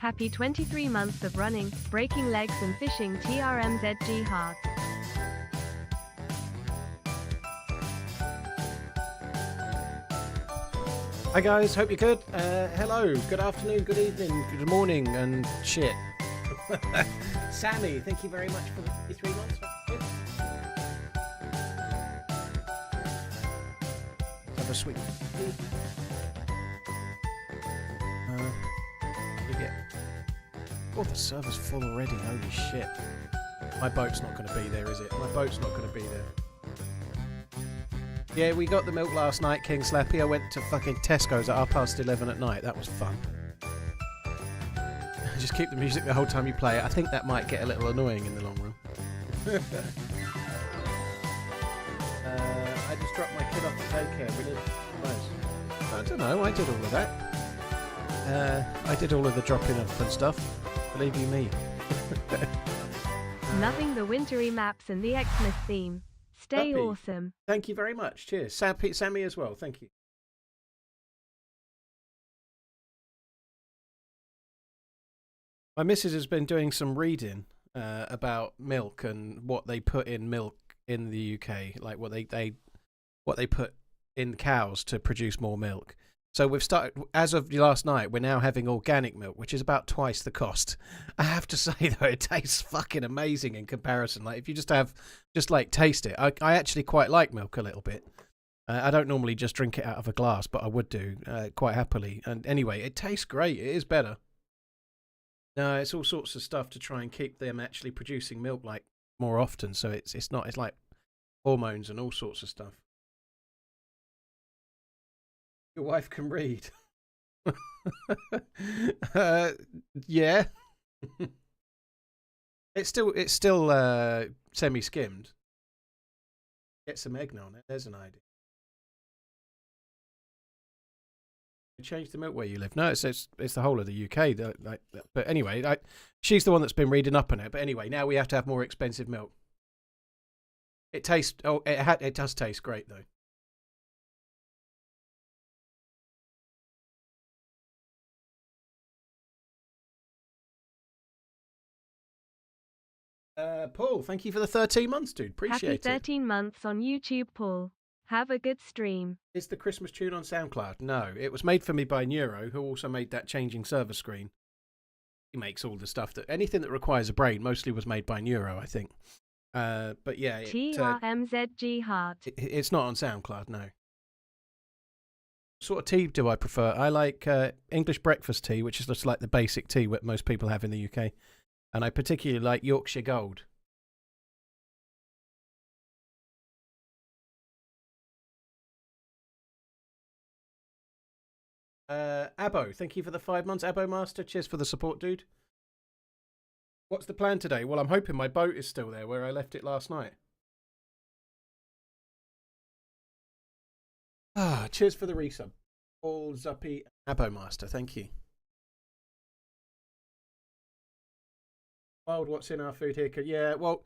Happy 23 months of running, breaking legs and fishing TRMZ heart. Hi guys, hope you're good. Hello, good afternoon, good evening, good morning, and shit. Sammy, thank you very much for the 53 months. Have a sweet tea. Oh, the server's full already, holy shit. My boat's not going to be there, is it? My boat's not going to be there. Yeah, we got the milk last night, King Slappy. I went to fucking Tesco's at 11:30 at night. That was fun. Just keep the music the whole time you play it. I think that might get a little annoying in the long run. I just dropped my kid off at daycare. We live close. I don't know. I did all of that. I did all of the dropping off and stuff. Believe you me. Loving the wintry maps and the Xmas theme. Stay awesome. Thank you very much. Cheers. Sammy as well. Thank you. My missus has been doing some reading about milk and what they put in milk in the UK, like what they put in cows to produce more milk. So we've started, as of last night, we're now having organic milk, which is about twice the cost. I have to say, though, it tastes fucking amazing in comparison. Like, if you just taste it. I actually quite like milk a little bit. I don't normally just drink it out of a glass, but I would do quite happily. And anyway, it tastes great. It is better. No, it's all sorts of stuff to try and keep them actually producing milk like more often. So it's like hormones and all sorts of stuff. Your wife can read. Yeah. It's still semi-skimmed. Get some egg on it. There's an idea. Change the milk where you live. No, it's the whole of the UK. But anyway, she's the one that's been reading up on it. But anyway, now we have to have more expensive milk. It tastes. Oh, it does taste great though. Paul, thank you for the 13 months, dude. Appreciate it. Happy 13 months on YouTube, Paul. Have a good stream. Is the Christmas tune on SoundCloud? No, it was made for me by Neuro, who also made that changing server screen. He makes all the stuff anything that requires a brain mostly was made by Neuro, I think. But yeah, TRMZ heart. It's not on SoundCloud, no. What sort of tea do I prefer? I like English breakfast tea, which is just like the basic tea that most people have in the UK. And I particularly like Yorkshire Gold. Abo, thank you for the 5 months. Abo Master, cheers for the support, dude. What's the plan today? Well, I'm hoping my boat is still there where I left it last night. Cheers for the resub. All Zuppy, Abo Master, thank you. Wild, what's in our food here? Yeah, well,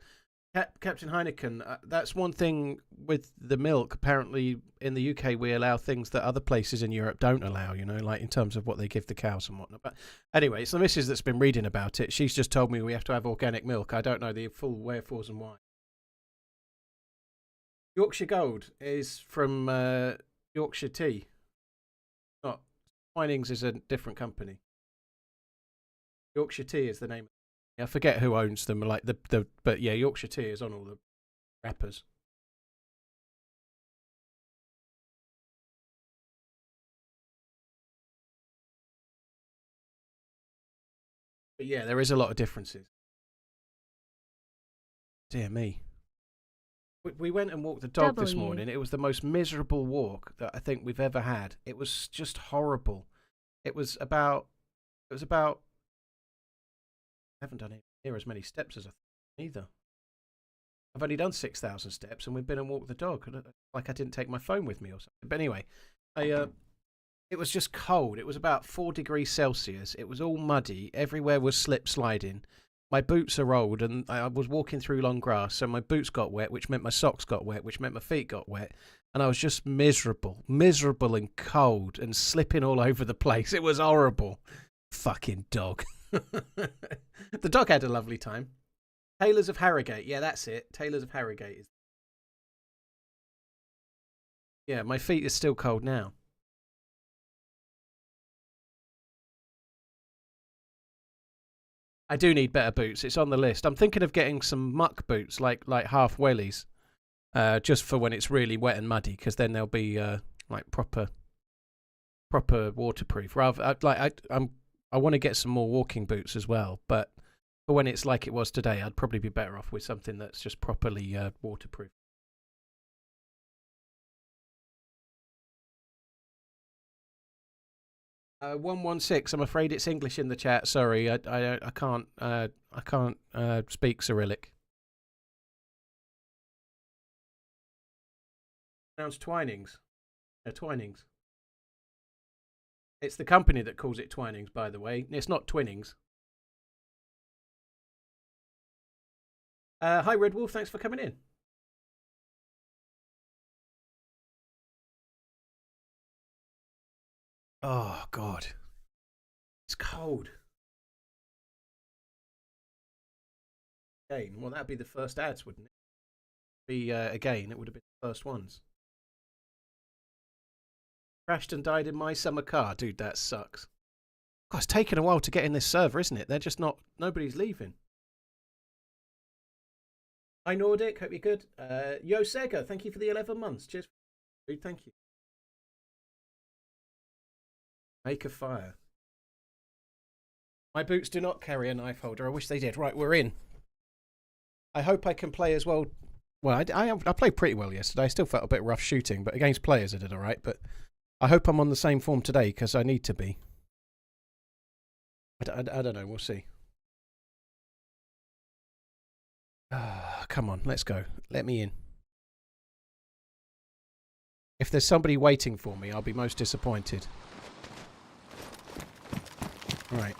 Captain Heineken, that's one thing with the milk. Apparently, in the UK, we allow things that other places in Europe don't allow, you know, like in terms of what they give the cows and whatnot. But anyway, it's the missus that's been reading about it. She's just told me we have to have organic milk. I don't know the full wherefores and why. Yorkshire Gold is from Yorkshire Tea. Not Twinings is a different company. Yorkshire Tea is the name. I forget who owns them, like but yeah, Yorkshire Tea is on all the wrappers. But yeah, there is a lot of differences. Dear me. We went and walked the dog this morning. It was the most miserable walk that I think we've ever had. It was just horrible. It was about I haven't done it near as many steps as I thought either. I've only done 6,000 steps and we've been and walked the dog. Like I didn't take my phone with me or something. But anyway, it was just cold. It was about 4 degrees Celsius. It was all muddy. Everywhere was slip sliding. My boots are old and I was walking through long grass. So my boots got wet, which meant my socks got wet, which meant my feet got wet. And I was just miserable and cold and slipping all over the place. It was horrible. Fucking dog. The dog had a lovely time. Tailors of Harrogate. Yeah, that's it. Tailors of Harrogate. Yeah, my feet are still cold now. I do need better boots. It's on the list. I'm thinking of getting some muck boots, like half wellies, just for when it's really wet and muddy, because then they'll be like proper waterproof. Rather, I want to get some more walking boots as well, but for when it's like it was today, I'd probably be better off with something that's just properly waterproof. Uh, 116. I'm afraid it's English in the chat. Sorry, I can't speak Cyrillic. Pronounced Twinings. Twinings. It's the company that calls it Twinings, by the way. It's not Twinnings. Hi, Red Wolf. Thanks for coming in. Oh, God. It's cold. Again, well, that'd be the first ads, wouldn't it? Again, it would have been the first ones. Crashed and died in my summer car. Dude, that sucks. God, it's taken a while to get in this server, isn't it? They're just not... Nobody's leaving. Hi, Nordic. Hope you're good. Yo, Sega, thank you for the 11 months. Cheers. Dude, thank you. Make a fire. My boots do not carry a knife holder. I wish they did. Right, we're in. I hope I can play as well. Well, I played pretty well yesterday. I still felt a bit rough shooting, but against players I did all right. But I hope I'm on the same form today, because I need to be. I don't know. We'll see. Come on, let's go. Let me in. If there's somebody waiting for me, I'll be most disappointed. Right.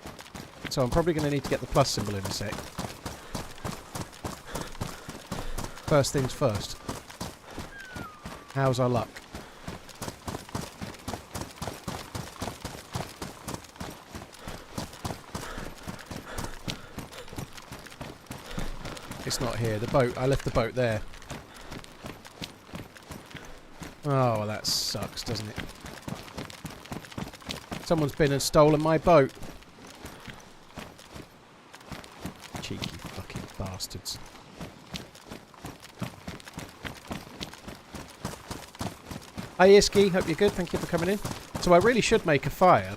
So I'm probably going to need to get the plus symbol in a sec. First things first. How's our luck? It's not here. The boat. I left the boat there. Oh, that sucks, doesn't it? Someone's been and stolen my boat. Cheeky fucking bastards. Hi Iski, hope you're good. Thank you for coming in. So I really should make a fire,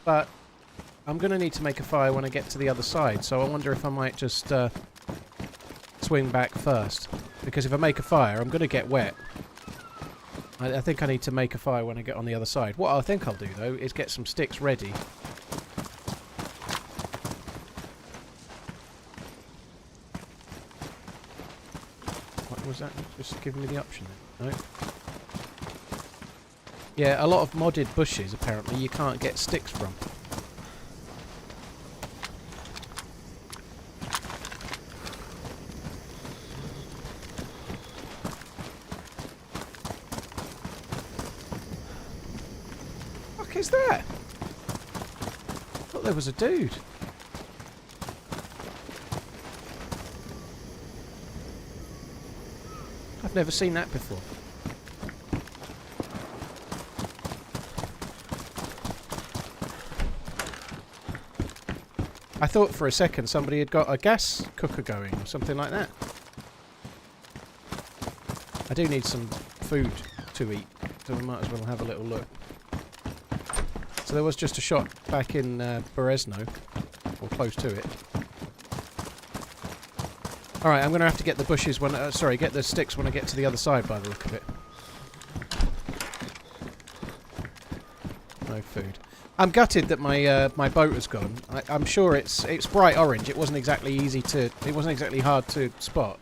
but I'm going to need to make a fire when I get to the other side. So I wonder if I might just swing back first. Because if I make a fire, I'm going to get wet. I think I need to make a fire when I get on the other side. What I think I'll do, though, is get some sticks ready. What was that? Just giving me the option then. No? Yeah, a lot of modded bushes, apparently, you can't get sticks from. Is that? I thought there was a dude. I've never seen that before. I thought for a second somebody had got a gas cooker going or something like that. I do need some food to eat, so we might as well have a little look. So there was just a shot back in Berezno, or close to it. Alright, I'm going to have to get the bushes when... sorry, get the sticks when I get to the other side by the look of it. No food. I'm gutted that my my boat has gone. I'm sure it's bright orange. It wasn't exactly easy to... It wasn't exactly hard to spot.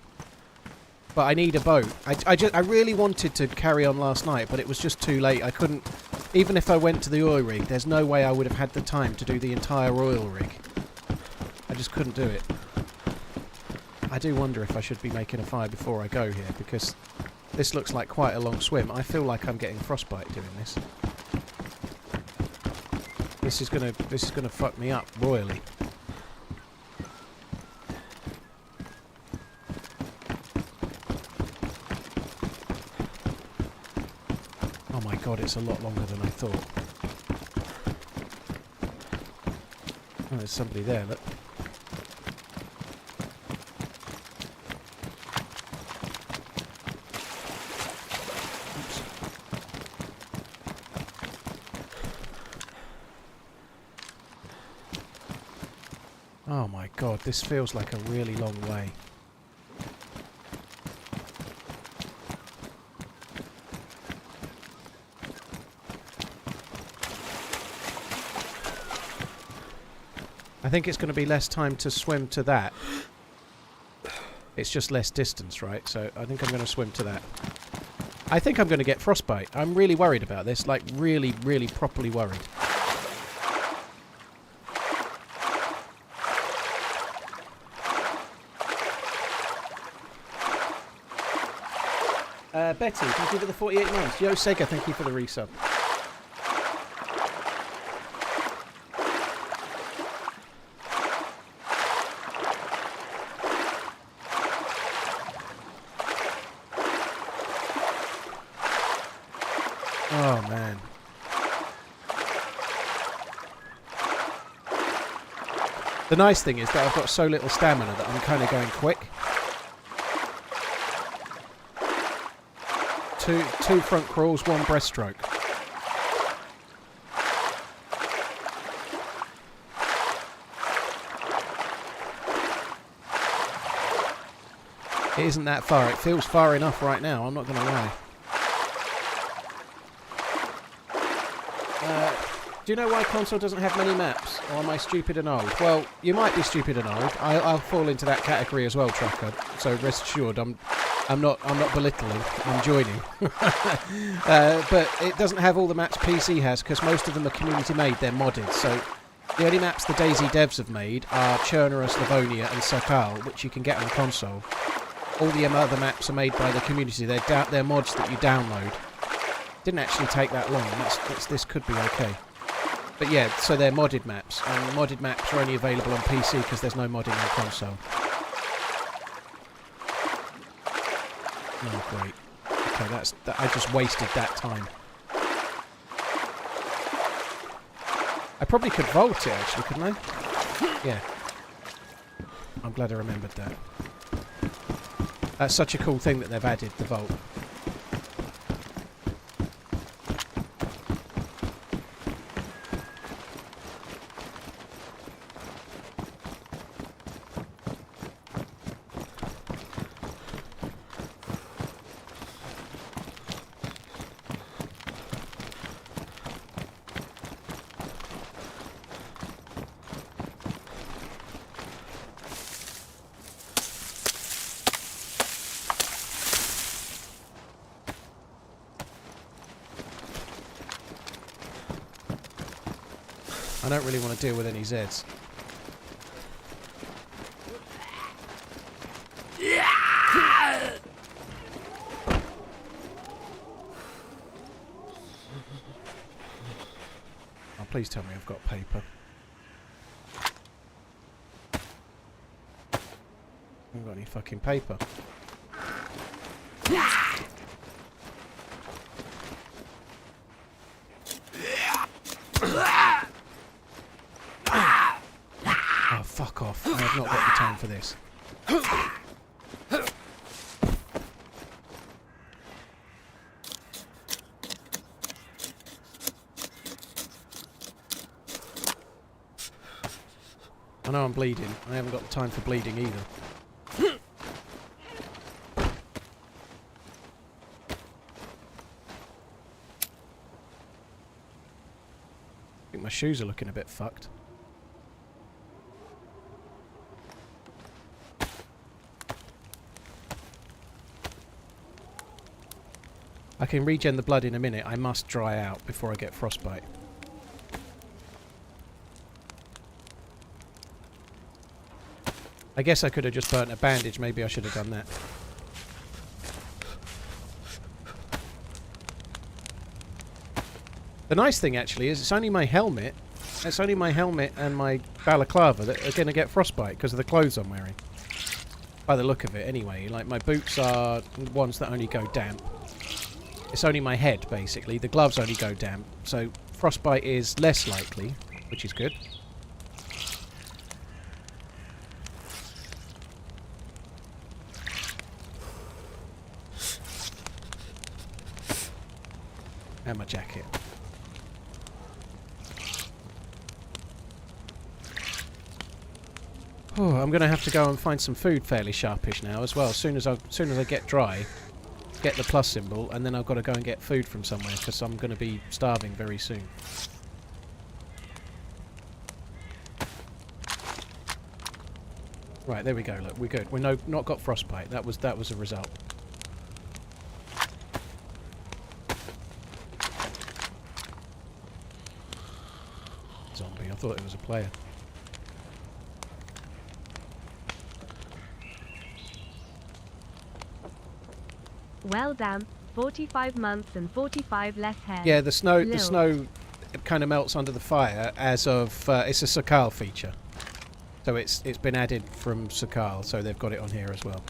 But I need a boat. I really wanted to carry on last night, but it was just too late. I couldn't... Even if I went to the oil rig, there's no way I would have had the time to do the entire oil rig. I just couldn't do it. I do wonder if I should be making a fire before I go here, because this looks like quite a long swim. I feel like I'm getting frostbite doing this. This is gonna fuck me up royally. god, it's a lot longer than I thought. Oh, there's somebody there, look. Oops. Oh my god, this feels like a really long way. I think it's going to be less time to swim to that. It's just less distance, right? So I think I'm going to swim to that. I think I'm going to get frostbite. I'm really worried about this. Like, really, really properly worried. Betty, thank you for the 48 months. Yo, Sega, thank you for the resub. Oh, man. The nice thing is that I've got so little stamina that I'm kind of going quick. Two front crawls, one breaststroke. It isn't that far. It feels far enough right now, I'm not going to lie. Do you know why console doesn't have many maps? Or am I stupid and old? Well, you might be stupid and old. I'll fall into that category as well, Trucker. So rest assured, I'm not belittling. I'm joining. But it doesn't have all the maps PC has because most of them are community made. They're modded. So the only maps the DayZ devs have made are Chernarus, Livonia, and Sakhal, which you can get on console. All the other maps are made by the community. They're mods that you download. Didn't actually take that long. This could be okay. But yeah, so they're modded maps, and modded maps are only available on PC because there's no modding on console. Oh, great. Okay, I just wasted that time. I probably could vault it, actually, couldn't I? Yeah. I'm glad I remembered that. That's such a cool thing that they've added, the vault. I don't really want to deal with any Zeds. Oh, please tell me I've got paper. I haven't got any fucking paper. Oh, fuck off. I have not got the time for this. I know I'm bleeding. I haven't got the time for bleeding either. I think my shoes are looking a bit fucked. I can regen the blood in a minute. I must dry out before I get frostbite. I guess I could have just burnt a bandage. Maybe I should have done that. The nice thing actually is it's only my helmet. It's only my helmet and my balaclava that are going to get frostbite because of the clothes I'm wearing. By the look of it anyway. Like my boots are ones that only go damp. It's only my head, basically. The gloves only go damp, so frostbite is less likely, which is good. And my jacket. Oh, I'm going to have to go and find some food fairly sharpish now as well. As soon as I get dry, get the plus symbol, and then I've got to go and get food from somewhere because I'm going to be starving very soon. Right, there we go. Look, we're good. We're not got frostbite. That was a result. Zombie. I thought it was a player. Well, damn. 45 months and 45 less hair. Yeah, the snow kind of melts under the fire as of it's a Sakhal feature. So it's been added from Sakhal, so they've got it on here as well.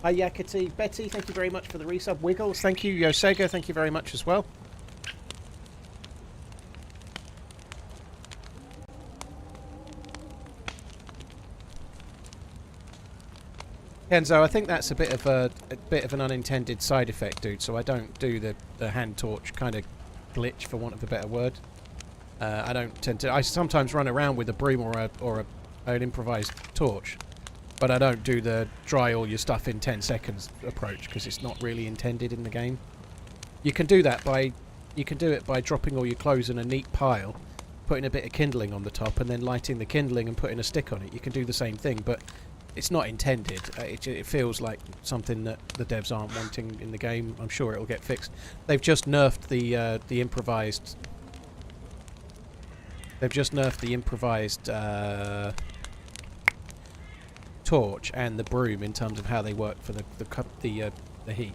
Hi Yakati, Betty, thank you very much for the resub. Wiggles, thank you. Yosega, thank you very much as well. Kenzo, I think that's a bit of an unintended side effect, dude. So I don't do the hand torch kind of glitch, for want of a better word. I don't tend to. I sometimes run around with a broom or an improvised torch, but I don't do the dry all your stuff in 10 seconds approach because it's not really intended in the game. You can do that by dropping all your clothes in a neat pile, putting a bit of kindling on the top, and then lighting the kindling and putting a stick on it. You can do the same thing, but it's not intended. It feels like something that the devs aren't wanting in the game. I'm sure it'll get fixed. They've just nerfed the improvised. They've just nerfed the improvised torch and the broom in terms of how they work for the heat.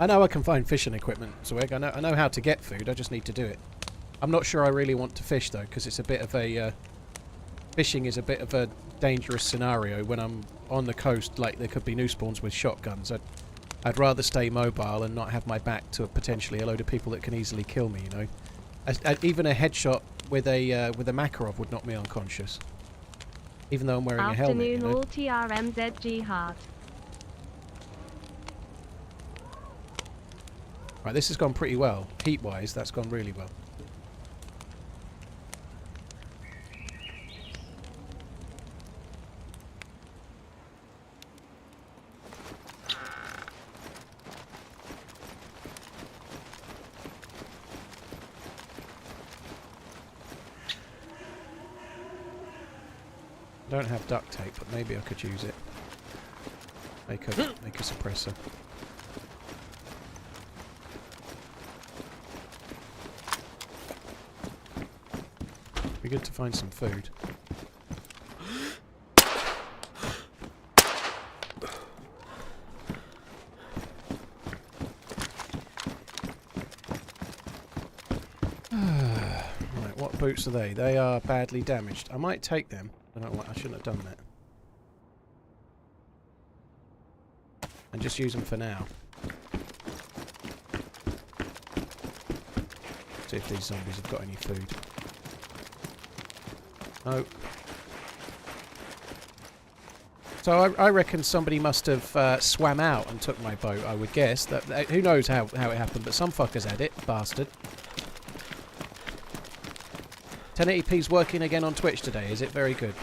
I know I can find fishing equipment, Zwig. I know how to get food. I just need to do it. I'm not sure I really want to fish though, because it's a bit of a fishing is a bit of a dangerous scenario when I'm on the coast. Like there could be new spawns with shotguns. I'd rather stay mobile and not have my back to potentially a load of people that can easily kill me. You know, even a headshot with a Makarov would knock me unconscious, even though I'm wearing a helmet. Afternoon, You know? all TRMZ jihad. Right, this has gone pretty well. Heat-wise, that's gone really well. I don't have duct tape, but maybe I could use it. Make a suppressor. Be good to find some food. Right, what boots are they? They are badly damaged. I might take them. I don't know what. I shouldn't have done that. And just use them for now. See if these zombies have got any food. No. So I reckon somebody must have swam out and took my boat, I would guess. Who knows how it happened, but some fuckers had it, bastard. 1080p's working again on Twitch today, is it? Very good.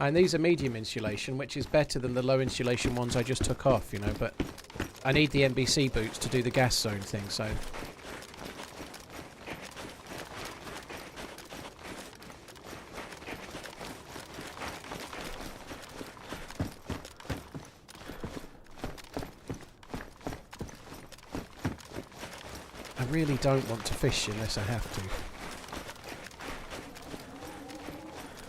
And these are medium insulation, which is better than the low insulation ones I just took off, you know, but I need the NBC boots to do the gas zone thing, so... I really don't want to fish unless I have to.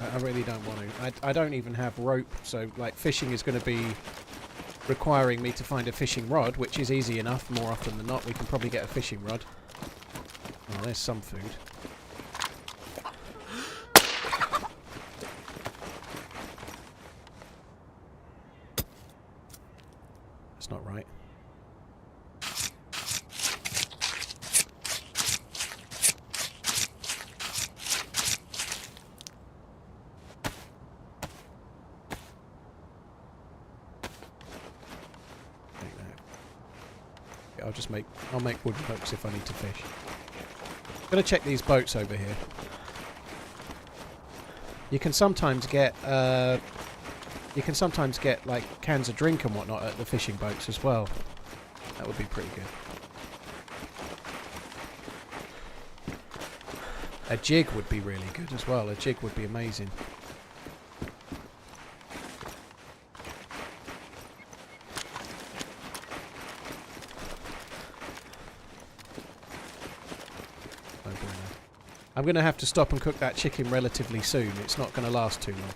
I really don't want to. I don't even have rope, so like fishing is going to be requiring me to find a fishing rod, which is easy enough. More often than not, we can probably get a fishing rod. Oh, there's some food. That's not right. I'll make wooden hooks if I need to fish. I'm gonna check these boats over here. You can sometimes get like cans of drink and whatnot at the fishing boats as well. That would be pretty good. A jig would be really good as well. A jig would be amazing. I'm going to have to stop and cook that chicken relatively soon. It's not going to last too long.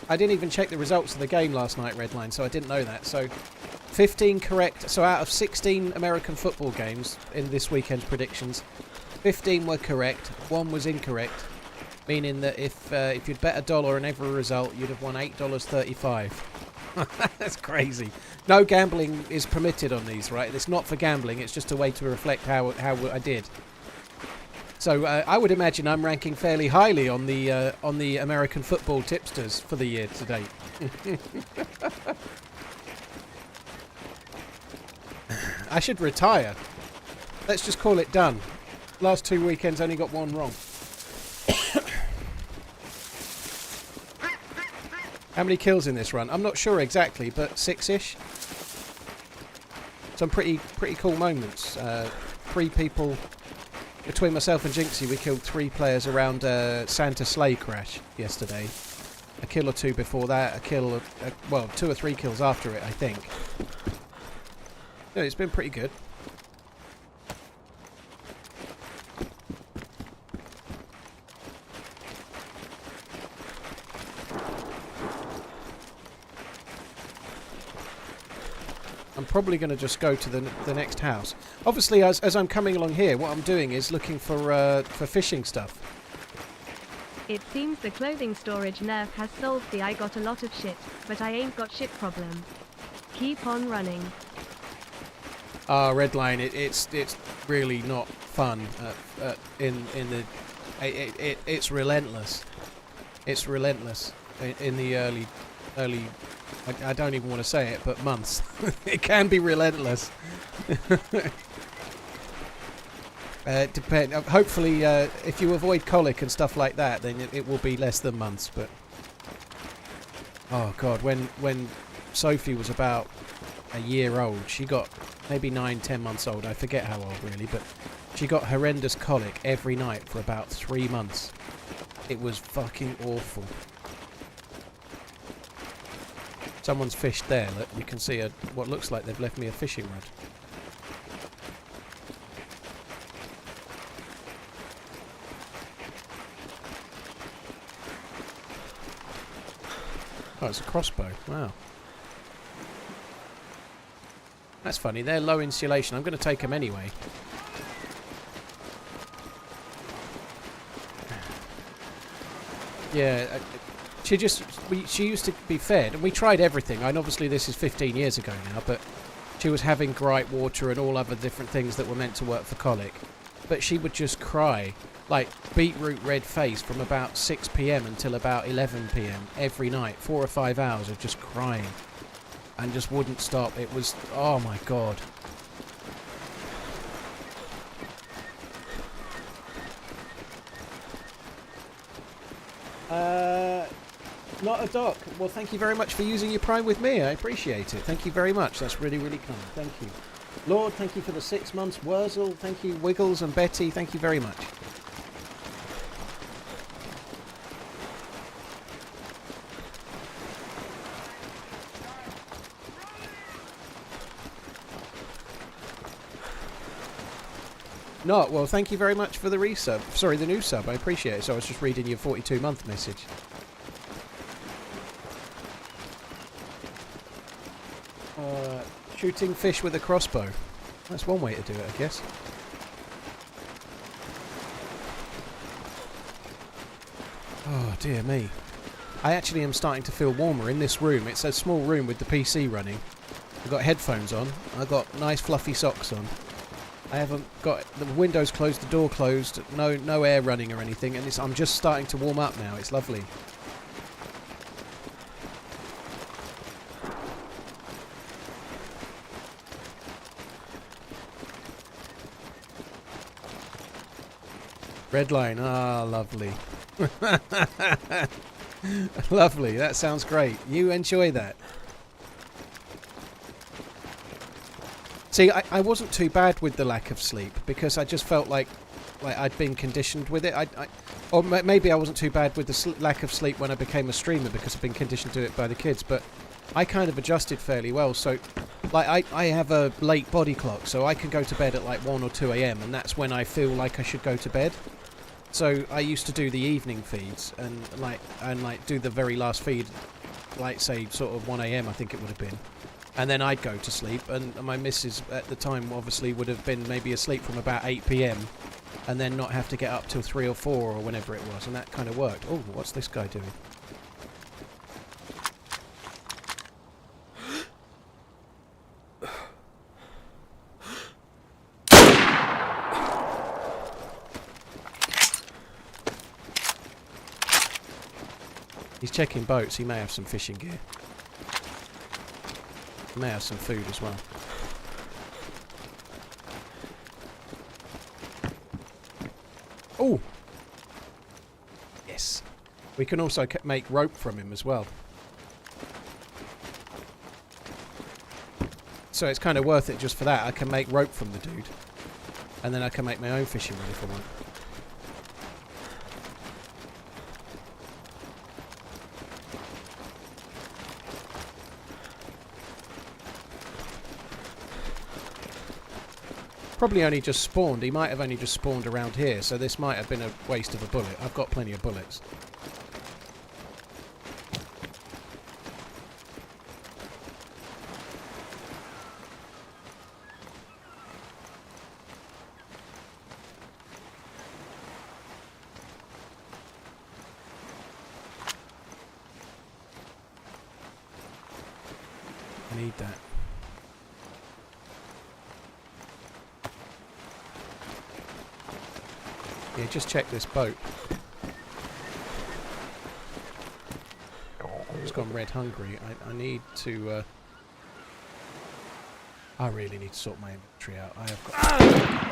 I didn't even check the results of the game last night, Redline, so I didn't know that. So 15 correct. So out of 16 American football games in this weekend's predictions, 15 were correct, 1 was incorrect, meaning that if you'd bet $1 on every result, you'd have won $8.35. That's crazy. No gambling is permitted on these, right? It's not for gambling. It's just a way to reflect how I did. So I would imagine I'm ranking fairly highly on the American football tipsters for the year to date. I should retire. Let's just call it done. Last 2 weekends only got 1 wrong. How many kills in this run? I'm not sure exactly, but 6-ish. Some pretty cool moments. 3 people, between myself and Jinxie, we killed 3 players around Santa Sleigh crash yesterday. A kill or 2 before that, well, 2 or 3 kills after it, I think. No, it's been pretty good. I'm probably going to just go to the next house. Obviously, as I'm coming along here, what I'm doing is looking for fishing stuff. It seems the clothing storage nerf has solved the I got a lot of shit, but I ain't got shit problem. Keep on running. Redline, it's really not fun. It's relentless. It's relentless in the early. I don't even want to say it, but months. It can be relentless. Hopefully, if you avoid colic and stuff like that, then it will be less than months. But oh god, when Sophie was about a year old, she got maybe 9-10 months old. I forget how old really, but she got horrendous colic every night for about 3 months. It was fucking awful. Someone's fished there. Look, you can see what looks like they've left me a fishing rod. Oh, it's a crossbow. Wow. That's funny. They're low insulation. I'm going to take them anyway. Yeah. She used to be fed, and we tried everything. And obviously this is 15 years ago now, but she was having gripe water and all other different things that were meant to work for colic. But she would just cry, like beetroot red face, from about 6 PM until about 11 PM every night. 4 or 5 hours of just crying, and just wouldn't stop. It was, oh my god. Not a doc. Well, thank you very much for using your Prime with me. I appreciate it. Thank you very much. That's really, really kind. Thank you. Lord, thank you for the 6 months. Wurzel, thank you. Wiggles and Betty, thank you very much. Not well, thank you very much for the resub. Sorry, the new sub. I appreciate it. So I was just reading your 42-month message. Shooting fish with a crossbow. That's one way to do it, I guess. Oh, dear me. I actually am starting to feel warmer in this room. It's a small room with the PC running. I've got headphones on. I've got nice fluffy socks on. I haven't got the windows closed, the door closed, no air running or anything, and I'm just starting to warm up now. It's lovely. Red line, ah, lovely. Lovely, that sounds great. You enjoy that. See, I wasn't too bad with the lack of sleep because I just felt like I'd been conditioned with it. Or maybe I wasn't too bad with the lack of sleep when I became a streamer because I've been conditioned to it by the kids. But I kind of adjusted fairly well. So, like, I have a late body clock, so I can go to bed at like 1 or 2 a.m. and that's when I feel like I should go to bed. So I used to do the evening feeds and do the very last feed, like say sort of 1 a.m. I think it would have been. And then I'd go to sleep, and my missus at the time obviously would have been maybe asleep from about 8 p.m. and then not have to get up till 3 or 4 or whenever it was, and that kind of worked. Oh, what's this guy doing? He's checking boats. He may have some fishing gear. He may have some food as well. Oh! Yes. We can also make rope from him as well. So it's kind of worth it just for that. I can make rope from the dude. And then I can make my own fishing rod if I want. Probably only just spawned. He might have only just spawned around here, so this might have been a waste of a bullet. I've got plenty of bullets. I need that. Yeah, just check this boat. It's gone red hungry. I need to... I really need to sort my inventory out. I have got...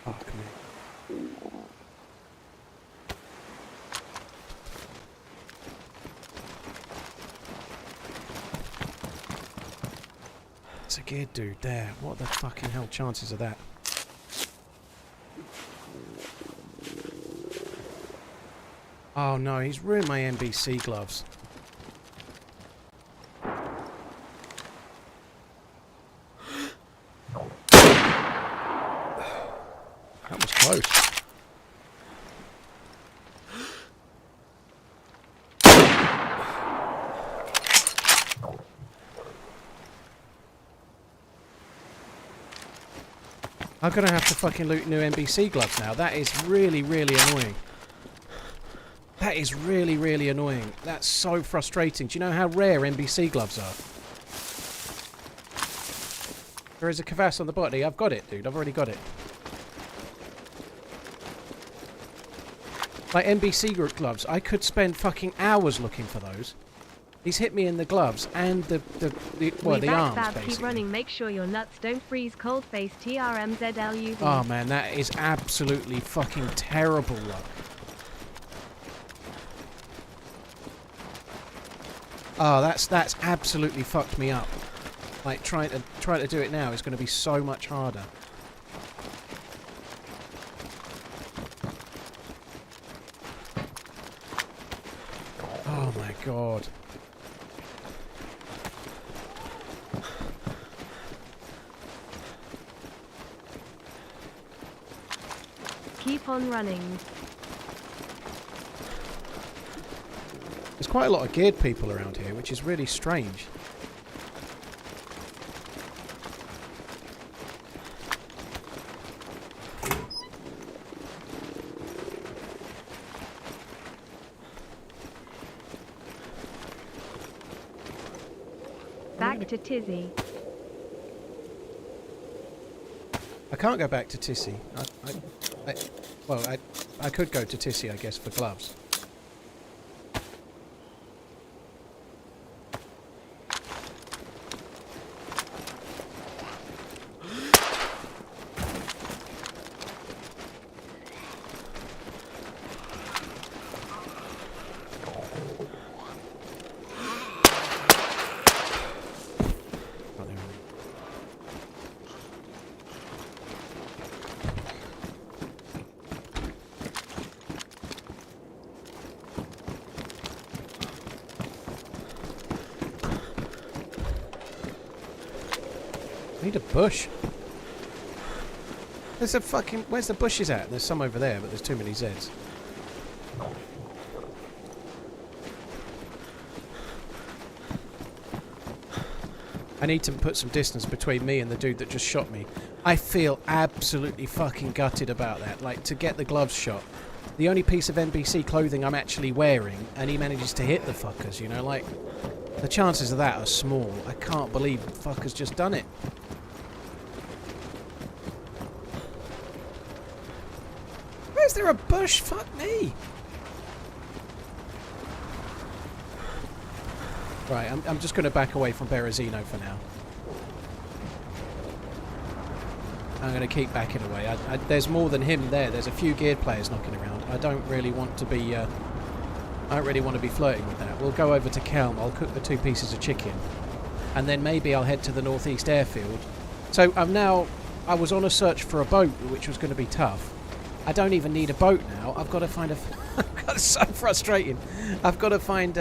Fuck me. It's a geared dude there. What the fucking hell chances of that? Oh no, he's ruined my NBC gloves. That was close. I'm gonna have to fucking loot new NBC gloves now. That is really, really annoying. That is really, really annoying. That's so frustrating. Do you know how rare NBC gloves are? There is a crevasse on the body. I've got it, dude. I've already got it. Like NBC gloves, I could spend fucking hours looking for those. He's hit me in the gloves and the arms, basically. Keep running. Make sure your nuts don't freeze. Cold face. TRMZ LUV. Oh man, that is absolutely fucking terrible luck. Oh, that's absolutely fucked me up. Like trying to do it now is going to be so much harder. Oh my god. Keep on running. There's quite a lot of geared people around here, which is really strange. Back to Tizzy. I can't go back to Tissy. I could go to Tissy, I guess, for gloves. I need a bush. There's a fucking... Where's the bushes at? There's some over there, but there's too many Zs. I need to put some distance between me and the dude that just shot me. I feel absolutely fucking gutted about that. Like, to get the gloves shot. The only piece of NBC clothing I'm actually wearing, and he manages to hit the fuckers, you know? Like, the chances of that are small. I can't believe the fucker's just done it. Where's there a bush? Fuck me. Right, I'm just going to back away from Berezino for now. I'm going to keep backing away. There's more than him there. There's a few geared players knocking around. I don't really want to be... I don't really want to be flirting with that. We'll go over to Kelm. I'll cook the 2 pieces of chicken. And then maybe I'll head to the northeast airfield. So I was on a search for a boat, which was going to be tough. I don't even need a boat now. I've got to find a... That's so frustrating. I've got to find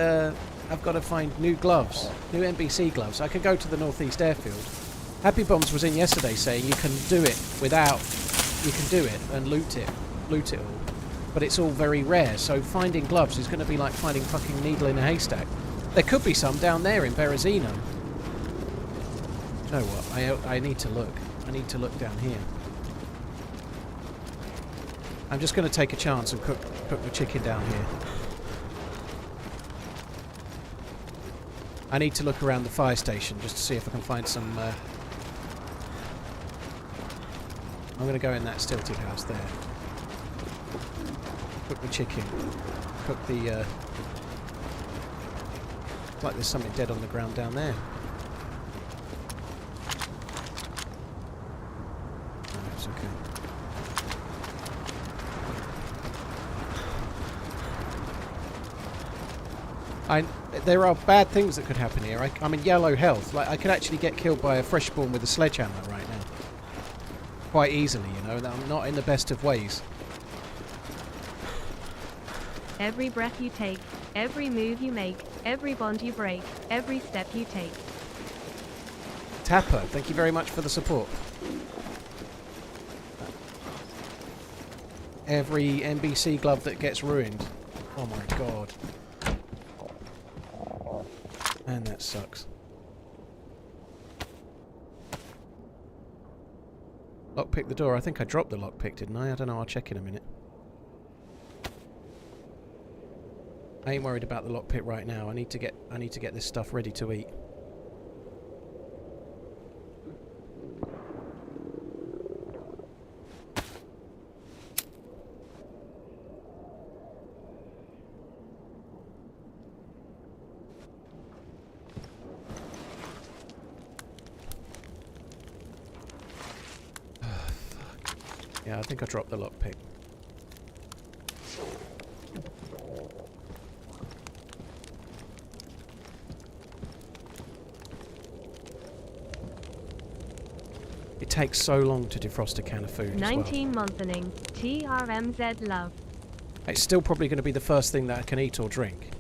new gloves, new NBC gloves. I could go to the northeast airfield. Happy Bombs was in yesterday saying you can do it without... You can do it and loot it all. But it's all very rare, so finding gloves is going to be like finding fucking needle in a haystack. There could be some down there in Berezino. You know what? I need to look. I need to look down here. I'm just going to take a chance and cook the chicken down here. I need to look around the fire station just to see if I can find some... I'm going to go in that stilted house there. Cook the chicken. Cook the... It's like there's something dead on the ground down there. No, it's okay. There are bad things that could happen here. I'm in yellow health. Like, I could actually get killed by a freshborn with a sledgehammer right now. Quite easily, you know. I'm not in the best of ways. Every breath you take, every move you make, every bond you break, every step you take. Tapper, thank you very much for the support. Every NBC glove that gets ruined. Oh my god. Man, that sucks. Lockpick the door. I think I dropped the lockpick, didn't I? I don't know. I'll check in a minute. I ain't worried about the lockpick right now. I need to get this stuff ready to eat. Yeah, I think I dropped the lockpick. It takes so long to defrost a can of food 19 monthening. TRMZ love. It's still probably going to be the first thing that I can eat or drink.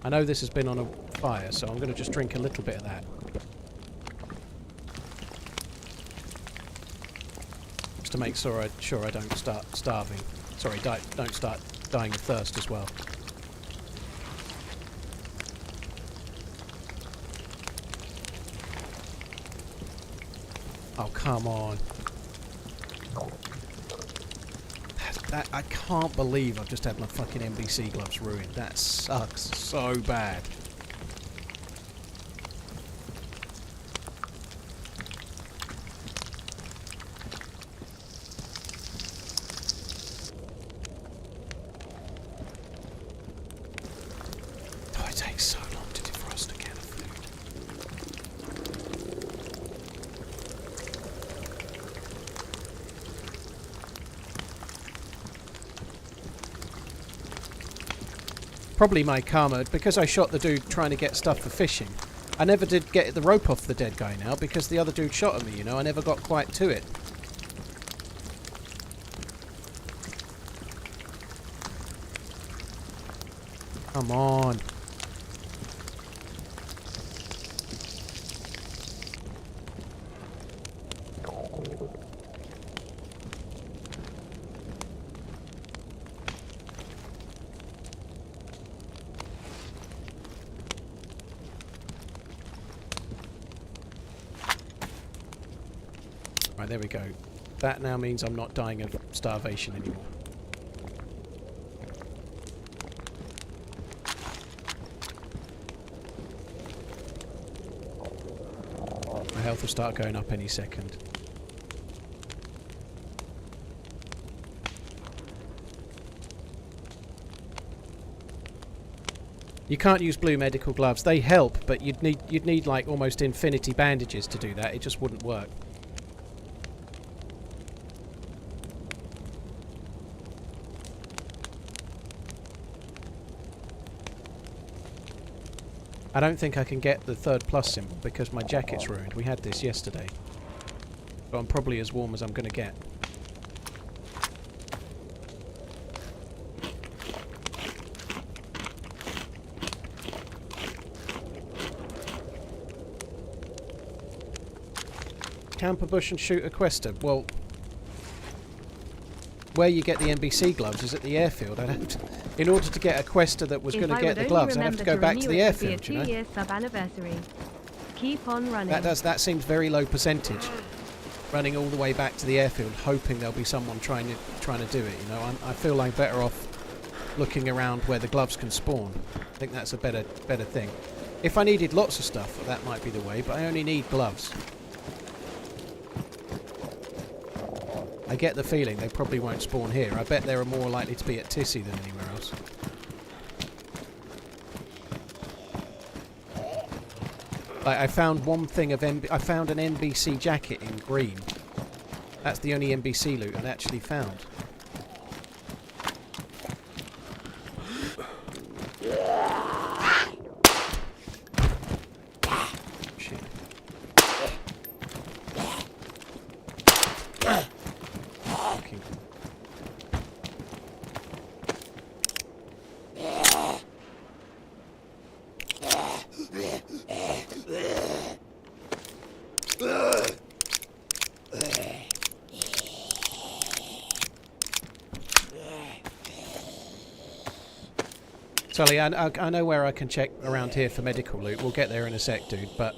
I know this has been on a fire, so I'm going to just drink a little bit of that. Just to make sure I don't start starving. Sorry, don't start dying of thirst as well. Oh, come on. That I can't believe I've just had my fucking NBC gloves ruined. That sucks so bad. Oh, it takes so long to defrost a can of food. Probably my karma, because I shot the dude trying to get stuff for fishing. I never did get the rope off the dead guy now, because the other dude shot at me, you know, I never got quite to it. Come on. Right, there we go. That now means I'm not dying of starvation anymore. My health will start going up any second. You can't use blue medical gloves. They help, but you'd need like almost infinity bandages to do that. It just wouldn't work. I don't think I can get the 3+ symbol because my jacket's ruined. We had this yesterday. But I'm probably as warm as I'm going to get. Camp a bush and shoot a quester. Well, where you get the NBC gloves is at the airfield. I'd have to, in order to get a quester that was going to get the gloves, I'd have to go back to the airfield, you know? 2-year sub-anniversary. Keep on running. That seems very low percentage. Running all the way back to the airfield, hoping there'll be someone trying to do it, you know? I feel like better off looking around where the gloves can spawn. I think that's a better thing. If I needed lots of stuff, that might be the way, but I only need gloves. I get the feeling they probably won't spawn here. I bet they're more likely to be at Tissy than anywhere else. Like, I found one thing of I found an NBC jacket in green. That's the only NBC loot I'd actually found. Shit. Fucking. Sully, I know where I can check around here for medical loot. We'll get there in a sec, dude, but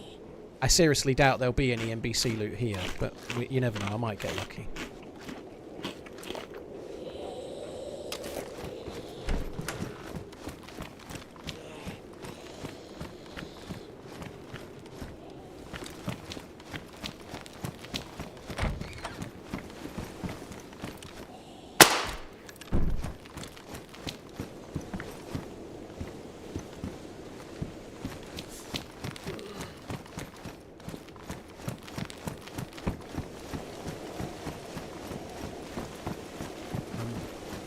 I seriously doubt there'll be any NBC loot here, but you never know, I might get lucky.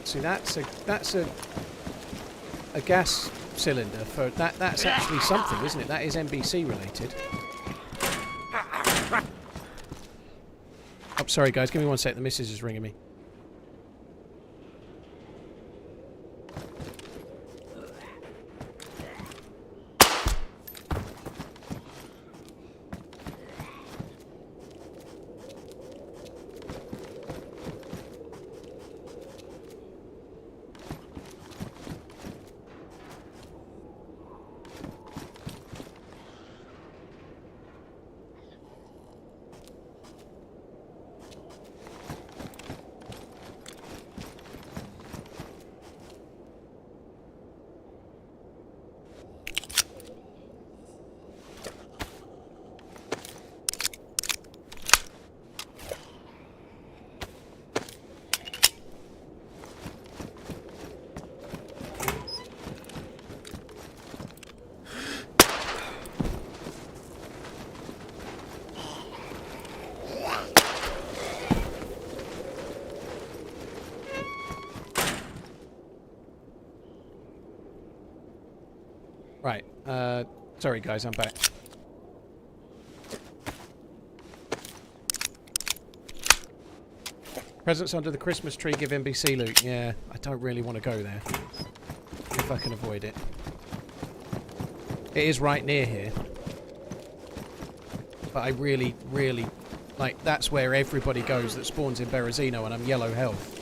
See, that's a gas cylinder for that. That's actually something, isn't it? That is NBC related. Oh, sorry guys, give me 1 sec. The missus is ringing me. Sorry guys, I'm back. Presents under the Christmas tree give NBC loot. Yeah, I don't really want to go there. If I can avoid it. It is right near here. But I really, really... Like, that's where everybody goes that spawns in Berezino, and I'm yellow health.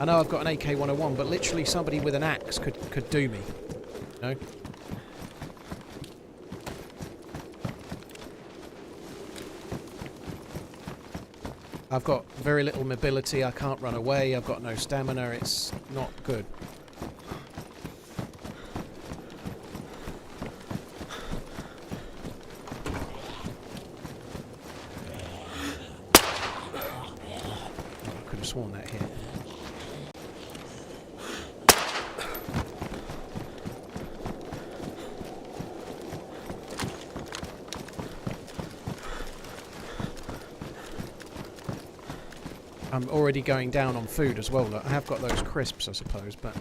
I know I've got an AK-101, but literally somebody with an axe could do me. You know? I've got very little mobility, I can't run away, I've got no stamina, it's not good. I could have sworn that hit. I'm already going down on food as well. Look, I have got those crisps, I suppose, but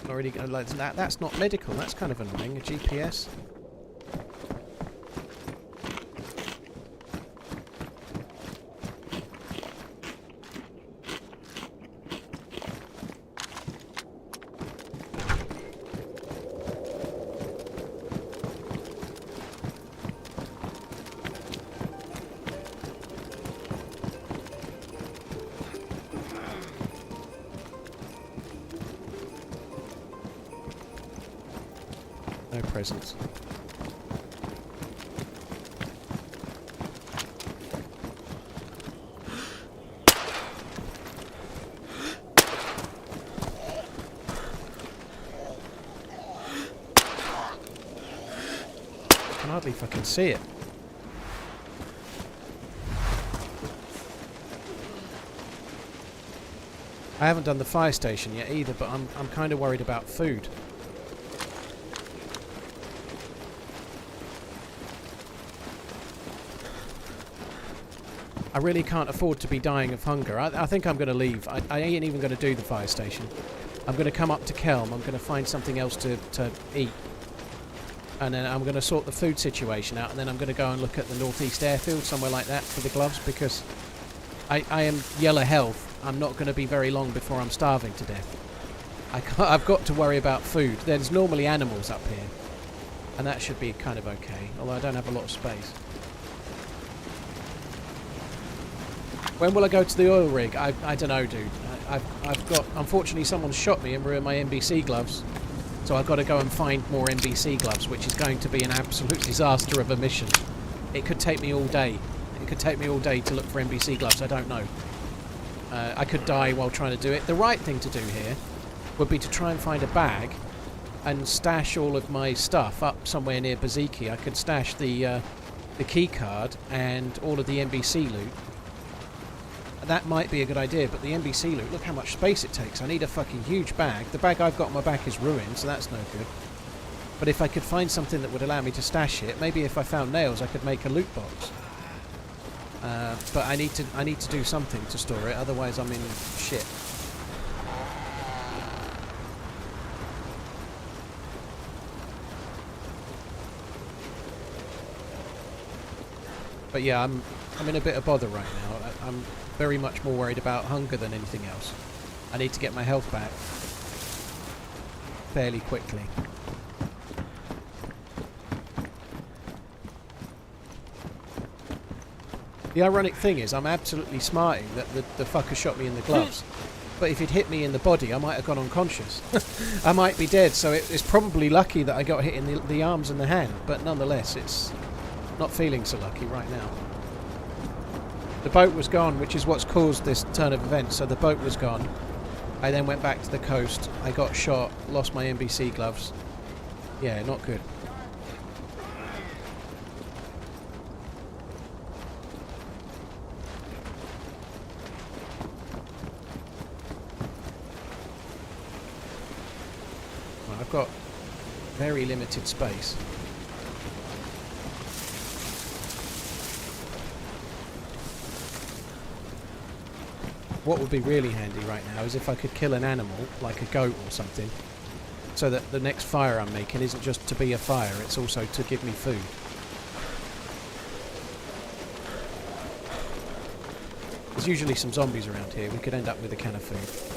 I'm already like that. That's not medical. That's kind of annoying. A GPS. No presents. I can hardly fucking see it. I haven't done the fire station yet either, but I'm kind of worried about food. I really can't afford to be dying of hunger. I think I'm going to leave. I ain't even going to do the fire station. I'm going to come up to Kelm. I'm going to find something else to eat. And then I'm going to sort the food situation out. And then I'm going to go and look at the northeast airfield, somewhere like that, for the gloves. Because I am yellow health. I'm not going to be very long before I'm starving to death. I've got to worry about food. There's normally animals up here. And that should be kind of okay. Although I don't have a lot of space. When will I go to the oil rig? I don't know, dude. I've got... Unfortunately, someone shot me and ruined my NBC gloves. So I've got to go and find more NBC gloves, which is going to be an absolute disaster of a mission. It could take me all day. It could take me all day to look for NBC gloves. I don't know. I could die while trying to do it. The right thing to do here would be to try and find a bag and stash all of my stuff up somewhere near Baziki. I could stash the key card and all of the NBC loot. That might be a good idea, but the NBC loot, look how much space it takes. I need a fucking huge bag. The bag I've got on my back is ruined, so that's no good. But if I could find something that would allow me to stash it, maybe if I found nails I could make a loot box. But I need to do something to store it, otherwise I'm in shit. But yeah, I'm in a bit of bother right now. I'm very much more worried about hunger than anything else. I need to get my health back fairly quickly. The ironic thing is, I'm absolutely smarting that the fucker shot me in the gloves. But if he'd hit me in the body, I might have gone unconscious. I might be dead, so it's probably lucky that I got hit in the arms and the hand. But nonetheless, it's not feeling so lucky right now. The boat was gone, which is what's caused this turn of events. So the boat was gone. I then went back to the coast. I got shot, lost my NBC gloves. Yeah, not good. Well, I've got very limited space. What would be really handy right now is if I could kill an animal, like a goat or something, So that the next fire I'm making isn't just to be a fire, it's also to give me food. There's usually some zombies around here. We could end up with a can of food.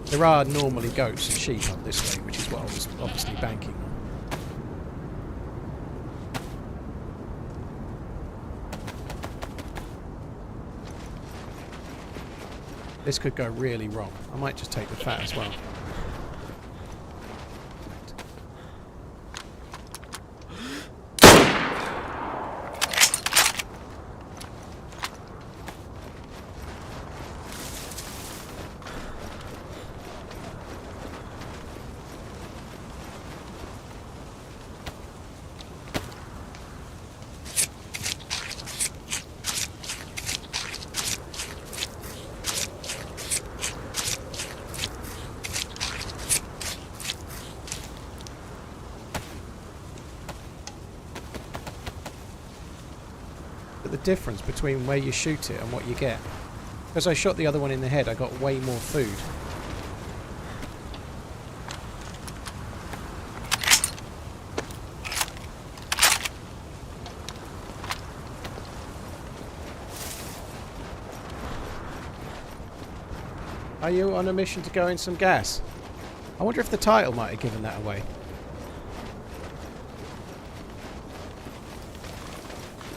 There are normally goats and sheep up this way, which is what I was obviously banking on. This could go really wrong. I might just take the fat as well. The difference between where you shoot it and what you get. Because I shot the other one in the head, I got way more food. Are you on a mission to go in some gas? I wonder if the title might have given that away.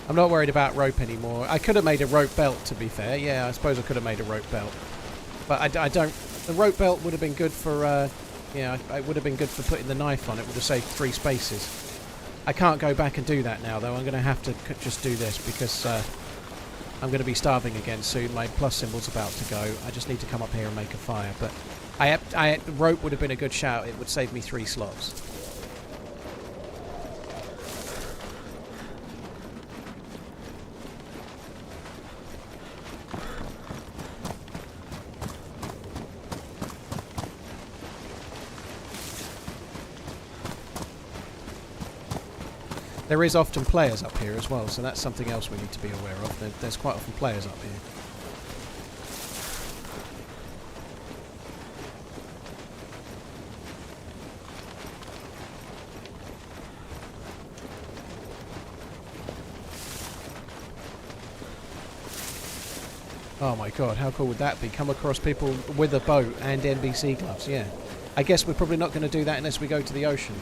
I'm not worried about rope anymore. I could have made a rope belt, to be fair. Yeah, I suppose I could have made a rope belt. But I don't... The rope belt would have been good for... yeah, it would have been good for putting the knife on. It would have saved 3 spaces. I can't go back and do that now, though. I'm going to have to just do this because I'm going to be starving again soon. My plus symbol's about to go. I just need to come up here and make a fire. But rope would have been a good shout. It would save me 3 slots. There is often players up here as well, so that's something else we need to be aware of. There's quite often players up here. Oh my god, how cool would that be? Come across people with a boat and NBC gloves, yeah. I guess we're probably not going to do that unless we go to the ocean.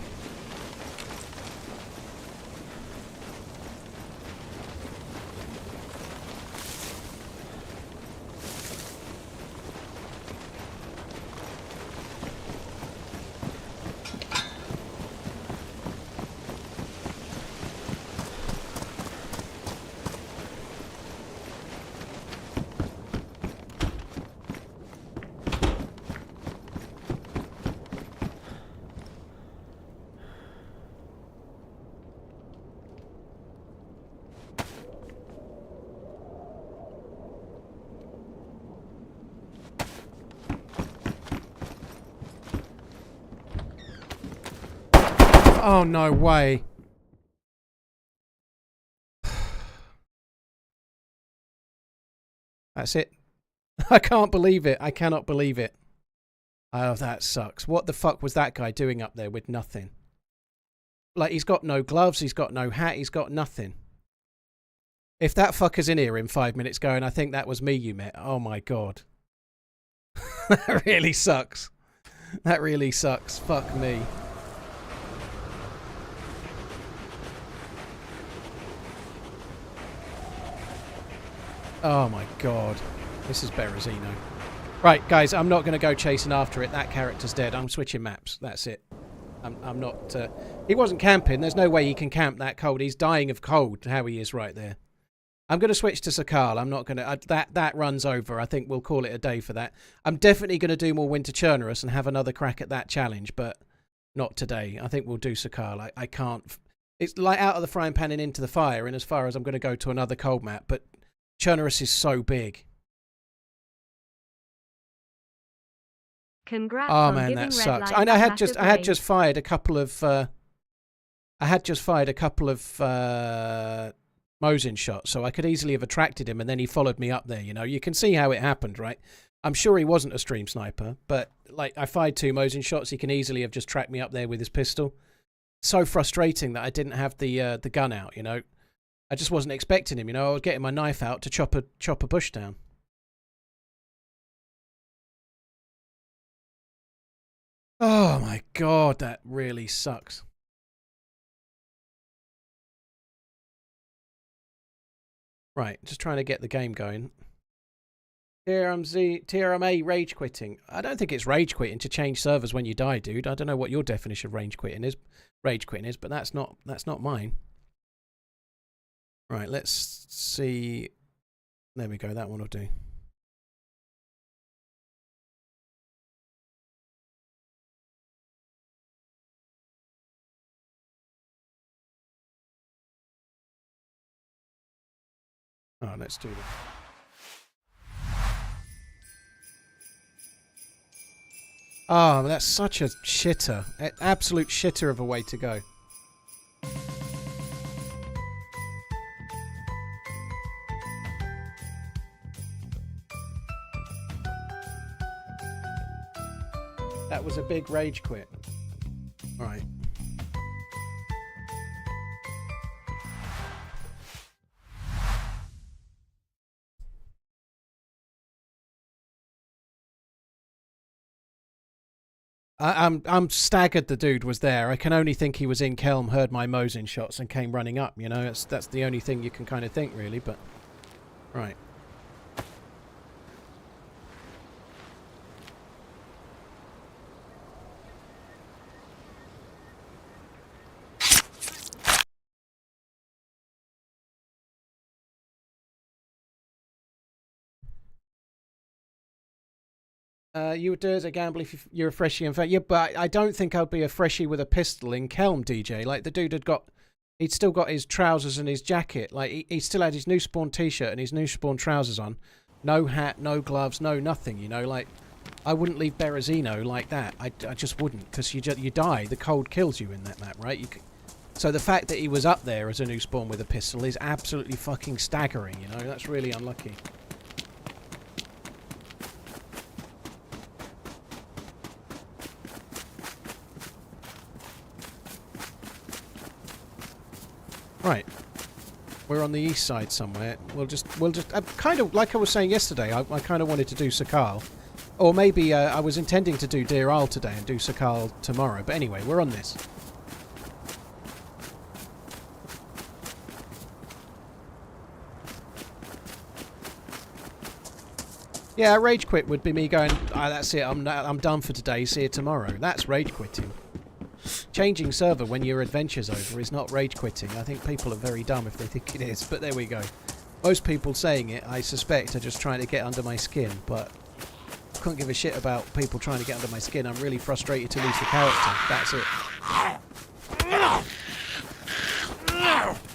Oh, no way. That's it. I can't believe it. I cannot believe it. Oh, that sucks. What the fuck was that guy doing up there with nothing? Like, he's got no gloves, he's got no hat, he's got nothing. If that fucker's in here in 5 minutes going, I think that was me you met. Oh, my God. That really sucks. That really sucks. Fuck me. Oh my god. This is Berezino. Right, guys, I'm not going to go chasing after it. That character's dead. I'm switching maps. That's it. I'm not... he wasn't camping. There's no way he can camp that cold. He's dying of cold, how he is right there. I'm going to switch to Sakhal. I'm not going to... That runs over. I think we'll call it a day for that. I'm definitely going to do more Winter Chernarus and have another crack at that challenge, but not today. I think we'll do Sakhal. I can't... It's like out of the frying pan and into the fire, and as far as I'm going to go to another cold map, but Chernarus is so big. Congrats Oh on man, giving that Red sucks. Light I a had just massive fired a couple of Mosin shots, so I could easily have attracted him, and then he followed me up there. You know, you can see how it happened, right? I'm sure he wasn't a stream sniper, but like I fired 2 Mosin shots, he can easily have just tracked me up there with his pistol. So frustrating that I didn't have the gun out. You know, I just wasn't expecting him. You know, I was getting my knife out to chop a bush down. Oh my god, that really sucks. Right, just trying to get the game going. TRMZ rage quitting. I don't think it's rage quitting to change servers when you die, dude. I don't know what your definition of rage quitting is, but that's not mine. Right, let's see. There we go. That one will do. Oh, let's do that. Oh, that's such a shitter. Absolute shitter of a way to go. That was a big rage quit. Right. I'm staggered the dude was there. I can only think he was in Kelm, heard my Mosin shots and came running up, you know. That's the only thing you can kind of think, really, but... Right. You would do it as a gamble if you're a freshie in fact. Yeah, but I don't think I'd be a freshie with a pistol in Kelm, DJ. Like, the dude he'd still got his trousers and his jacket. Like, he still had his new spawn t-shirt and his new spawn trousers on. No hat, no gloves, no nothing, you know. Like, I wouldn't leave Berezino like that. I just wouldn't, because you die. The cold kills you in that map, right? So the fact that he was up there as a new spawn with a pistol is absolutely fucking staggering, you know. That's really unlucky. Right, we're on the east side somewhere. We'll just kind of like I was saying yesterday. I kind of wanted to do Sakhal, or maybe I was intending to do Deir Al today and do Sakhal tomorrow. But anyway, we're on this. Yeah, rage quit would be me going, that's it. I'm done for today. See you tomorrow. That's rage quitting. Changing server when your adventure's over is not rage quitting. I think people are very dumb if they think it is, but there we go. Most people saying it, I suspect, are just trying to get under my skin, but I couldn't give a shit about people trying to get under my skin. I'm really frustrated to lose the character. That's it.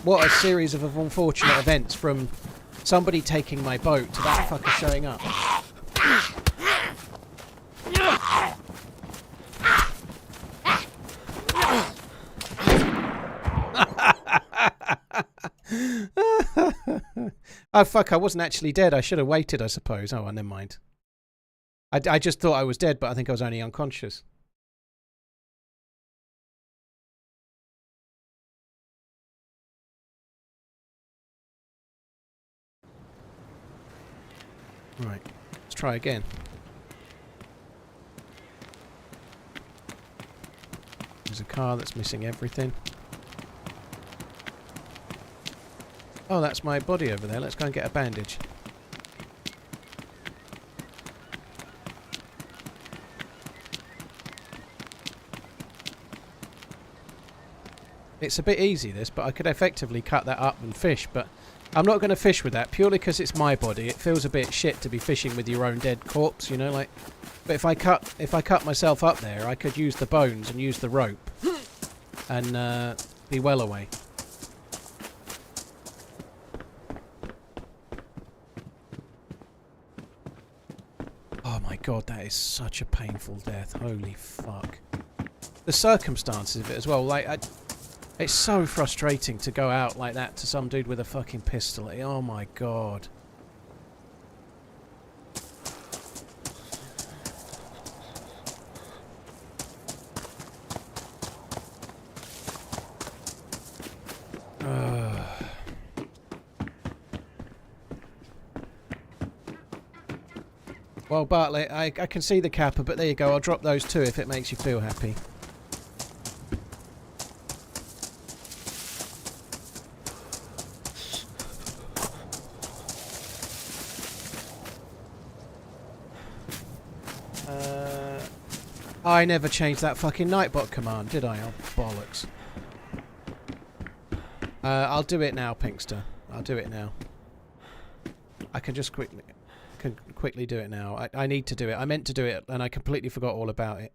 What a series of unfortunate events, from somebody taking my boat to that fucker showing up. Oh fuck, I wasn't actually dead. I should have waited, I suppose. Oh well, never mind. I just thought I was dead, but I think I was only unconscious. Right, let's try again. There's a car that's missing everything. Oh, that's my body over there. Let's go and get a bandage. It's a bit easy, this, but I could effectively cut that up and fish, but I'm not going to fish with that, purely because it's my body. It feels a bit shit to be fishing with your own dead corpse, you know, like... But if I cut myself up there, I could use the bones and use the rope and be well away. Oh my god, that is such a painful death. Holy fuck. The circumstances of it as well, like, it's so frustrating to go out like that to some dude with a fucking pistol. Oh my god. Well, Bartlett, I can see the kappa, but there you go. I'll drop those too if it makes you feel happy. I never changed that fucking Nightbot command, did I? Oh, bollocks. I'll do it now, Pinkster. I'll do it now. I can just quickly do it now. I need to do it. I meant to do it, and I completely forgot all about it.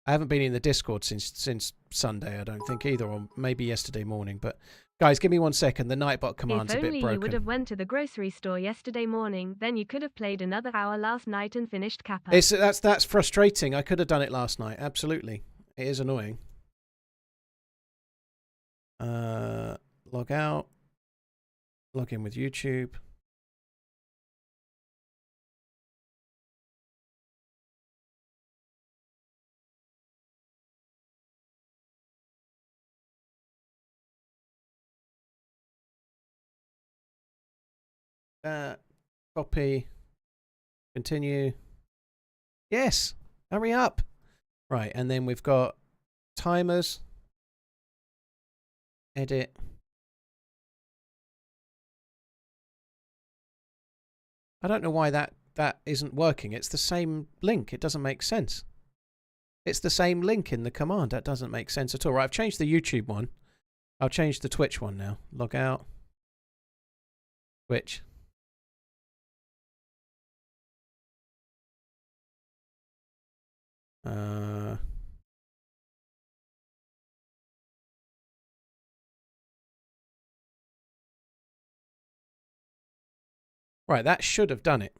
I haven't been in the Discord since Sunday, I don't think, either, or maybe yesterday morning. But, guys, give me 1 second. The Nightbot command's a bit broken. If only you would have went to the grocery store yesterday morning, then you could have played another hour last night and finished Kappa. That's frustrating. I could have done it last night. Absolutely. It is annoying. Log out. Log in with YouTube. Copy. Continue. Yes. Hurry up. Right, and then we've got timers. Edit. I don't know why that isn't working. It's the same link. It doesn't make sense. It's the same link in the command. That doesn't make sense at all. Right, I've changed the YouTube one. I'll change the Twitch one now. Log out. Twitch. Right, that should have done it.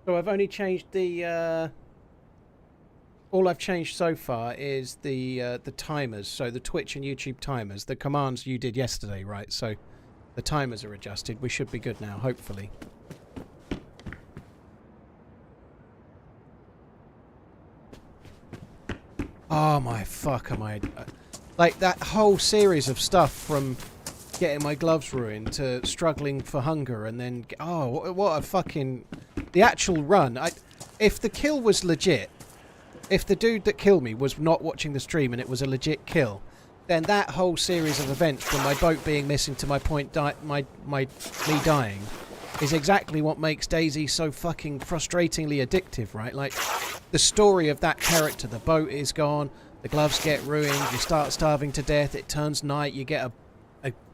So I've only changed the all I've changed so far is the timers, so the Twitch and YouTube timers, the commands you did yesterday, right? So the timers are adjusted. We should be good now, hopefully. Oh my fuck, am I... like, that whole series of stuff from getting my gloves ruined to struggling for hunger and then... oh, what a fucking... the actual run. If the kill was legit, if the dude that killed me was not watching the stream and it was a legit kill, then that whole series of events from my boat being missing to my point me dying is exactly what makes DayZ so fucking frustratingly addictive, right? Like, the story of that character, the boat is gone, the gloves get ruined, you start starving to death, it turns night, you get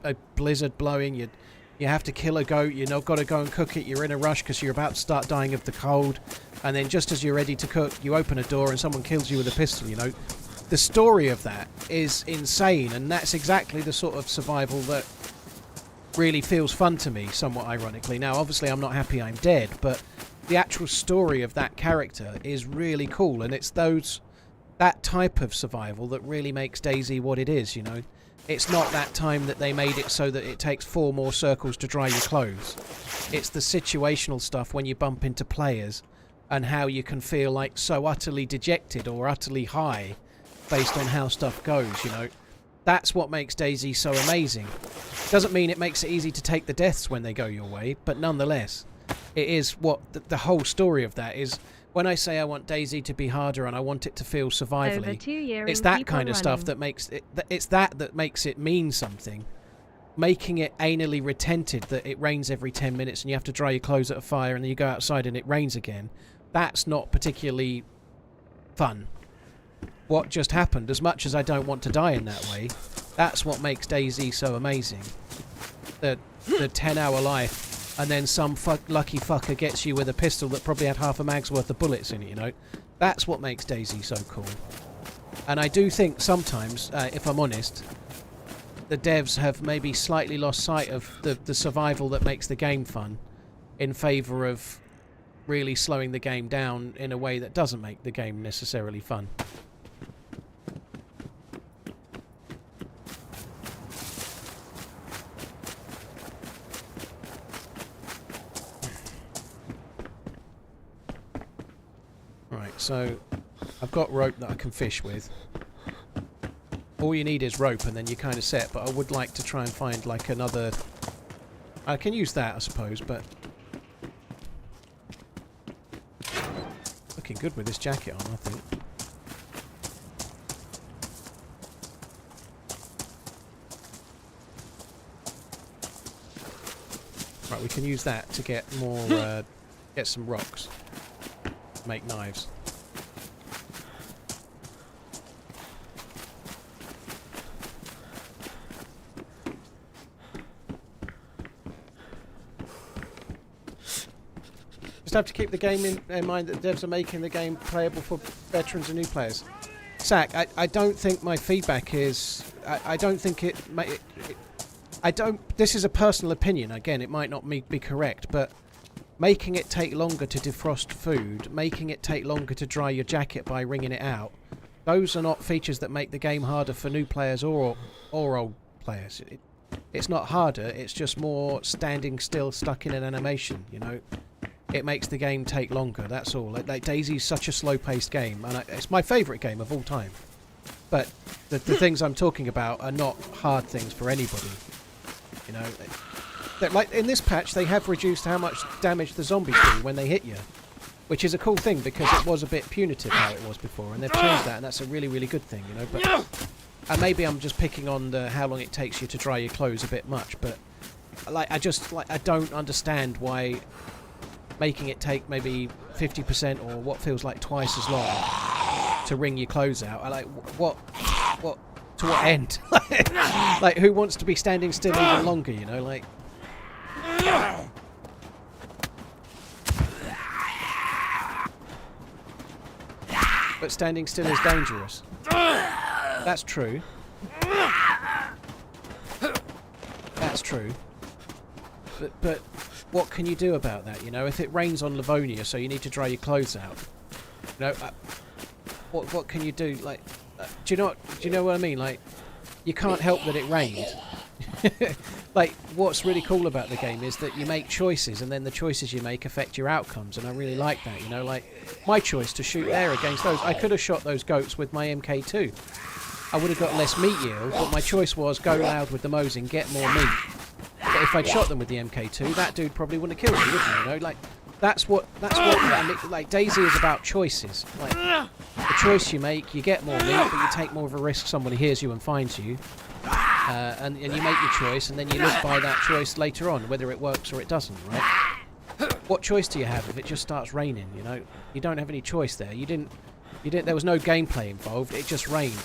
a blizzard blowing, you have to kill a goat, you've not got to go and cook it, you're in a rush because you're about to start dying of the cold, and then just as you're ready to cook, you open a door and someone kills you with a pistol, you know. The story of that is insane, and that's exactly the sort of survival that really feels fun to me, somewhat ironically. Now, obviously, I'm not happy I'm dead, but the actual story of that character is really cool, and it's that type of survival that really makes DayZ what it is, you know. It's not that time that they made it so that it takes 4 more circles to dry your clothes. It's the situational stuff when you bump into players and how you can feel like so utterly dejected or utterly high based on how stuff goes, you know. That's what makes DayZ so amazing. Doesn't mean it makes it easy to take the deaths when they go your way, but nonetheless, it is what the whole story of that is when I say I want DayZ to be harder and I want it to feel Over survivally, 2 years, it's that keep kind on of stuff running. that makes it. It's that makes it mean something. Making it anally retented that it rains every 10 minutes and you have to dry your clothes at a fire and then you go outside and it rains again. That's not particularly fun. What just happened, as much as I don't want to die in that way, that's what makes DayZ so amazing. The 10-hour life, and then some lucky fucker gets you with a pistol that probably had half a mag's worth of bullets in it, you know? That's what makes DayZ so cool. And I do think sometimes, if I'm honest, the devs have maybe slightly lost sight of the survival that makes the game fun in favour of really slowing the game down in a way that doesn't make the game necessarily fun. Right, so I've got rope that I can fish with. All you need is rope and then you're kind of set, but I would like to try and find like another... I can use that, I suppose, but... Looking good with this jacket on, I think. Right, we can use that to get more... get some rocks. Make knives. Just have to keep the game in mind that devs are making the game playable for veterans and new players. Zach, I don't think my feedback is... I don't think I don't... This is a personal opinion. Again, it might not be correct, but making it take longer to defrost food, making it take longer to dry your jacket by wringing it out, those are not features that make the game harder for new players or old players. It's not harder, it's just more standing still, stuck in an animation, you know? It makes the game take longer, that's all. Like DayZ's such a slow-paced game, and it's my favourite game of all time. But the things I'm talking about are not hard things for anybody. You know, like in this patch, they have reduced how much damage the zombies do when they hit you, which is a cool thing because it was a bit punitive how it was before, and they've changed that, and that's a really, really good thing, you know. But and maybe I'm just picking on the how long it takes you to dry your clothes a bit much, but I don't understand why making it take maybe 50% or what feels like twice as long to wring your clothes out. What to what end? Like who wants to be standing still even longer, you know, like. But standing still is dangerous. That's true. That's true. But what can you do about that, you know? If it rains on Livonia, so you need to dry your clothes out, you know, what can you do? Like, do you know what I mean? Like, you can't help that it rained. Like, what's really cool about the game is that you make choices, and then the choices you make affect your outcomes, and I really like that, you know? Like, my choice to shoot there against those, I could have shot those goats with my MK2. I would have got less meat yield, but my choice was go loud with the Mosin, get more meat. But if I'd shot them with the MK2, that dude probably wouldn't have killed me, would he? You know, like that's what like DayZ is about choices. Like the choice you make, you get more meat, but you take more of a risk somebody hears you and finds you, and you make your choice, and then you live by that choice later on, whether it works or it doesn't, right? What choice do you have if it just starts raining? You know, you don't have any choice there. You didn't. There was no gameplay involved. It just rained.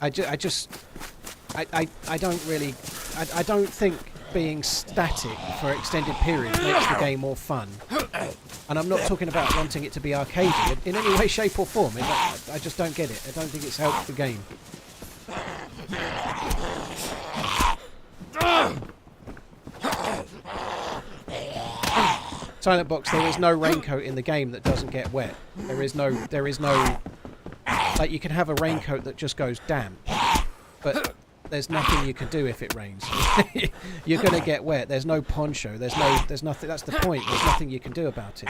I don't think being static for extended periods makes the game more fun. And I'm not talking about wanting it to be arcadey in any way, shape or form. I just don't get it. I don't think it's helped the game. Silent Box, there is no raincoat in the game that doesn't get wet. There is no like, you can have a raincoat that just goes damp, but there's nothing you can do if it rains. You're going to get wet. There's no poncho. There's nothing. That's the point. There's nothing you can do about it.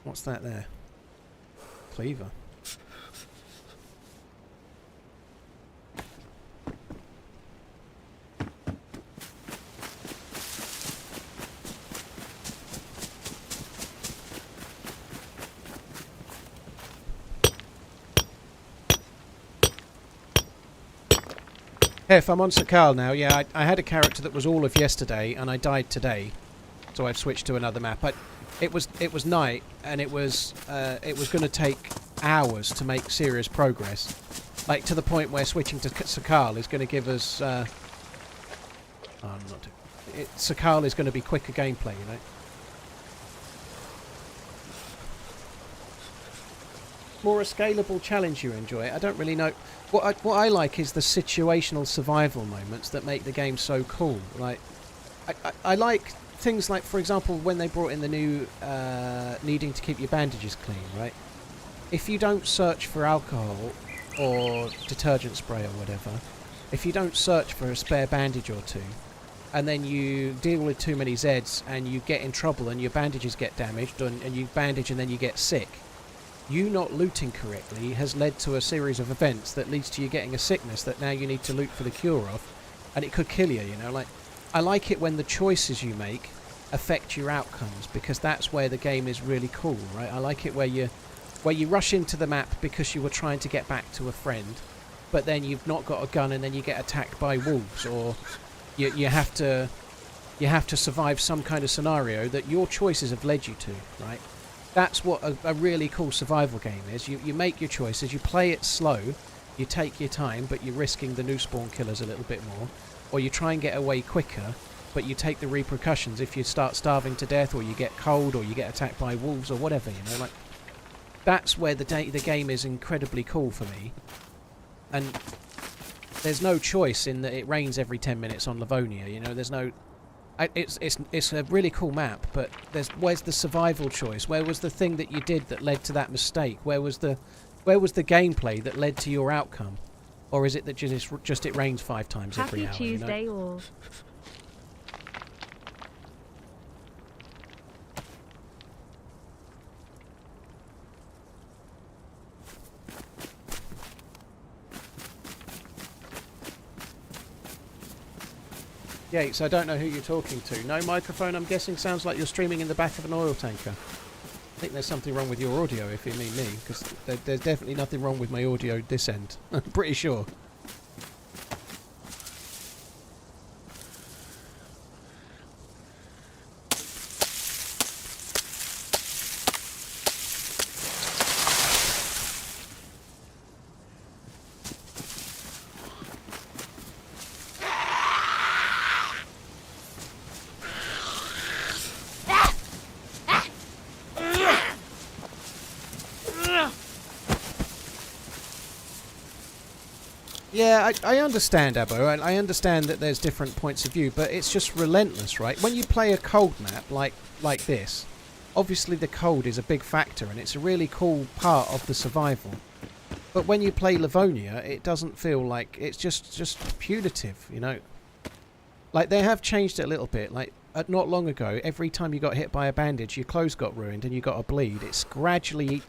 What's that there? cleaver. Hef, I'm on Sakhal now. Yeah, I had a character that was all of yesterday, and I died today, so I've switched to another map. It was night, and it was going to take hours to make serious progress, like to the point where switching to Sakhal is going to give us. Sakhal is going to be quicker gameplay, you know. More a scalable challenge you enjoy. I don't really know. What I like is the situational survival moments that make the game so cool. Like, I like things like, for example, when they brought in the new needing to keep your bandages clean, right? If you don't search for alcohol or detergent spray or whatever, if you don't search for a spare bandage or two, and then you deal with too many Zeds and you get in trouble and your bandages get damaged and you bandage and then you get sick, you not looting correctly has led to a series of events that leads to you getting a sickness that now you need to loot for the cure of, and it could kill you, you know. Like, I like it when the choices you make affect your outcomes, because that's where the game is really cool, right? I like it where you rush into the map because you were trying to get back to a friend, but then you've not got a gun and then you get attacked by wolves, or you have to survive some kind of scenario that your choices have led you to, right? That's what a really cool survival game is. You make your choices, you play it slow, you take your time, but you're risking the new spawn killers a little bit more, or you try and get away quicker, but you take the repercussions if you start starving to death, or you get cold, or you get attacked by wolves, or whatever, you know. Like, that's where the game is incredibly cool for me. And there's no choice in that it rains every 10 minutes on Livonia, you know. There's no... It's a really cool map, but where's the survival choice? Where was the thing that you did that led to that mistake? Where was the gameplay that led to your outcome? Or is it that just it rains 5 times every hour? Happy Tuesday, you know? all. Yates, I don't know who you're talking to. No microphone, I'm guessing, sounds like you're streaming in the back of an oil tanker. I think there's something wrong with your audio, if you mean me, because there's definitely nothing wrong with my audio this end. I'm pretty sure. Yeah, I understand, Abbo. I understand that there's different points of view, but it's just relentless, right? When you play a cold map like this, obviously the cold is a big factor, and it's a really cool part of the survival. But when you play Livonia, it doesn't feel like... It's just punitive, you know? Like, they have changed it a little bit. Like, not long ago, every time you got hit by a bandage, your clothes got ruined and you got a bleed. It's gradually...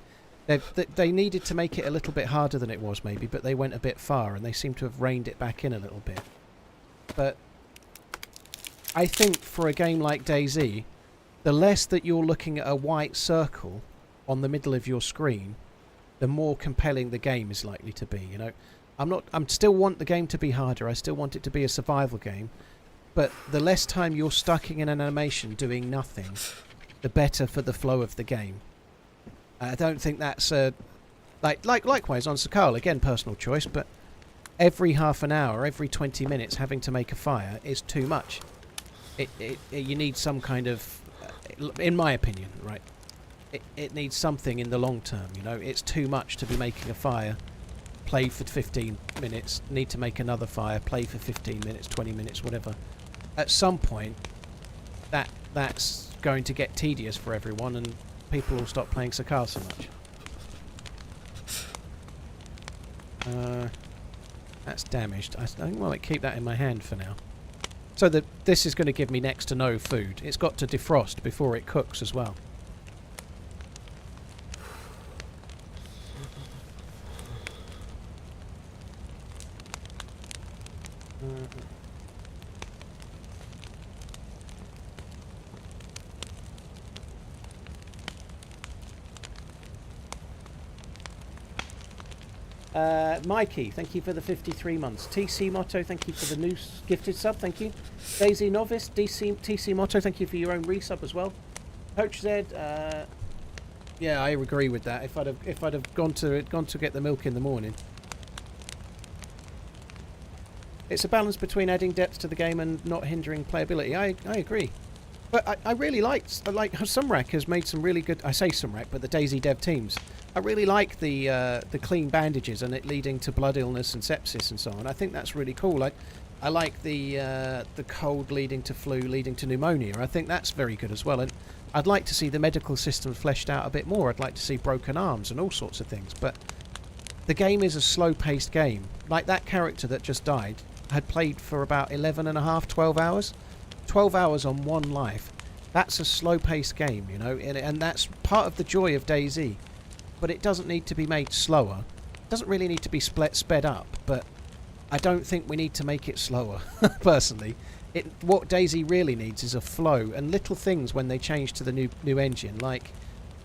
They needed to make it a little bit harder than it was, maybe, but they went a bit far, and they seem to have reined it back in a little bit. But I think for a game like DayZ, the less that you're looking at a white circle on the middle of your screen, the more compelling the game is likely to be, you know. I still want the game to be harder, I still want it to be a survival game, but the less time you're stuck in an animation doing nothing, the better for the flow of the game. I don't think that's likewise on Sakhal, again personal choice, but every half an hour, every 20 minutes having to make a fire is too much. You need some kind of, in my opinion, right, it needs something in the long term, you know. It's too much to be making a fire, play for 15 minutes, need to make another fire, play for 15 minutes, 20 minutes, whatever. At some point, that's going to get tedious for everyone, and people will stop playing Sakhal so much. That's damaged. I think I might keep that in my hand for now. So this is going to give me next to no food. It's got to defrost before it cooks as well. Mikey, thank you for the 53 months. TC Motto, thank you for the new gifted sub, thank you. DayZ Novice, TC Motto, thank you for your own resub as well. Coach Z, yeah, I agree with that. If I'd have gone to get the milk in the morning. It's a balance between adding depth to the game and not hindering playability. I agree. But I really like Sumrak has made some really good. I say Sumrak, but the DayZ dev teams. I really like the clean bandages and it leading to blood illness and sepsis and so on. I think that's really cool. I like the cold leading to flu, leading to pneumonia. I think that's very good as well. And I'd like to see the medical system fleshed out a bit more. I'd like to see broken arms and all sorts of things. But the game is a slow-paced game. Like that character that just died had played for about 11 and a half, 12 hours. 12 hours on one life. That's a slow-paced game, you know, and that's part of the joy of DayZ. But it doesn't need to be made slower. It doesn't really need to be sped up, but I don't think we need to make it slower, personally. What DayZ really needs is a flow, and little things when they change to the new engine, like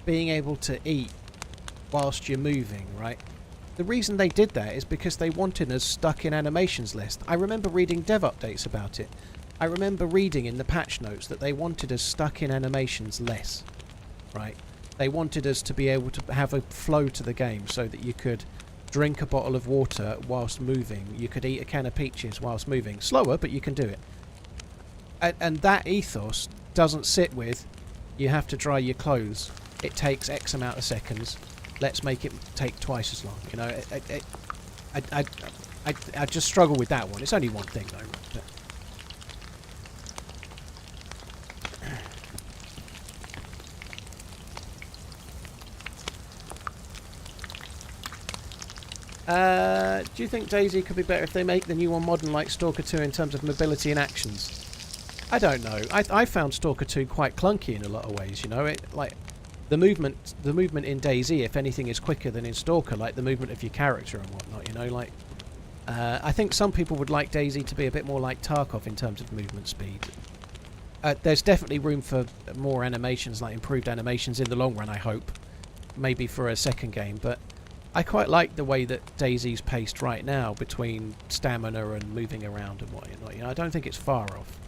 being able to eat whilst you're moving, right? The reason they did that is because they wanted us stuck in animations list. I remember reading dev updates about it. I remember reading in the patch notes that they wanted us stuck in animations less, right? They wanted us to be able to have a flow to the game so that you could drink a bottle of water whilst moving. You could eat a can of peaches whilst moving. Slower, but you can do it. And that ethos doesn't sit with, you have to dry your clothes. It takes X amount of seconds. Let's make it take twice as long. You know, I just struggle with that one. It's only one thing, though. But do you think DayZ could be better if they make the new one modern like Stalker 2 in terms of mobility and actions? I don't know. I found Stalker 2 quite clunky in a lot of ways, you know. The movement in DayZ, if anything, is quicker than in Stalker, like the movement of your character and whatnot, you know. Like, I think some people would like DayZ to be a bit more like Tarkov in terms of movement speed. There's definitely room for more animations, like improved animations in the long run, I hope. Maybe for a second game, but I quite like the way that DayZ's paced right now between stamina and moving around and whatnot. You know, I don't think it's far off.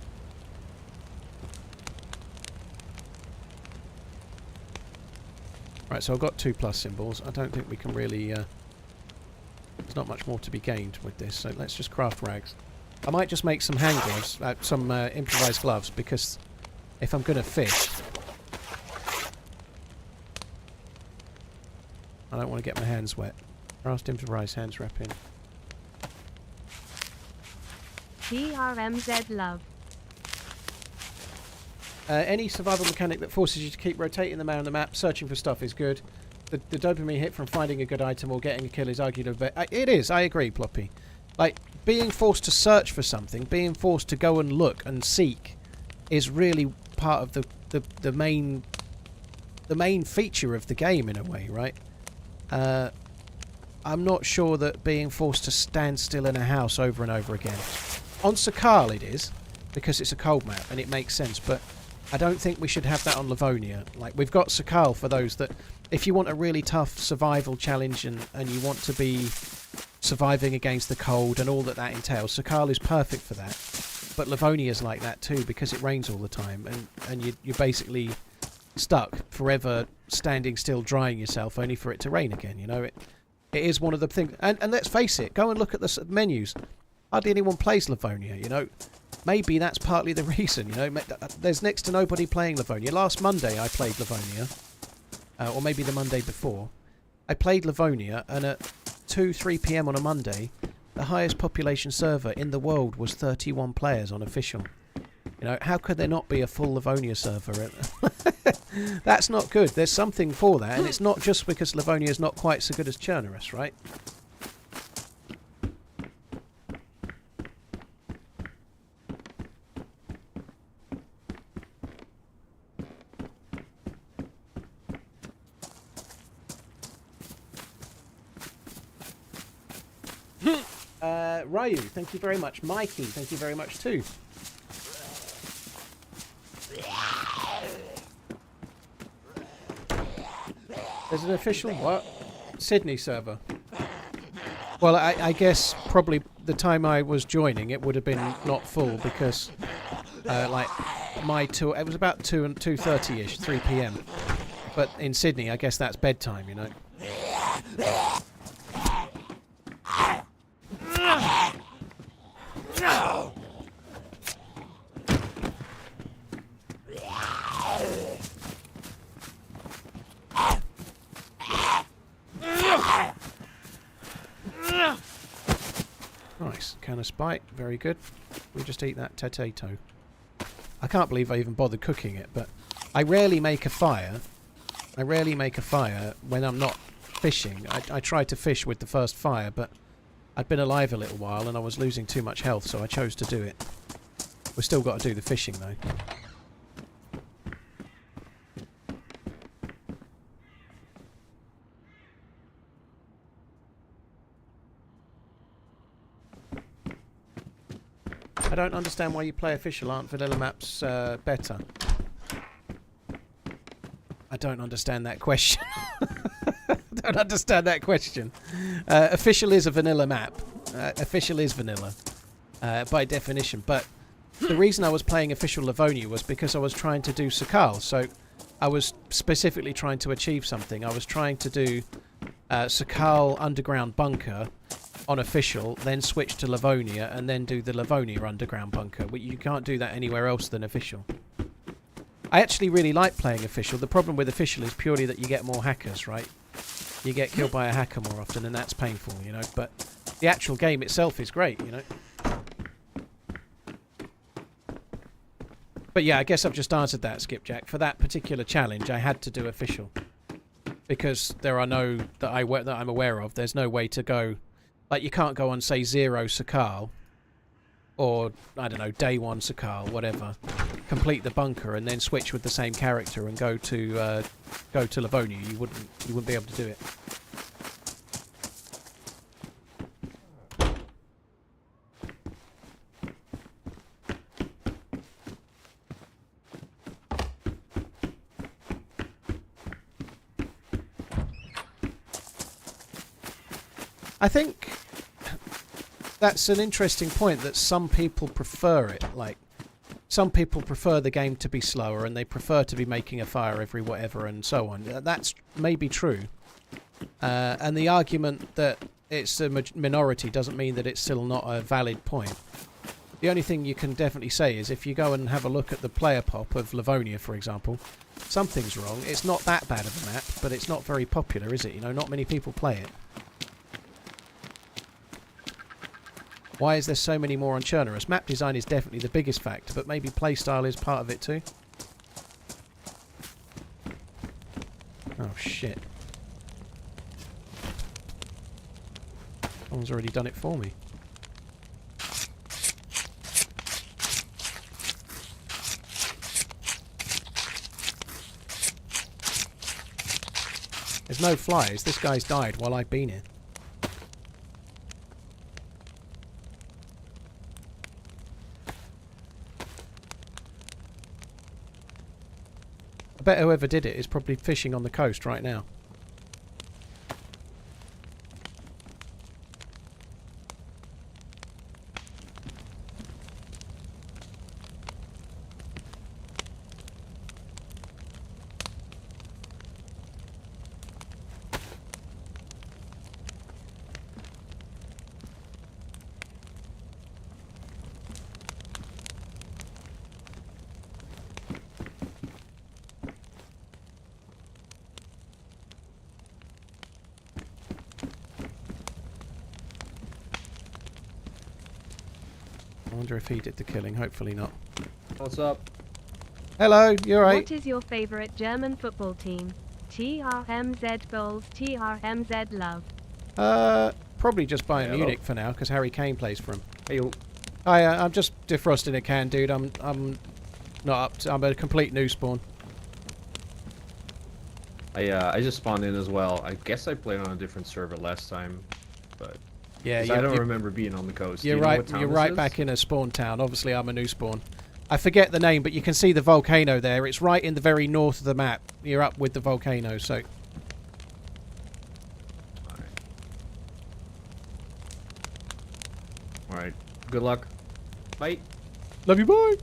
Right, so I've got 2+ symbols. I don't think we can really... there's not much more to be gained with this, so let's just craft rags. I might just make some hand gloves, some improvised gloves, because if I'm going to fish... I don't want to get my hands wet. Craft improvised hands wrapping. TRMZ love. Any survival mechanic that forces you to keep rotating them around the map, searching for stuff is good. The dopamine hit from finding a good item or getting a kill is arguably better. It is, I agree, Ploppy. Like, being forced to search for something, being forced to go and look and seek is really part of the main feature of the game in a way, right? I'm not sure that being forced to stand still in a house over and over again. On Sakhal it is, because it's a cold map and it makes sense, but I don't think we should have that on Livonia. Like, we've got Sakhal for those that, if you want a really tough survival challenge and you want to be surviving against the cold and all that entails, Sakhal is perfect for that. But Livonia's like that too, because it rains all the time and you're basically stuck forever standing still drying yourself only for it to rain again, you know. It is one of the things, and let's face it, go and look at the menus. Hardly anyone plays Livonia, you know. Maybe that's partly the reason, you know. There's next to nobody playing Livonia. Last Monday I played Livonia, or maybe the Monday before. I played Livonia, and at 2-3 PM on a Monday, the highest population server in the world was 31 players on official. You know, how could there not be a full Livonia server? That's not good. There's something for that, and it's not just because Livonia is not quite so good as Chernarus, right? Ryu, thank you very much. Mikey, thank you very much too. There's an official what? Sydney server. Well, I guess probably the time I was joining, it would have been not full because, like, my tour, it was about 2:30ish, 3 p.m. But in Sydney, I guess that's bedtime, you know. Nice. Can of spite. Very good. We just eat that potato. I can't believe I even bothered cooking it, but I rarely make a fire. I rarely make a fire when I'm not fishing. I tried to fish with the first fire, but I'd been alive a little while and I was losing too much health, so I chose to do it. We've still got to do the fishing, though. I don't understand why you play official. Aren't vanilla maps better? I don't understand that question. I don't understand that question. Official is a vanilla map. Official is vanilla by definition. But the reason I was playing official Livonia was because I was trying to do Sakhal. So I was specifically trying to achieve something. I was trying to do Sakhal underground bunker on official, then switch to Livonia, and then do the Livonia underground bunker. You can't do that anywhere else than official. I actually really like playing official. The problem with official is purely that you get more hackers, right? You get killed by a hacker more often, and that's painful, you know. But the actual game itself is great, you know. But yeah, I guess I've just answered that, Skipjack. For that particular challenge, I had to do official because there are no that I'm aware of. There's no way to go. Like, you can't go on, say, 0 Sakhal, or, I don't know, day 1 Sakhal, whatever, complete the bunker and then switch with the same character and go to Livonia. You wouldn't be able to do it. I think that's an interesting point, that some people prefer it. Like, some people prefer the game to be slower and they prefer to be making a fire every whatever and so on. That's maybe true. And the argument that it's a minority doesn't mean that it's still not a valid point. The only thing you can definitely say is if you go and have a look at the player pop of Livonia, for example, something's wrong. It's not that bad of a map, but it's not very popular, is it? You know, not many people play it. Why is there so many more on Chernarus? Map design is definitely the biggest factor, but maybe playstyle is part of it too. Oh shit. Someone's already done it for me. There's no flies. This guy's died while I've been here. I bet whoever did it is probably fishing on the coast right now. I wonder if he did the killing. Hopefully not. What's up? Hello, you alright? What is your favourite German football team? TRMZ goals, TRMZ love. Probably just Bayern Hello. Munich for now, because Harry Kane plays for him. Hey, Hi, I'm just defrosting a can, dude. I'm not up to, I'm a complete new spawn. I just spawned in as well. I guess I played on a different server last time, but Yeah, I don't remember being on the coast. You're Do you know right. what town You're this right is? back in a spawn town. Obviously, I'm a new spawn. I forget the name, but you can see the volcano there. It's right in the very north of the map. You're up with the volcano, so... Alright. Good luck. Bye. Love you, bye!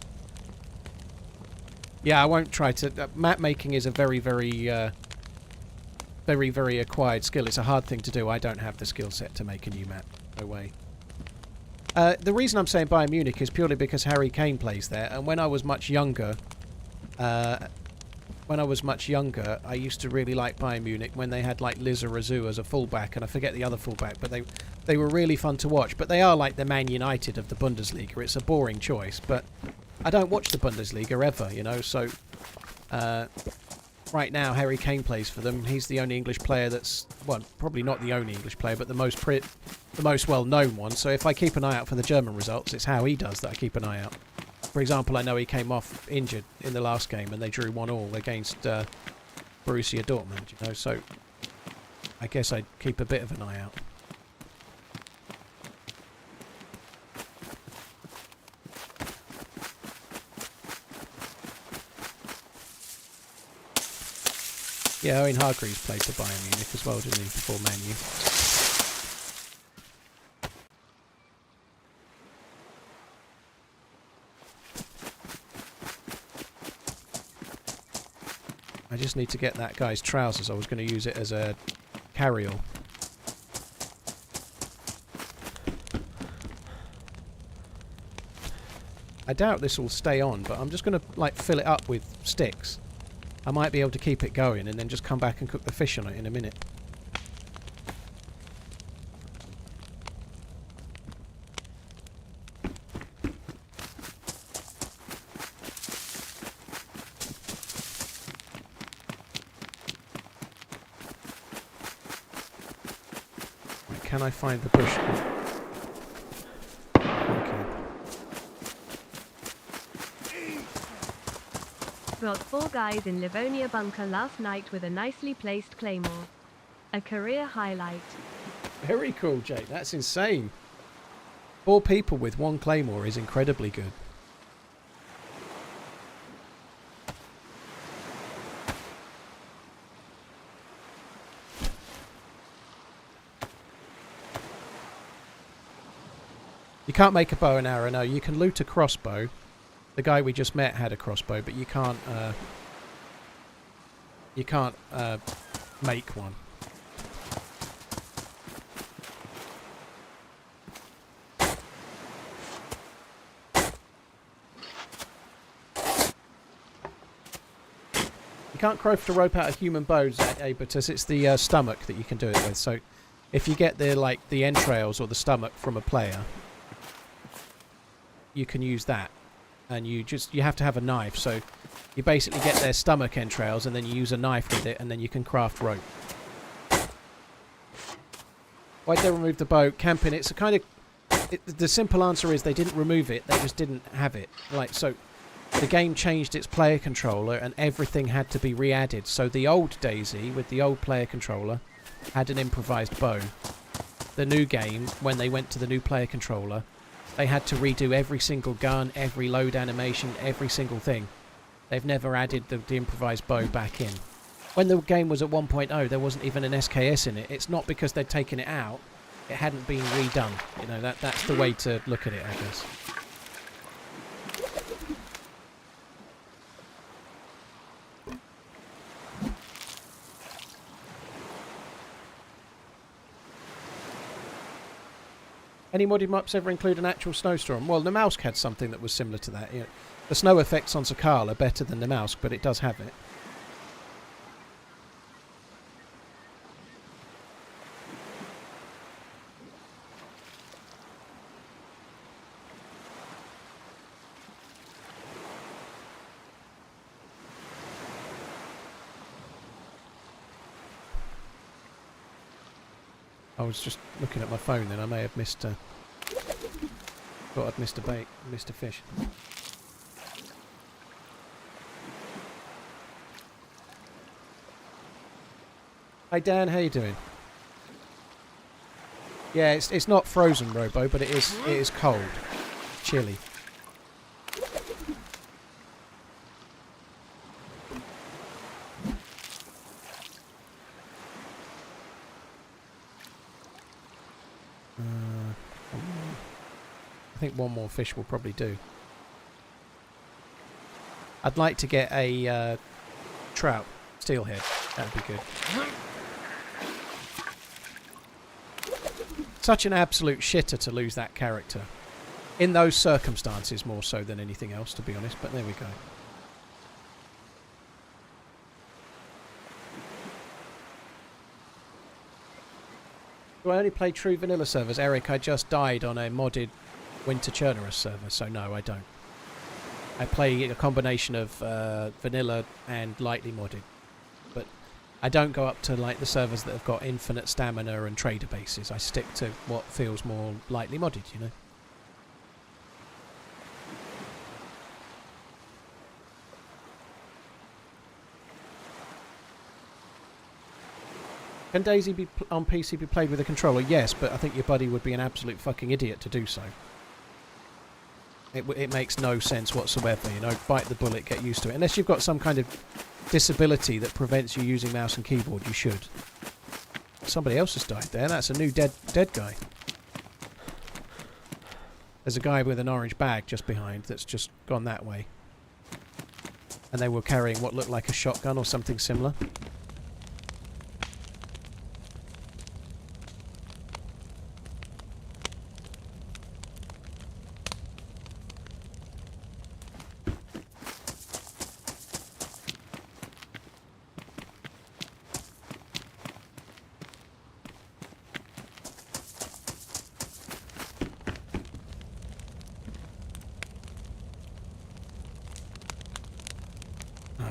Yeah, I won't try to... map making is a very, very acquired skill. It's a hard thing to do. I don't have the skill set to make a new map. No way. The reason I'm saying Bayern Munich is purely because Harry Kane plays there, and when I was much younger, I used to really like Bayern Munich when they had like Lizarazu as a fullback, and I forget the other fullback, but they were really fun to watch. But they are like the Man United of the Bundesliga. It's a boring choice, but I don't watch the Bundesliga ever, you know. So right now, Harry Kane plays for them. He's the only English player that's, well, probably not the only English player, but the most well-known one. So if I keep an eye out for the German results, it's how he does that I keep an eye out. For example, I know he came off injured in the last game, and they drew 1-1 against Borussia Dortmund. You know, so I guess I'd keep a bit of an eye out. Yeah, Owen Hargreaves played for Bayern Munich as well, didn't he, before Man U? I just need to get that guy's trousers. I was going to use it as a carry-all. I doubt this will stay on, but I'm just going to like fill it up with sticks. I might be able to keep it going and then just come back and cook the fish on it in a minute. Right, can I find the bush? Okay. Got 4 guys in Livonia bunker last night with a nicely placed claymore. A career highlight. Very cool, Jake. That's insane. 4 people with 1 claymore is incredibly good. You can't make a bow and arrow, no. You can loot a crossbow. The guy we just met had a crossbow, but you can't make one. You can't craft a rope out of human bones, Abatus. It's the stomach that you can do it with. So if you get the entrails or the stomach from a player, you can use that. And you have to have a knife, so you basically get their stomach entrails and then you use a knife with it and then you can craft rope. Why'd they remove the bow? Camping, it's a kind of... the simple answer is they didn't remove it, they just didn't have it. Like, so the game changed its player controller and everything had to be re-added. So the old DayZ with the old player controller had an improvised bow. The new game, when they went to the new player controller, they had to redo every single gun, every load animation, every single thing. They've never added the improvised bow back in. When the game was at 1.0, there wasn't even an SKS in it. It's not because they'd taken it out. It hadn't been redone. You know, that's the way to look at it, I guess. Any modded maps ever include an actual snowstorm? Well, the Namalsk had something that was similar to that. You know, the snow effects on Sakhal are better than the Namalsk, but it does have it. I was just looking at my phone then. I may have missed a... thought I'd missed a bait, missed a fish. Hi Dan, how you doing? Yeah, it's not frozen, Robo, but it is cold, chilly. I think one more fish will probably do. I'd like to get a trout, steelhead. That'd be good. Such an absolute shitter to lose that character. In those circumstances more so than anything else, to be honest, but there we go. Do I only play true vanilla servers? Eric, I just died on a modded Winter Chernarus server, so no, I don't. I play a combination of vanilla and lightly modded. But I don't go up to like the servers that have got infinite stamina and trader bases. I stick to what feels more lightly modded, you know. Can DayZ be on PC be played with a controller? Yes, but I think your buddy would be an absolute fucking idiot to do so. It makes no sense whatsoever, you know. Bite the bullet, get used to it. Unless you've got some kind of disability that prevents you using mouse and keyboard, you should. Somebody else has died there. That's a new dead guy. There's a guy with an orange bag just behind that's just gone that way. And they were carrying what looked like a shotgun or something similar.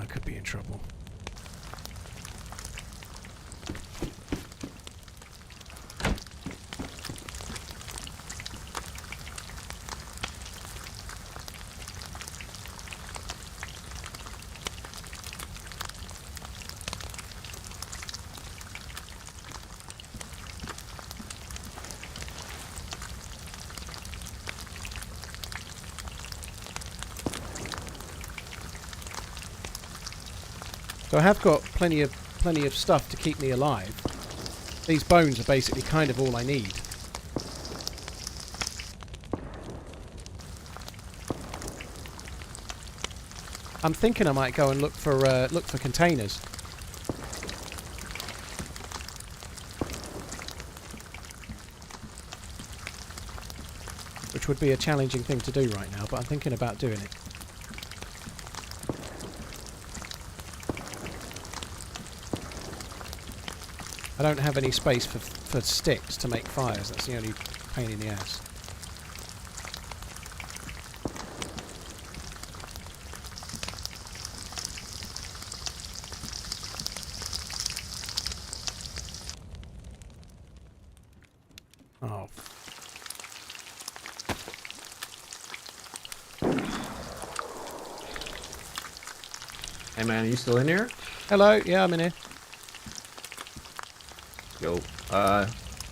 Could be in trouble. So I have got plenty of stuff to keep me alive. These bones are basically kind of all I need. I'm thinking I might go and look for containers. Which would be a challenging thing to do right now, but I'm thinking about doing it. I don't have any space for sticks to make fires. That's the only pain in the ass. Oh. Hey man, are you still in here? Hello, yeah, I'm in here. Yo,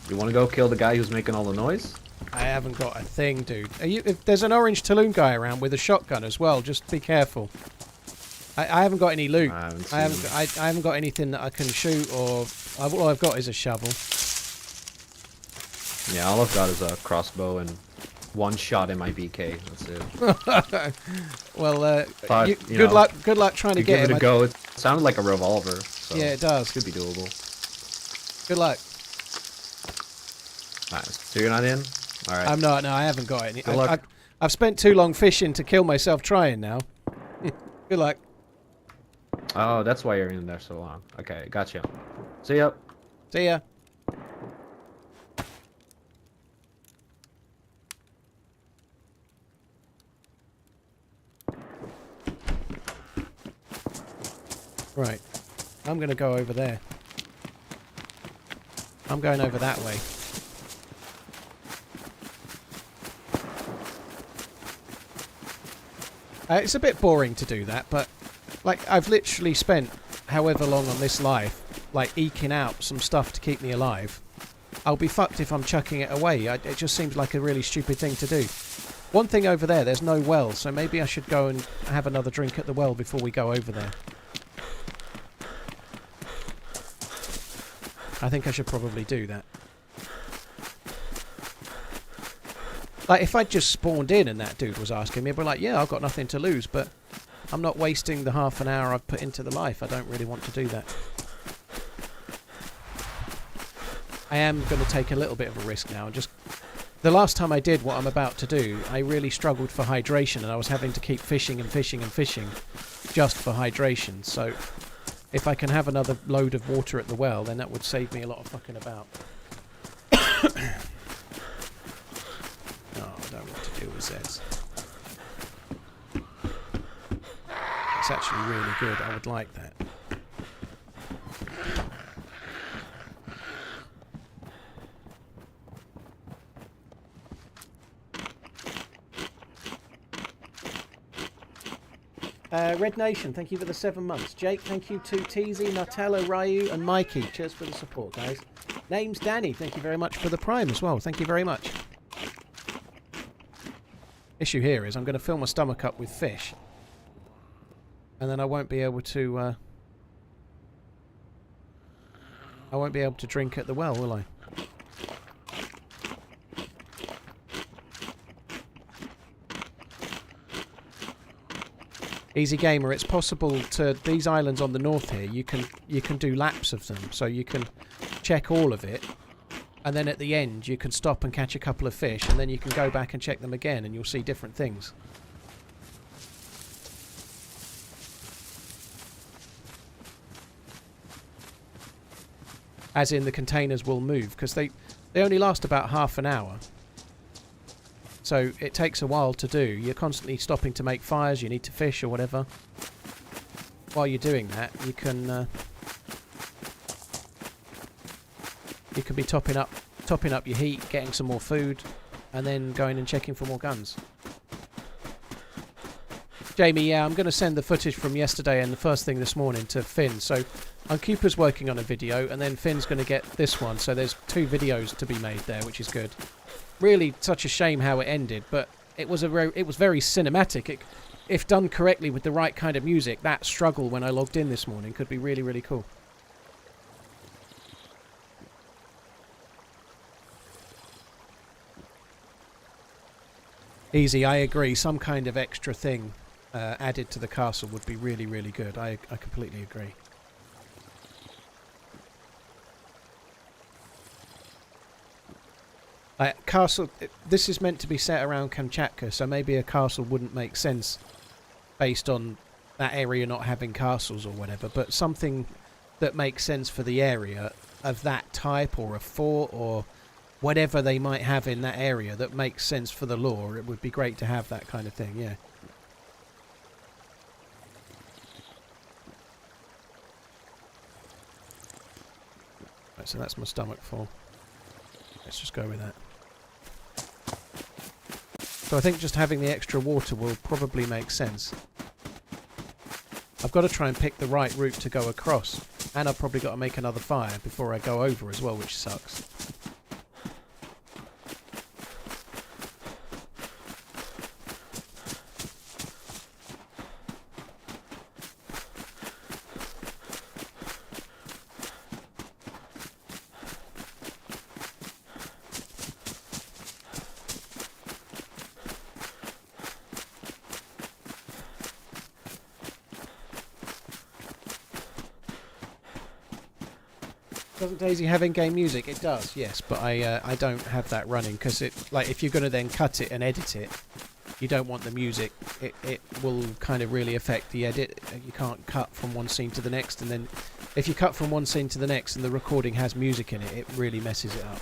you want to go kill the guy who's making all the noise? I haven't got a thing, dude. If there's an orange Tulum guy around with a shotgun as well, just be careful. I haven't got any loot. I haven't got anything that I can shoot, or all I've got is a shovel. Yeah, all I've got is a crossbow and one shot in my BK. That's it. Well, But, good luck. Good luck trying to get give him. it a go. It sounded like a revolver. So yeah, it does. Should be doable. Good luck. Alright, so you're not in? Alright. I'm not. No, I haven't got any. Good luck. I've spent too long fishing to kill myself trying now. Good luck. Oh, that's why you're in there so long. Okay, gotcha. See ya. See ya. Right. I'm going to go over there. I'm going over that way. It's a bit boring to do that, but like I've literally spent however long on this life like eking out some stuff to keep me alive. I'll be fucked if I'm chucking it away. It just seems like a really stupid thing to do. One thing over there, there's no well, so maybe I should go and have another drink at the well before we go over there. I think I should probably do that. Like, if I'd just spawned in and that dude was asking me, I'd be like, yeah, I've got nothing to lose, but I'm not wasting the half an hour I've put into the life. I don't really want to do that. I am going to take a little bit of a risk now. Just the last time I did what I'm about to do, I really struggled for hydration, and I was having to keep fishing and fishing and fishing just for hydration. So if I can have another load of water at the well, then that would save me a lot of fucking about. Oh, I don't know what to do with Zeds. It's actually really good. I would like that. Red Nation, thank you for the 7 months. Jake, thank you to TZ, Nutella, Ryu, and Mikey. Cheers for the support, guys. Name's Danny, thank you very much for the Prime as well. Thank you very much. Issue here is I'm going to fill my stomach up with fish. And then I won't be able to... I won't be able to drink at the well, will I? Easy Gamer, it's possible to these islands on the north here. You can do laps of them, so you can check all of it, and then at the end you can stop and catch a couple of fish, and then you can go back and check them again, and you'll see different things. As in, the containers will move because they only last about half an hour. So it takes a while to do. You're constantly stopping to make fires, you need to fish or whatever. While you're doing that, you can be topping up your heat, getting some more food, and then going and checking for more guns. Jamie, yeah, I'm going to send the footage from yesterday and the first thing this morning to Finn. So Cooper's working on a video, and then Finn's going to get this one. So there's 2 videos to be made there, which is good. Really, such a shame how it ended, but it was very cinematic. If done correctly with the right kind of music, that struggle when I logged in this morning could be really, really cool. Easy, I agree. Some kind of extra thing added to the castle would be really, really good. I completely agree. Castle. This is meant to be set around Kamchatka, so maybe a castle wouldn't make sense based on that area not having castles or whatever. But something that makes sense for the area of that type, or a fort, or whatever they might have in that area that makes sense for the lore. It would be great to have that kind of thing. Yeah. Right, so that's my stomach full. Let's just go with that. So I think just having the extra water will probably make sense. I've got to try and pick the right route to go across. And I've probably got to make another fire before I go over as well, which sucks. Doesn't DayZ have in-game music? It does, yes, but I don't have that running because if you're going to then cut it and edit it, you don't want the music. It will kind of really affect the edit. You can't cut from one scene to the next, and then if you cut from one scene to the next and the recording has music in it, it really messes it up.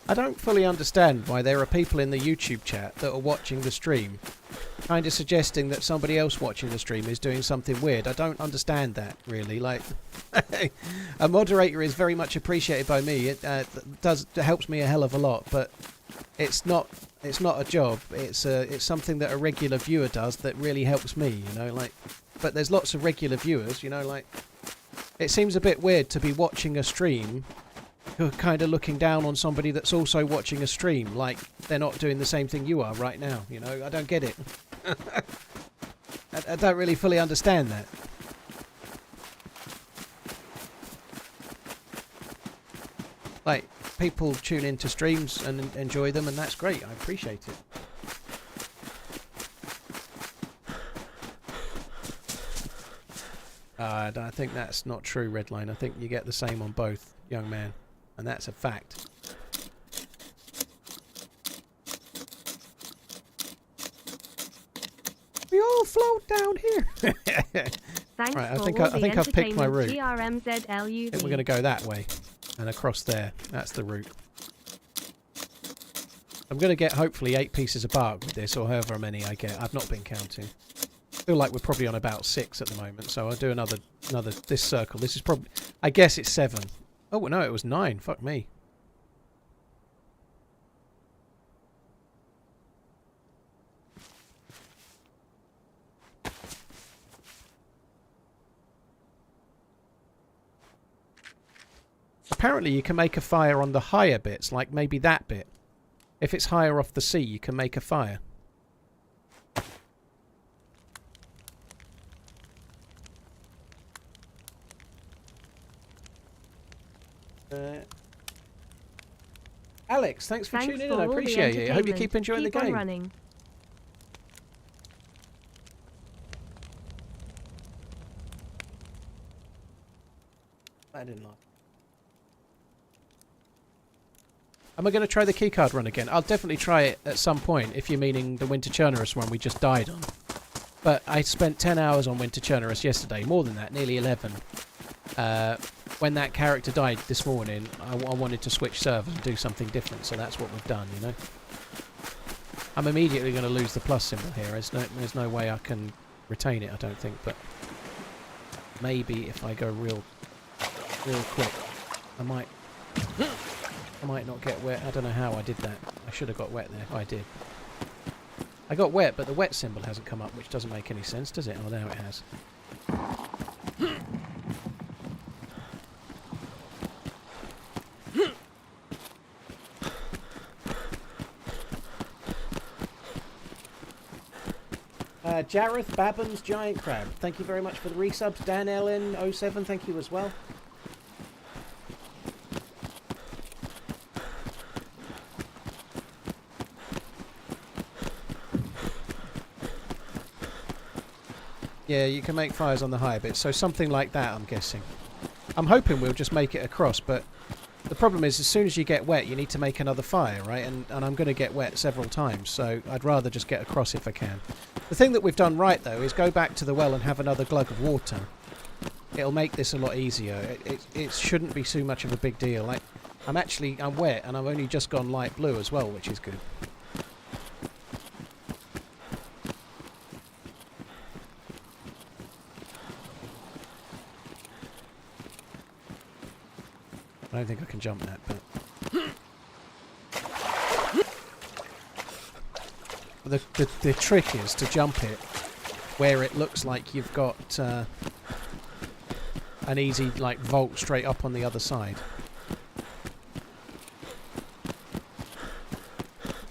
I don't fully understand why there are people in the YouTube chat that are watching the stream kind of suggesting that somebody else watching the stream is doing something weird. I don't understand that, really. Like, a moderator is very much appreciated by me. It helps me a hell of a lot, but it's not a job. It's something that a regular viewer does that really helps me, you know, like. But there's lots of regular viewers, you know, like. It seems a bit weird to be watching a stream, who are kind of looking down on somebody that's also watching a stream, like they're not doing the same thing you are right now, you know. I don't get it. I don't really fully understand that. Like, people tune into streams and enjoy them, and that's great. I appreciate it. I think that's not true, Redline. I think you get the same on both, young man. And that's a fact. We all float down here. Thanks right, I for think all the I've picked my route. TRMZ I LUV. think we're going to go that way and across there. That's the route. I'm going to get hopefully 8 pieces of bark with this, or however many I get. I've not been counting. I feel like we're probably on about 6 at the moment, so I'll do another this circle. This is probably, I guess it's 7. Oh no, it was 9. Fuck me. Apparently you can make a fire on the higher bits, like maybe that bit. If it's higher off the sea, you can make a fire. Alex, thanks for tuning in. I appreciate it. I hope you keep enjoying the game. Running. I didn't like. Am I going to try the keycard run again? I'll definitely try it at some point, if you're meaning the Winter Chernarus one we just died on. But I spent 10 hours on Winter Chernarus yesterday, more than that, nearly 11. When that character died this morning, I wanted to switch servers and do something different, so that's what we've done, you know. I'm immediately going to lose the plus symbol here. There's no way I can retain it, I don't think, but maybe if I go real quick, I might not get wet. I don't know how I did that. I should have got wet there. Oh, I did. I got wet, but the wet symbol hasn't come up, which doesn't make any sense, does it? Oh, now it has. Jareth Babbins Giant Crab, thank you very much for the resubs. Dan Ellen 07, thank you as well. Yeah, you can make fires on the higher bits, so something like that, I'm guessing. I'm hoping we'll just make it across, but the problem is as soon as you get wet, you need to make another fire, right? And I'm going to get wet several times, so I'd rather just get across if I can. The thing that we've done right, though, is go back to the well and have another glug of water. It'll make this a lot easier. It shouldn't be too much of a big deal. Like, I'm wet, and I've only just gone light blue as well, which is good. I don't think I can jump that, but... The trick is to jump it where it looks like you've got an easy, like, vault straight up on the other side.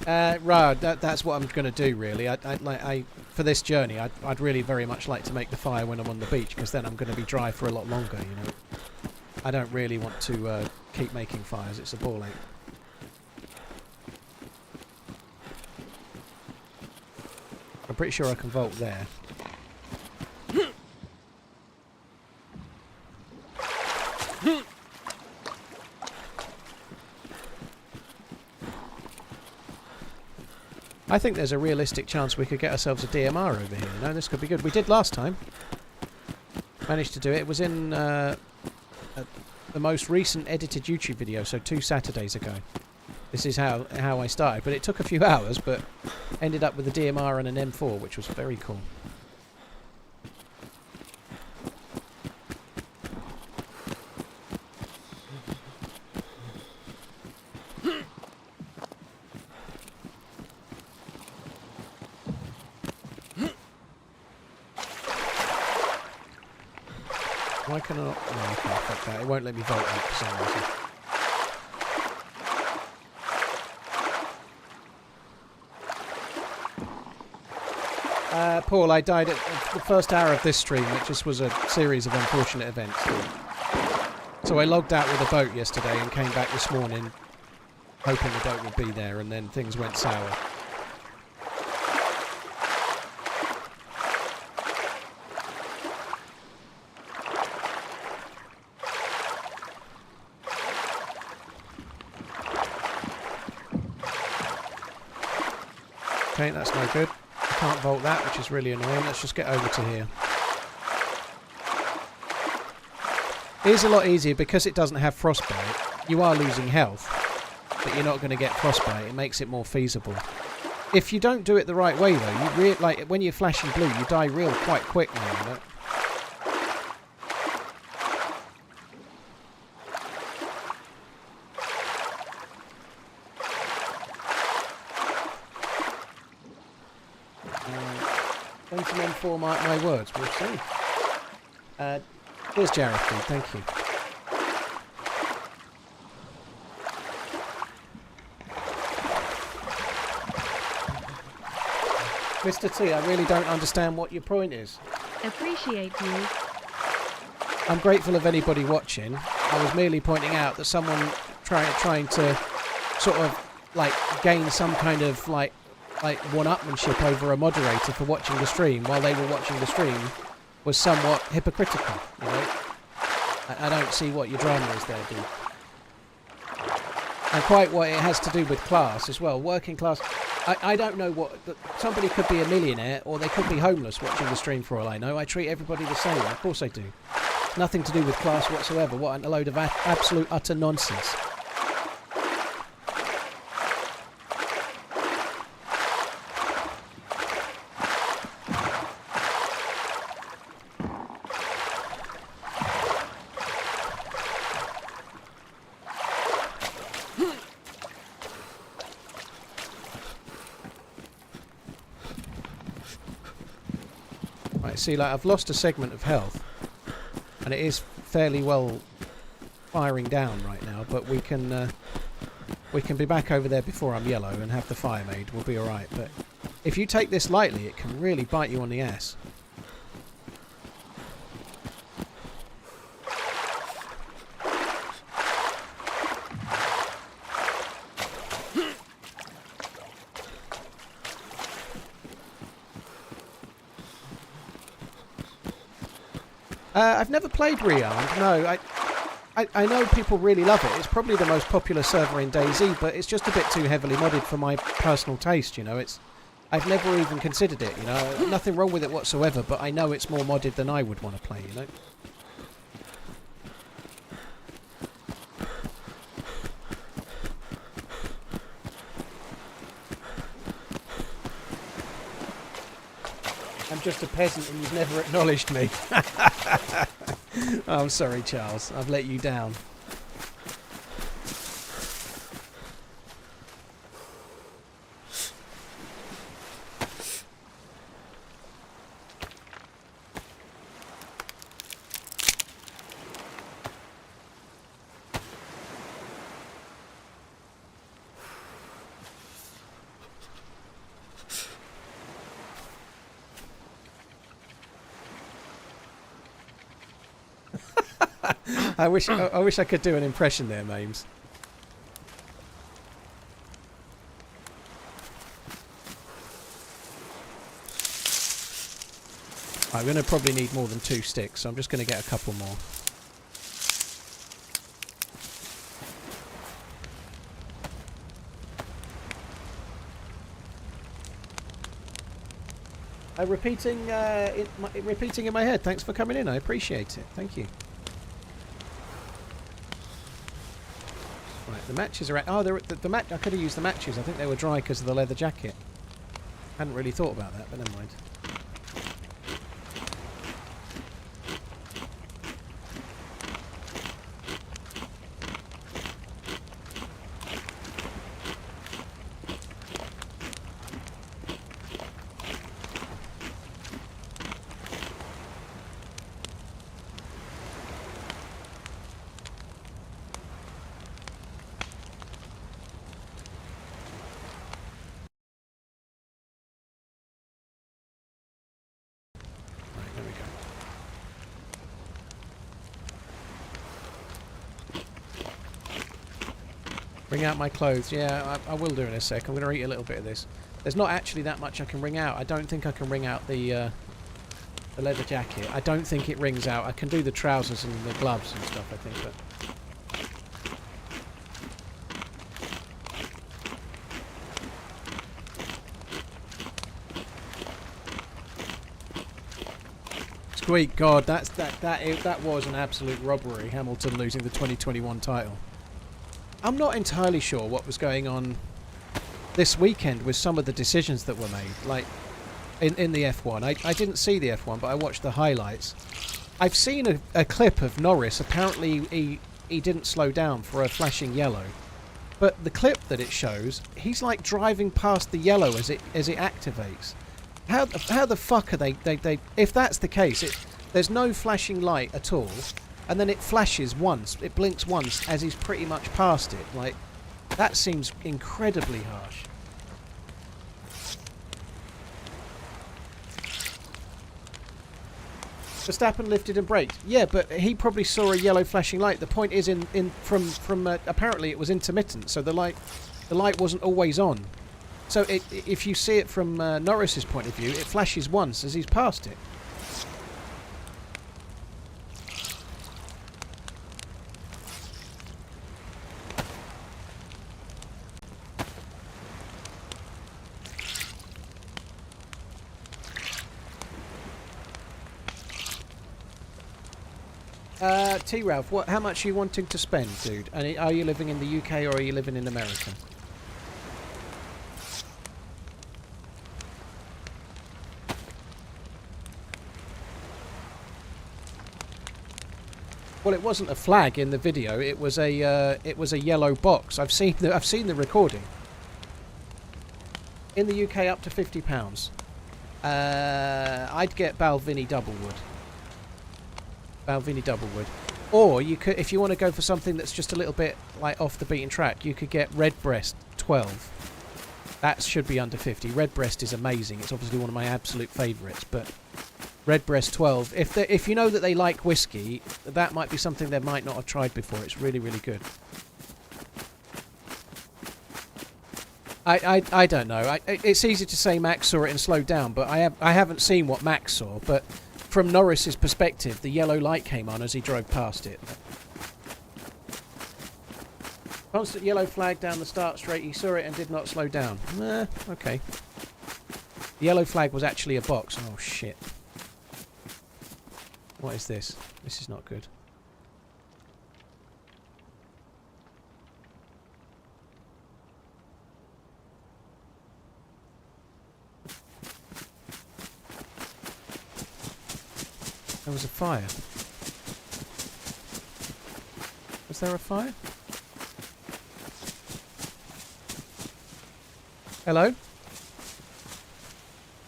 Right, that's what I'm going to do, really. For this journey, I'd really very much like to make the fire when I'm on the beach, because then I'm going to be dry for a lot longer, you know. I don't really want to keep making fires. It's a ball ache. I'm pretty sure I can vault there. I think there's a realistic chance we could get ourselves a DMR over here. You know, this could be good. We did last time. Managed to do it. It was in the most recent edited YouTube video, so 2 Saturdays ago. This is how I started, but it took a few hours, but ended up with a DMR and an M4, which was very cool. Why can I not? No, okay, fuck that. It won't let me vault up for some reason. Paul, I died at the first hour of this stream. It just was a series of unfortunate events. So I logged out with a boat yesterday and came back this morning hoping the boat would be there, and then things went sour. Okay, that's no good. I can't vault that, which is really annoying. Let's just get over to here. It is a lot easier because it doesn't have frostbite. You are losing health, but you're not going to get frostbite. It makes it more feasible. If you don't do it the right way, though, you like when you're flashing blue, you die real quite quick now. You know? Thanks again for my words. We'll see. Here's Jareth, thank you. Mr. T, I really don't understand what your point is. Appreciate you. I'm grateful of anybody watching. I was merely pointing out that someone trying to sort of like gain some kind of like one-upmanship over a moderator for watching the stream while they were watching the stream was somewhat hypocritical, you know. I don't see what your drama is there, dude. And quite what it has to do with class as well. Working class, I don't know what... Somebody could be a millionaire or they could be homeless watching the stream for all I know. I treat everybody the same. Of course I do. Nothing to do with class whatsoever. What a load of absolute utter nonsense. See, like I've lost a segment of health, and it is fairly well firing down right now. But we can be back over there before I'm yellow and have the fire made. We'll be all right. But if you take this lightly, it can really bite you on the ass. I've never played Rearmed, no. I know people really love it. It's probably the most popular server in DayZ, but it's just a bit too heavily modded for my personal taste, you know. I've never even considered it, you know. Nothing wrong with it whatsoever, but I know it's more modded than I would want to play, you know. I'm just a peasant and you've never acknowledged me. I'm sorry, Charles. I've let you down. I wish I could do an impression there, Mames. I'm going to probably need more than 2 sticks, so I'm just going to get a couple more. Repeating in my head. Thanks for coming in. I appreciate it. Thank you. Right, the matches are... Oh, the match... I could have used the matches. I think they were dry because of the leather jacket. Hadn't really thought about that, but never mind. Bring out my clothes. Yeah, I will do in a sec. I'm going to eat a little bit of this. There's not actually that much I can wring out. I don't think I can wring out the leather jacket. I don't think it rings out. I can do the trousers and the gloves and stuff, I think, but... Squeak, God, that was an absolute robbery, Hamilton losing the 2021 title. I'm not entirely sure what was going on this weekend with some of the decisions that were made, like in the F1. I didn't see the F1, but I watched the highlights. I've seen a clip of Norris. Apparently he didn't slow down for a flashing yellow. But the clip that it shows, he's like driving past the yellow as it activates. How the fuck are they if that's the case, there's no flashing light at all. And then it flashes once, it blinks once as he's pretty much past it. Like, that seems incredibly harsh. Verstappen lifted and braked. Yeah, but he probably saw a yellow flashing light. The point is, from apparently it was intermittent, so the light wasn't always on. So if you see it from Norris's point of view, it flashes once as he's past it. T-Ralph, how much are you wanting to spend, dude? And are you living in the UK or are you living in America? Well, it wasn't a flag in the video. It was a yellow box. I've seen the recording. In the UK, up to £50. I'd get Balvenie Doublewood. Balvenie Doublewood. Or you could, if you want to go for something that's just a little bit like off the beaten track, you could get Redbreast 12. That should be under 50. Redbreast is amazing. It's obviously one of my absolute favourites, but Redbreast 12. If you know that they like whiskey, that might be something they might not have tried before. It's really, really good. I don't know. It's easy to say Max saw it and slowed down, but I haven't seen what Max saw. But from Norris's perspective, the yellow light came on as he drove past it. Constant yellow flag down the start straight. He saw it and did not slow down. Okay. The yellow flag was actually a box. Oh, shit. What is this? This is not good. There was a fire. Was there a fire? Hello?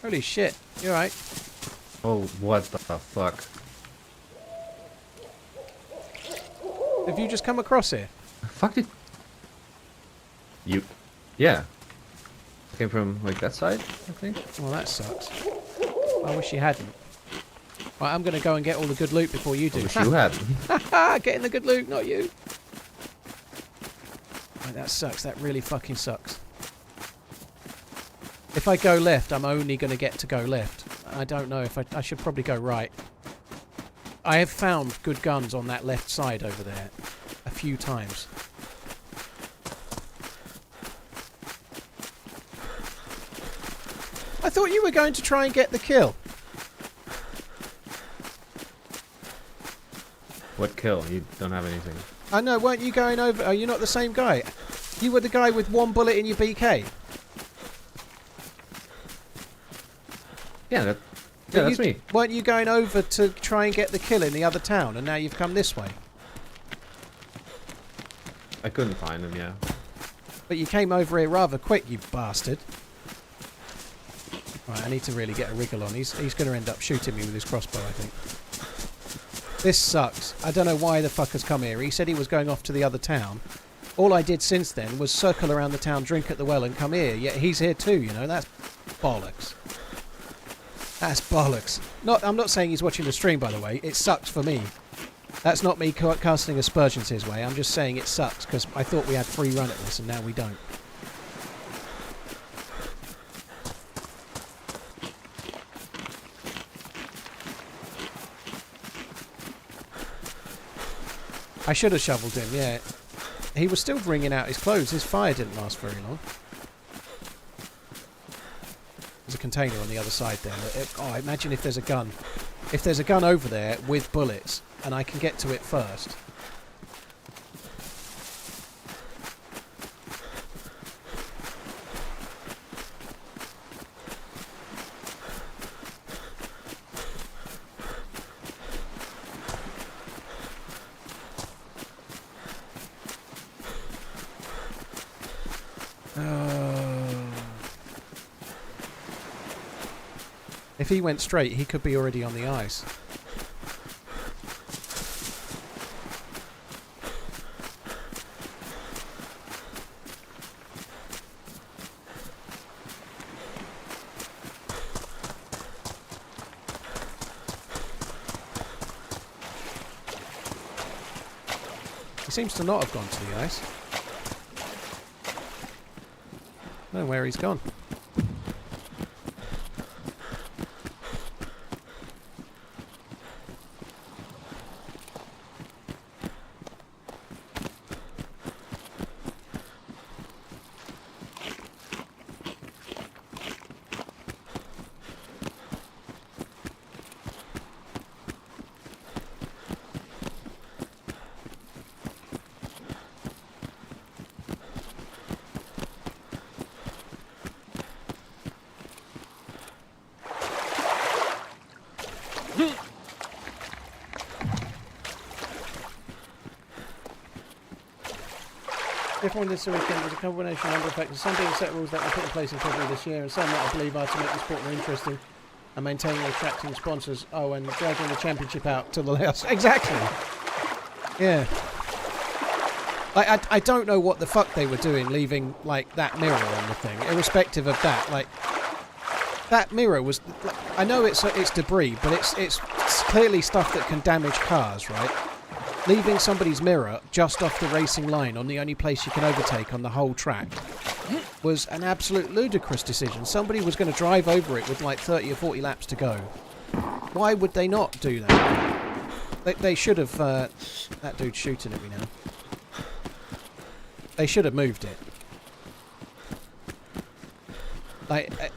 Holy shit. You alright? Oh, what the fuck? Have you just come across here? Fuck did you? Yeah. Came from like that side, I think. Well, that sucks. I wish you hadn't. Right, I'm going to go and get all the good loot before you do. I wish you hadn't. Haha, getting the good loot, not you. Right, that sucks. That really fucking sucks. If I go left, I'm only going to get to go left. I don't know if I should probably go right. I have found good guns on that left side over there a few times. I thought you were going to try and get the kill. What kill? You don't have anything. I know, weren't you going over... Are you not the same guy? You were the guy with one bullet in your BK. Yeah, that's me. Weren't you going over to try and get the kill in the other town, and now you've come this way? I couldn't find him, yeah. But you came over here rather quick, you bastard. Right, I need to really get a wriggle on. He's going to end up shooting me with his crossbow, I think. This sucks. I don't know why the fucker's come here. He said he was going off to the other town. All I did since then was circle around the town, drink at the well, and come here. Yet he's here too, you know. That's bollocks. That's bollocks. I'm not saying he's watching the stream, by the way. It sucks for me. That's not me casting aspersions his way. I'm just saying it sucks because I thought we had free run at this and now we don't. I should have shoveled him, yeah. He was still wringing out his clothes. His fire didn't last very long. There's a container on the other side there. Oh, imagine if there's a gun. If there's a gun over there with bullets and I can get to it first. If he went straight, he could be already on the ice. He seems to not have gone to the ice. I don't know where he's gone. Everyone this weekend was a combination number of factors, some being set rules that were put in place in February this year, and some that I believe are to make the sport more interesting and maintaining and attracting sponsors. Oh, and dragging the championship out to the last. Exactly. Yeah. Like, I don't know what the fuck they were doing leaving, like, that mirror on the thing, irrespective of that. Like, that mirror was... I know it's debris, but it's clearly stuff that can damage cars, right? Leaving somebody's mirror just off the racing line on the only place you can overtake on the whole track was an absolute ludicrous decision. Somebody was going to drive over it with like 30 or 40 laps to go. Why would they not do that? They should have... that dude's shooting at me now. They should have moved it.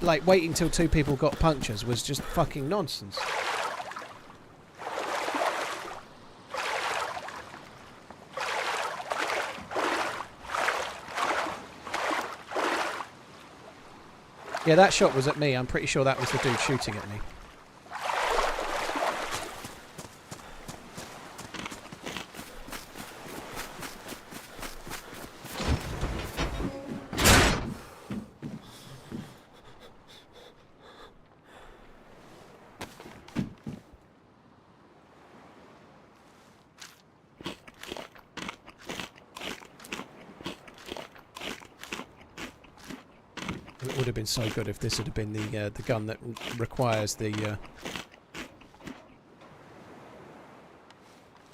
Like waiting till two people got punctures was just fucking nonsense. Yeah, that shot was at me. I'm pretty sure that was the dude shooting at me. It would have been so good if this had been the gun that requires the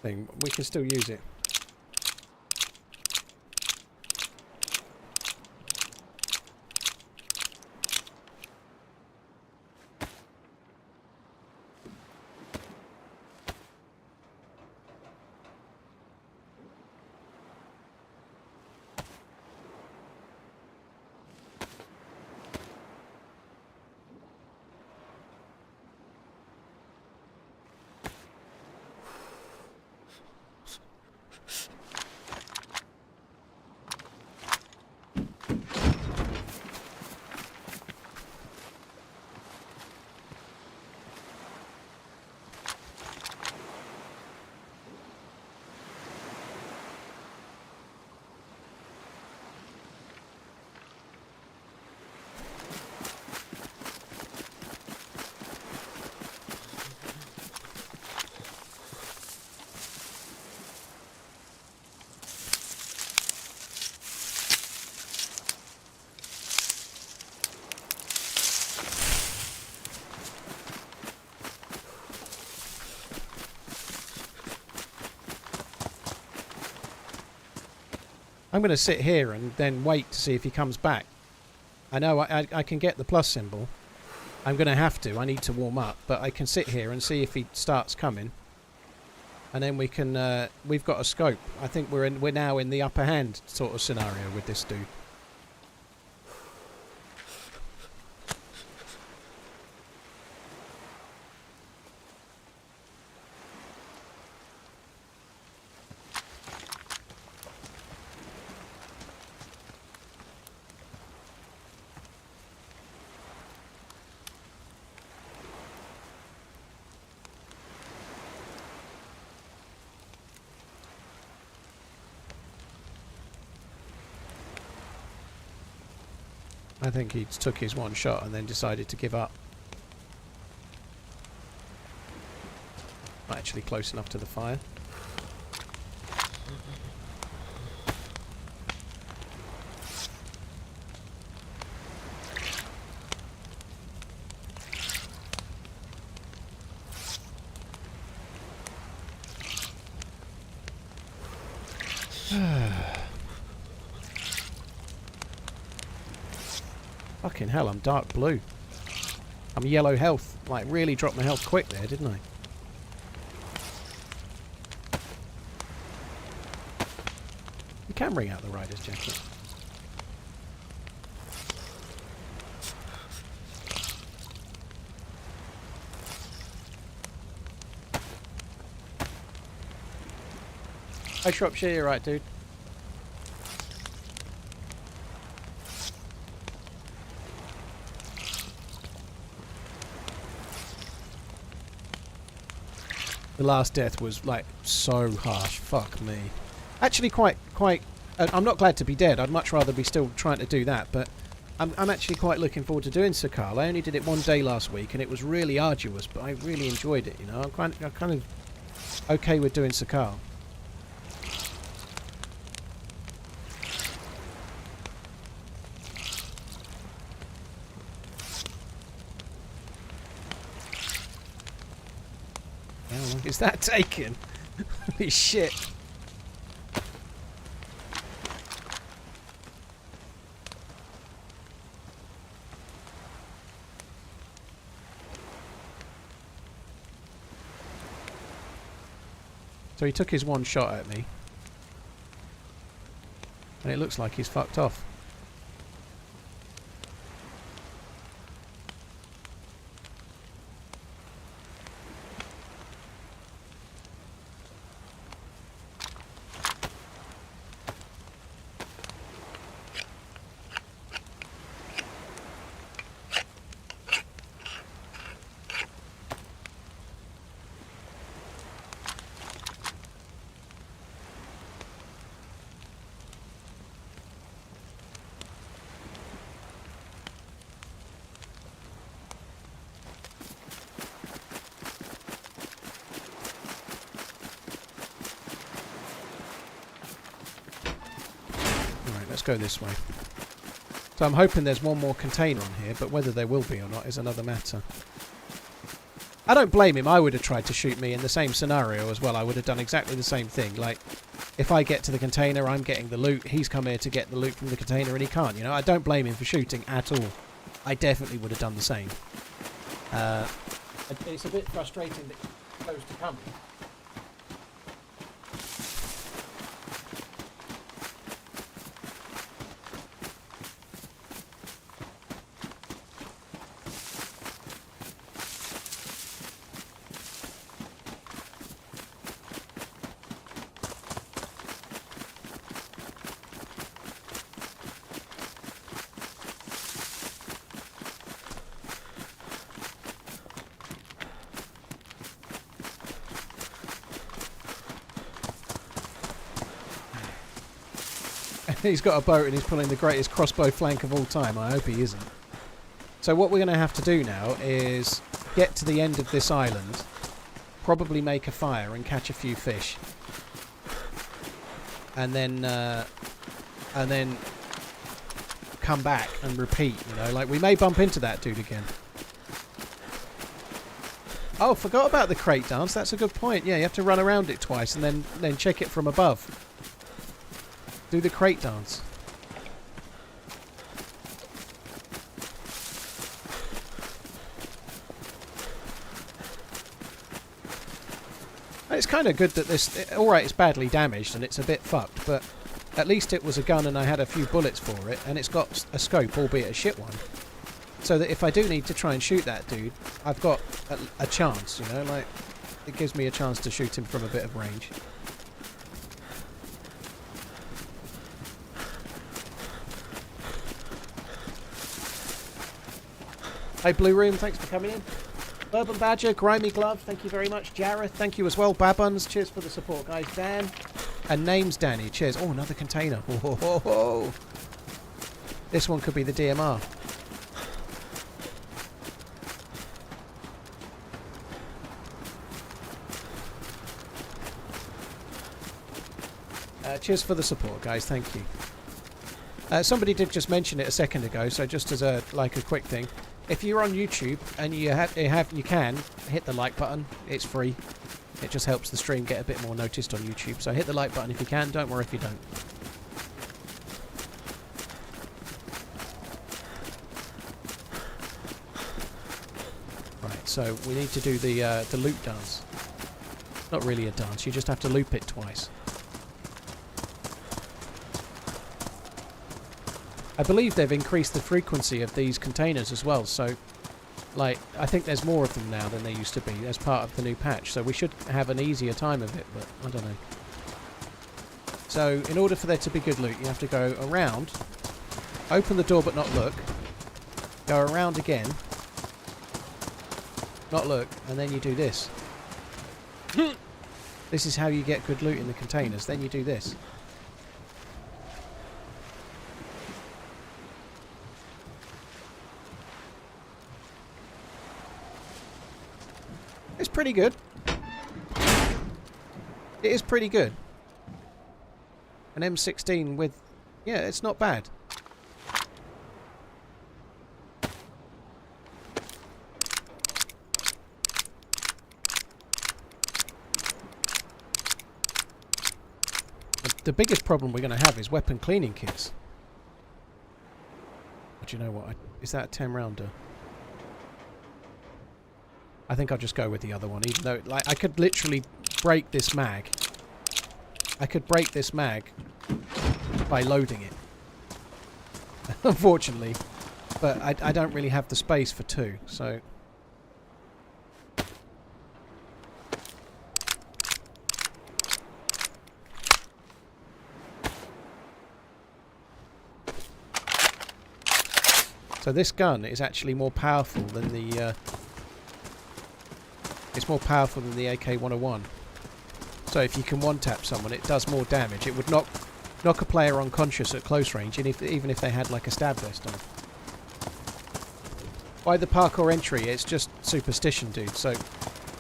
thing. We can still use it. I'm going to sit here and then wait to see if he comes back. I know I can get the plus symbol. I'm going to have to. I need to warm up. But I can sit here and see if he starts coming. And then we can... we've got a scope. I think we're now in the upper hand sort of scenario with this dude. I think he took his one shot and then decided to give up. Not actually close enough to the fire. Fucking hell, I'm dark blue. I'm yellow health. Like, really dropped my health quick there, didn't I? You can bring out the rider's jacket. Hey, Shropshire, you're right, dude. The last death was, like, so harsh. Fuck me. Actually, quite... I'm not glad to be dead. I'd much rather be still trying to do that, but I'm actually quite looking forward to doing Sakhal. I only did it one day last week, and it was really arduous, but I really enjoyed it, you know? I'm kind of okay with doing Sakhal. How long is that taken? Holy shit. So he took his one shot at me. And it looks like he's fucked off. Let's go this way. So I'm hoping there's one more container on here, but whether there will be or not is another matter. I don't blame him. I would have tried to shoot me in the same scenario as well. I would have done exactly the same thing. Like, if I get to the container, I'm getting the loot. He's come here to get the loot from the container and he can't, you know? I don't blame him for shooting at all. I definitely would have done the same. It's a bit frustrating that he's close to coming. He's got a boat and he's pulling the greatest crossbow flank of all time. I hope he isn't. So what we're going to have to do now is get to the end of this island, probably make a fire and catch a few fish, and then come back and repeat. You know, like we may bump into that dude again. Oh, forgot about the crate dance. That's a good point. Yeah, you have to run around it twice and then check it from above. Do the crate dance. It's kind of good that this... Alright, it's badly damaged and it's a bit fucked, but at least it was a gun and I had a few bullets for it, and it's got a scope, albeit a shit one. So that if I do need to try and shoot that dude, I've got a chance, you know? Like, it gives me a chance to shoot him from a bit of range. Hey Blue Room, thanks for coming in. Urban Badger, Grimy Glove, thank you very much. Jareth, thank you as well. Babuns, cheers for the support, guys. Dan, and name's Danny, cheers. Oh, another container. Whoa. This one could be the DMR. Cheers for the support, guys. Thank you. Somebody did just mention it a second ago, so just as a quick thing. If you're on YouTube and you can hit the like button. It's free. It just helps the stream get a bit more noticed on YouTube. So hit the like button if you can. Don't worry if you don't. Right. So we need to do the loop dance. Not really a dance. You just have to loop it twice. I believe they've increased the frequency of these containers as well, so like I think there's more of them now than there used to be as part of the new patch, so we should have an easier time of it, but I don't know. So in order for there to be good loot, you have to go around, open the door but not look, go around again, not look, and then you do this. This is how you get good loot in the containers, then you do this. It's pretty good. It is pretty good. An M16 with... Yeah, it's not bad. The biggest problem we're going to have is weapon cleaning kits. But you know what? Is that a 10 rounder? I think I'll just go with the other one, even though like I could literally break this mag. I could break this mag by loading it. Unfortunately. But I don't really have the space for two, so... So this gun is actually more powerful than the... It's more powerful than the AK-101. So if you can one-tap someone, it does more damage. It would knock a player unconscious at close range, and even if they had like a stab vest on. By the parkour entry, it's just superstition, dude. So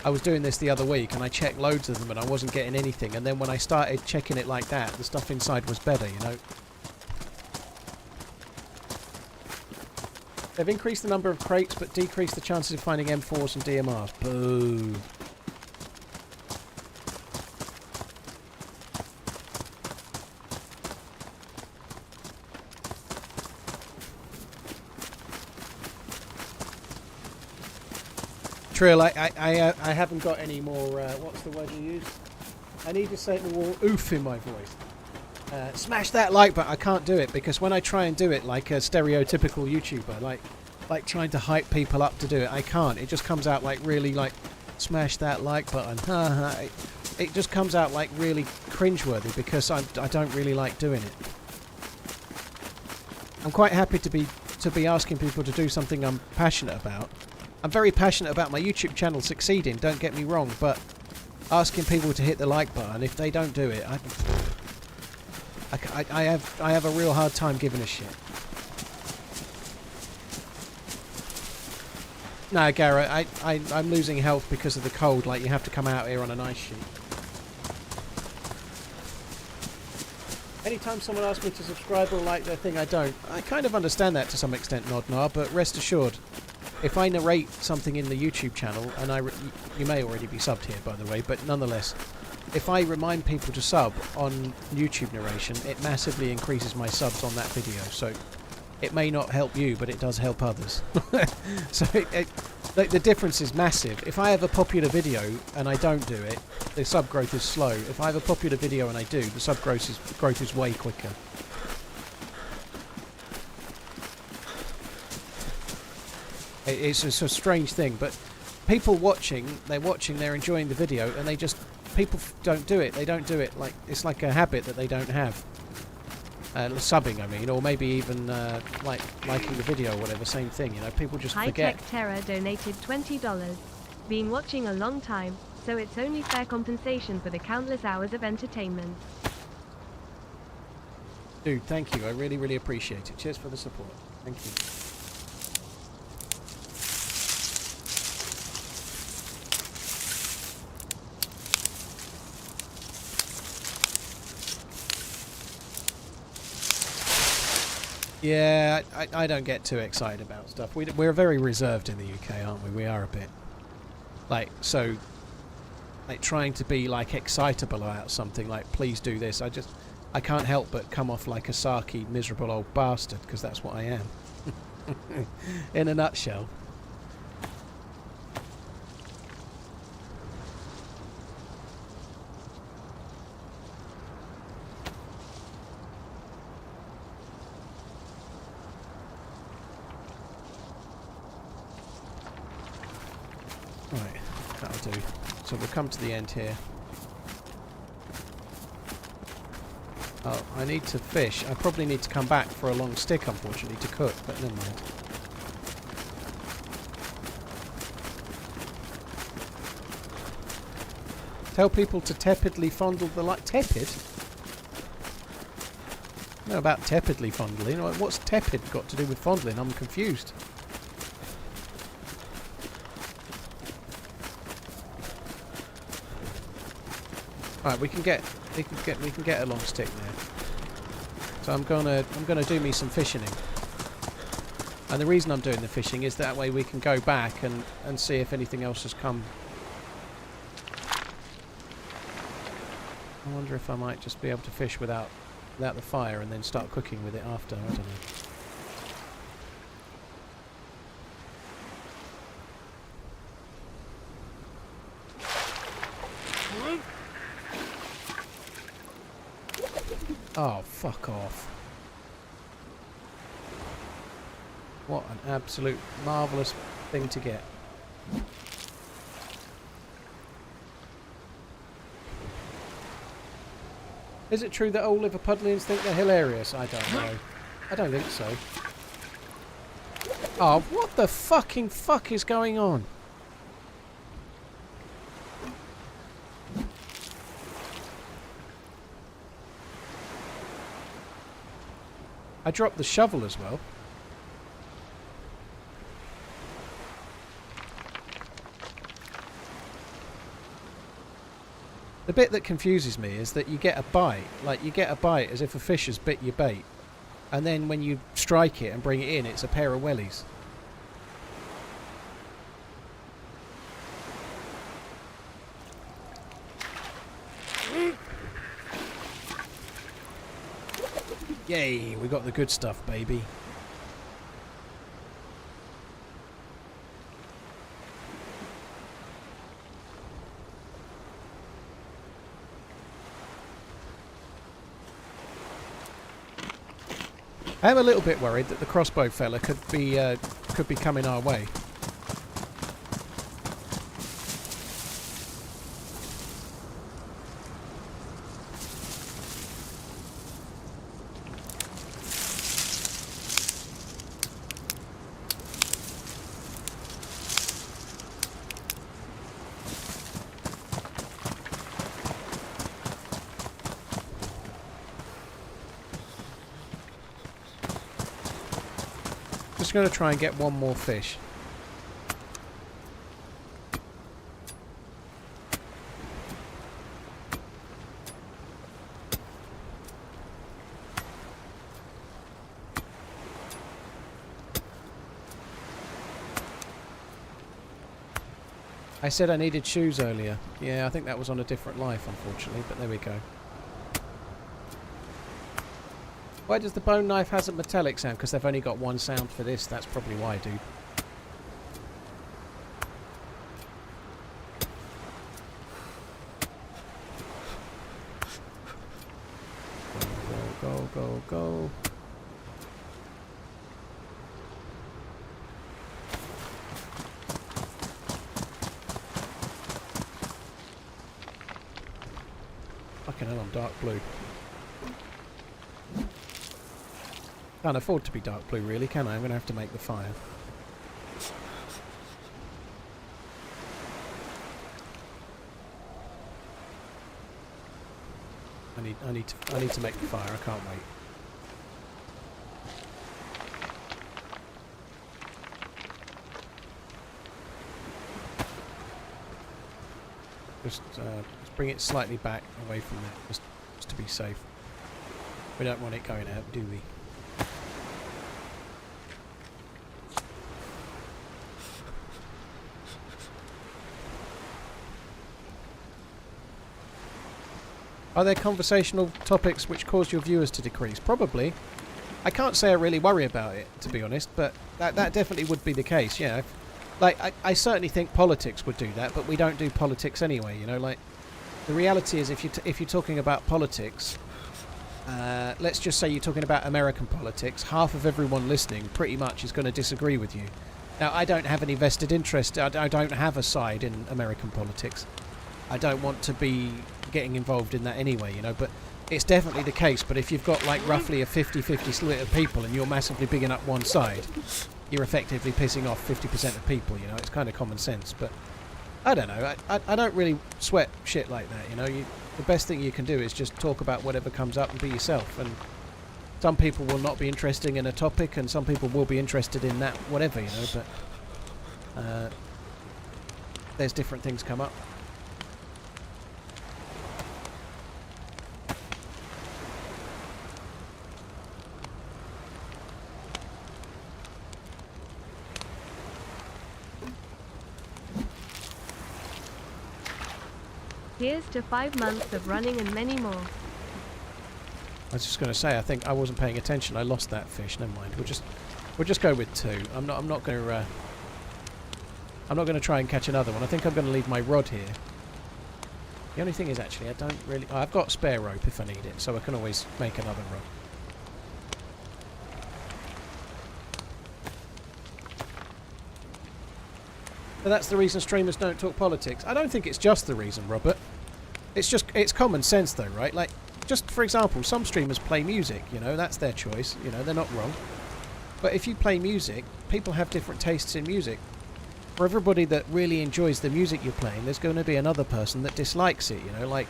I was doing this the other week, and I checked loads of them, and I wasn't getting anything. And then when I started checking it like that, the stuff inside was better, you know. They've increased the number of crates, but decreased the chances of finding M4s and DMRs. Boo. Trill, I haven't got any more, what's the word you use? I need to say more oof in my voice. Smash that like button. I can't do it because when I try and do it like a stereotypical YouTuber, like trying to hype people up to do it, I can't. It just comes out like really like smash that like button. It just comes out like really cringeworthy because I don't really like doing it. I'm quite happy to be asking people to do something I'm passionate about. I'm very passionate about my YouTube channel succeeding. Don't get me wrong, but asking people to hit the like button, if they don't do it, I have a real hard time giving a shit. No, Garrett, I'm losing health because of the cold. Like, you have to come out here on an ice sheet. Anytime someone asks me to subscribe or like their thing, I don't. I kind of understand that to some extent, Nodnar, but rest assured, if I narrate something in the YouTube channel, and you may already be subbed here, by the way, but nonetheless, if I remind people to sub on YouTube narration, it massively increases my subs on that video. So it may not help you, but it does help others. So the difference is massive. If I have a popular video and I don't do it, the sub growth is slow. If I have a popular video and I do, the sub growth is way quicker. It's a strange thing, but people watching, they're enjoying the video, and people don't do it. They don't do it. Like, it's like a habit that they don't have. Subbing, I mean, or maybe even liking the video or whatever, same thing, you know, people just forget. High Tech Terror donated $20. Been watching a long time, so it's only fair compensation for the countless hours of entertainment. Dude, thank you, I really, really appreciate it. Cheers for the support. Thank you. Yeah, I don't get too excited about stuff. We're very reserved in the UK, aren't we? We are a bit. Like, so, like, trying to be, like, excitable about something, like, please do this. I can't help but come off like a sarky, miserable old bastard, because that's what I am. In a nutshell. Right, that'll do. So we'll come to the end here. Oh, I need to fish. I probably need to come back for a long stick, unfortunately, to cook, but never mind. Tell people to tepidly fondle the light. Tepid? I know about tepidly fondling. What's tepid got to do with fondling? I'm confused. Right, we can get a long stick now. So I'm gonna do me some fishing. And the reason I'm doing the fishing is that way we can go back and see if anything else has come. I wonder if I might just be able to fish without the fire and then start cooking with it after. I don't know. Oh, fuck off. What an absolute marvellous thing to get. Is it true that all Liverpudlians think they're hilarious? I don't know. I don't think so. Oh, what the fucking fuck is going on? I dropped the shovel as well. The bit that confuses me is that you get a bite. Like, you get a bite as if a fish has bit your bait. And then when you strike it and bring it in, it's a pair of wellies. Yay, we got the good stuff, baby. I am a little bit worried that the crossbow fella could be coming our way. Just going to try and get one more fish. I said I needed shoes earlier. Yeah, I think that was on a different life, unfortunately, but there we go. Why does the bone knife has a metallic sound? Because they've only got one sound for this. That's probably why, dude. Go, go, go, go. Fucking hell, I'm dark blue. Can't afford to be dark blue, really, can I? I'm going to have to make the fire. I need to make the fire. I can't wait. Just bring it slightly back away from it, just to be safe. We don't want it going out, do we? Are there conversational topics which cause your viewers to decrease? Probably. I can't say I really worry about it, to be honest, but that definitely would be the case, yeah. Like, I certainly think politics would do that, but we don't do politics anyway, you know, like, the reality is if you're talking about politics, let's just say you're talking about American politics, half of everyone listening pretty much is going to disagree with you. Now, I don't have any vested interest, I don't have a side in American politics. I don't want to be getting involved in that anyway, you know, but it's definitely the case. But if you've got like roughly a 50-50 split of people and you're massively bigging up one side, you're effectively pissing off 50% of people, you know. It's kind of common sense, but I don't know. I don't really sweat shit like that, you know. The best thing you can do is just talk about whatever comes up and be yourself. And some people will not be interested in a topic and some people will be interested in that whatever, you know, but there's different things come up. Here's to 5 months of running and many more. I was just going to say, I think I wasn't paying attention. I lost that fish. Never mind. We'll just go with 2. I'm not going to try and catch another one. I think I'm going to leave my rod here. The only thing is, actually, I don't really. Oh, I've got spare rope if I need it, so I can always make another rod. But that's the reason streamers don't talk politics. I don't think it's just the reason, Robert. It's common sense though, right? Like, just for example, some streamers play music, you know, that's their choice, you know, they're not wrong. But if you play music, people have different tastes in music. For everybody that really enjoys the music you're playing, there's going to be another person that dislikes it, you know, like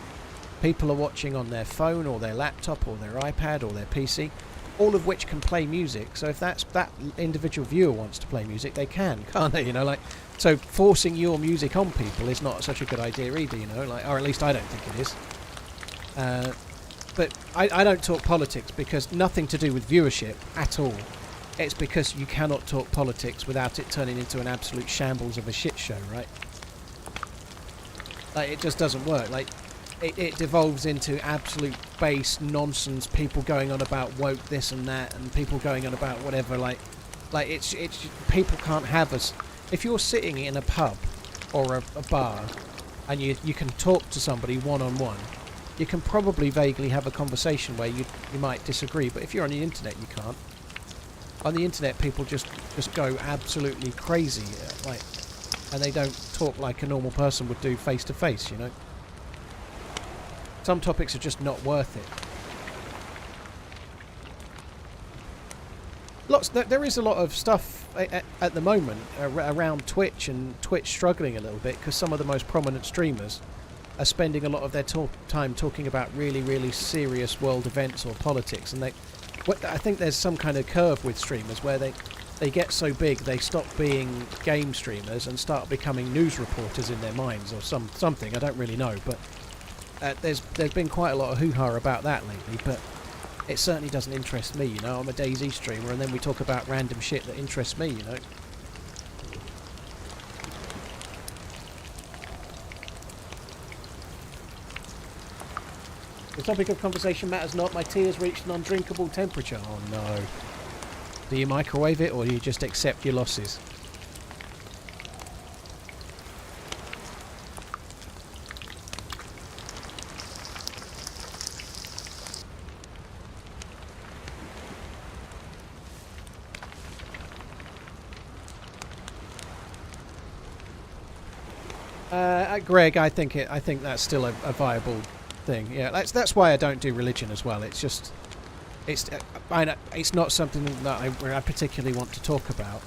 people are watching on their phone or their laptop or their iPad or their PC, all of which can play music. So if that individual viewer wants to play music, they can, can't they, you know, like. So forcing your music on people is not such a good idea either, you know, like, or at least I don't think it is. But I don't talk politics because nothing to do with viewership at all. It's because you cannot talk politics without it turning into an absolute shambles of a shit show, right? Like, it just doesn't work. Like, it devolves into absolute base nonsense, people going on about woke this and that, and people going on about whatever, like it's people can't have us. If you're sitting in a pub or a bar and you can talk to somebody one-on-one, you can probably vaguely have a conversation where you might disagree, but if you're on the internet, you can't. On the internet, people just go absolutely crazy, like, and they don't talk like a normal person would do face-to-face, you know? Some topics are just not worth it. There is a lot of stuff at the moment around Twitch, and Twitch struggling a little bit because some of the most prominent streamers are spending a lot of their time talking about really, really serious world events or politics, and I think there's some kind of curve with streamers where they get so big they stop being game streamers and start becoming news reporters in their minds or something. I don't really know, but there's been quite a lot of hoo-ha about that lately, but it certainly doesn't interest me, you know. I'm a DayZ streamer and then we talk about random shit that interests me, you know. The topic of conversation matters not. My tea has reached an undrinkable temperature. Oh no. Do you microwave it or do you just accept your losses? Greg, I think that's still a viable thing. Yeah, that's why I don't do religion as well. It's just it's not something that I particularly want to talk about.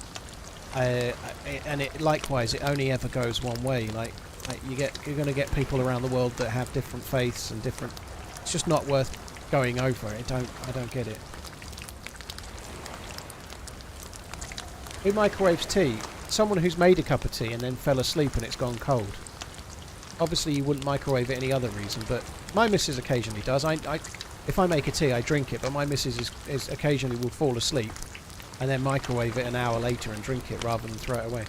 And likewise, it only ever goes one way. Like you're going to get people around the world that have different faiths and different. It's just not worth going over. I don't get it. Who microwaves tea? Someone who's made a cup of tea and then fell asleep and it's gone cold. Obviously you wouldn't microwave it any other reason, but my missus occasionally does. If I make a tea, I drink it, but my missus is occasionally will fall asleep and then microwave it an hour later and drink it rather than throw it away.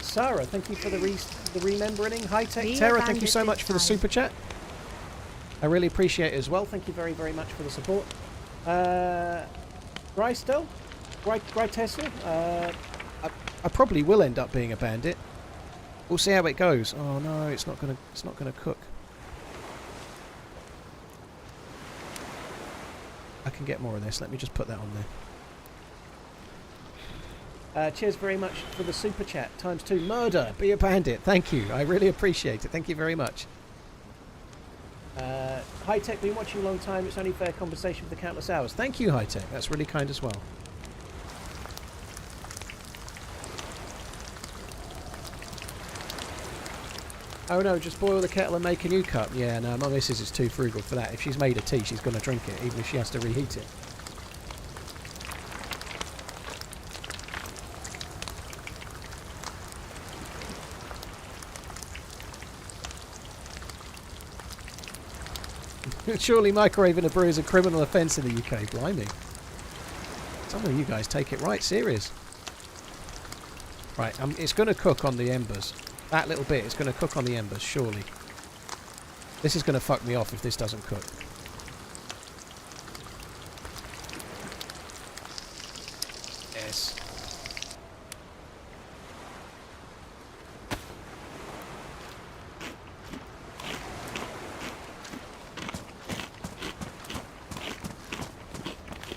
Sarah, thank you for the remembering. High Tech Terror, thank you so much for the super chat. I really appreciate it as well. Thank you very, very much for the support. Grystel? Grytessa? I probably will end up being a bandit. We'll see how it goes. Oh no, it's not gonna cook. I can get more of this. Let me just put that on there. Cheers very much for the super chat. ×2. Murder. Be a bandit. Thank you. I really appreciate it. Thank you very much. High Tech, been watching a long time. It's only fair conversation for the countless hours. Thank you, High Tech. That's really kind as well. Oh no, just boil the kettle and make a new cup. Yeah, no, my missus is too frugal for that. If she's made a tea, she's going to drink it, even if she has to reheat it. Surely microwaving a brew is a criminal offence in the UK. Blimey. Some of you guys take it right serious. Right, it's going to cook on the embers. That little bit is going to cook on the embers, surely. This is going to fuck me off if this doesn't cook. Yes.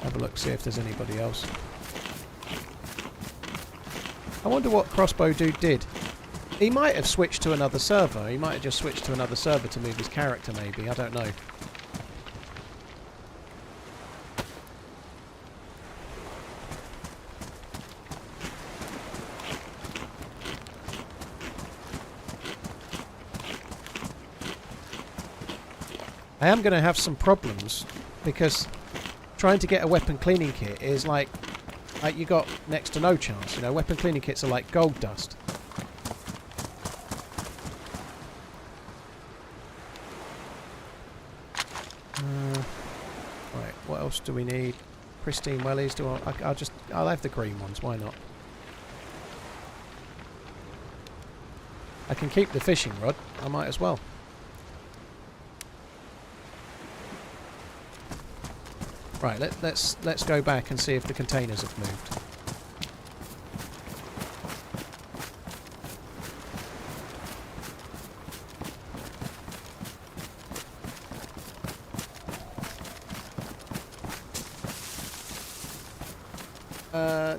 Have a look, see if there's anybody else. I wonder what Crossbow Dude did. He might have switched to another server. He might have just switched to another server to move his character, maybe. I don't know. I am going to have some problems because trying to get a weapon cleaning kit is like you got next to no chance. You know, weapon cleaning kits are like gold dust. Right, what else do we need? Pristine wellies. I'll have the green ones. Why not? I can keep the fishing rod. I might as well. Right, let's go back and see if the containers have moved.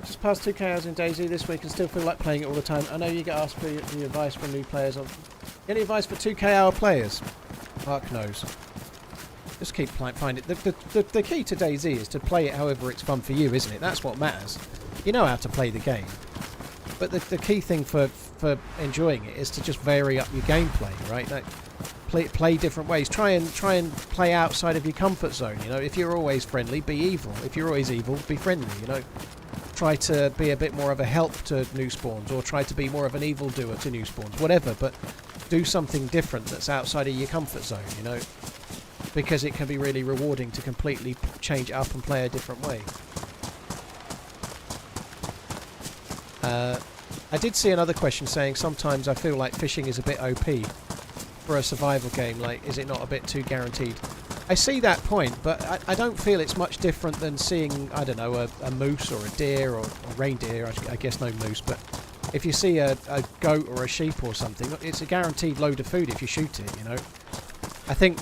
Just past 2k hours in DayZ this week and still feel like playing it all the time. I know you get asked for the advice from new players. Any advice for 2k hour players? Mark knows. Just keep finding it. The key to DayZ is to play it however it's fun for you, isn't it? That's what matters. You know how to play the game. But the key thing for enjoying it is to just vary up your gameplay, right? Like, play different ways. Try and play outside of your comfort zone, you know? If you're always friendly, be evil. If you're always evil, be friendly, you know? Try to be a bit more of a help to new spawns, or try to be more of an evildoer to new spawns, whatever, but do something different that's outside of your comfort zone, you know? Because it can be really rewarding to completely change it up and play a different way. I did see another question saying sometimes I feel like fishing is a bit OP for a survival game. Like, is it not a bit too guaranteed? I see that point, but I don't feel it's much different than seeing, I don't know, a moose or a deer or reindeer. I guess no moose, but if you see a goat or a sheep or something, it's a guaranteed load of food if you shoot it, you know. I think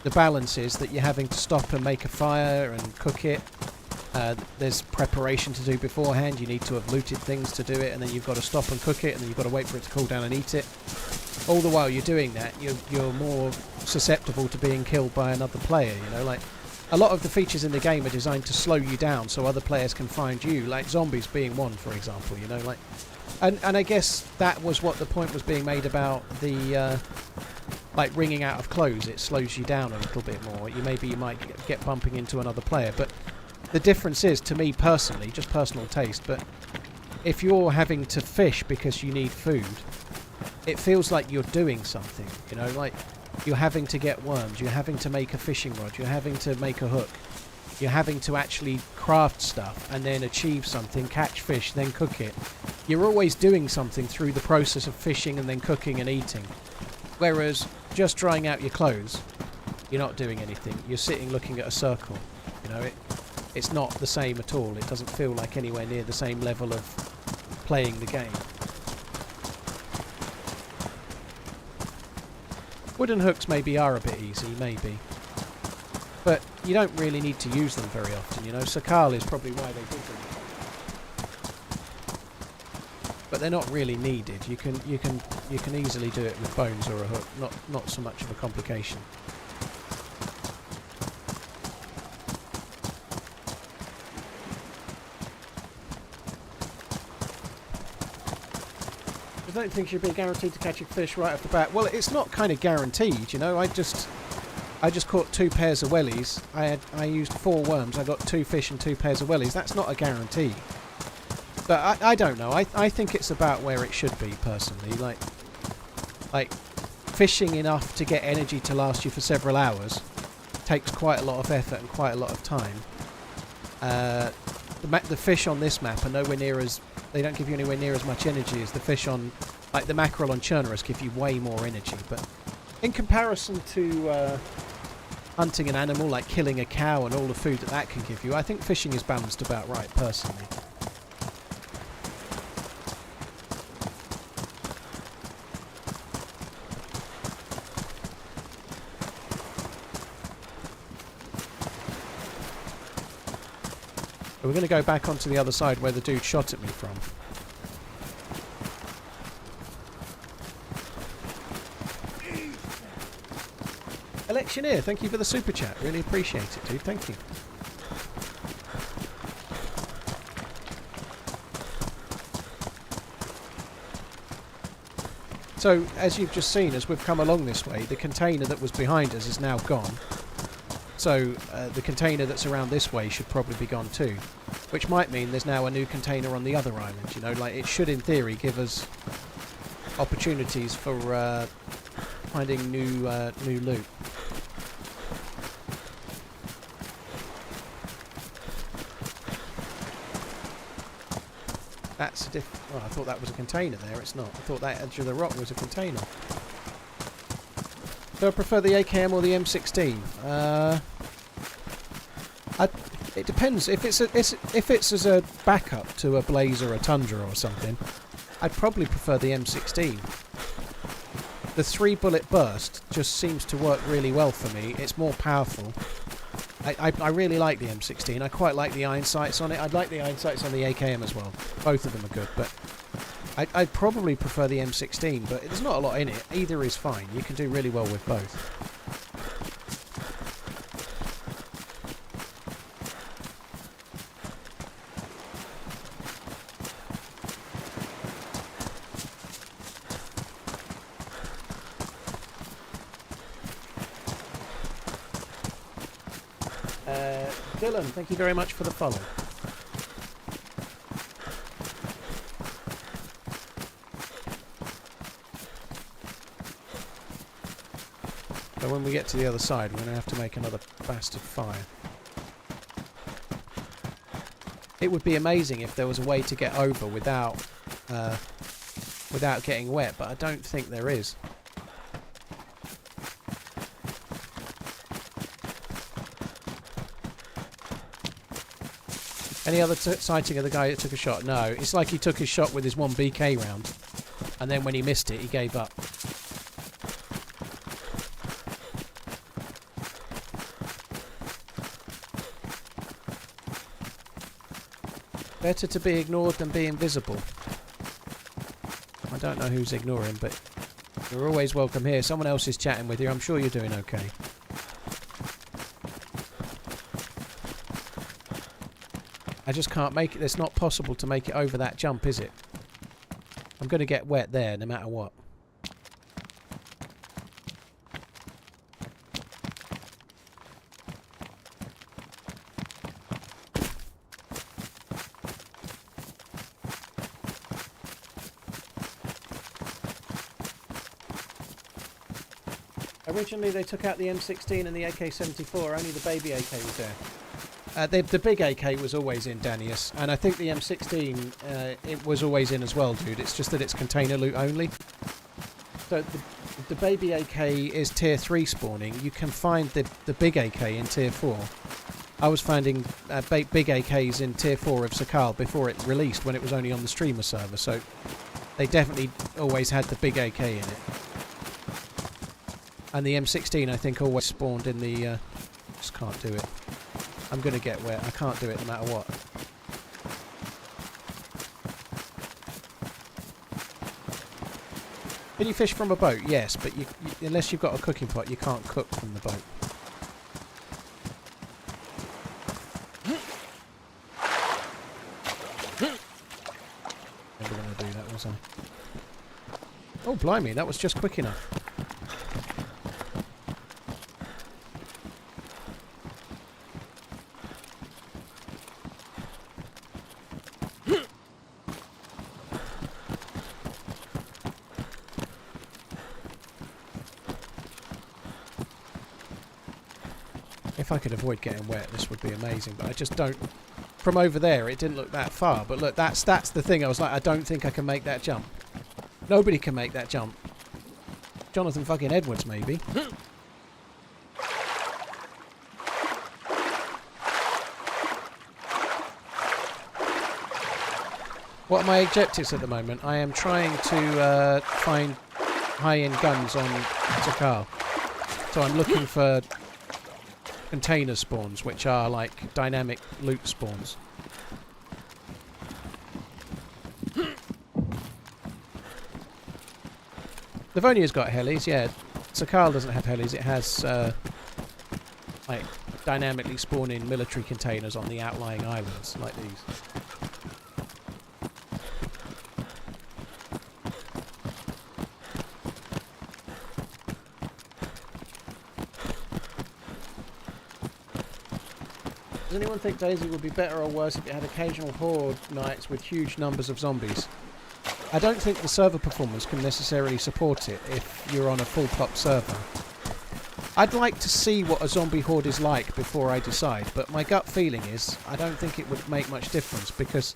the balance is that you're having to stop and make a fire and cook it. There's preparation to do beforehand. You need to have looted things to do it, and then you've got to stop and cook it, and then you've got to wait for it to cool down and eat it. All the while you're doing that, you're more susceptible to being killed by another player, you know. Like, a lot of the features in the game are designed to slow you down so other players can find you, like zombies being one, for example, you know. Like, and I guess that was what the point was being made about the like wringing out of clothes. It slows you down a little bit more. You might get bumping into another player, but the difference is, to me personally, just personal taste, but if you're having to fish because you need food, it feels like you're doing something, you know, like you're having to get worms, you're having to make a fishing rod, you're having to make a hook, you're having to actually craft stuff and then achieve something, catch fish, then cook it. You're always doing something through the process of fishing and then cooking and eating. Whereas just drying out your clothes, you're not doing anything. You're sitting looking at a circle, you know. It's not the same at all. It doesn't feel like anywhere near the same level of playing the game. Wooden hooks maybe are a bit easy, maybe. But you don't really need to use them very often, you know. Sakhal is probably why they did them. But they're not really needed. You can easily do it with bones or a hook. Not so much of a complication. I don't think you'd be guaranteed to catch a fish right off the bat. Well, it's not kind of guaranteed, you know. I just caught 2 pairs of wellies. I used 4 worms. I got 2 fish and 2 pairs of wellies. That's not a guarantee. But I don't know. I think it's about where it should be, personally. Like fishing enough to get energy to last you for several hours takes quite a lot of effort and quite a lot of time. The fish on this map are nowhere near as... They don't give you anywhere near as much energy as the fish on... Like, the mackerel on Chernarus give you way more energy, but in comparison to hunting an animal, like killing a cow and all the food that can give you, I think fishing is balanced about right, personally. We're going to go back onto the other side where the dude shot at me from. Electioneer, thank you for the super chat. Really appreciate it, dude. Thank you. So, as you've just seen, as we've come along this way, the container that was behind us is now gone. So the container that's around this way should probably be gone too, which might mean there's now a new container on the other island. You know, like, it should in theory give us opportunities for finding new loot. That's a oh, I thought that was a container there. It's not. I thought that edge of the rock was a container. Do I prefer the AKM or the M16? It depends. If it's as a backup to a Blaze or a Tundra or something, I'd probably prefer the M16. The 3-bullet burst just seems to work really well for me. It's more powerful. I really like the M16. I quite like the iron sights on it. I'd like the iron sights on the AKM as well. Both of them are good, but I'd probably prefer the M16, but there's not a lot in it. Either is fine. You can do really well with both. Dylan, thank you very much for the follow. So when we get to the other side, we're going to have to make another bastard fire. It would be amazing if there was a way to get over without getting wet, but I don't think there is. Any other sighting of the guy that took a shot? No, it's like he took his shot with his 1 BK round, and then when he missed it, he gave up. Better to be ignored than be invisible. I don't know who's ignoring, but you're always welcome here. Someone else is chatting with you. I'm sure you're doing okay. I just can't make it. It's not possible to make it over that jump, is it? I'm going to get wet there no matter what. Originally they took out the M16 and the AK-74, only the baby AK was there. The big AK was always in, Danius, and I think the M16 it was always in as well, dude. It's just that it's container loot only. So the baby AK is tier 3 spawning. You can find the big AK in tier 4. I was finding big AKs in tier 4 of Sakhal before it released, when it was only on the streamer server, so they definitely always had the big AK in it. And the M16 I think always spawned in the... just can't do it. I'm going to get wet. I can't do it no matter what. Can you fish from a boat? Yes, but unless you've got a cooking pot, you can't cook from the boat. Never going to do that, was I? Oh, blimey, that was just quick enough. If I could avoid getting wet, this would be amazing, but I just don't. From over there, it didn't look that far, but look, that's the thing. I was like, I don't think I can make that jump. Nobody can make that jump. Jonathan fucking Edwards, maybe. What are my objectives at the moment? I am trying to find high-end guns on Sakhal. So I'm looking for container spawns, which are like dynamic loot spawns. Livonia's got helis, yeah. Sakhal doesn't have helis, it has like dynamically spawning military containers on the outlying islands, like these. Does anyone think DayZ would be better or worse if it had occasional horde nights with huge numbers of zombies? I don't think the server performance can necessarily support it if you're on a full pop server. I'd like to see what a zombie horde is like before I decide, but my gut feeling is I don't think it would make much difference, because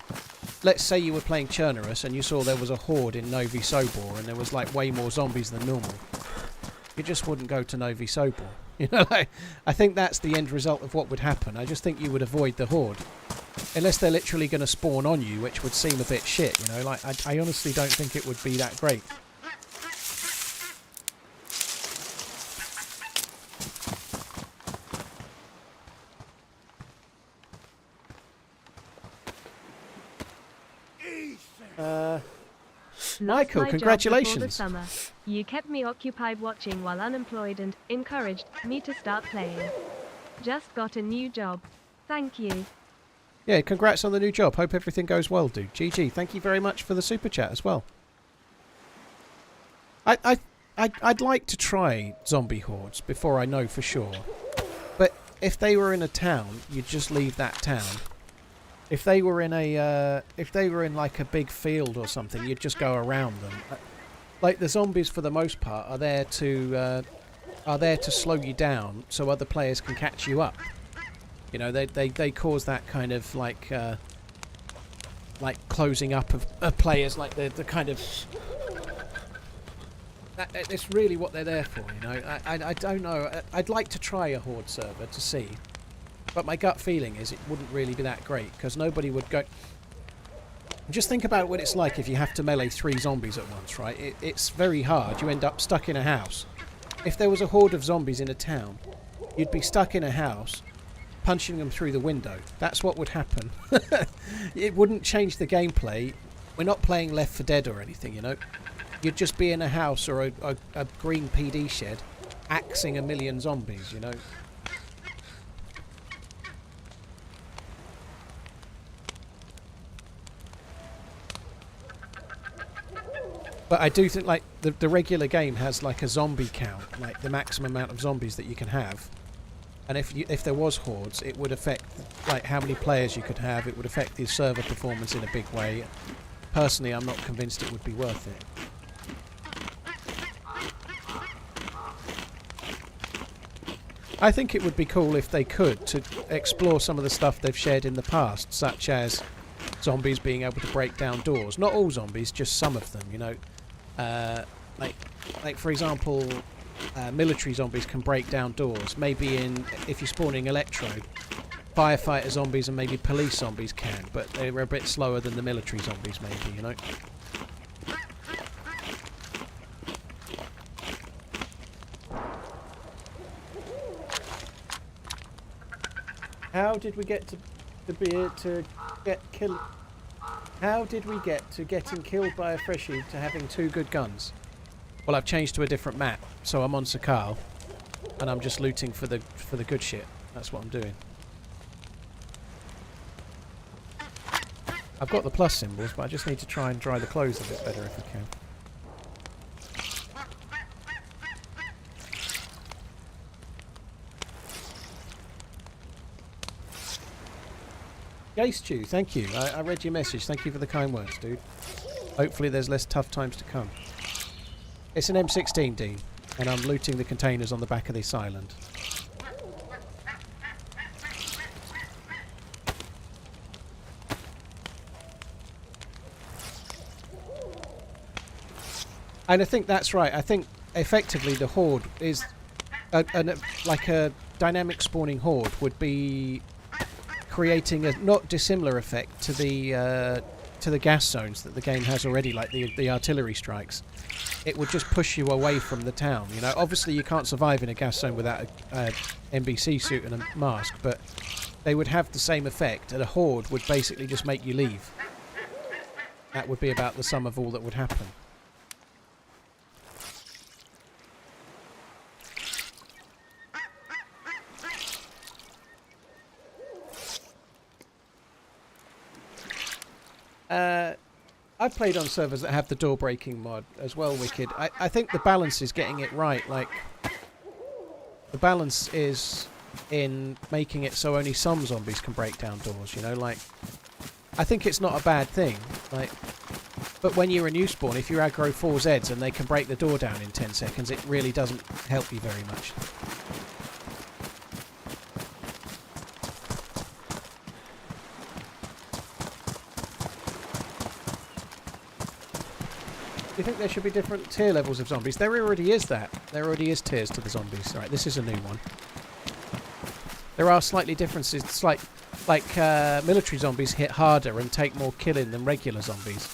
let's say you were playing Chernarus and you saw there was a horde in Novi Sobor and there was like way more zombies than normal. You just wouldn't go to Novi Sobor. You know, like, I think that's the end result of what would happen. I just think you would avoid the horde. Unless they're literally going to spawn on you, which would seem a bit shit, you know. Like, I honestly don't think it would be that great. Michael, congratulations. You kept me occupied watching while unemployed and encouraged me to start playing. Just got a new job. Thank you. Yeah, congrats on the new job. Hope everything goes well, dude. GG. Thank you very much for the super chat as well. I'd like to try zombie hordes before I know for sure. But if they were in a town, you'd just leave that town. If they were in like a big field or something, you'd just go around them. Like the zombies, for the most part, are there to slow you down so other players can catch you up. You know, they cause that kind of like like closing up of players, like the kind of. It's really what they're there for, you know. I don't know. I'd like to try a horde server to see, but my gut feeling is it wouldn't really be that great because nobody would go. Just think about what it's like if you have to melee 3 zombies at once, right? It's very hard. You end up stuck in a house. If there was a horde of zombies in a town, you'd be stuck in a house, punching them through the window. That's what would happen. It wouldn't change the gameplay. We're not playing Left 4 Dead or anything, you know. You'd just be in a house or a green PD shed, axing a million zombies, you know. But I do think like the regular game has like a zombie count, like the maximum amount of zombies that you can have. And if there was hordes, it would affect like how many players you could have. It would affect the server performance in a big way. Personally, I'm not convinced it would be worth it. I think it would be cool if they could to explore some of the stuff they've shared in the past, such as zombies being able to break down doors. Not all zombies, just some of them, you know. Like for example, military zombies can break down doors. Maybe if you're spawning Electro, firefighter zombies and maybe police zombies can, but they're a bit slower than the military zombies, maybe, you know. How did we get How did we get to getting killed by a freshie to having 2 good guns? Well, I've changed to a different map, so I'm on Sakhal, and I'm just looting for the good shit. That's what I'm doing. I've got the plus symbols, but I just need to try and dry the clothes a bit better if I can. Stew, thank you. I read your message. Thank you for the kind words, dude. Hopefully there's less tough times to come. It's an M16, Dean, and I'm looting the containers on the back of this island. And I think that's right. I think effectively the horde is like a dynamic spawning horde would be creating a not dissimilar effect to the gas zones that the game has already, like the artillery strikes. It would just push you away from the town. You know, obviously you can't survive in a gas zone without a NBC suit and a mask, but they would have the same effect, and a horde would basically just make you leave. That would be about the sum of all that would happen. I've played on servers that have the door breaking mod as well, Wicked. I think the balance is getting it right. Like, the balance is in making it so only some zombies can break down doors, you know? Like, I think it's not a bad thing. Like, but when you're a new spawn, if you aggro 4 Zeds and they can break the door down in 10 seconds, it really doesn't help you very much. Do you think there should be different tier levels of zombies? There already is that. There already is tiers to the zombies. Right, this is a new one. There are slightly differences. It's like military zombies hit harder and take more killing than regular zombies.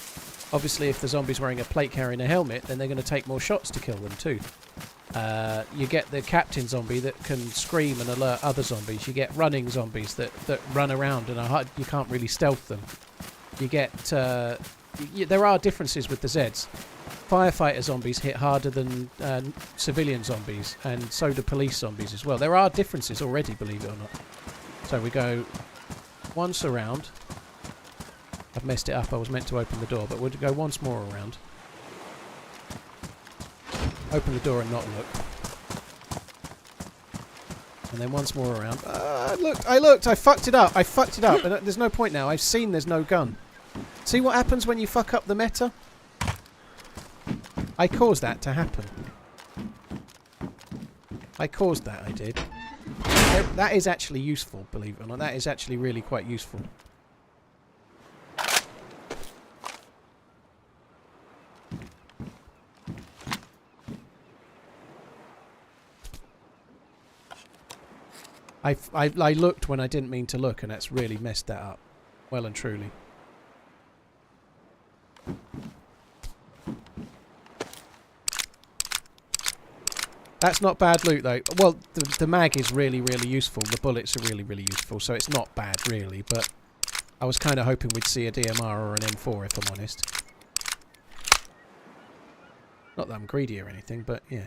Obviously, if the zombie's wearing a plate carrying a helmet, then they're going to take more shots to kill them too. You get the captain zombie that can scream and alert other zombies. You get running zombies that run around and are hard, you can't really stealth them. You get... there are differences with the Zeds. Firefighter zombies hit harder than civilian zombies, and so do police zombies as well. There are differences already, believe it or not. So we go once around. I've messed it up. I was meant to open the door, but we'll go once more around. Open the door and not look. And then once more around. Look! I looked! I fucked it up! I fucked it up! And there's no point now. I've seen there's no gun. See what happens when you fuck up the meta? I caused that to happen. I caused that, I did. That is actually useful, believe it or not. That is actually really quite useful. I looked when I didn't mean to look, and that's really messed that up. Well and truly. That's not bad loot though. Well, the mag is really, really useful. The bullets are really, really useful, so it's not bad really, but I was kind of hoping we'd see a DMR or an M4 if I'm honest. Not that I'm greedy or anything, but yeah.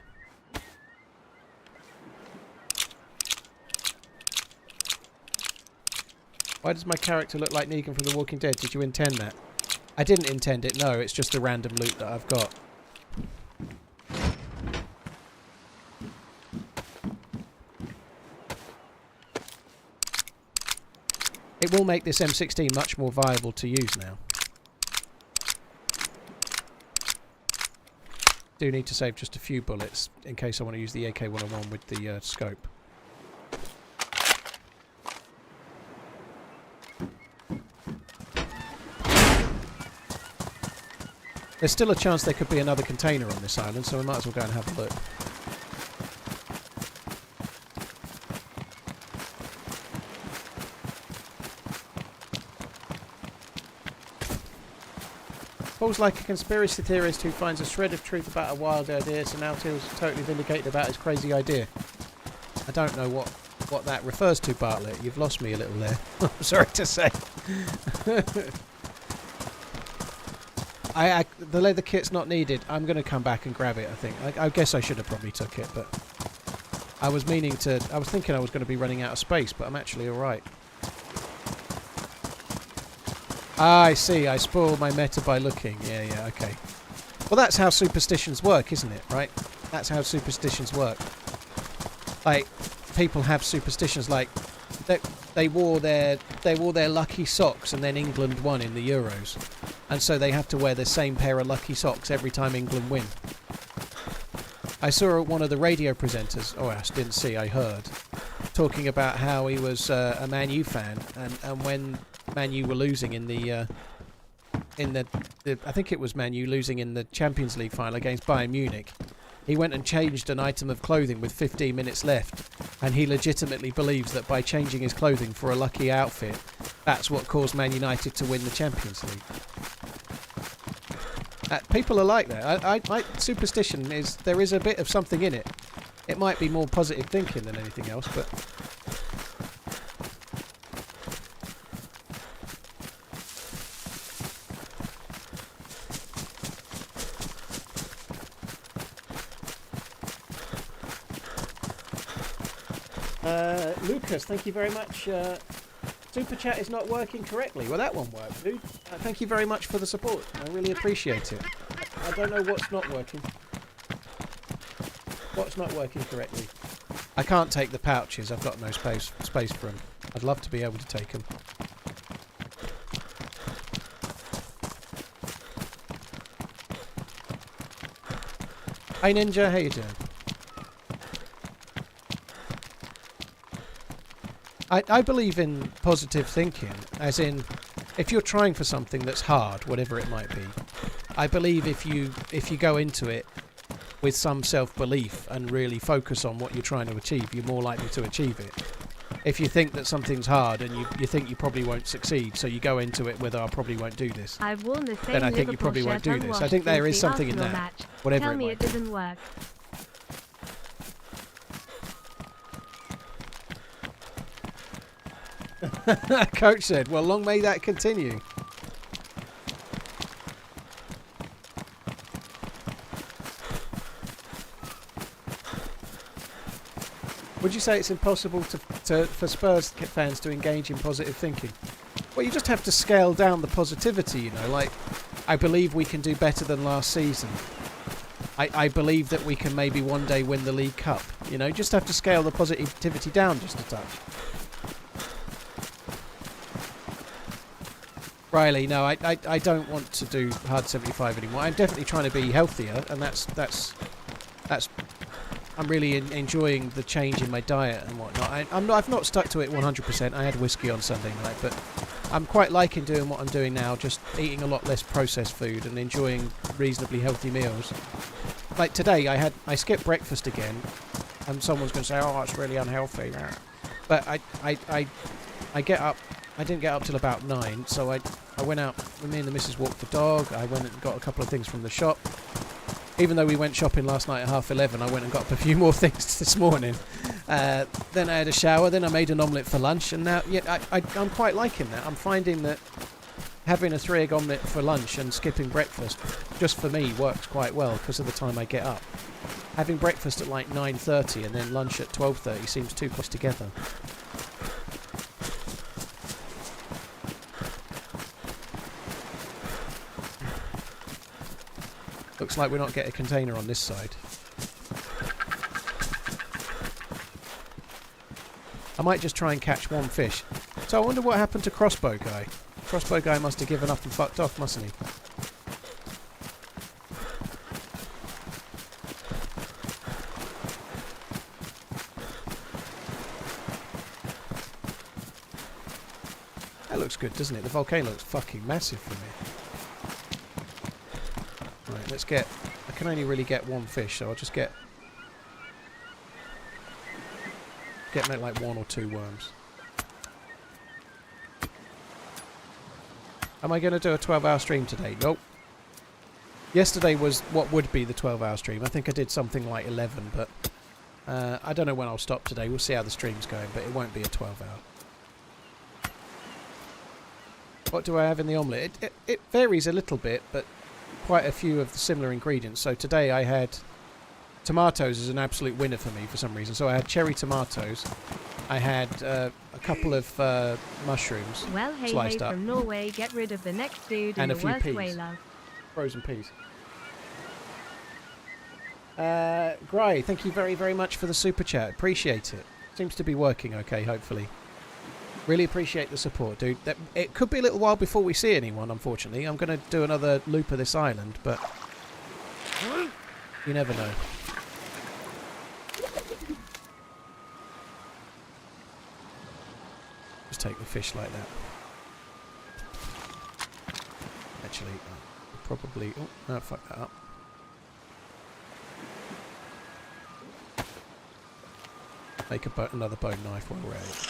Why does my character look like Negan from The Walking Dead? Did you intend that? I didn't intend it, no. It's just a random loot that I've got. It will make this M16 much more viable to use now. Do need to save just a few bullets in case I want to use the AK-101 with the scope. There's still a chance there could be another container on this island, so we might as well go and have a look. Paul's like a conspiracy theorist who finds a shred of truth about a wild idea, so now feels totally vindicated about his crazy idea. I don't know what that refers to, Bartlett. You've lost me a little there. I'm sorry to say. The leather kit's not needed. I'm going to come back and grab it, I think. I guess I should have probably took it, but I was thinking I was going to be running out of space, but I'm actually alright. Ah, I see. I spoiled my meta by looking. Yeah, okay. Well, that's how superstitions work, isn't it? Right? That's how superstitions work. Like, people have superstitions like they wore their lucky socks and then England won in the Euros, and so they have to wear the same pair of lucky socks every time England win. I saw one of the radio presenters. Oh, I didn't see. I heard talking about how he was a Man U fan, and when Man U were losing in the I think it was Man U losing in the Champions League final against Bayern Munich, he went and changed an item of clothing with 15 minutes left, and he legitimately believes that by changing his clothing for a lucky outfit, that's what caused Man United to win the Champions League. People are like that. My superstition is there is a bit of something in it. It might be more positive thinking than anything else, but Lucas, thank you very much. Super Chat is not working correctly. Well, that one worked, dude. Thank you very much for the support. I really appreciate it. I don't know what's not working. What's not working correctly? I can't take the pouches. I've got no space for them. I'd love to be able to take them. Hey Ninja, how you doing? I believe in positive thinking, as in, if you're trying for something that's hard, whatever it might be, I believe if you go into it with some self-belief and really focus on what you're trying to achieve, you're more likely to achieve it. If you think that something's hard and you think you probably won't succeed, so you go into it with, I probably won't do this, I've worn the same then I think you probably won't do this. I think there is something in that, whatever Tell it me might it be. didn't work. Coach said, well, long may that continue. Would you say it's impossible for Spurs fans to engage in positive thinking? Well, you just have to scale down the positivity, you know, like, I believe we can do better than last season. I believe that we can maybe one day win the League Cup. You know, just have to scale the positivity down just a touch. Riley, no, I don't want to do hard 75 anymore. I'm definitely trying to be healthier, and that's I'm really enjoying the change in my diet and whatnot. I've not stuck to it 100%. I had whiskey on Sunday night, but I'm quite liking doing what I'm doing now, just eating a lot less processed food and enjoying reasonably healthy meals. Like today, I skipped breakfast again, and someone's going to say, "Oh, it's really unhealthy." But I get up. I didn't get up till about 9, so I went out. Me and the missus walked the dog. I went and got a couple of things from the shop. Even though we went shopping last night at 11:30, I went and got up a few more things this morning. Then I had a shower. Then I made an omelette for lunch, and now I'm quite liking that. I'm finding that having a 3-egg omelette for lunch and skipping breakfast, just for me, works quite well because of the time I get up. Having breakfast at like 9:30 and then lunch at 12:30 seems too close together. Looks like we're not getting a container on this side. I might just try and catch one fish. So I wonder what happened to Crossbow Guy. Crossbow Guy must have given up and fucked off, mustn't he? That looks good, doesn't it? The volcano looks fucking massive for me. Right, let's get... I can only really get one fish, so I'll just get like 1 or 2 worms. Am I going to do a 12-hour stream today? Nope. Yesterday was what would be the 12-hour stream. I think I did something like 11, but I don't know when I'll stop today. We'll see how the stream's going, but it won't be a 12-hour. What do I have in the omelette? It varies a little bit, but quite a few of the similar ingredients. So today I had tomatoes as an absolute winner for me for some reason. So I had cherry tomatoes. I had a couple of mushrooms sliced up. From Norway, get rid of the next dude and in a the few worst peas. way, love. Frozen peas. Gray, thank you very, very much for the super chat. Appreciate it. Seems to be working okay, hopefully. Really appreciate the support, dude. It could be a little while before we see anyone, unfortunately. I'm going to do another loop of this island, but you never know. Just take the fish like that. Actually, probably... Oh, no, fuck that up. Make another bone knife while we're at it.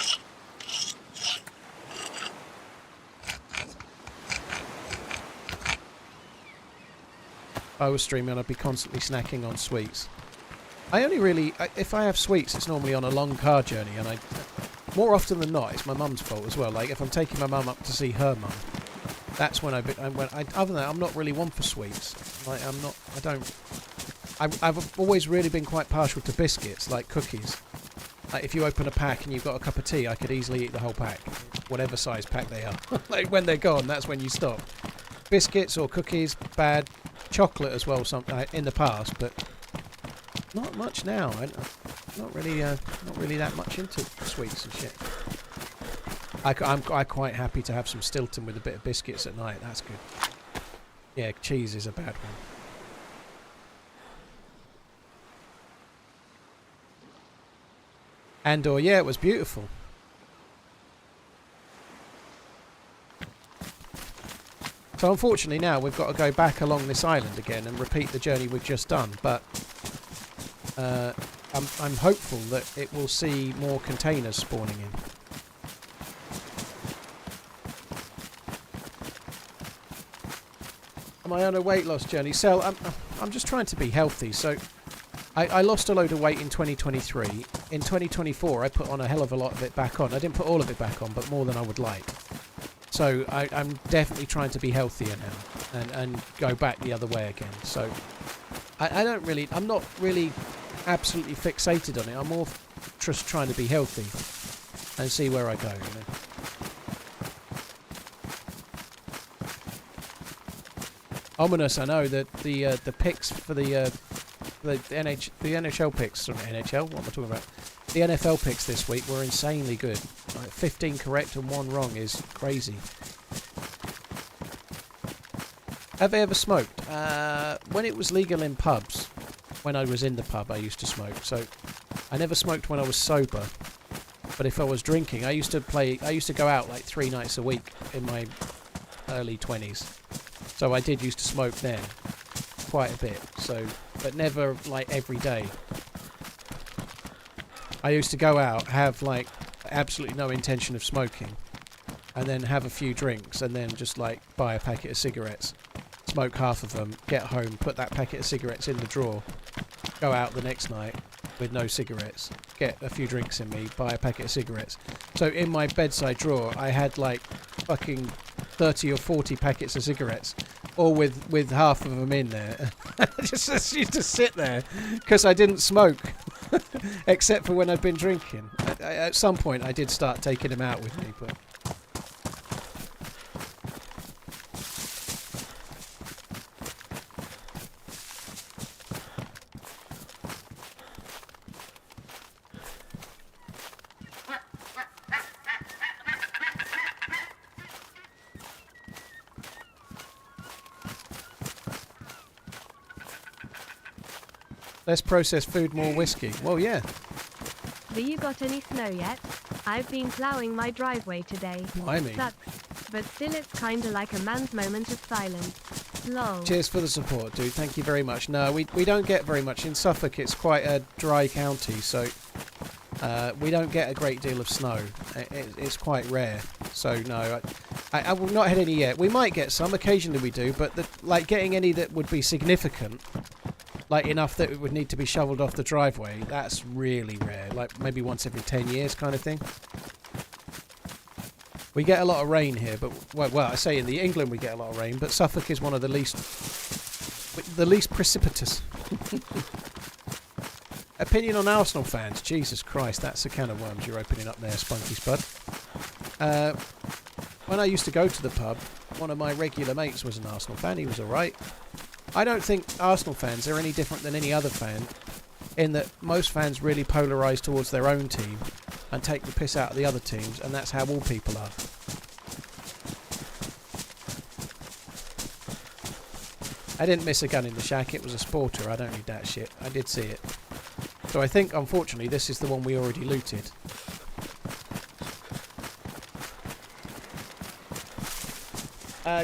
If I was streaming, I'd be constantly snacking on sweets. I only really... if I have sweets, it's normally on a long car journey, and more often than not, it's my mum's fault as well. Like, if I'm taking my mum up to see her mum, that's when other than that, I'm not really one for sweets. Like, I've always really been quite partial to biscuits, like cookies. Like, if you open a pack and you've got a cup of tea, I could easily eat the whole pack. Whatever size pack they are. Like, when they're gone, that's when you stop. Biscuits or cookies, bad. Chocolate as well, in the past, but not much now. Not really that much into sweets and shit. I'm quite happy to have some Stilton with a bit of biscuits at night. That's good. Yeah, cheese is a bad one. Andor, yeah, it was beautiful. So unfortunately now we've got to go back along this island again and repeat the journey we've just done, but I'm hopeful that it will see more containers spawning in. Am I on a weight loss journey? So I'm just trying to be healthy, so I lost a load of weight in 2023. In 2024 I put on a hell of a lot of it back on. I didn't put all of it back on, but more than I would like. So I'm definitely trying to be healthier now and go back the other way again. So I'm not really absolutely fixated on it. I'm more just trying to be healthy and see where I go. You know? Ominous, I know that the picks for the NHL picks, sorry, NHL, what am I talking about? The NFL picks this week were insanely good. Like 15 correct and 1 wrong is crazy. Have they ever smoked? When it was legal in pubs, when I was in the pub, I used to smoke. So I never smoked when I was sober. But if I was drinking, I used to go out like 3 nights a week in my early 20s. So I did used to smoke then, quite a bit. So, but never like every day. I used to go out, have like absolutely no intention of smoking, and then have a few drinks, and then just like buy a packet of cigarettes, smoke half of them, get home, put that packet of cigarettes in the drawer, go out the next night with no cigarettes, get a few drinks in me, buy a packet of cigarettes. So in my bedside drawer, I had like fucking 30 or 40 packets of cigarettes, all with half of them in there. just used to sit there because I didn't smoke, except for when I'd been drinking. At some point, I did start taking them out with me, but. Less processed food, more whiskey. Well, yeah. Do you got any snow yet? I've been ploughing my driveway today. Blimey. Sucks. But still it's kinda like a man's moment of silence. Lol. Cheers for the support, dude. Thank you very much. No, we don't get very much. In Suffolk, it's quite a dry county, so we don't get a great deal of snow. It's quite rare. So, no, I will not had any yet. We might get some. Occasionally we do, but like getting any that would be significant, like enough that it would need to be shoveled off the driveway, that's really rare. Like maybe once every 10 years kind of thing. We get a lot of rain here, but well, I say in England we get a lot of rain, but Suffolk is one of the least precipitous. Opinion on Arsenal fans? Jesus Christ, that's a can of worms you're opening up there, Spunky Spud. When I used to go to the pub, one of my regular mates was an Arsenal fan. He was alright. I don't think Arsenal fans are any different than any other fan, in that most fans really polarise towards their own team and take the piss out of the other teams, and that's how all people are. I didn't miss a gun in the shack, it was a sporter, I don't need that shit. I did see it. So I think, unfortunately, this is the one we already looted.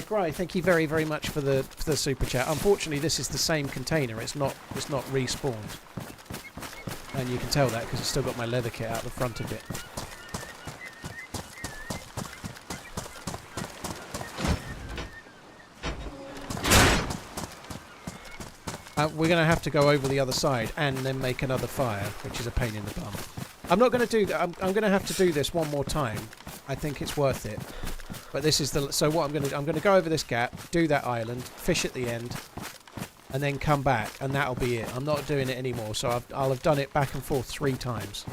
Gry, thank you very, very much for the super chat. Unfortunately, this is the same container. It's not respawned, and you can tell that because it's still got my leather kit out the front of it. We're going to have to go over the other side and then make another fire, which is a pain in the bum. I'm not going to do that. I'm going to have to do this one more time. I think it's worth it. But this is so what I'm going to go over this gap, do that island, fish at the end, and then come back, and that'll be it. I'm not doing it anymore, so I'll have done it back and forth 3 times.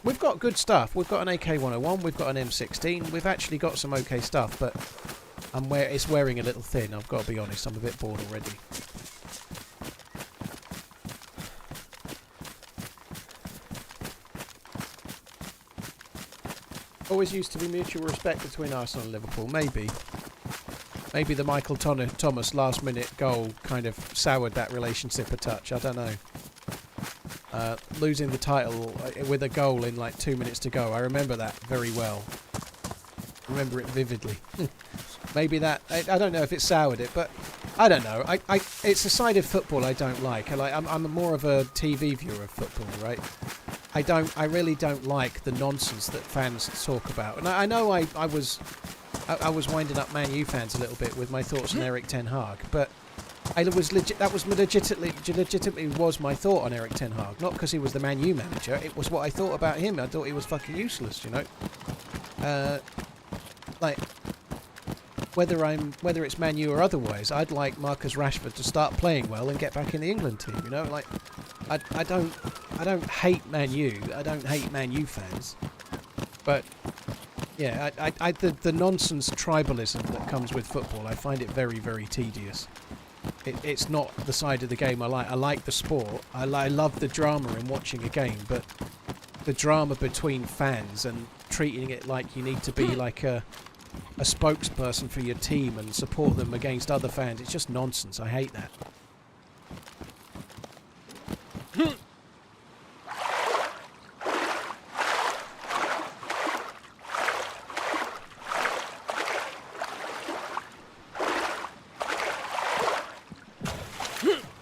We've got good stuff. We've got an AK-101, we've got an M16, we've actually got some okay stuff, but it's wearing a little thin, I've got to be honest. I'm a bit bored already. Always used to be mutual respect between Arsenal and Liverpool. Maybe the Michael Thomas last-minute goal kind of soured that relationship a touch. I don't know. Losing the title with a goal in like 2 minutes to go. I remember that very well. Remember it vividly. Maybe that. I don't know if it soured it, but I don't know. It's a side of football I don't like. I'm more of a TV viewer of football, right? I really don't like the nonsense that fans talk about. And I know I was winding up Man U fans a little bit with my thoughts on Erik ten Hag, but that was legitimately was my thought on Erik ten Hag. Not because he was the Man U manager, it was what I thought about him. I thought he was fucking useless, you know? Like, whether it's Man U or otherwise, I'd like Marcus Rashford to start playing well and get back in the England team, you know? Like, I don't hate Man U. I don't hate Man U fans. But yeah, the nonsense tribalism that comes with football, I find it very, very tedious. It's not the side of the game I like. I like the sport. I love the drama in watching a game, but the drama between fans and treating it like you need to be like a spokesperson for your team and support them against other fans, it's just nonsense. I hate that.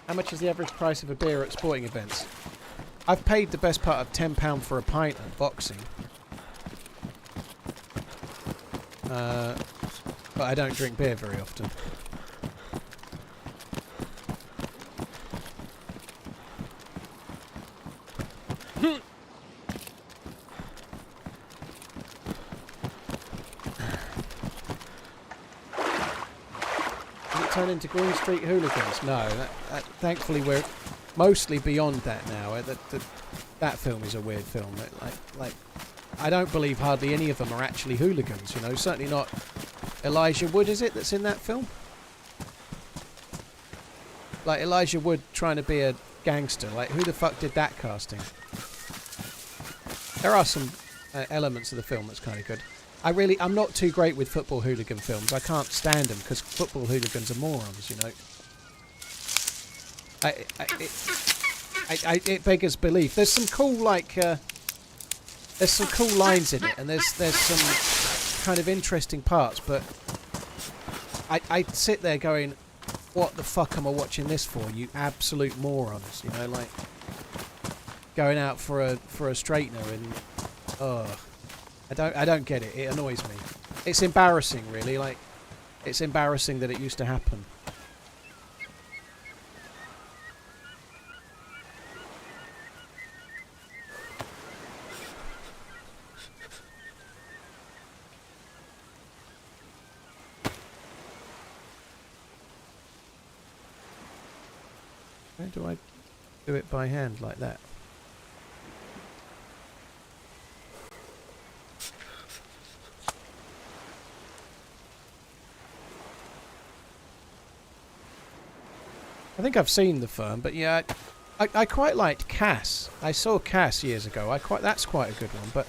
How much is the average price of a beer at sporting events? I've paid the best part of £10 for a pint at boxing. but I don't drink beer very often. Turn into Green Street hooligans? No, thankfully we're mostly beyond that now. That film is a weird film. Like, I don't believe hardly any of them are actually hooligans. You know, certainly not Elijah Wood. Is it that's in that film? Like Elijah Wood trying to be a gangster. Like, who the fuck did that casting? There are some elements of the film that's kind of good. I'm not too great with football hooligan films. I can't stand them because football hooligans are morons, you know. It beggars belief. There's some cool there's some cool lines in it, and there's some kind of interesting parts, but I sit there going, what the fuck am I watching this for? You absolute morons, you know, like going out for a straightener and I don't get it. It annoys me. It's embarrassing, really. Like, it's embarrassing that it used to happen. How do I do it by hand like that? I think I've seen The Firm, but yeah, I quite liked Cass. I saw Cass years ago. That's quite a good one, but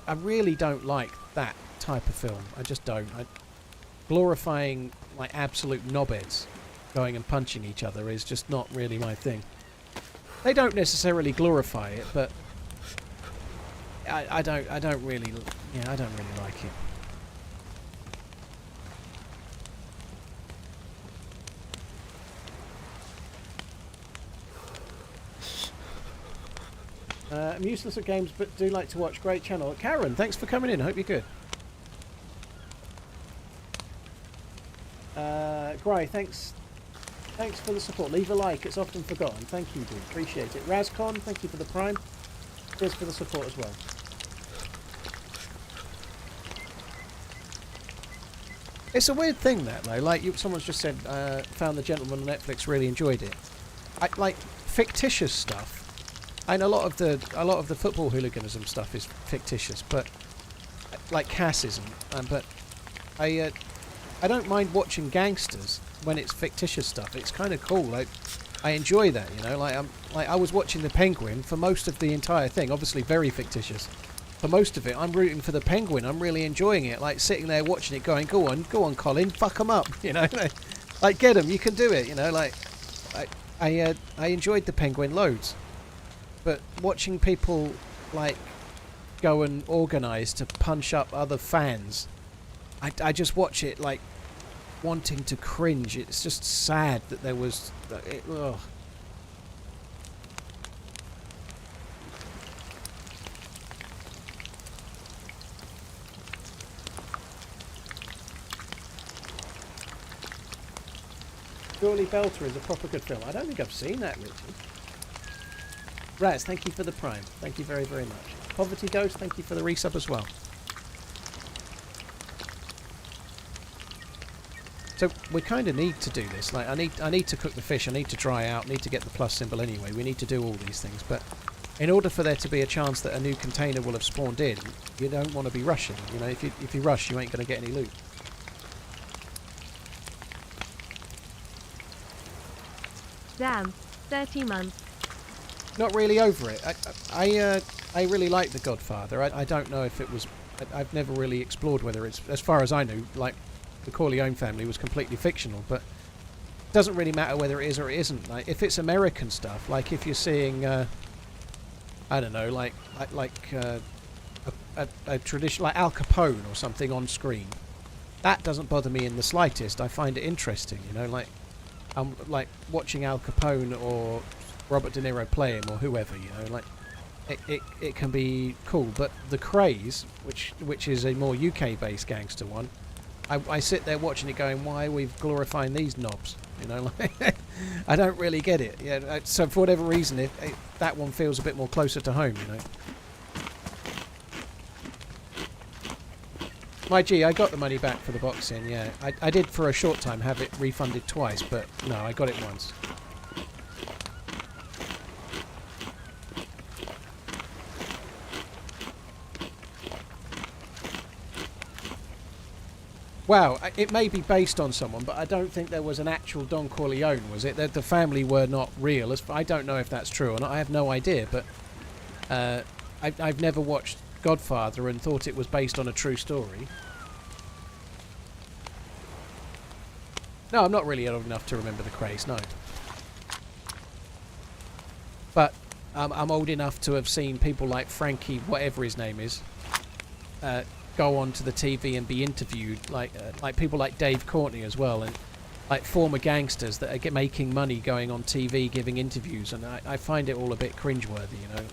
I really don't like that type of film. I just don't. Glorifying like absolute knobheads going and punching each other is just not really my thing. They don't necessarily glorify it, but I don't really like it. I'm useless at games, but do like to watch. Great channel. Karen, thanks for coming in. Hope you're good. Gray, thanks for the support. Leave a like. It's often forgotten. Thank you, dude. Appreciate it. Razcon, thank you for the prime. Cheers for the support as well. It's a weird thing that though. Like someone's just said, found The Gentleman on Netflix. Really enjoyed it. Like fictitious stuff. And a lot of the football hooliganism stuff is fictitious, but like Cass isn't. But I don't mind watching gangsters when it's fictitious stuff. It's kind of cool. Like I enjoy that, you know. Like I was watching the Penguin for most of the entire thing. Obviously, very fictitious. For most of it, I'm rooting for the Penguin. I'm really enjoying it. Like sitting there watching it, going, "Go on, Colin, fuck 'em up," you know. Like get 'em, you can do it, you know. Like I enjoyed the Penguin loads. But watching people like go and organise to punch up other fans, I just watch it like wanting to cringe. It's just sad that there was. Ugh. Surely Belter is a proper good film. I don't think I've seen that, Richard. Raz, thank you for the prime. Thank you very, very much. Poverty Ghost, thank you for the resub as well. So we kind of need to do this. Like I need to cook the fish. I need to dry out. I need to get the plus symbol anyway. We need to do all these things. But in order for there to be a chance that a new container will have spawned in, you don't want to be rushing. You know, if you rush, you ain't going to get any loot. Damn, 30 months. Not really over it. I really like The Godfather. I don't know if it was. I've never really explored whether it's, as far as I knew, like the Corleone family was completely fictional. But it doesn't really matter whether it is or it isn't. Like if it's American stuff, like if you're seeing, I don't know, like a tradition like Al Capone or something on screen, that doesn't bother me in the slightest. I find it interesting. You know, like watching Al Capone or Robert De Niro play him or whoever, you know, like it can be cool. But the Craze, which is a more UK-based gangster one, I sit there watching it going, why are we glorifying these knobs? You know, like I don't really get it. Yeah, so for whatever reason, that one feels a bit more closer to home. You know. My G, I got the money back for the boxing, yeah. I did for a short time have it refunded twice, but no, I got it once. Wow, it may be based on someone, but I don't think there was an actual Don Corleone, was it? The family were not real. I don't know if that's true or not. I have no idea, but I've never watched Godfather and thought it was based on a true story. No, I'm not really old enough to remember the Craze, no. But I'm old enough to have seen people like Frankie, whatever his name is, go onto the TV and be interviewed, like people like Dave Courtney as well, and like former gangsters that are making money going on TV giving interviews, and I find it all a bit cringeworthy, you know.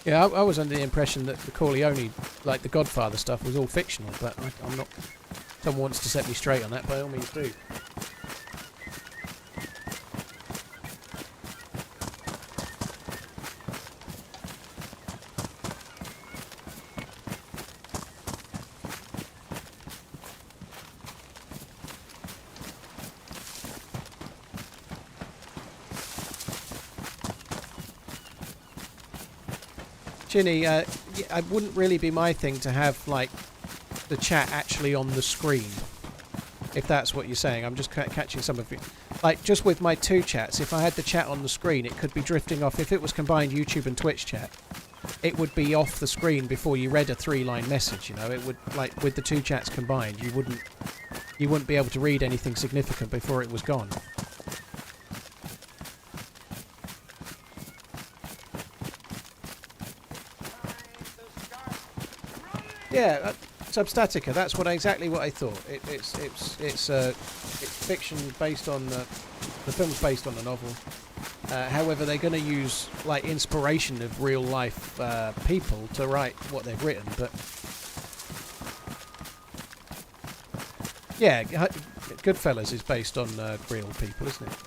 Yeah, I was under the impression that the Corleone, like the Godfather stuff, was all fictional, but I'm not. Someone wants to set me straight on that, by all means do. Chinny, it wouldn't really be my thing to have, like, the chat actually on the screen, if that's what you're saying. I'm just catching some of it. Like, just with my two chats, if I had the chat on the screen, it could be drifting off. If it was combined YouTube and Twitch chat, it would be off the screen before you read a 3-line message, you know. It would, like, with the two chats combined, you wouldn't be able to read anything significant before it was gone. Yeah, Substatica. That's exactly what I thought. It's fiction based on the film's based on a novel. However, they're going to use like inspiration of real life people to write what they've written. But yeah, Goodfellas is based on real people, isn't it?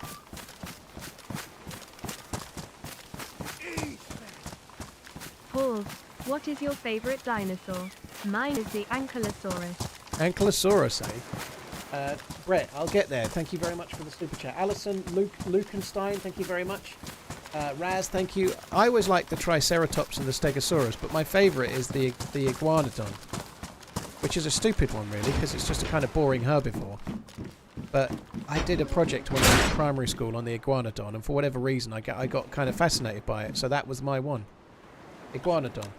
Paul, what is your favourite dinosaur? Mine is the Ankylosaurus. Ankylosaurus, eh? Brett, I'll get there. Thank you very much for the super chat. Alison, Lukenstein, thank you very much. Raz, thank you. I always like the Triceratops and the Stegosaurus, but my favourite is the Iguanodon, which is a stupid one, really, because it's just a kind of boring herbivore. But I did a project when I was in primary school on the Iguanodon, and for whatever reason, I got kind of fascinated by it, so that was my one. Iguanodon.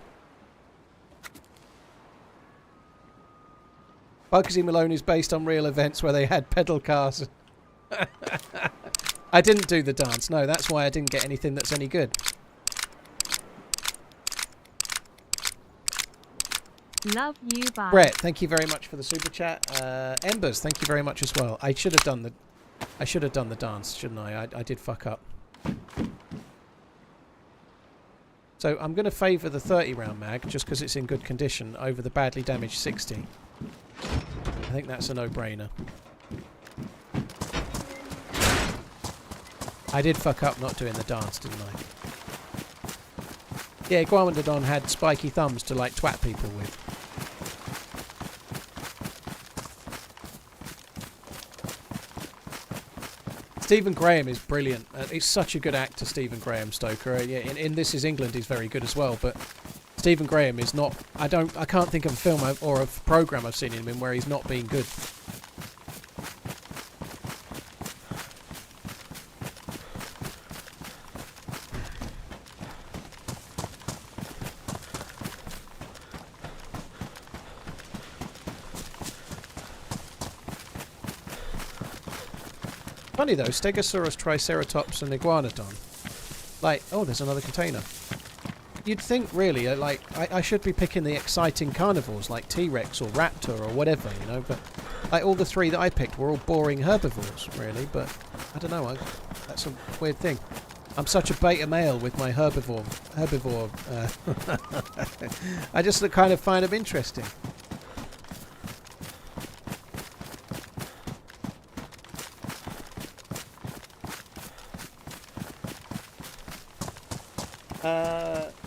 Bugsy Malone is based on real events where they had pedal cars. I didn't do the dance. No, that's why I didn't get anything that's any good. Love you, bye. Brett, thank you very much for the super chat. Embers, thank you very much as well. I should have done the dance, shouldn't I? I did fuck up. So I'm going to favour the 30-round mag just because it's in good condition over the badly damaged 60. I think that's a no-brainer. I did fuck up not doing the dance, didn't I? Yeah, Iguanodon had spiky thumbs to, like, twat people with. Stephen Graham is brilliant. He's such a good actor, Stephen Graham, Stoker. Yeah, in This Is England, he's very good as well, but Stephen Graham is not... I can't think of a film or a programme I've seen him in where he's not been good. Funny though, Stegosaurus, Triceratops and Iguanodon. Like, oh, there's another container. you'd think really, like I should be picking the exciting carnivores like T-Rex or Raptor or whatever, you know. But like all the 3 that I picked were all boring herbivores, really. But I don't know. That's a weird thing. I'm such a beta male with my herbivore. I just kind of find them interesting.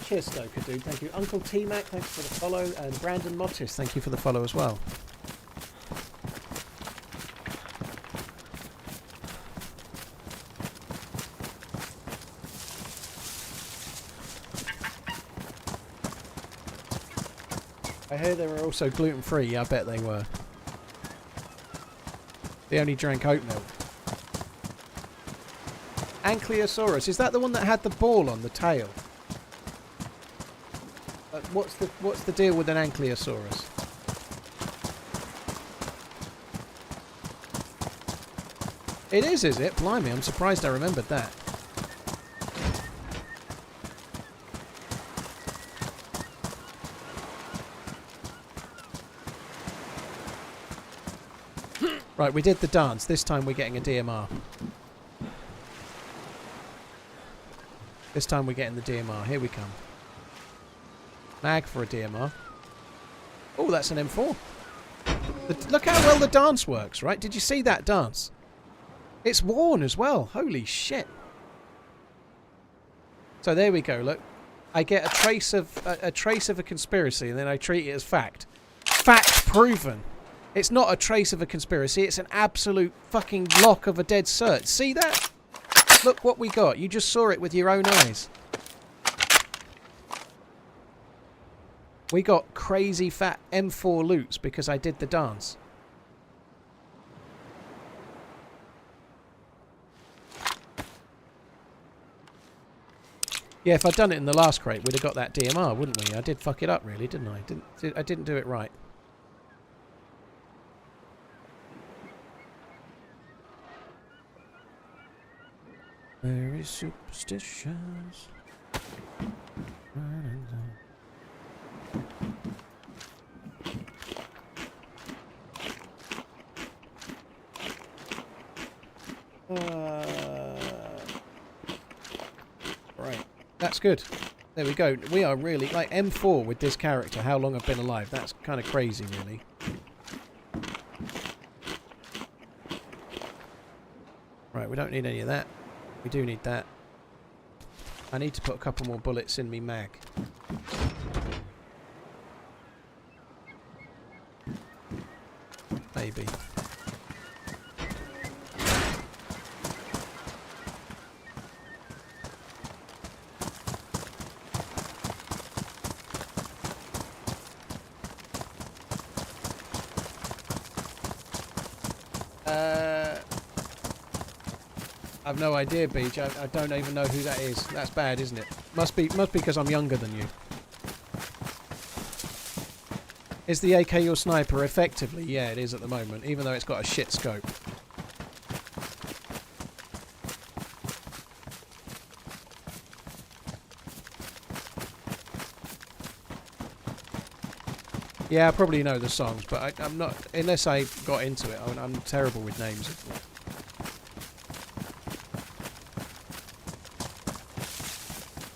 Cheers, Stoker, dude. Thank you. Uncle T-Mac, thanks for the follow. And Brandon Mottis, thank you for the follow as well. I hear they were also gluten-free. Yeah, I bet they were. They only drank oat milk. Ankylosaurus, is that the one that had the ball on the tail? What's the deal with an Ankylosaurus? It is it? Blimey, I'm surprised I remembered that. Right, we did the dance. This time we're getting a DMR. This time we're getting the DMR. Here we come. Mag for a DMR. Oh, that's an M4. Look how well the dance works, right? Did you see that dance? It's worn as well. Holy shit. So there we go. Look, I get a trace of a conspiracy, and then I treat it as fact. Fact proven. It's not a trace of a conspiracy. It's an absolute fucking lock of a dead cert. See that? Look what we got. You just saw it with your own eyes. We got crazy fat M4 loots because I did the dance. Yeah, if I'd done it in the last crate, we'd have got that DMR, wouldn't we? I did fuck it up, really, didn't I? I didn't do it right. Very superstitious. Right, that's good. There we go. We are really like M4 with this character. How long I've been alive? That's kind of crazy, really. Right, we don't need any of that. We do need that. I need to put a couple more bullets in me mag. Maybe. I've no idea, Beach. I don't even know who that is. That's bad, isn't it? Must be because I'm younger than you. Is the AK your sniper? Effectively, yeah, it is at the moment, even though it's got a shit scope. Yeah, I probably know the songs, but I'm not, unless I got into it. I'm terrible with names.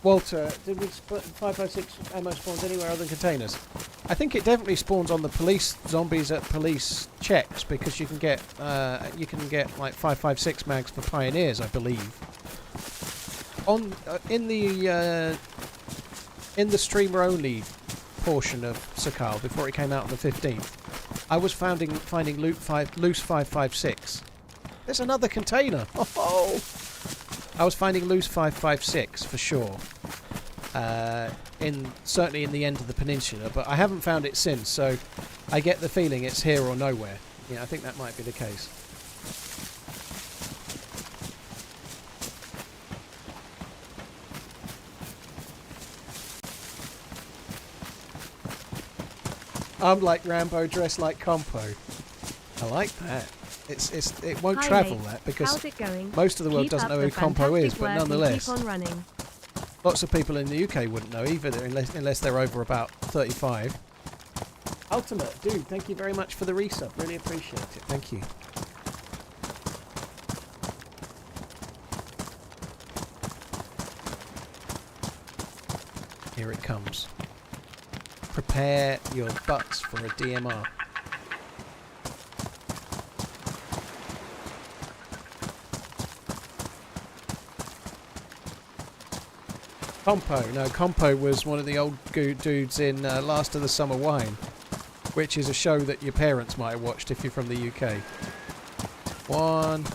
Walter, did we put 556 ammo spawns anywhere other than containers? I think it definitely spawns on the police zombies at police checks because you can get like 556 mags for pioneers, I believe. On in the streamer only portion of Sakhal before it came out on the 15th, I was finding loose 556. There's another container. Oh. I was finding loose 556 for sure. Certainly in the end of the peninsula, but I haven't found it since, so I get the feeling it's here or nowhere. Yeah, I think that might be the case. I'm like Rambo dressed like Compo. I like that. It won't travel that because how's it going? most of the world Keep doesn't up know the who Compo is, fantastic but work and nonetheless. keep on running. Lots of people in the UK wouldn't know either, unless they're over about 35. Ultimate, dude, thank you very much for the resub. Really appreciate it. Thank you. Here it comes. Prepare your butts for a DMR. Compo. No, Compo was one of the old dudes in Last of the Summer Wine, which is a show that your parents might have watched if you're from the UK. 1,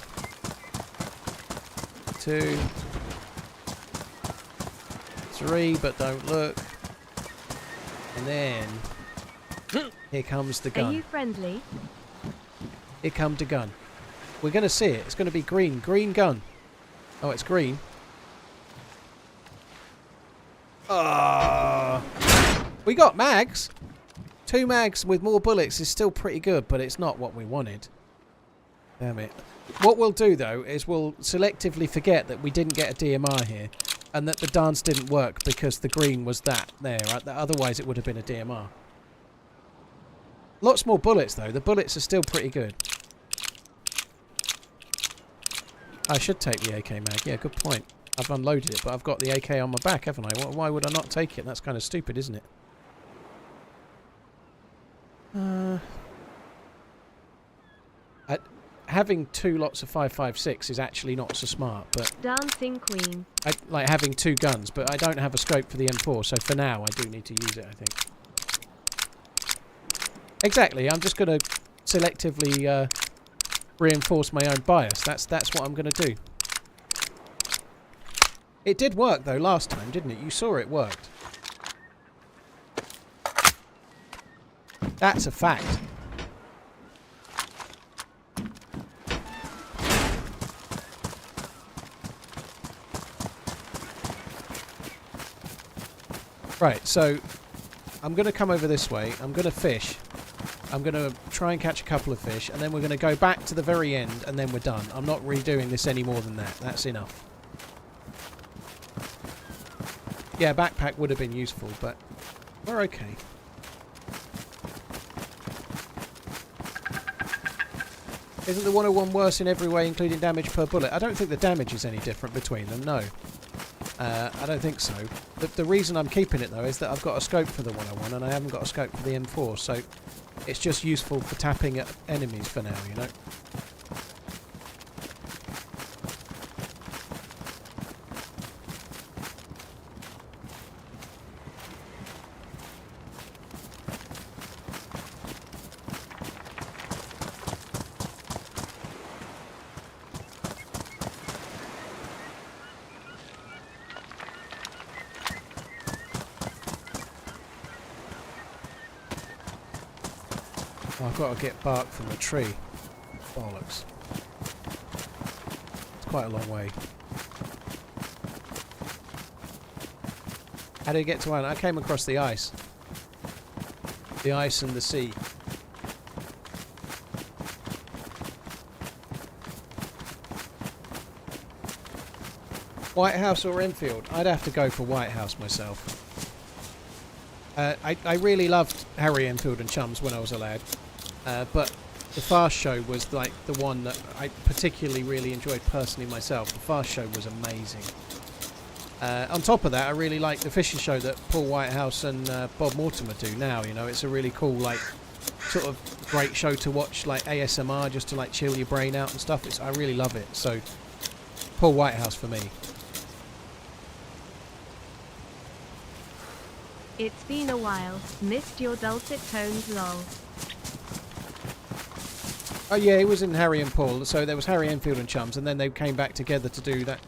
2, 3, but don't look. And then here comes the gun. Are you friendly? Here comes the gun. We're going to see it. It's going to be green. Green gun. Oh, it's green. Ah, we got mags. 2 mags with more bullets is still pretty good, but it's not what we wanted. Damn it. What we'll do, though, is we'll selectively forget that we didn't get a DMR here and that the dance didn't work because the green was that there. Otherwise, it would have been a DMR. Lots more bullets, though. The bullets are still pretty good. I should take the AK mag. Yeah, good point. I've unloaded it, but I've got the AK on my back, haven't I? Why would I not take it? That's kind of stupid, isn't it? Having 2 lots of 5.56 is actually not so smart, but... Dancing Queen. Like having 2 guns, but I don't have a scope for the M4, so for now I do need to use it, I think. Exactly, I'm just going to selectively reinforce my own bias. That's what I'm going to do. It did work, though, last time, didn't it? You saw it worked. That's a fact. Right, so I'm going to come over this way. I'm going to fish. I'm going to try and catch a couple of fish, and then we're going to go back to the very end, and then we're done. I'm not redoing this any more than that. That's enough. Yeah, backpack would have been useful, but we're okay. Isn't the 101 worse in every way, including damage per bullet? I don't think the damage is any different between them, no. I don't think so. The reason I'm keeping it, though, is that I've got a scope for the 101 and I haven't got a scope for the M4, so it's just useful for tapping at enemies for now, you know? I've got to get bark from the tree. Bollocks. It's quite a long way. How do you get to Ireland? I came across the ice. The ice and the sea. White House or Enfield? I'd have to go for White House myself. I really loved Harry Enfield and Chums when I was a lad. But the Fast Show was like the one that I particularly really enjoyed personally myself. The Fast Show was amazing. On top of that, I really like the fishing show that Paul Whitehouse and Bob Mortimer do now. You know, it's a really cool, like, sort of great show to watch, like ASMR, just to like chill your brain out and stuff. I really love it. So, Paul Whitehouse for me. It's been a while. Missed your dulcet tones, lol. Oh yeah, he was in Harry and Paul. So there was Harry Enfield and Chums, and then they came back together to do that.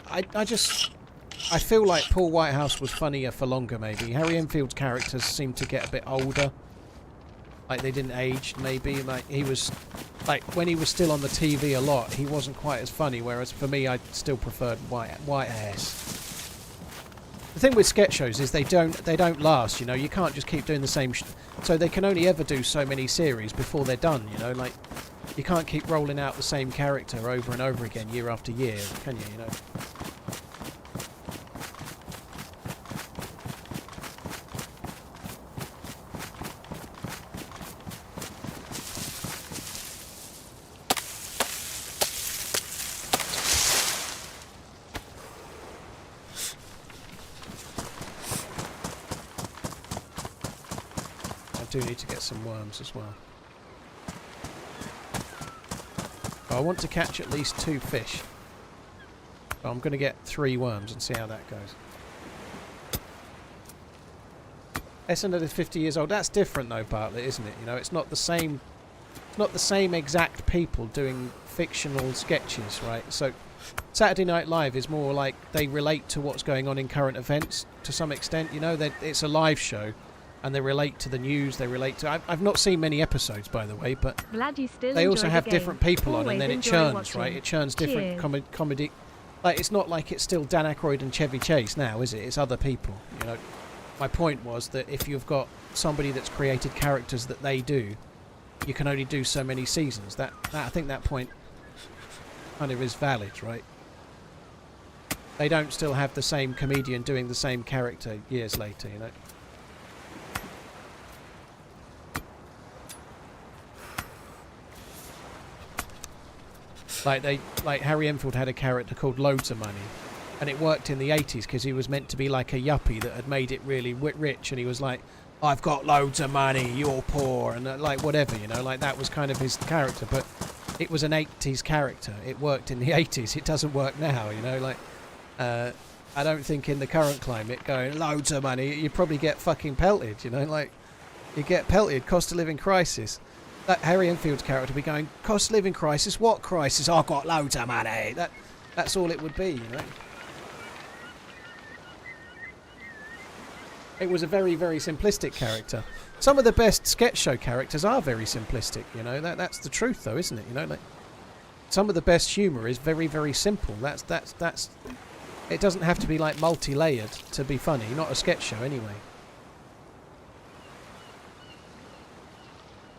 I feel like Paul Whitehouse was funnier for longer, maybe. Harry Enfield's characters seemed to get a bit older. Like they didn't age, maybe. Like he was, like when he was still on the TV a lot, he wasn't quite as funny. Whereas for me, I still preferred Whitehouse. The thing with sketch shows is they don't last. You know, you can't just keep doing the same. So they can only ever do so many series before they're done. You know, like you can't keep rolling out the same character over and over again year after year, can you? You know. do need to get some worms as well. But I want to catch at least 2 fish. So I'm going to get 3 worms and see how that goes. SNL is 50 years old. That's different though, Bartlett, isn't it? You know, it's not the same. It's not the same exact people doing fictional sketches, right? So Saturday Night Live is more like they relate to what's going on in current events to some extent. You know, it's a live show, and they relate to the news. They relate to. I've not seen many episodes, by the way, but Glad you still they also enjoy have the game. different people on, and then it Always churns, enjoy watching. right? It churns different Cheers. comedy. Like, it's not like it's still Dan Aykroyd and Chevy Chase now, is it? It's other people, you know. My point was that if you've got somebody that's created characters that they do, you can only do so many seasons. That I think that point kind of is valid, right? They don't still have the same comedian doing the same character years later, you know. Like Harry Enfield had a character called Loads of Money, and it worked in the 80s because he was meant to be like a yuppie that had made it really rich, and he was like, I've got loads of money, you're poor, and like whatever, you know, like that was kind of his character. But it was an 80s character. It worked in the 80s. It doesn't work now, you know, like I don't think in the current climate going loads of money, you probably get fucking pelted, you know, like you get pelted, cost of living crisis. That Harry Enfield's character would be going, cost of living crisis, what crisis? I've got loads of money. That's all it would be, you know. It was a very, very simplistic character. Some of the best sketch show characters are very simplistic, you know. That's the truth, though, isn't it? You know, like some of the best humour is very, very simple. That's. It doesn't have to be like multi-layered to be funny. Not a sketch show, anyway.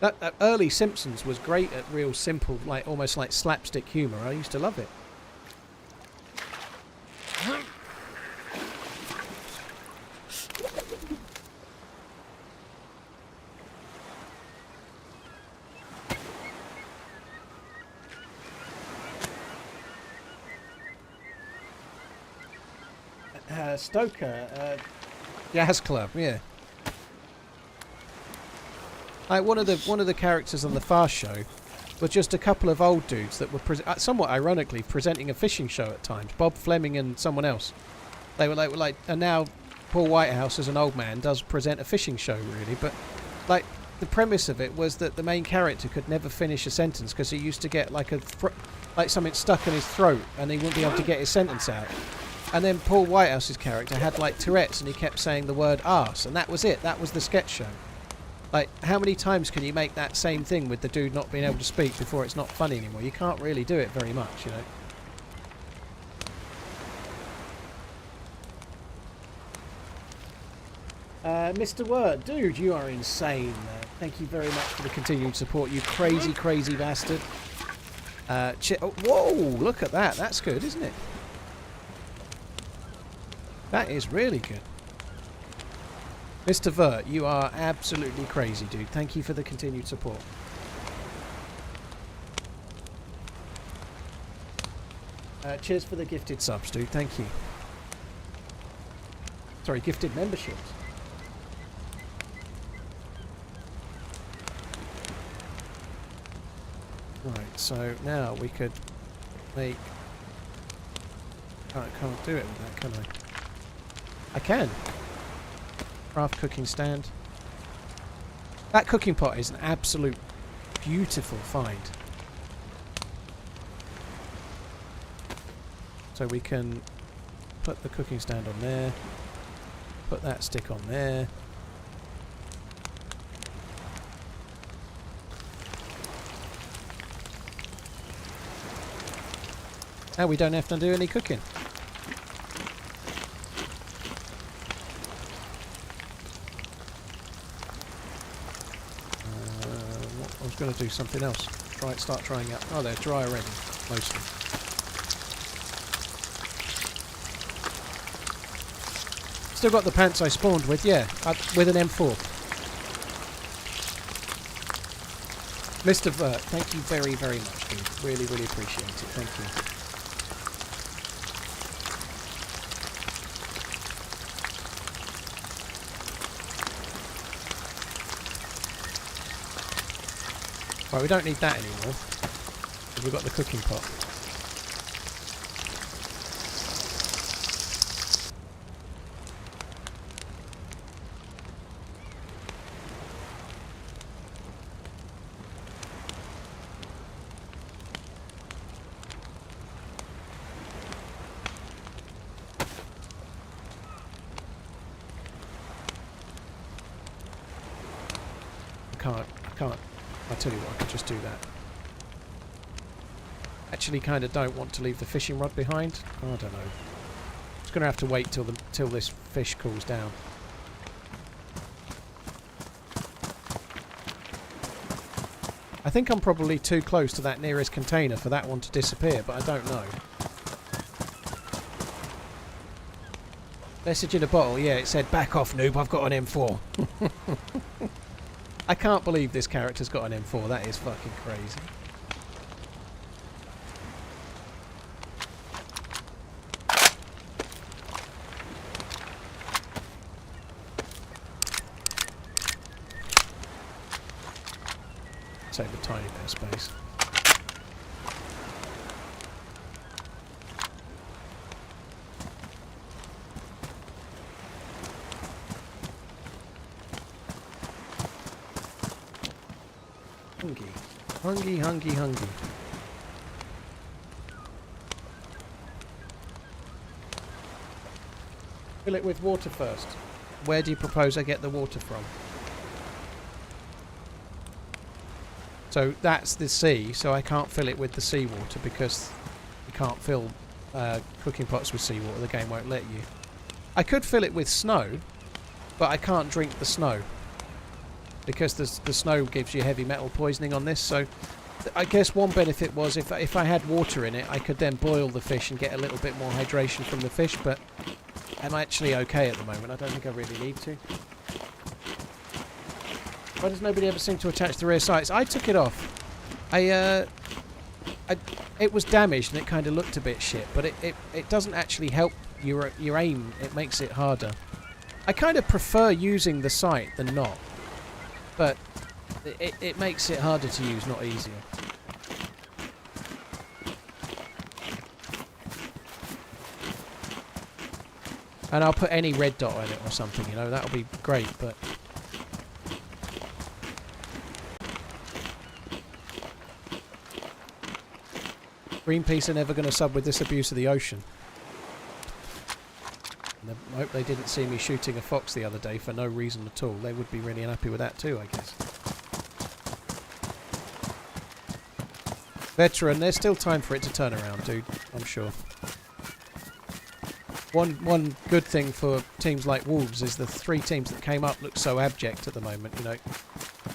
That early Simpsons was great at real simple, like almost like slapstick humour. I used to love it. Stoker, Jazz Club, yeah. Like one of the characters on the Fast Show were just a couple of old dudes that were somewhat ironically presenting a fishing show at times. Bob Fleming and someone else. They were like, and now Paul Whitehouse as an old man does present a fishing show, really. But like the premise of it was that the main character could never finish a sentence because he used to get like something stuck in his throat and he wouldn't be able to get his sentence out. And then Paul Whitehouse's character had like Tourette's and he kept saying the word arse, and that was it. That was the sketch show. Like, how many times can you make that same thing with the dude not being able to speak before it's not funny anymore? You can't really do it very much, you know. Mr. Word, dude, you are insane. Thank you very much for the continued support, you crazy, crazy bastard. Whoa, look at that. That's good, isn't it? That is really good. Mr. Vert, you are absolutely crazy, dude. Thank you for the continued support. Cheers for the gifted subs, dude. Thank you. Sorry, gifted memberships. Right, so now we could make... I can't do it with that, can I? I can. Craft cooking stand. That cooking pot is an absolute beautiful find. So we can put the cooking stand on there. Put that stick on there. Now we don't have to do any cooking. I was going to do something else. Start trying out. Oh, they're dry already, mostly. Still got the pants I spawned with, yeah, with an M4. Mr. Vert, thank you very, very much, dude. Really, really appreciate it. Thank you. Right, we don't need that anymore. We've got the cooking pot. I can't. I'll tell you what, I could just do that. Actually kind of don't want to leave the fishing rod behind. I don't know. Just going to have to wait till this fish cools down. I think I'm probably too close to that nearest container for that one to disappear, but I don't know. Message in a bottle, yeah, it said, back off noob, I've got an M4. I can't believe this character's got an M4, that is fucking crazy. Save a tiny bit of space. Hungry. Fill it with water first. Where do you propose I get the water from? So that's the sea, so I can't fill it with the seawater because you can't fill cooking pots with seawater, the game won't let you. I could fill it with snow, but I can't drink the snow because the snow gives you heavy metal poisoning on this, so I guess one benefit was if I had water in it, I could then boil the fish and get a little bit more hydration from the fish, but I'm actually okay at the moment. I don't think I really need to. Why does nobody ever seem to attach the rear sights? I took it off. It was damaged and it kind of looked a bit shit, but it doesn't actually help your aim. It makes it harder. I kind of prefer using the sight than not, but it makes it harder to use, not easier. And I'll put any red dot on it or something, you know, that'll be great, but... Greenpeace are never going to sub with this abuse of the ocean. And I hope they didn't see me shooting a fox the other day for no reason at all. They would be really unhappy with that too, I guess. Veteran, there's still time for it to turn around, dude, I'm sure. One good thing for teams like Wolves is the 3 teams that came up look so abject at the moment, you know.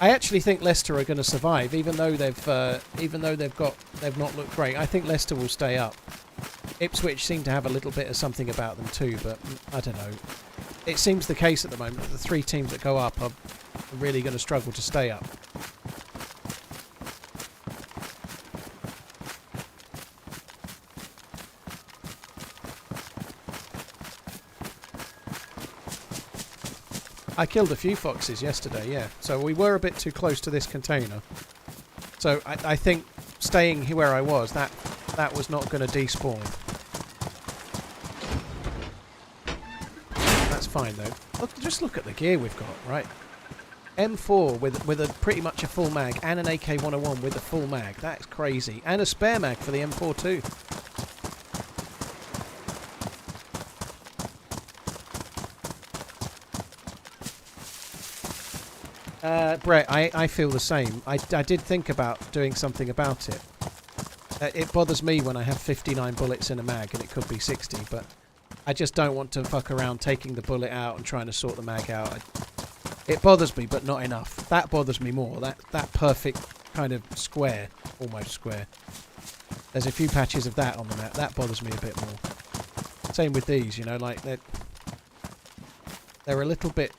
I actually think Leicester are going to survive, even though they've not looked great. I think Leicester will stay up. Ipswich seem to have a little bit of something about them too, but I don't know. It seems the case at the moment that the 3 teams that go up are really going to struggle to stay up. I killed a few foxes yesterday, yeah. So we were a bit too close to this container. So I think staying here where I was, that was not going to despawn. That's fine though. Look, just look at the gear we've got, right? M4 with a pretty much a full mag, and an AK-101 with a full mag. That's crazy. And a spare mag for the M4 too. Brett, I feel the same. I did think about doing something about it. It bothers me when I have 59 bullets in a mag and it could be 60, but I just don't want to fuck around taking the bullet out and trying to sort the mag out. It bothers me, but not enough. That bothers me more. That perfect kind of square, almost square. There's a few patches of that on the map. That bothers me a bit more. Same with these, you know, like they're a little bit...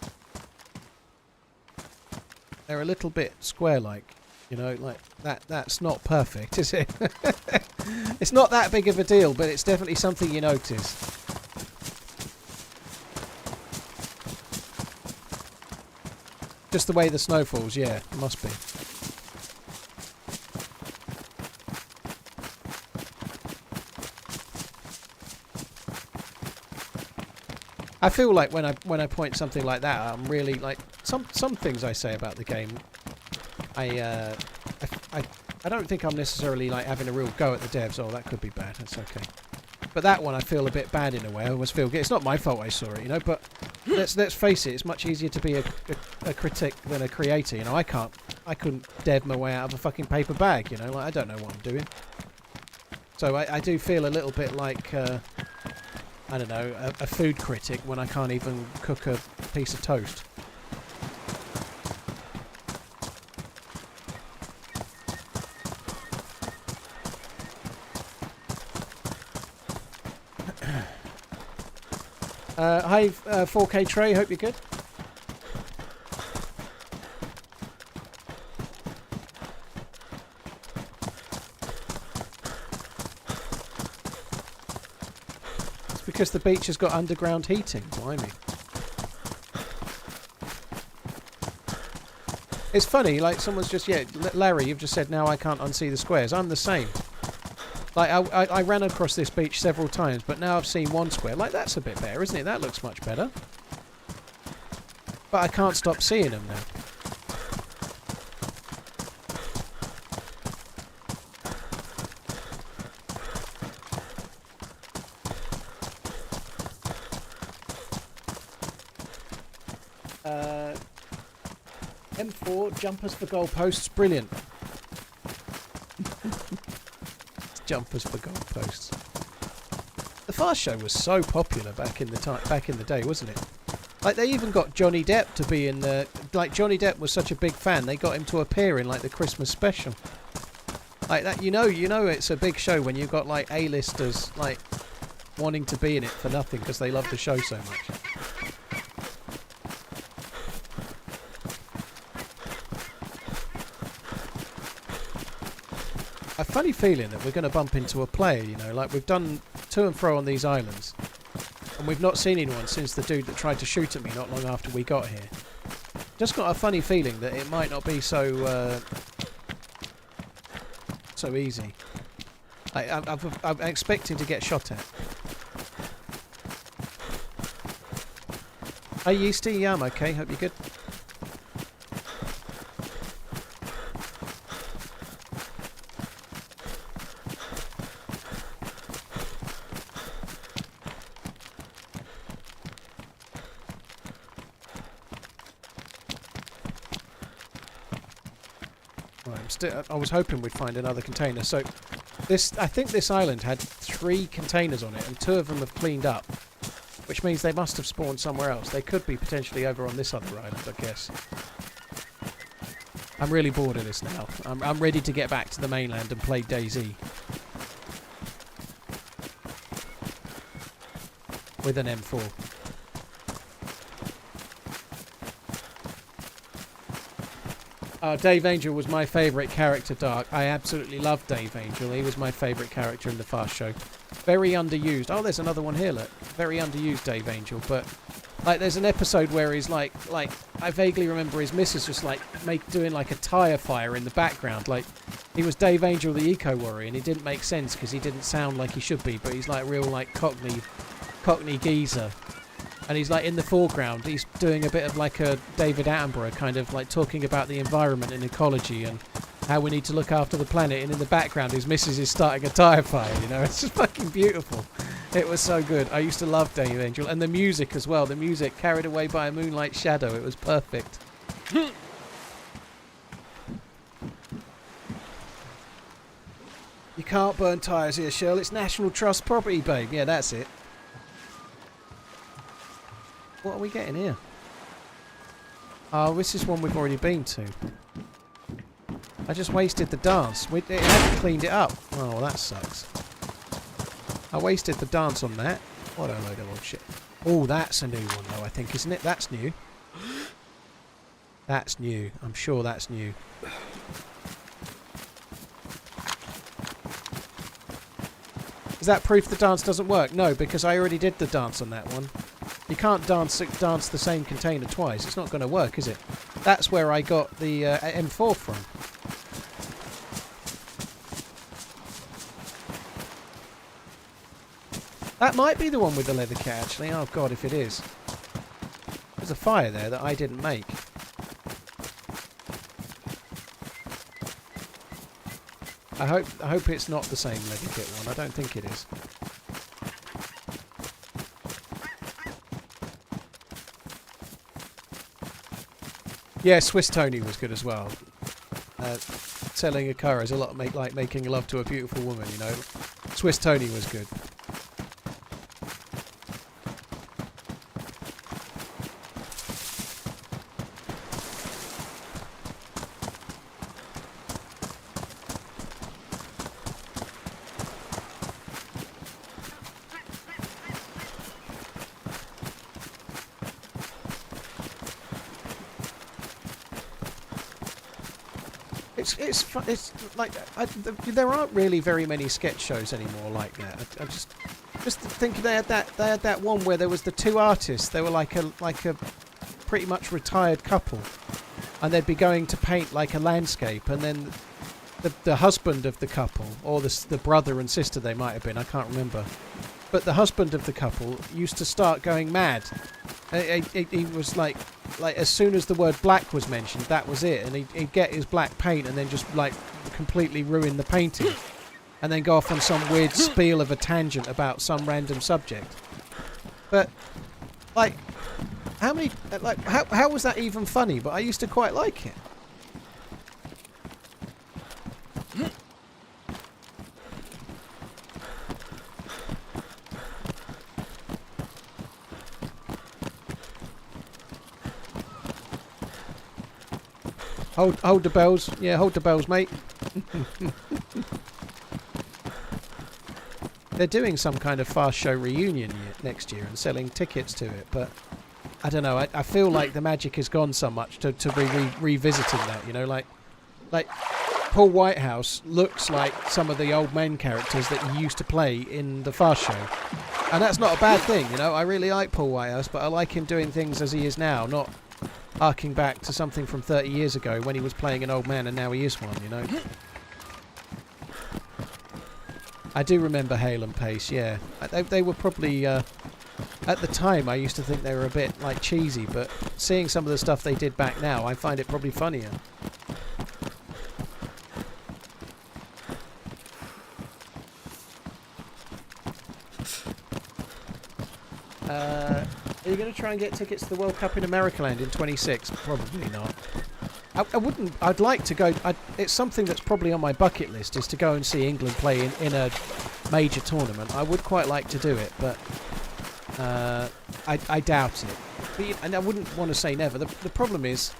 They're a little bit square-like, you know, like that's not perfect, is it? It's not that big of a deal, but it's definitely something you notice. Just the way the snow falls, yeah, it must be. I feel like when I point something like that, I'm really like some things I say about the game. I don't think I'm necessarily like having a real go at the devs. Oh, that could be bad. That's okay. But that one I feel a bit bad in a way. I almost feel it's not my fault I saw it, you know. But let's face it, it's much easier to be a critic than a creator. You know, I couldn't dev my way out of a fucking paper bag. You know, like I don't know what I'm doing. So I do feel a little bit like I don't know, a food critic when I can't even cook a piece of toast. Hi, 4K Trey, hope you're good. It's because the beach has got underground heating, blimey. It's funny, like someone's just, yeah, Larry, you've just said now I can't unsee the squares. I'm the same. Like, I ran across this beach several times, but now I've seen one square. Like, that's a bit better, isn't it? That looks much better. But I can't stop seeing them now. M4, jumpers for goalposts, brilliant. Jumpers for goalposts. The Fast Show was so popular back in the day, wasn't it? Like they even got Johnny Depp to be in the. Like Johnny Depp was such a big fan, they got him to appear in like the Christmas special. Like that, you know, it's a big show when you've got like A-listers like wanting to be in it for nothing because they love the show so much. A funny feeling that we're going to bump into a player, you know, like we've done to and fro on these islands and we've not seen anyone since the dude that tried to shoot at me not long after we got here. Just got a funny feeling that it might not be so easy. I'm expecting to get shot at. Hey Yeasty, yeah, I'm okay, hope you're good. I was hoping we'd find another container. So I think this island had 3 containers on it and 2 of them have cleaned up, which means they must have spawned somewhere else. They could be potentially over on this other island, I guess. I'm really bored of this now. I'm ready to get back to the mainland and play DayZ with an M4. Dave Angel was my favourite character, Dark. I absolutely loved Dave Angel. He was my favourite character in the Fast Show. Very underused. Oh, there's another one here, look. Very underused Dave Angel, but like there's an episode where he's like I vaguely remember his missus just like doing like a tyre fire in the background. Like he was Dave Angel the Eco Warrior and it didn't make sense because he didn't sound like he should be, but he's like real like Cockney geezer. And he's like in the foreground, he's doing a bit of like a David Attenborough kind of like talking about the environment and ecology and how we need to look after the planet. And in the background, his missus is starting a tyre fire, you know. It's just fucking beautiful. It was so good. I used to love Dave Angel. And the music as well. The music, Carried Away by a Moonlight Shadow. It was perfect. You can't burn tyres here, Shirl. It's National Trust property, babe. Yeah, that's it. What are we getting here? Oh, this is one we've already been to. I just wasted the dance. It hadn't cleaned it up. Oh, well, that sucks. I wasted the dance on that. What a load of old shit. Oh, that's a new one, though, I think, isn't it? That's new. That's new. I'm sure that's new. Is that proof the dance doesn't work? No, because I already did the dance on that one. You can't dance the same container twice. It's not going to work, is it? That's where I got the M4 from. That might be the one with the leather kit, actually. Oh, God, if it is. There's a fire there that I didn't make. I hope it's not the same leather kit one. I don't think it is. Yeah, Swiss Tony was good as well. Selling a car is a lot like making love to a beautiful woman, you know. Swiss Tony was good. It's like there aren't really very many sketch shows anymore like that. I just think they had that one where there was the two artists. They were like a pretty much retired couple, and they'd be going to paint like a landscape, and then the husband of the couple, or the brother and sister they might have been, I can't remember, but the husband of the couple used to start going mad. He was like as soon as the word black was mentioned, that was it, and he'd get his black paint and then just like completely ruin the painting, and then go off on some weird spiel of a tangent about some random subject. But like, how was that even funny? But I used to quite like it. Hold the bells. Yeah, hold the bells, mate. They're doing some kind of fast show reunion next year and selling tickets to it, but I don't know. I feel like the magic has gone so much to be revisiting that. You know, like Paul Whitehouse looks like some of the old men characters that he used to play in the fast show, and that's not a bad thing. You know, I really like Paul Whitehouse, but I like him doing things as he is now, not harking back to something from 30 years ago when he was playing an old man and now he is one, you know. I do remember Hale and Pace, yeah. They were probably, at the time I used to think they were a bit like cheesy, but seeing some of the stuff they did back now, I find it probably funnier. Are you going to try and get tickets to the World Cup in Americaland in 26? Probably not. I wouldn't. I'd like to go. It's something that's probably on my bucket list, is to go and see England play in a major tournament. I would quite like to do it, but I doubt it. But, and I wouldn't want to say never. The problem is,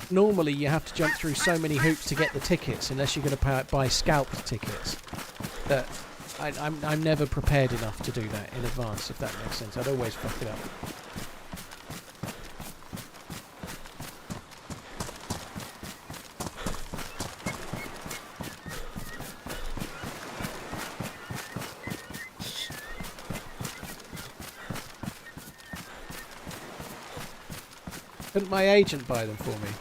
normally you have to jump through so many hoops to get the tickets, unless you're going to buy scalped tickets. That I'm never prepared enough to do that in advance, if that makes sense. I'd always fuck it up. Couldn't my agent buy them for me?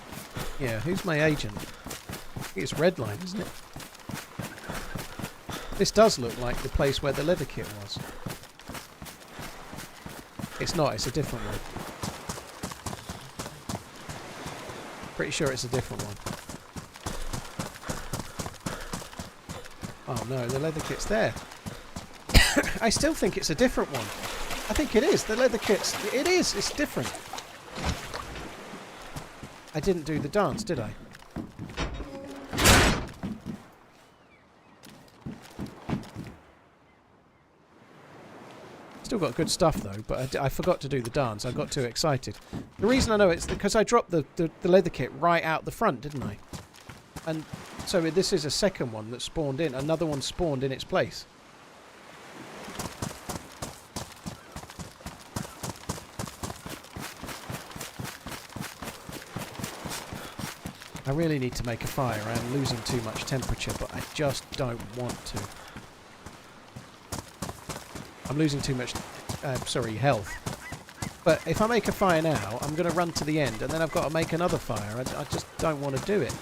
Yeah, who's my agent? I think it's Redline, isn't it? This does look like the place where the leather kit was. It's not, it's a different one. Pretty sure it's a different one. Oh no, the leather kit's there. I still think it's a different one. I think it is. The leather kit's... It is, it's different. I didn't do the dance, did I? Still got good stuff though, but I forgot to do the dance. I got too excited. The reason I know it's because I dropped the leather kit right out the front, didn't I? And so this is a second one that spawned in. Another one spawned in its place. I really need to make a fire. I'm losing too much temperature, but I just don't want to. I'm losing too much, health. But if I make a fire now, I'm going to run to the end, and then I've got to make another fire. I just don't want to do it.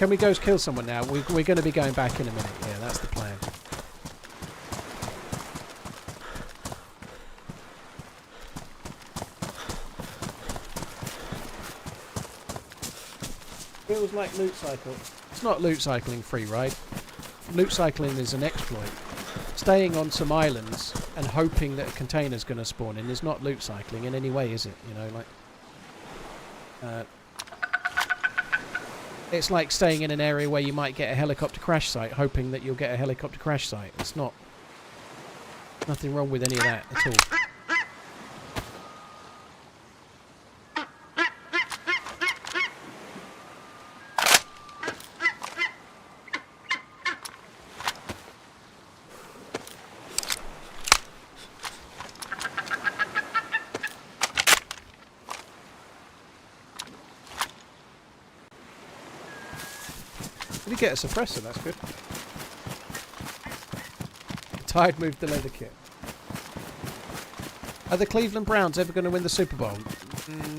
Can we go kill someone now? We're going to be going back in a minute. Yeah, that's the plan. Feels like loot cycle. It's not loot cycling free ride. Loot cycling is an exploit. Staying on some islands and hoping that a container's going to spawn in is not loot cycling in any way, is it? You know, like... it's like staying in an area where you might get a helicopter crash site, hoping that you'll get a helicopter crash site. It's not... nothing wrong with any of that at all. Did he get a suppressor? That's good. The tide moved the leather kit. Are the Cleveland Browns ever going to win the Super Bowl?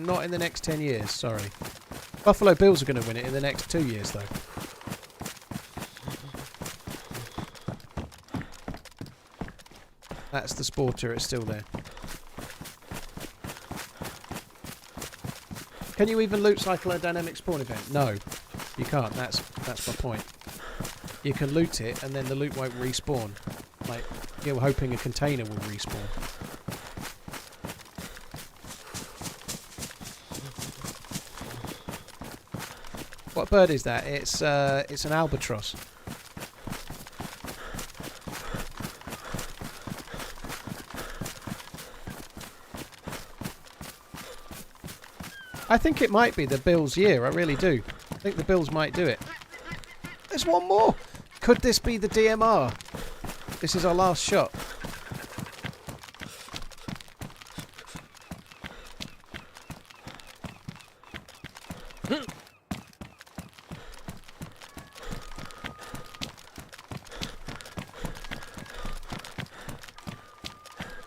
Not in the next 10 years, sorry. Buffalo Bills are going to win it in the next 2 years, though. That's the Sporter, it's still there. Can you even loot cycle a dynamic spawn event? No. You can't, that's my point. You can loot it and then the loot won't respawn. Like, you're hoping a container will respawn. What bird is that? It's an albatross. I think it might be the Bills' year, I really do. I think the Bills might do it. There's one more! Could this be the DMR? This is our last shot.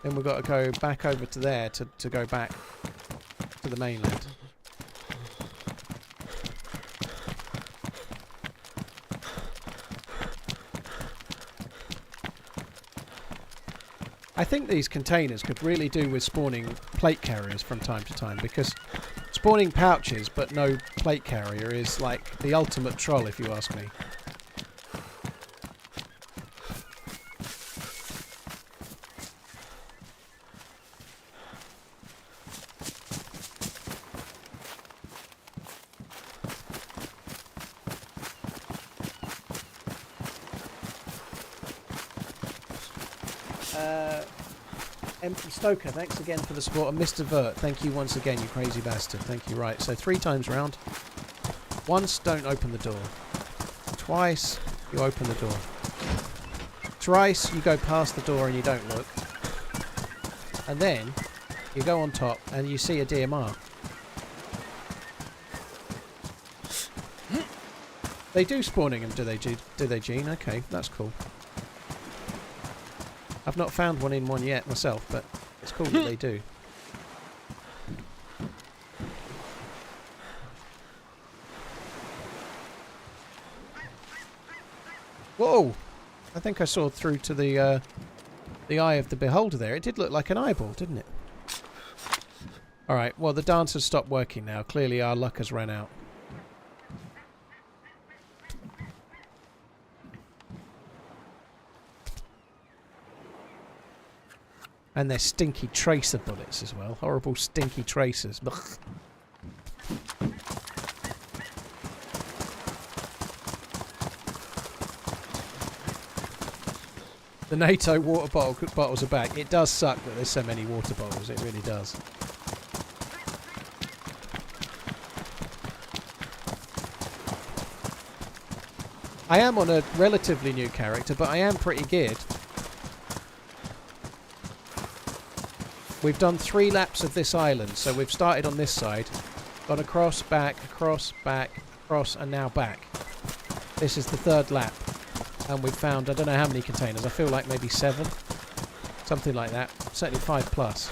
Then we've got to go back over to there to go back to the mainland. I think these containers could really do with spawning plate carriers from time to time, because spawning pouches but no plate carrier is like the ultimate troll, if you ask me. Empty Stoker, thanks again for the support. And Mr. Vert, thank you once again, you crazy bastard. Thank you. Right, so 3 times round. Once, don't open the door. Twice, you open the door. Thrice, you go past the door and you don't look. And then, you go on top and you see a DMR. They do spawning them, do they, Gene? Okay, that's cool. I've not found one in one yet myself, but it's cool that they do. Whoa! I think I saw through to the eye of the beholder there. It did look like an eyeball, didn't it? Alright, well the dance has stopped working now. Clearly our luck has run out. And they're stinky tracer bullets as well. Horrible stinky tracers. Ugh. The NATO water bottles are back. It does suck that there's so many water bottles. It really does. I am on a relatively new character, but I am pretty geared. We've done 3 laps of this island, so we've started on this side, gone across, back, across, and now back. This is the 3rd lap, and we've found, I don't know how many containers, I feel like maybe 7, something like that, certainly 5 plus.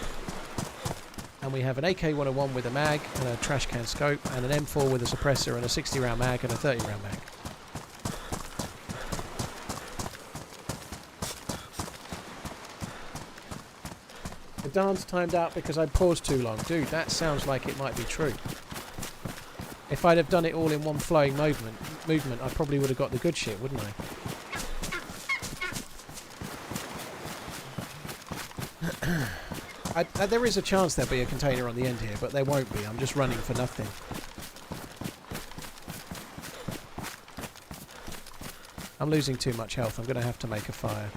and we have an AK-101 with a mag and a trash can scope, and an M4 with a suppressor and a 60-round mag and a 30-round mag. The dance timed out because I paused too long. Dude, that sounds like it might be true. If I'd have done it all in one flowing movement, I probably would have got the good shit, wouldn't I? There is a chance there'll be a container on the end here, but there won't be. I'm just running for nothing. I'm losing too much health. I'm going to have to make a fire.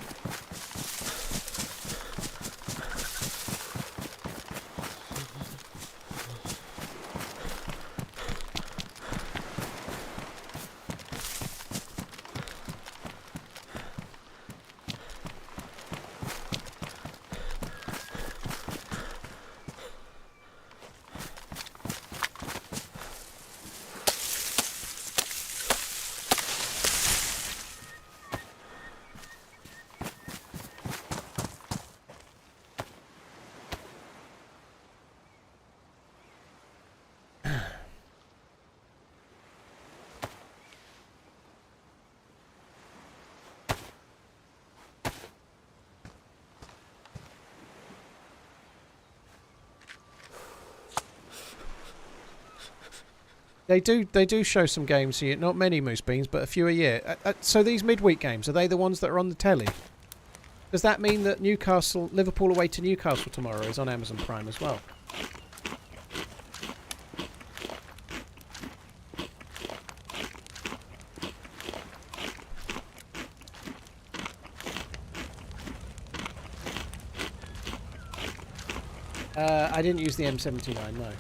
They do show some games here, not many Moose Beans, but a few a year. So these midweek games, are they the ones that are on the telly? Does that mean that Liverpool away to Newcastle tomorrow is on Amazon Prime as well? I didn't use the M79, no.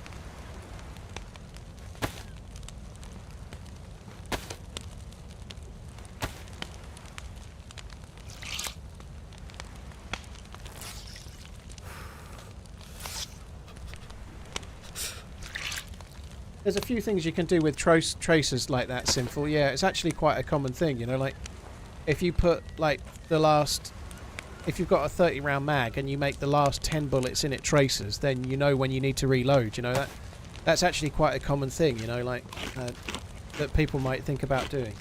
There's a few things you can do with tracers like that, Sinful. Yeah, it's actually quite a common thing, you know, like if you put like if you've got a 30-round mag and you make the last 10 bullets in it tracers, then you know when you need to reload, you know, that's actually quite a common thing, you know, like that people might think about doing.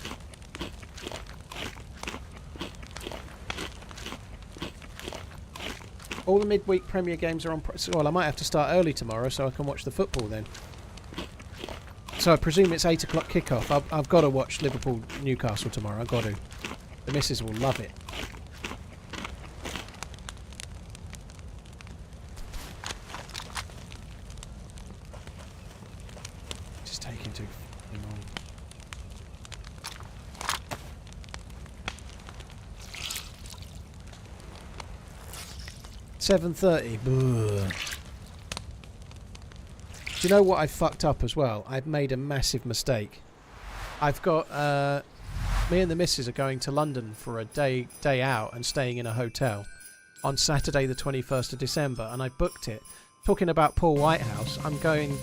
All the midweek Premier games are on... Well, I might have to start early tomorrow so I can watch the football then. So I presume it's 8 o'clock kickoff. I've got to watch Liverpool-Newcastle tomorrow. I've got to. The missus will love it. It's taking too long. $7:30. Do you know what I fucked up as well? I've made a massive mistake. I've got me and the missus are going to London for a day out and staying in a hotel on Saturday the 21st of December, and I booked it. Talking about Paul Whitehouse, I'm going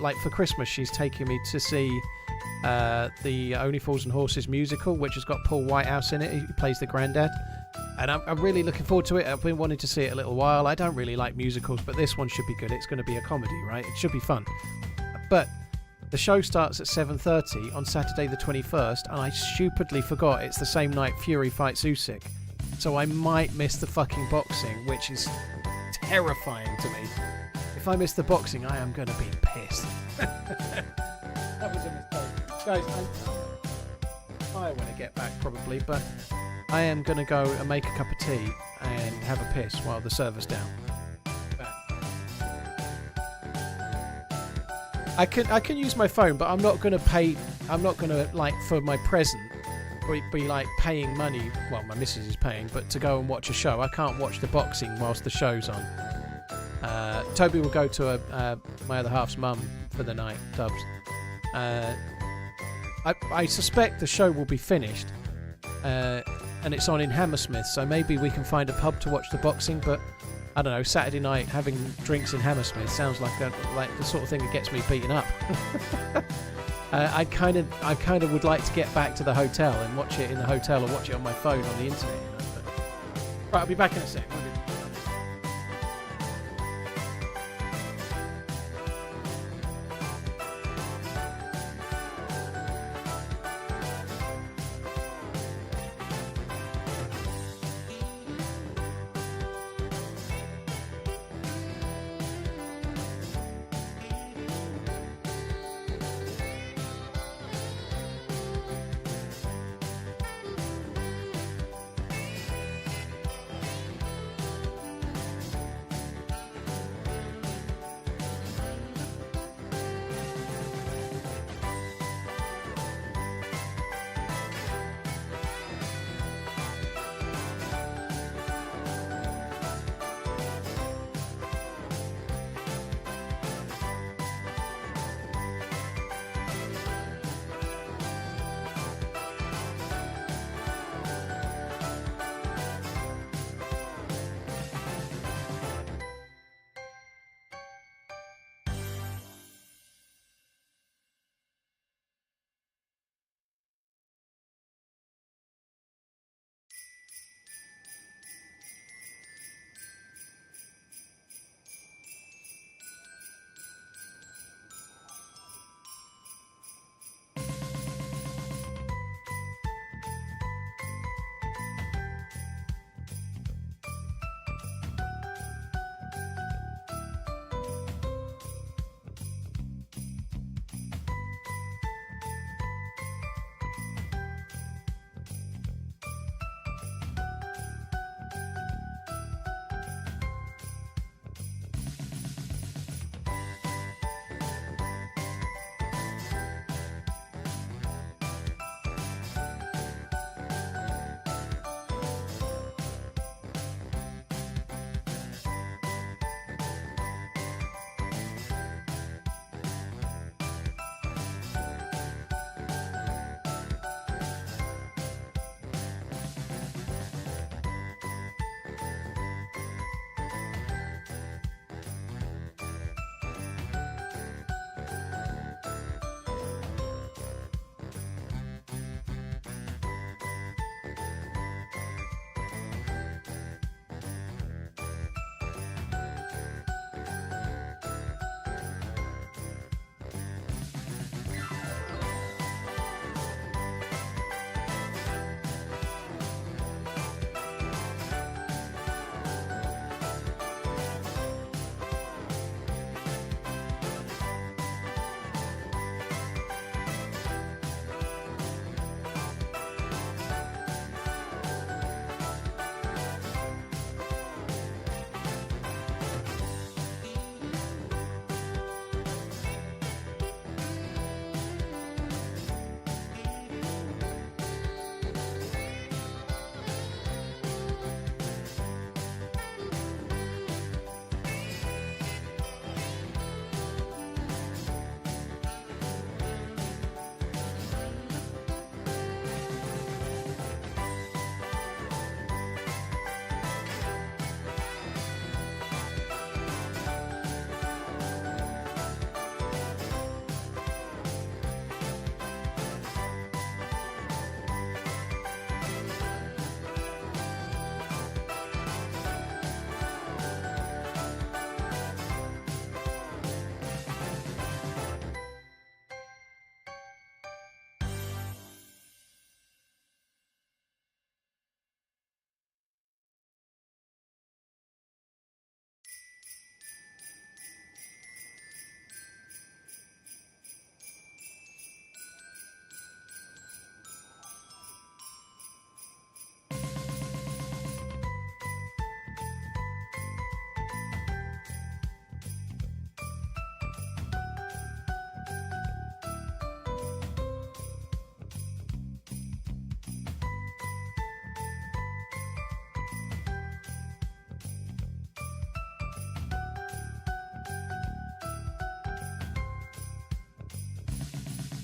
like for Christmas. She's taking me to see the Only Fools and Horses musical, which has got Paul Whitehouse in it. He plays the granddad. And I'm really looking forward to it. I've been wanting to see it a little while. I don't really like musicals, but this one should be good. It's going to be a comedy, right? It should be fun. But the show starts at 7:30 on Saturday the 21st, and I stupidly forgot it's the same night Fury fights Usyk. So I might miss the fucking boxing, which is terrifying to me. If I miss the boxing, I am going to be pissed. That was a mistake. Guys, I'm tired when I get back probably, but I am going to go and make a cup of tea and have a piss while the server's down. I can use my phone, but I'm not going to pay. I'm not going to, like, for my present, be like paying money. Well, my missus is paying, but to go and watch a show. I can't watch the boxing whilst the show's on. Toby will go to my other half's mum for the night, Dubs. I suspect the show will be finished. And it's on in Hammersmith, so maybe we can find a pub to watch the boxing, but I don't know, Saturday night having drinks in Hammersmith sounds like the sort of thing that gets me beaten up. I kind of would like to get back to the hotel and watch it in the hotel or watch it on my phone on the internet. You know, but... Right, I'll be back in a sec.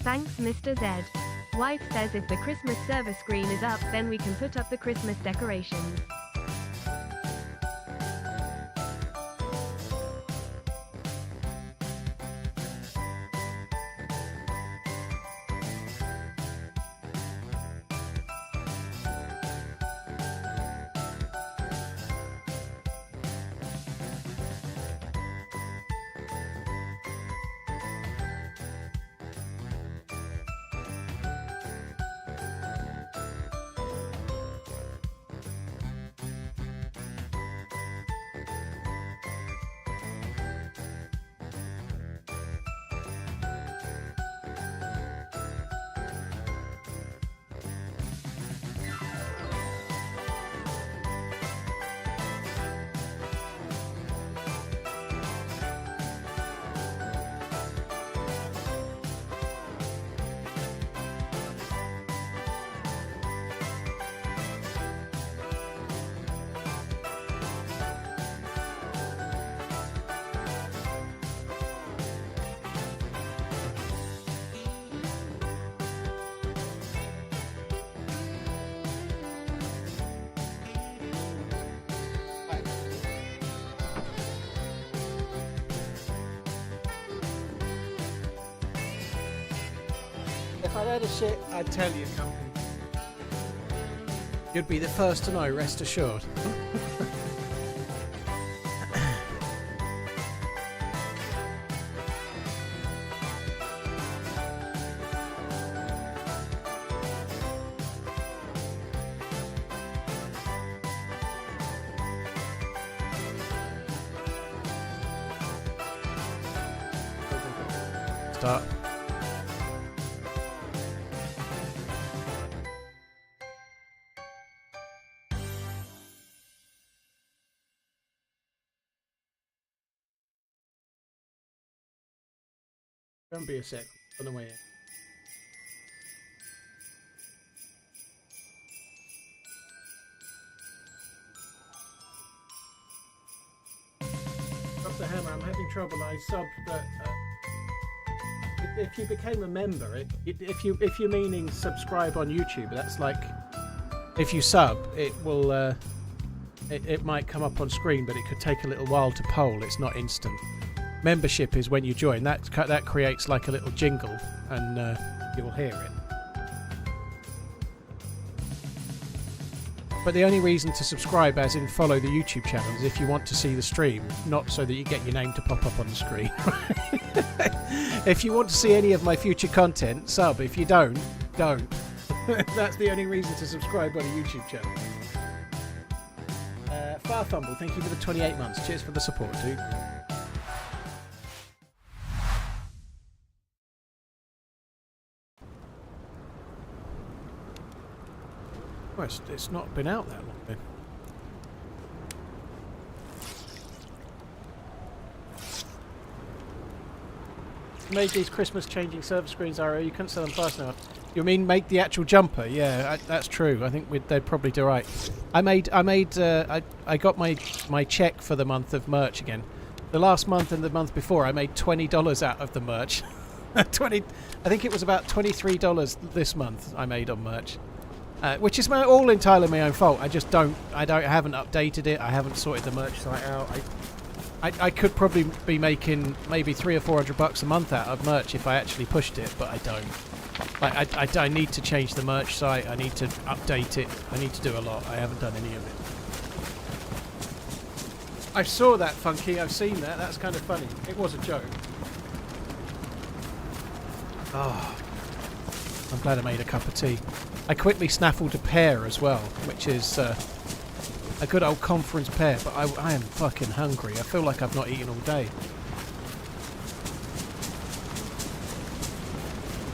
Thanks, Mr. Z. Wife says if the Christmas server screen is up, then we can put up the Christmas decorations. If I'd had a shit, I'd tell you, company. You'd be the first to know, rest assured. Start. Don't be a sec on the way in. Drop the hammer. I'm having trouble. I subbed, but if you became a member, if you're meaning subscribe on YouTube, that's like if you sub, it will it might come up on screen, but it could take a little while to poll. It's not instant. Membership is when you join. That creates like a little jingle, and you'll hear it. But the only reason to subscribe, as in follow the YouTube channel, is if you want to see the stream, not so that you get your name to pop up on the screen. If you want to see any of my future content, sub. If you don't. That's the only reason to subscribe on a YouTube channel. Farfumble, thank you for the 28 months. Cheers for the support, dude. Well, it's not been out that long then. Made these Christmas changing server screens, Ario. You couldn't sell them fast enough. You mean make the actual jumper? Yeah, that's true. I think they'd probably do right. I got my check for the month of merch again. The last month and the month before, I made $20 out of the merch. I think it was about $23 this month I made on merch. Which is all entirely my own fault. I haven't updated it. I haven't sorted the merch site out. I could probably be making maybe $300 or $400 a month out of merch if I actually pushed it, but I don't. I need to change the merch site. I need to update it. I need to do a lot. I haven't done any of it. I saw that, Funky. I've seen that. That's kind of funny. It was a joke. Oh, I'm glad I made a cup of tea. I quickly snaffled a pear as well, which is a good old conference pear, but I am fucking hungry. I feel like I've not eaten all day.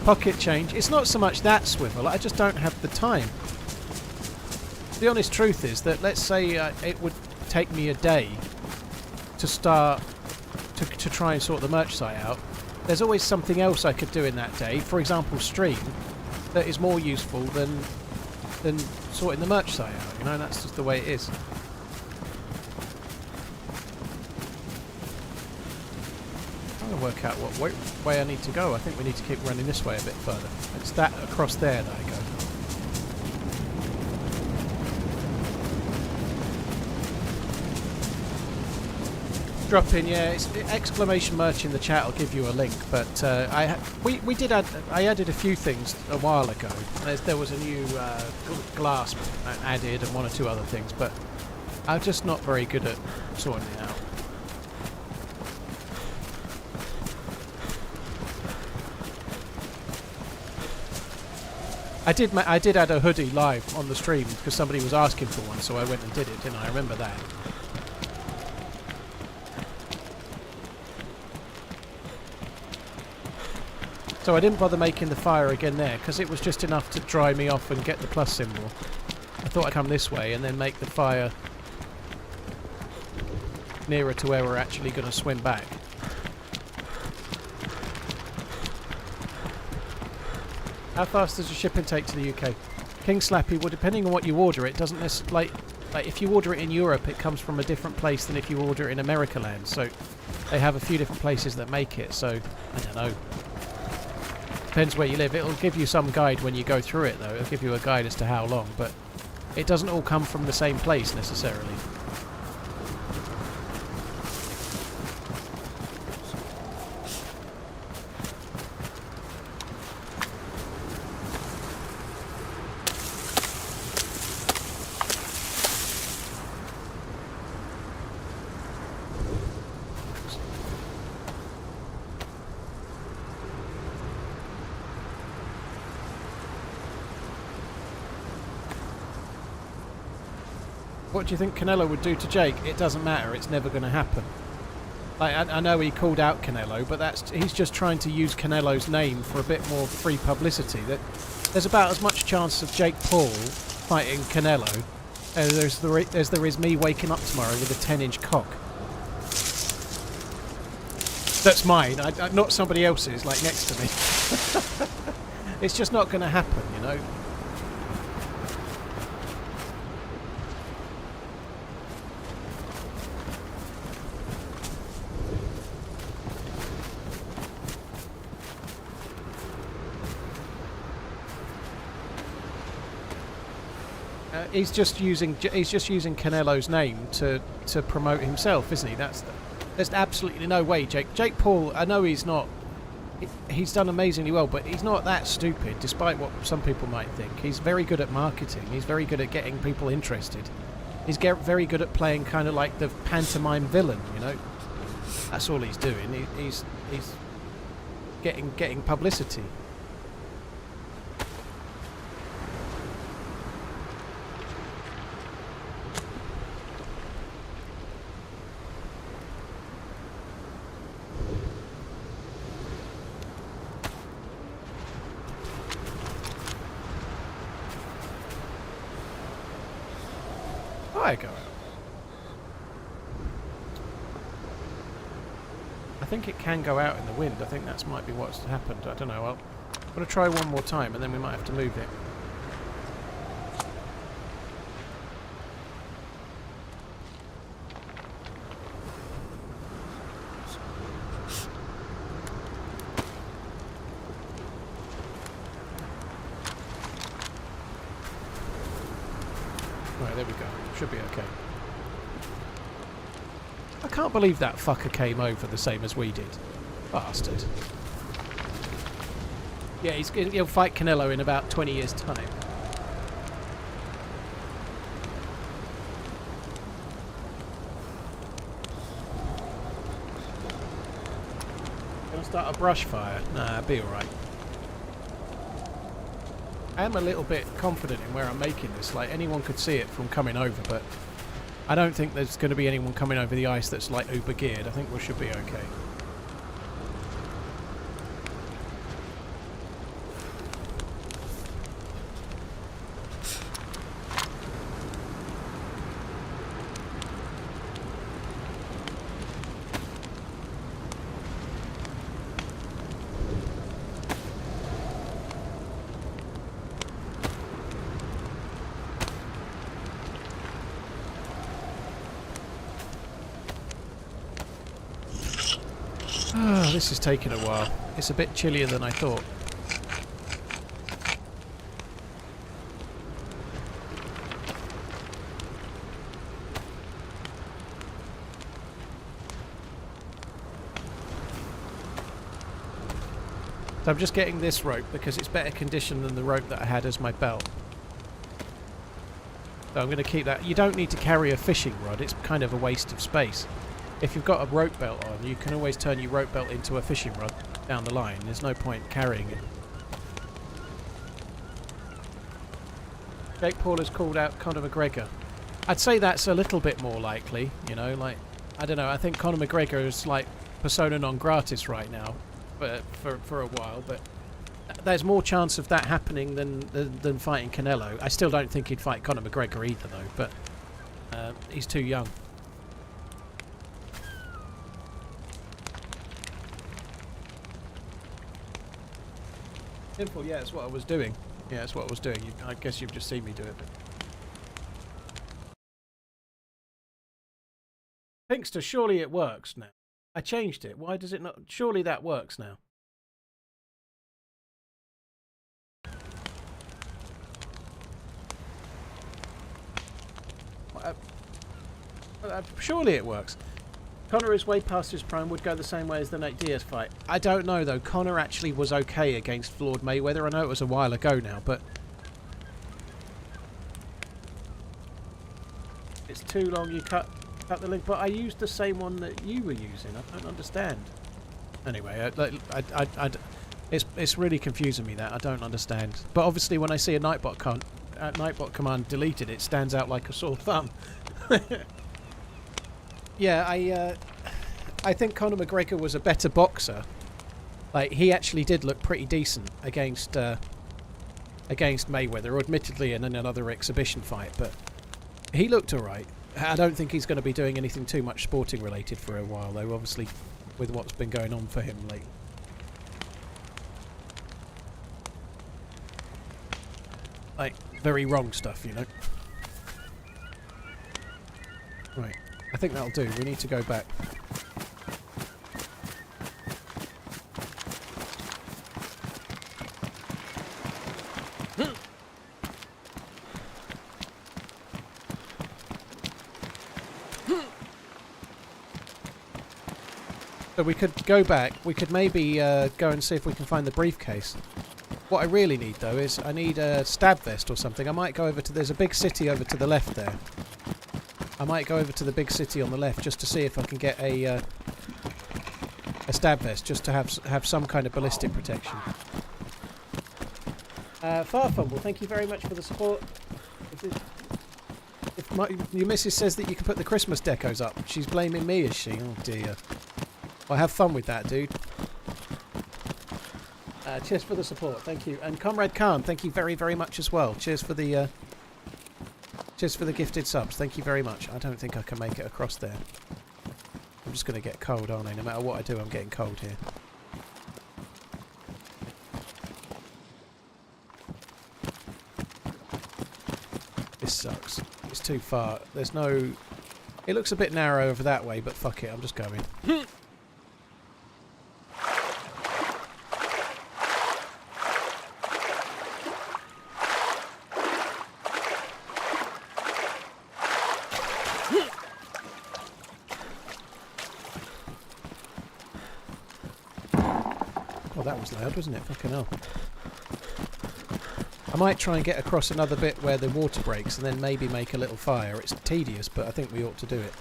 Pocket change. It's not so much that swivel, I just don't have the time. The honest truth is that, let's say it would take me a day to start to try and sort the merch site out. There's always something else I could do in that day, for example stream, that is more useful than sorting the merch site out, you know, that's just the way it is. Oh, work out what way I need to go. I think we need to keep running this way a bit further. It's that across there that I go. Drop in, yeah. It's exclamation merch in the chat. I'll give you a link. But I added a few things a while ago. There was a new glass added and one or two other things, but I'm just not very good at sorting it out. I did add a hoodie live on the stream because somebody was asking for one, so I went and did it, didn't I? I remember that. So I didn't bother making the fire again there because it was just enough to dry me off and get the plus symbol. I thought I'd come this way and then make the fire nearer to where we're actually going to swim back. How fast does your shipping take to the UK? King Slappy, well, depending on what you order, it doesn't necessarily... Like, if you order it in Europe, it comes from a different place than if you order it in America land. So they have a few different places that make it, so I don't know. Depends where you live. It'll give you some guide when you go through it, though. It'll give you a guide as to how long, but it doesn't all come from the same place necessarily. What do you think Canelo would do to Jake? It doesn't matter. It's never going to happen. Like, I know he called out Canelo, but he's just trying to use Canelo's name for a bit more free publicity. There's about as much chance of Jake Paul fighting Canelo as there is me waking up tomorrow with a 10-inch cock. That's mine, not somebody else's, like next to me. It's just not going to happen, you know. He's just using Canelo's name to promote himself, isn't he? There's absolutely no way Jake Paul. I know he's not. He's done amazingly well, but he's not that stupid, despite what some people might think. He's very good at marketing. He's very good at getting people interested. He's very good at playing kind of like the pantomime villain. You know, that's all he's doing. He's getting publicity. I go out. I think it can go out in the wind. I think that might be what's happened. I don't know. I'm going to try one more time and then we might have to move it. Right, there we go. Should be okay. I can't believe that fucker came over the same as we did. Bastard. Yeah, he'll fight Canelo in about 20 years' time. Gonna start a brush fire? Nah, it'll be alright. I am a little bit confident in where I'm making this. Like, anyone could see it from coming over, but I don't think there's going to be anyone coming over the ice that's like uber geared. I think we should be okay. this is taking a while. It's a bit chillier than I thought. So I'm just getting this rope because it's better condition than the rope that I had as my belt. So I'm going to keep that. You don't need to carry a fishing rod. It's kind of a waste of space. If you've got a rope belt on, you can always turn your rope belt into a fishing rod down the line. There's no point carrying it. Jake Paul has called out Conor McGregor. I'd say that's a little bit more likely, you know, like, I don't know, I think Conor McGregor is like persona non gratis right now for a while, but there's more chance of that happening than fighting Canelo. I still don't think he'd fight Conor McGregor either, though, but he's too young. Simple, yeah, that's what I was doing. Yeah, that's what I was doing. I guess you've just seen me do it. Pinkster, surely it works now. I changed it. Why does it not? Surely that works now. Surely it works. Conor is way past his prime, would go the same way as the Nate Diaz fight. I don't know though. Conor actually was okay against Floyd Mayweather. I know it was a while ago now, but it's too long. You cut the link, but I used the same one that you were using. I don't understand. Anyway, it's really confusing me that I don't understand. But obviously, when I see a Nightbot command deleted, it stands out like a sore thumb. Yeah, I think Conor McGregor was a better boxer. Like, he actually did look pretty decent against Mayweather, admittedly in another exhibition fight, but he looked alright. I don't think he's going to be doing anything too much sporting related for a while, though, obviously, with what's been going on for him lately. Like, very wrong stuff, you know. Right. I think that'll do. We need to go back. So we could go back. We could maybe go and see if we can find the briefcase. What I really need, though, is I need a stab vest or something. I might go over to... There's a big city over to the left there. I might go over to the big city on the left just to see if I can get a stab vest, just to have some kind of ballistic protection. Farfumble, thank you very much for the support. Your missus says that you can put the Christmas decos up, she's blaming me, is she? Oh dear. Well, have fun with that, dude. Cheers for the support, thank you. And Comrade Khan, thank you very, very much as well. Cheers for the gifted subs. Thank you very much. I don't think I can make it across there. I'm just going to get cold, aren't I? No matter what I do, I'm getting cold here. This sucks. It's too far. There's no... It looks a bit narrow over that way, but fuck it. I'm just going. That was loud, wasn't it? Fucking hell. I might try and get across another bit where the water breaks and then maybe make a little fire. It's tedious, but I think we ought to do it.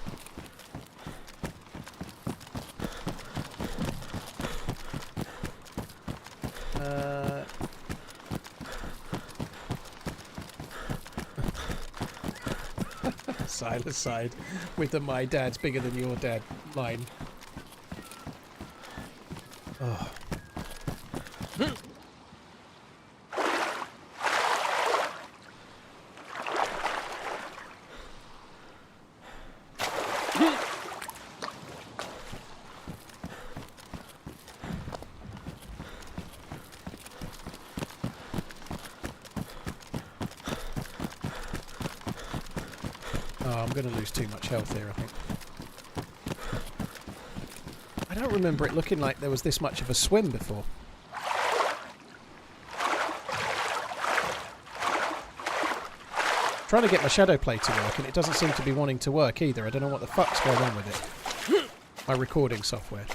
Side to side with the "my dad's bigger than your dad" line. Oh. I'm going to lose too much health here, I think. I don't remember it looking like there was this much of a swim before. Trying to get my shadow play to work, and it doesn't seem to be wanting to work either. I don't know what the fuck's going on with it. My recording software.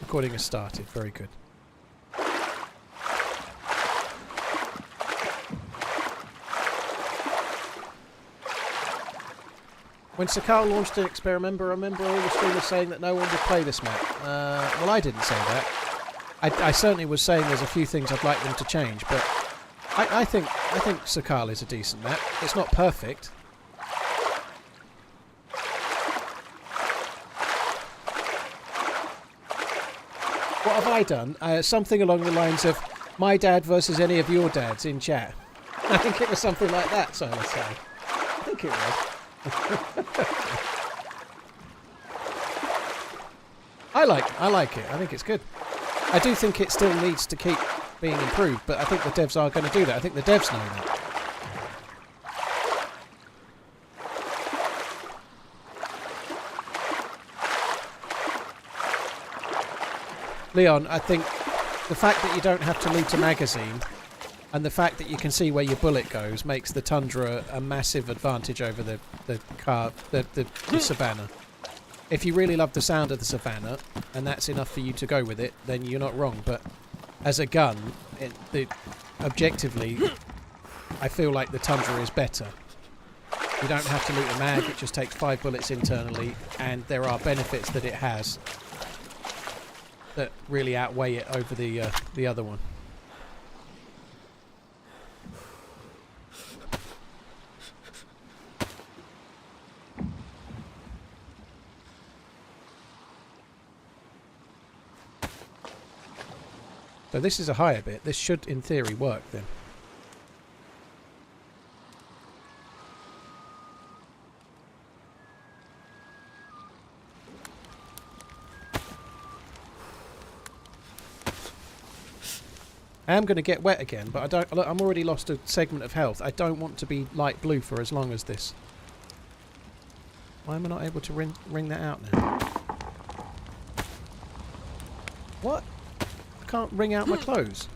Recording has started. Very good. When Sakhal launched an experiment, I remember all the streamers saying that no one would play this map. Well, I didn't say that. I certainly was saying there's a few things I'd like them to change, but I think Sakhal is a decent map. It's not perfect. What have I done? Something along the lines of my dad versus any of your dads in chat. I think it was something like that, so let's say. I think it was. I like it. I think it's good. I do think it still needs to keep being improved, but I think the devs are going to do that. I think the devs know that. Leon, I think the fact that you don't have to loot a magazine and the fact that you can see where your bullet goes makes the Tundra a massive advantage over the Savannah. If you really love the sound of the Savannah and that's enough for you to go with it, then you're not wrong. But as a gun, objectively, I feel like the Tundra is better. You don't have to loot a mag, it just takes 5 bullets internally, and there are benefits that it has that really outweigh it over the other one. So this is a higher bit. This should, in theory, work then. I am going to get wet again, but I don't. Look, I'm already lost a segment of health. I don't want to be light blue for as long as this. Why am I not able to ring that out now? What? I can't wring out my clothes.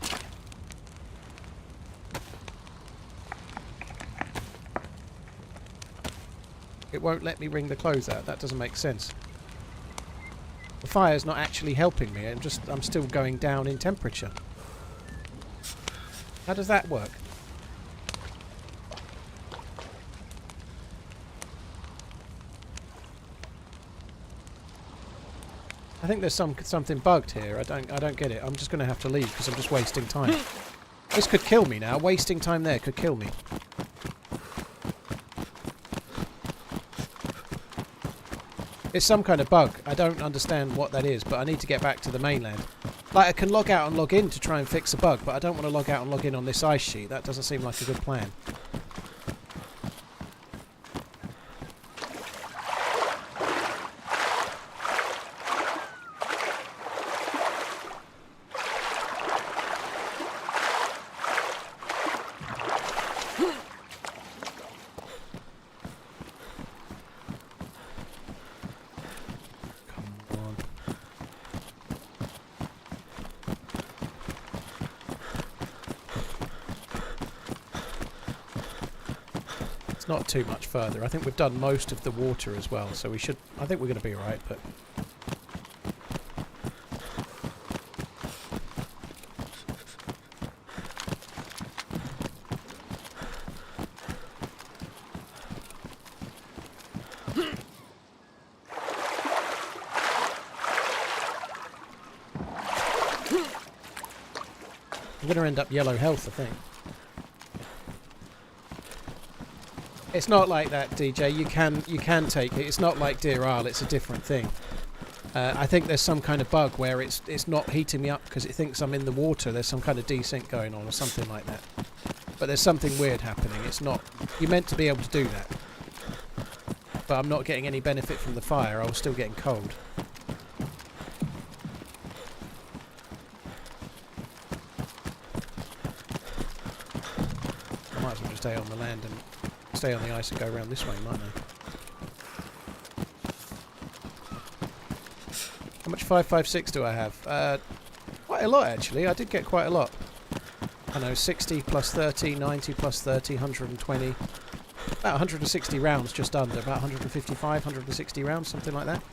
It won't let me wring the clothes out. That doesn't make sense. The fire's not actually helping me. I'm still going down in temperature. How does that work? I think there's something bugged here. I don't get it. I'm just going to have to leave because I'm just wasting time. This could kill me now. Wasting time there could kill me. It's some kind of bug. I don't understand what that is, but I need to get back to the mainland. Like, I can log out and log in to try and fix a bug, but I don't want to log out and log in on this ice sheet. That doesn't seem like a good plan. Not too much further. I think we've done most of the water as well, so we should. I think we're going to be alright, but. I'm going to end up yellow health, I think. It's not like that, DJ. You can take it. It's not like Deer Isle. It's a different thing. I think there's some kind of bug where it's not heating me up because it thinks I'm in the water. There's some kind of desync going on or something like that. But there's something weird happening. It's not. You're meant to be able to do that. But I'm not getting any benefit from the fire. I was still getting cold. I might as well just stay on the land and stay on the ice and go around this way, mightn't I? How much 5.56 do I have? Quite a lot, actually. I did get quite a lot. I know, 60 plus 30, 90 plus 30, 120. About 160 rounds, just under. About 155, 160 rounds, something like that.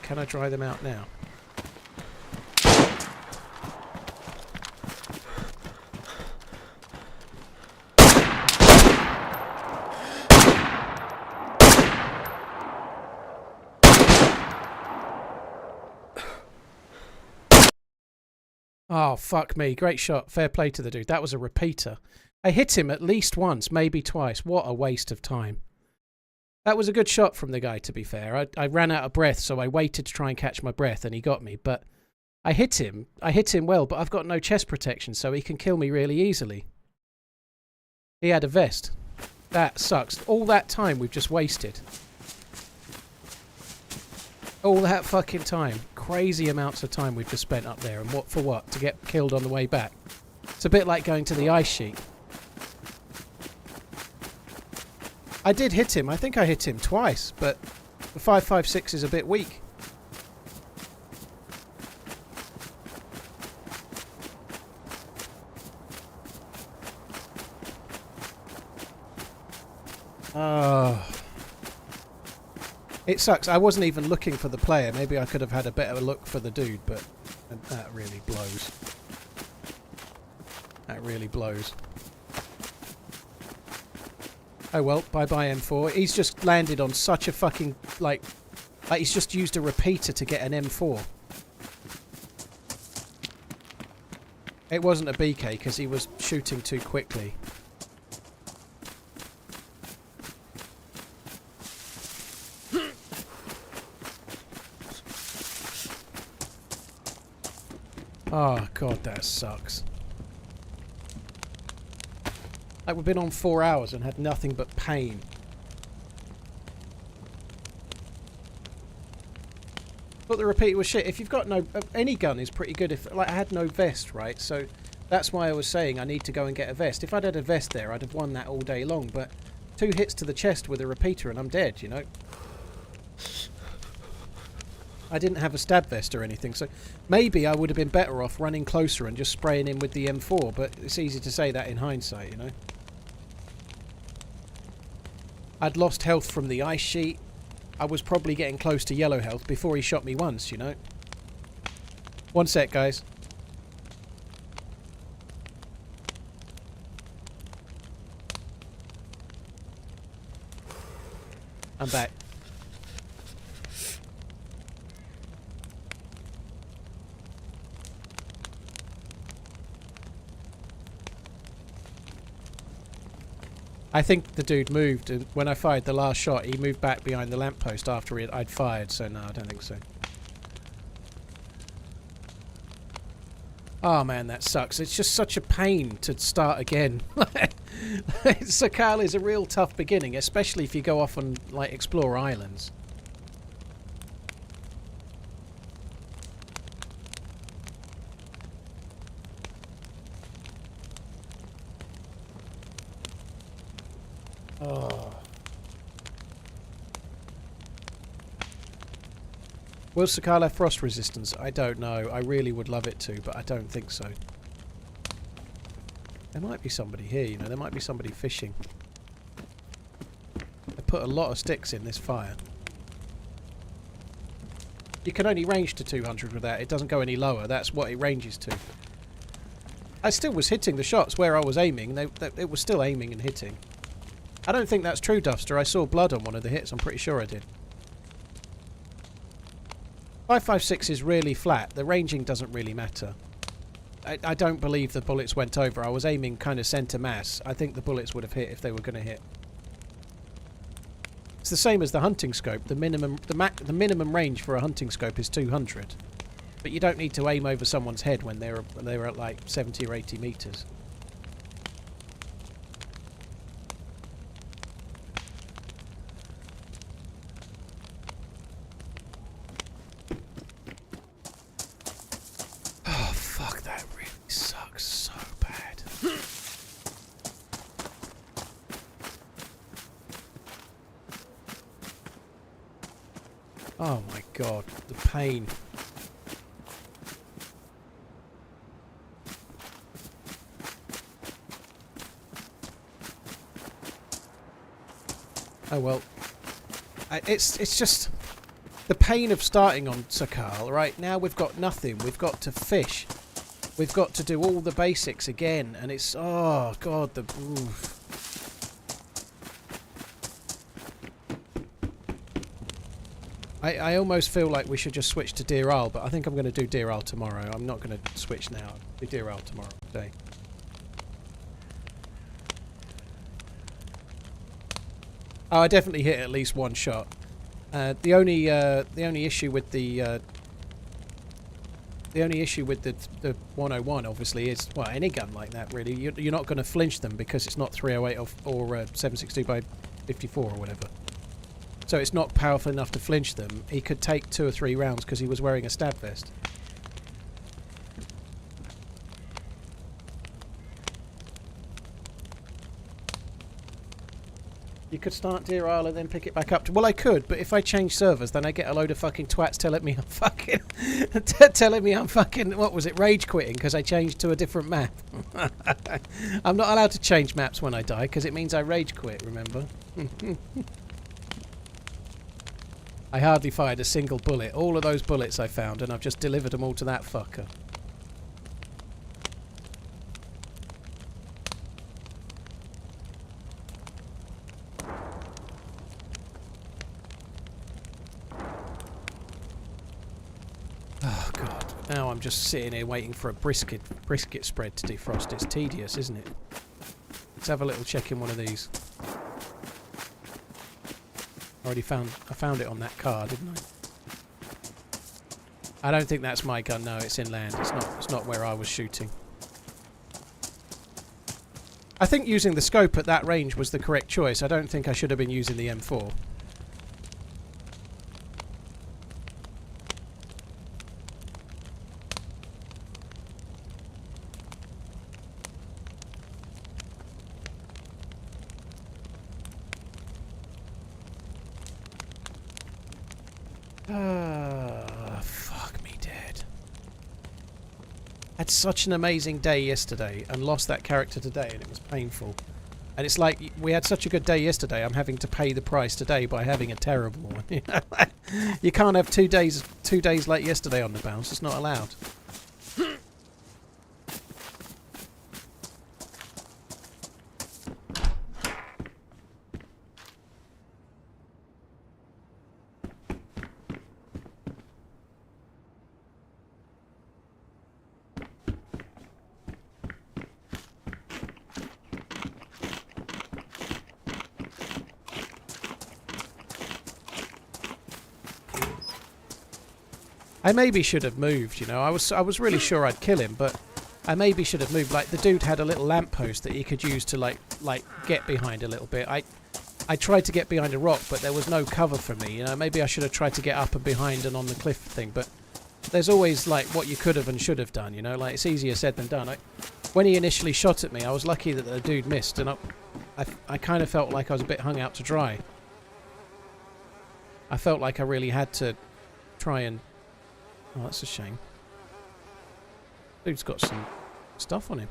Can I dry them out now? Oh, fuck me. Great shot. Fair play to the dude. That was a repeater. I hit him at least once, maybe twice. What a waste of time. That was a good shot from the guy, to be fair. I ran out of breath, so I waited to try and catch my breath, and he got me. But I hit him. I hit him well, but I've got no chest protection, so he can kill me really easily. He had a vest. That sucks. All that time we've just wasted. All that fucking time. Crazy amounts of time we've just spent up there. And what for what? To get killed on the way back. It's a bit like going to the ice sheet. I did hit him. I think I hit him twice, but the 5.56 is a bit weak. Oh. It sucks. I wasn't even looking for the player. Maybe I could have had a better look for the dude, but that really blows. That really blows. Oh well, bye-bye M4. He's just landed on such a fucking, like he's just used a repeater to get an M4. It wasn't a BK because he was shooting too quickly. Oh god, that sucks. Like, we've been on 4 hours and had nothing but pain. But the repeater was shit. If you've got no... any gun is pretty good. If, like, I had no vest, right? So that's why I was saying I need to go and get a vest. If I'd had a vest there, I'd have won that all day long. But 2 hits to the chest with a repeater and I'm dead, you know? I didn't have a stab vest or anything. So maybe I would have been better off running closer and just spraying him with the M4. But it's easy to say that in hindsight, you know? I'd lost health from the ice sheet. I was probably getting close to yellow health before he shot me once, you know. 1 sec, guys. I'm back. I think the dude moved, and when I fired the last shot, he moved back behind the lamppost after I'd fired, so no, I don't think so. Oh man, that sucks. It's just such a pain to start again. Sakhal is a real tough beginning, especially if you go off and, like, explore islands. Oh. Will Sakhal have frost resistance? I don't know. I really would love it to, but I don't think so. There might be somebody here, you know. There might be somebody fishing. They put a lot of sticks in this fire. You can only range to 200 with that. It doesn't go any lower. That's what it ranges to. I still was hitting the shots where I was aiming. It was still aiming and hitting. I don't think that's true, Duffster. I saw blood on one of the hits. I'm pretty sure I did. 5.56 is really flat. The ranging doesn't really matter. I don't believe the bullets went over. I was aiming kind of centre mass. I think the bullets would have hit if they were going to hit. It's the same as the hunting scope. The minimum range for a hunting scope is 200, but you don't need to aim over someone's head when they're at like 70 or 80 meters. Oh fuck! That really sucks so bad. Oh my god, the pain. Oh well. It's just the pain of starting on Sakhal. Right now we've got nothing. We've got to fish. We've got to do all the basics again, and it's, oh god, the oof. I almost feel like we should just switch to Deer Isle, but I think I'm going to do Deer Isle tomorrow. I'm not going to switch now. I'll do Deer Isle tomorrow day. Oh, I definitely hit at least one shot. The only issue with the 101 obviously is, well, any gun like that really, you're not going to flinch them because it's not 308 or 7.62 by 54 or whatever. So it's not powerful enough to flinch them. He could take 2 or 3 rounds because he was wearing a stab vest. You could start Deer Isle and then pick it back up. Well, I could, but if I change servers, then I get a load of fucking twats telling me I'm fucking... telling me I'm fucking... What was it? Rage quitting because I changed to a different map. I'm not allowed to change maps when I die because it means I rage quit, remember? I hardly fired a single bullet. All of those bullets I found, and I've just delivered them all to that fucker. Oh god. Now I'm just sitting here waiting for a brisket spread to defrost. It's tedious, isn't it? Let's have a little check in one of these. I found it on that car, didn't I? I don't think that's my gun. No, it's inland. It's not where I was shooting. I think using the scope at that range was the correct choice. I don't think I should have been using the M4. Fuck me dead. Had such an amazing day yesterday and lost that character today, and it was painful. And it's like, we had such a good day yesterday, I'm having to pay the price today by having a terrible one. You can't have 2 days like yesterday on the bounce. It's not allowed. I maybe should have moved, you know. I was really sure I'd kill him, but I maybe should have moved. Like, the dude had a little lamppost that he could use to like get behind a little bit. I tried to get behind a rock, but there was no cover for me, you know. Maybe I should have tried to get up and behind and on the cliff thing, but there's always like what you could have and should have done, you know. Like, it's easier said than done. When he initially shot at me, I was lucky that the dude missed, and I kind of felt like I was a bit hung out to dry. I felt like I really had to try and... Oh, that's a shame. Dude's got some stuff on him.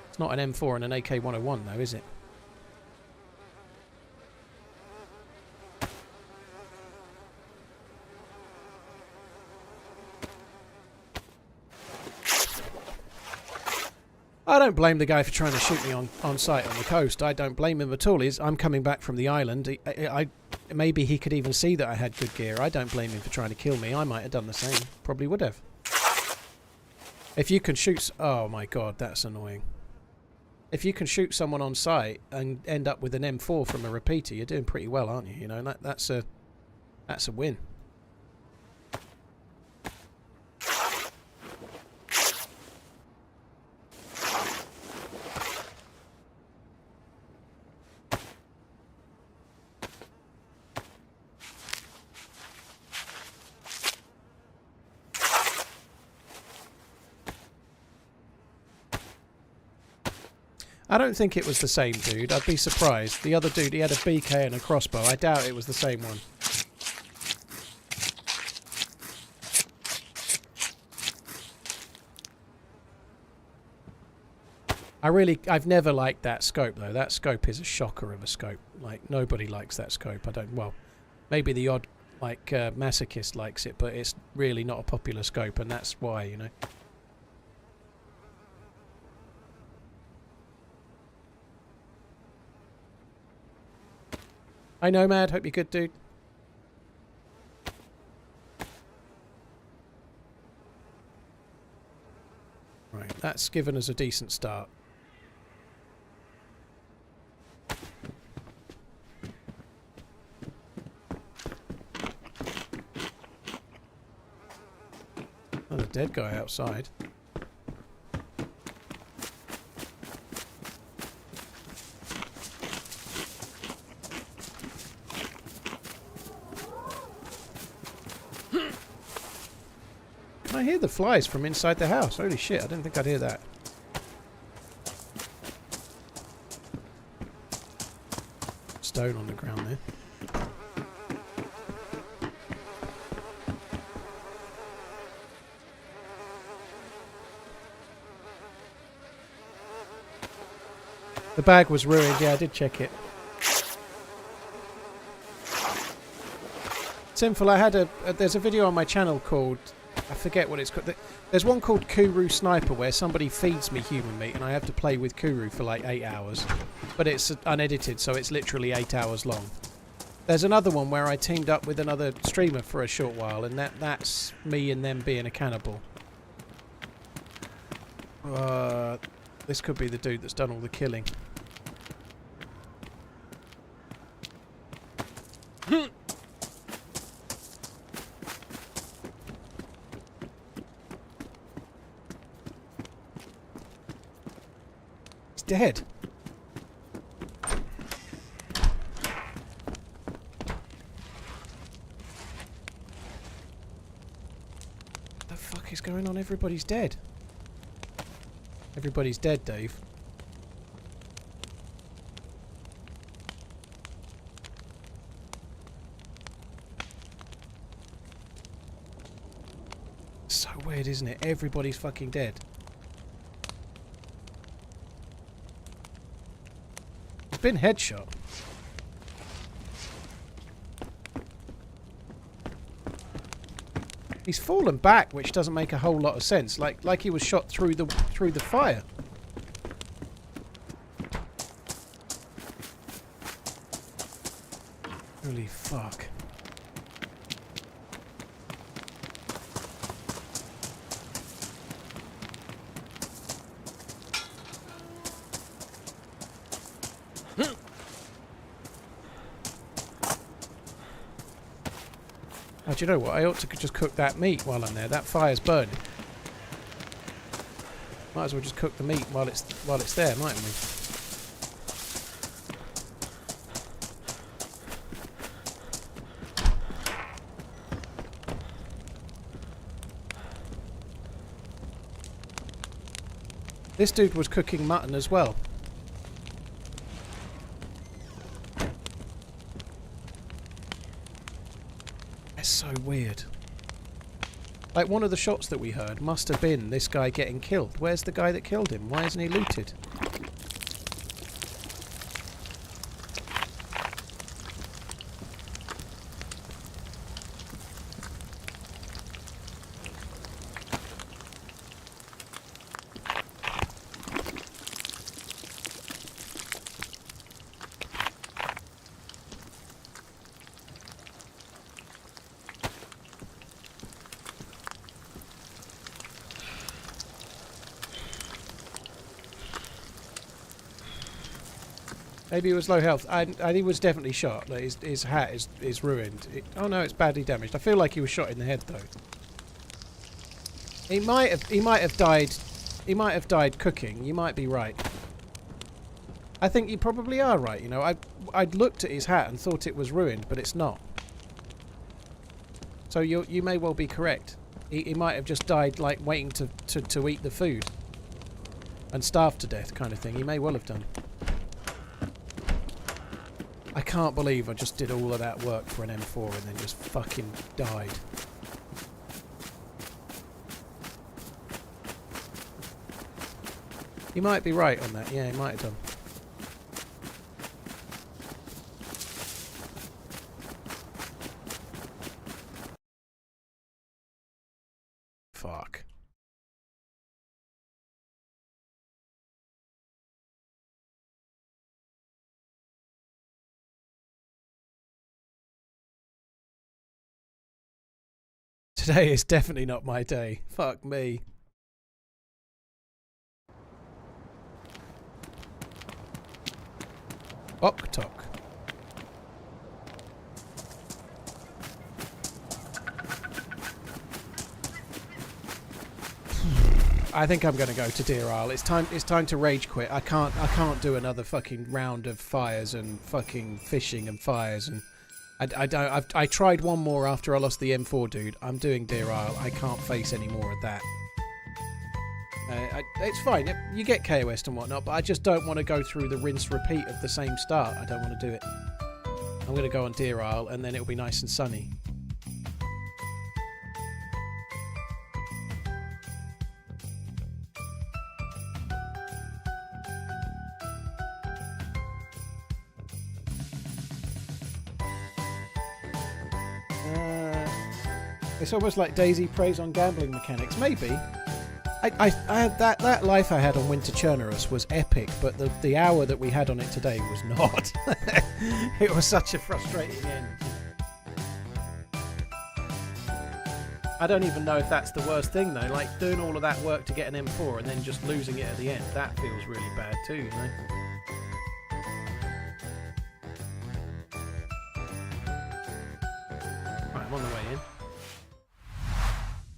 It's not an M4 and an AK-101 though, is it? I don't blame the guy for trying to shoot me on sight on the coast. I don't blame him at all. I'm coming back from the island. Maybe he could even see that I had good gear. I don't blame him for trying to kill me. I might have done the same. Probably would have. If you can shoot... Oh my god, that's annoying. if you can shoot someone on sight and end up with an M4 from a repeater, you're doing pretty well, aren't you? You know, that's a win. I don't think it was the same dude. I'd be surprised. The other dude, he had a BK and a crossbow. I doubt it was the same one. I've never liked that scope though. That scope is a shocker of a scope. Like, nobody likes that scope. Well, maybe the odd, like, masochist likes it, but it's really not a popular scope, and that's why, you know. Hi Nomad, hope you're good, dude. Right, that's given us a decent start. Another dead guy outside. I hear the flies from inside the house. Holy shit, I didn't think I'd hear that. Stone on the ground there. The bag was ruined. Yeah, I did check it. Sinful, I had there's a video on my channel called, I forget what it's called. There's one called Kuru Sniper where somebody feeds me human meat and I have to play with Kuru for like 8 hours. But it's unedited, so it's literally 8 hours long. There's another one where I teamed up with another streamer for a short while, and that's me and them being a cannibal. This could be the dude that's done all the killing. He's dead. What the fuck is going on? Everybody's dead. Everybody's dead, Dave. So weird, isn't it? Everybody's fucking dead. He's been headshot. He's fallen back, which doesn't make a whole lot of sense. Like he was shot through the fire. Holy fuck. Oh, do you know what? I ought to just cook that meat while I'm there. That fire's burning. Might as well just cook the meat while it's there, mightn't we? This dude was cooking mutton as well. That's so weird. Like, one of the shots that we heard must have been this guy getting killed. Where's the guy that killed him? Why isn't he looted? Maybe he was low health. And he was definitely shot. Like his hat is ruined. Oh no, it's badly damaged. I feel like he was shot in the head though. He might have died. He might have died cooking. You might be right. I think you probably are right. You know, I'd looked at his hat and thought it was ruined, but it's not. So you may well be correct. He might have just died like waiting to eat the food and starved to death kind of thing. He may well have done. I can't believe I just did all of that work for an M4 and then just fucking died. You might be right on that. Yeah, he might have done. Fuck. Today is definitely not my day. Fuck me. Ok tok. I think I'm going to go to Deer Isle. It's time to rage quit. I can't do another fucking round of fires and fucking fishing and fires and I tried one more after I lost the M4 dude. I'm doing Deer Isle. I can't face any more of that. It's fine. You get KOS and whatnot, but I just don't want to go through the rinse repeat of the same start. I don't want to do it. I'm going to go on Deer Isle and then it'll be nice and sunny. It's almost like DayZ preys on gambling mechanics. Maybe. I had that life I had on Winter Chernarus was epic, but the hour that we had on it today was not. It was such a frustrating end. I don't even know if that's the worst thing though. Like doing all of that work to get an M4 and then just losing it at the end. That feels really bad too, you know. Right, I'm on the way in.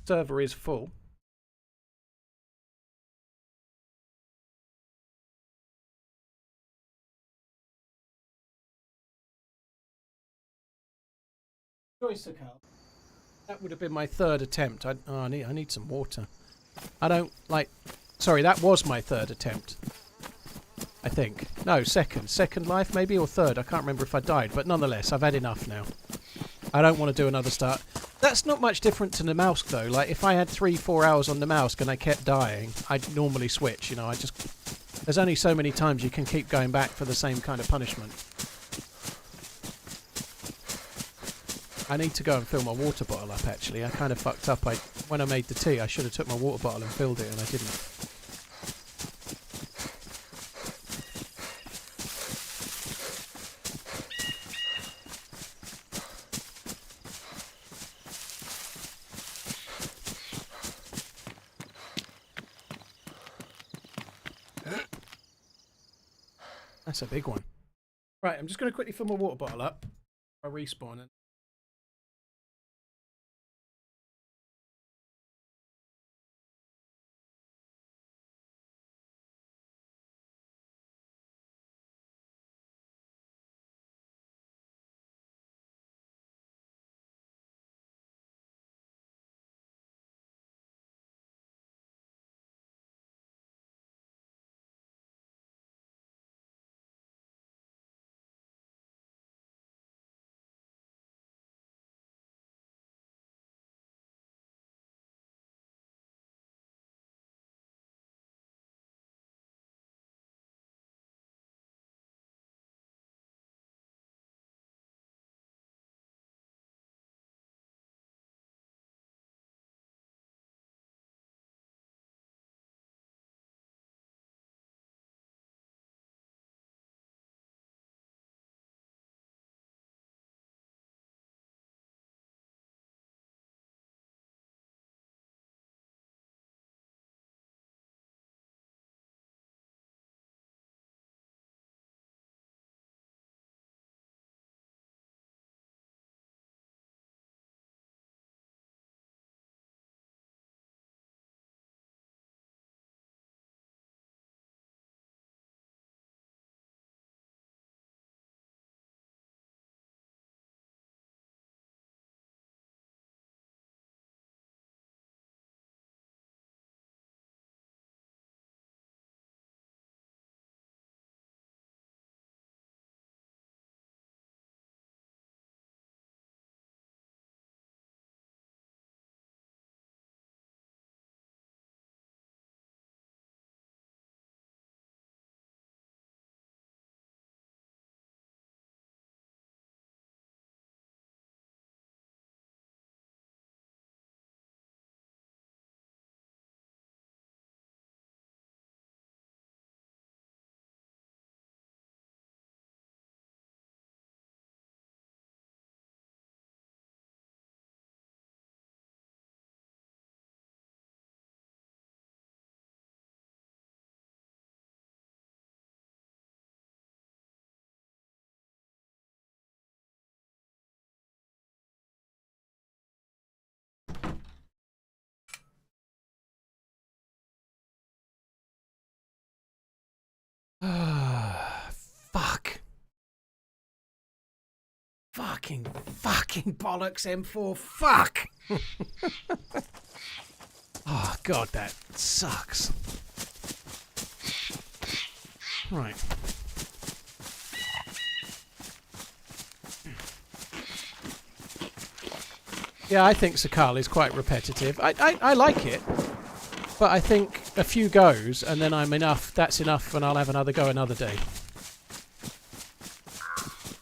Server is full. Joy Sakhal. That would have been my third attempt. I need some water. I don't like. Sorry, that was my third attempt. I think. No, second life maybe, or third. I can't remember if I died, but nonetheless, I've had enough now. I don't want to do another start. That's not much different to the mouse though. Like if I had 3-4 hours on the mouse and I kept dying, I'd normally switch. You know, there's only so many times you can keep going back for the same kind of punishment. I need to go and fill my water bottle up actually. I kind of fucked up. When I made the tea, I should have took my water bottle and filled it and I didn't. That's a big one. Right, I'm just going to quickly fill my water bottle up. I respawn it. Fuck. Fucking bollocks M4. Fuck. Oh, God, that sucks. Right. Yeah, I think Sakhal is quite repetitive. I like it, but I think a few goes and then I'm enough. That's enough, and I'll have another go another day.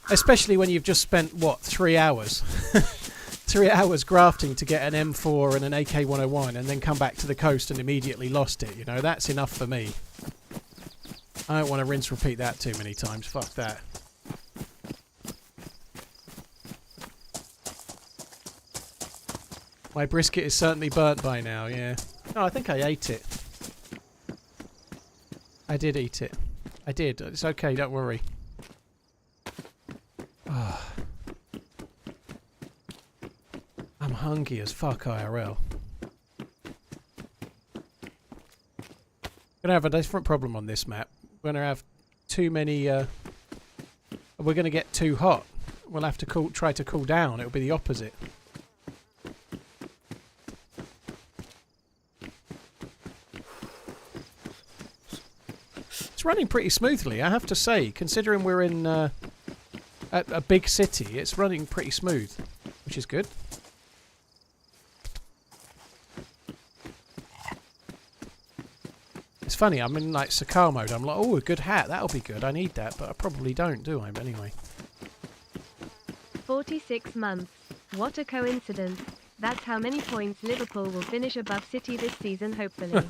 Especially when you've just spent what 3 hours, 3 hours grafting to get an M4 and an AK-101, and then come back to the coast and immediately lost it. You know, that's enough for me. I don't want to rinse repeat that too many times. Fuck that. My brisket is certainly burnt by now, yeah. No, I think I ate it. I did eat it. I did. It's okay, don't worry. Oh. I'm hungry as fuck IRL. Gonna have a different problem on this map. We're gonna have too many we're gonna get too hot. We'll have to try to cool down. It'll be the opposite. It's running pretty smoothly, I have to say. Considering we're in a big city, it's running pretty smooth, which is good. It's funny, I'm in like Sakhal mode. I'm like, oh, a good hat, that'll be good. I need that, but I probably don't, do I? But anyway. 46 months. What a coincidence. That's how many points Liverpool will finish above City this season, hopefully.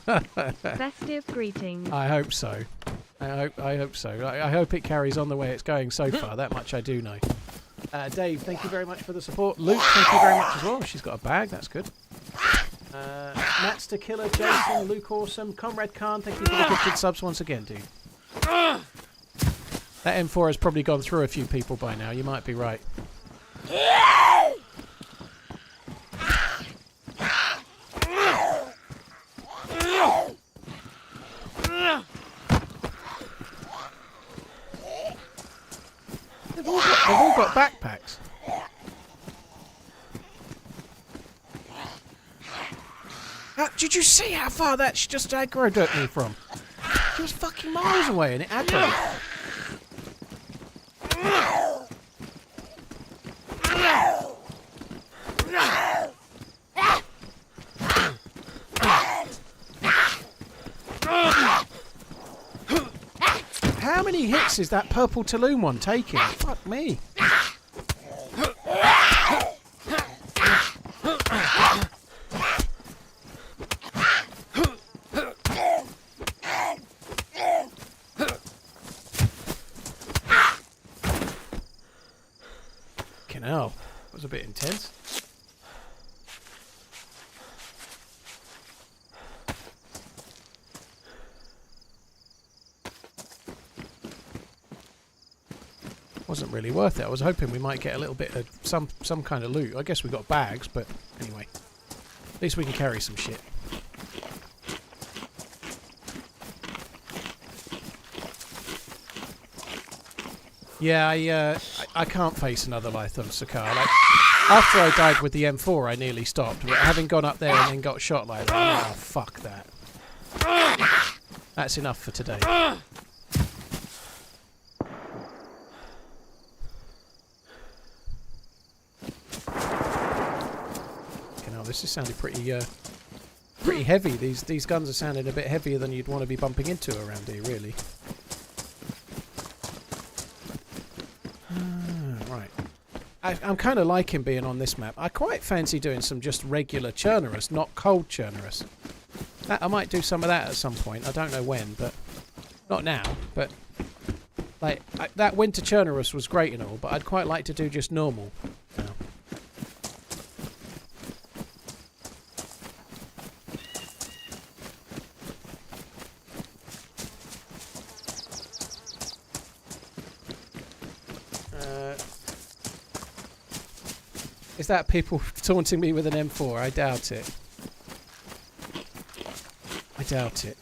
Festive greetings. I hope so. I hope so. I hope it carries on the way it's going so far. That much I do know. Dave, thank you very much for the support. Luke, thank you very much as well. She's got a bag. That's good. Matt's to Killer, Jason, Luke Awesome, Comrade Khan, thank you for the gifted subs once again, dude. That M4 has probably gone through a few people by now. You might be right. They've all got backpacks. Did you see how far that just aggroed at me from? She was fucking miles away and it aggroed. How many hits is that purple Tulum one taking? Fuck me. Hell, that was a bit intense. Wasn't really worth it. I was hoping we might get a little bit of some kind of loot. I guess we got bags, but anyway. At least we can carry some shit. Yeah, I can't face another Lytham Sakhal. Like, after I died with the M4, I nearly stopped. But having gone up there and then got shot like that, oh, fuck that. That's enough for today. You know, this is sounding pretty heavy. These guns are sounding a bit heavier than you'd want to be bumping into around here, really. I'm kind of liking being on this map. I quite fancy doing some just regular Chernarus, not cold Chernarus. I might do some of that at some point. I don't know when, but not now. But like that winter Chernarus was great and all, but I'd quite like to do just normal. Is that people taunting me with an M4? I doubt it. I doubt it.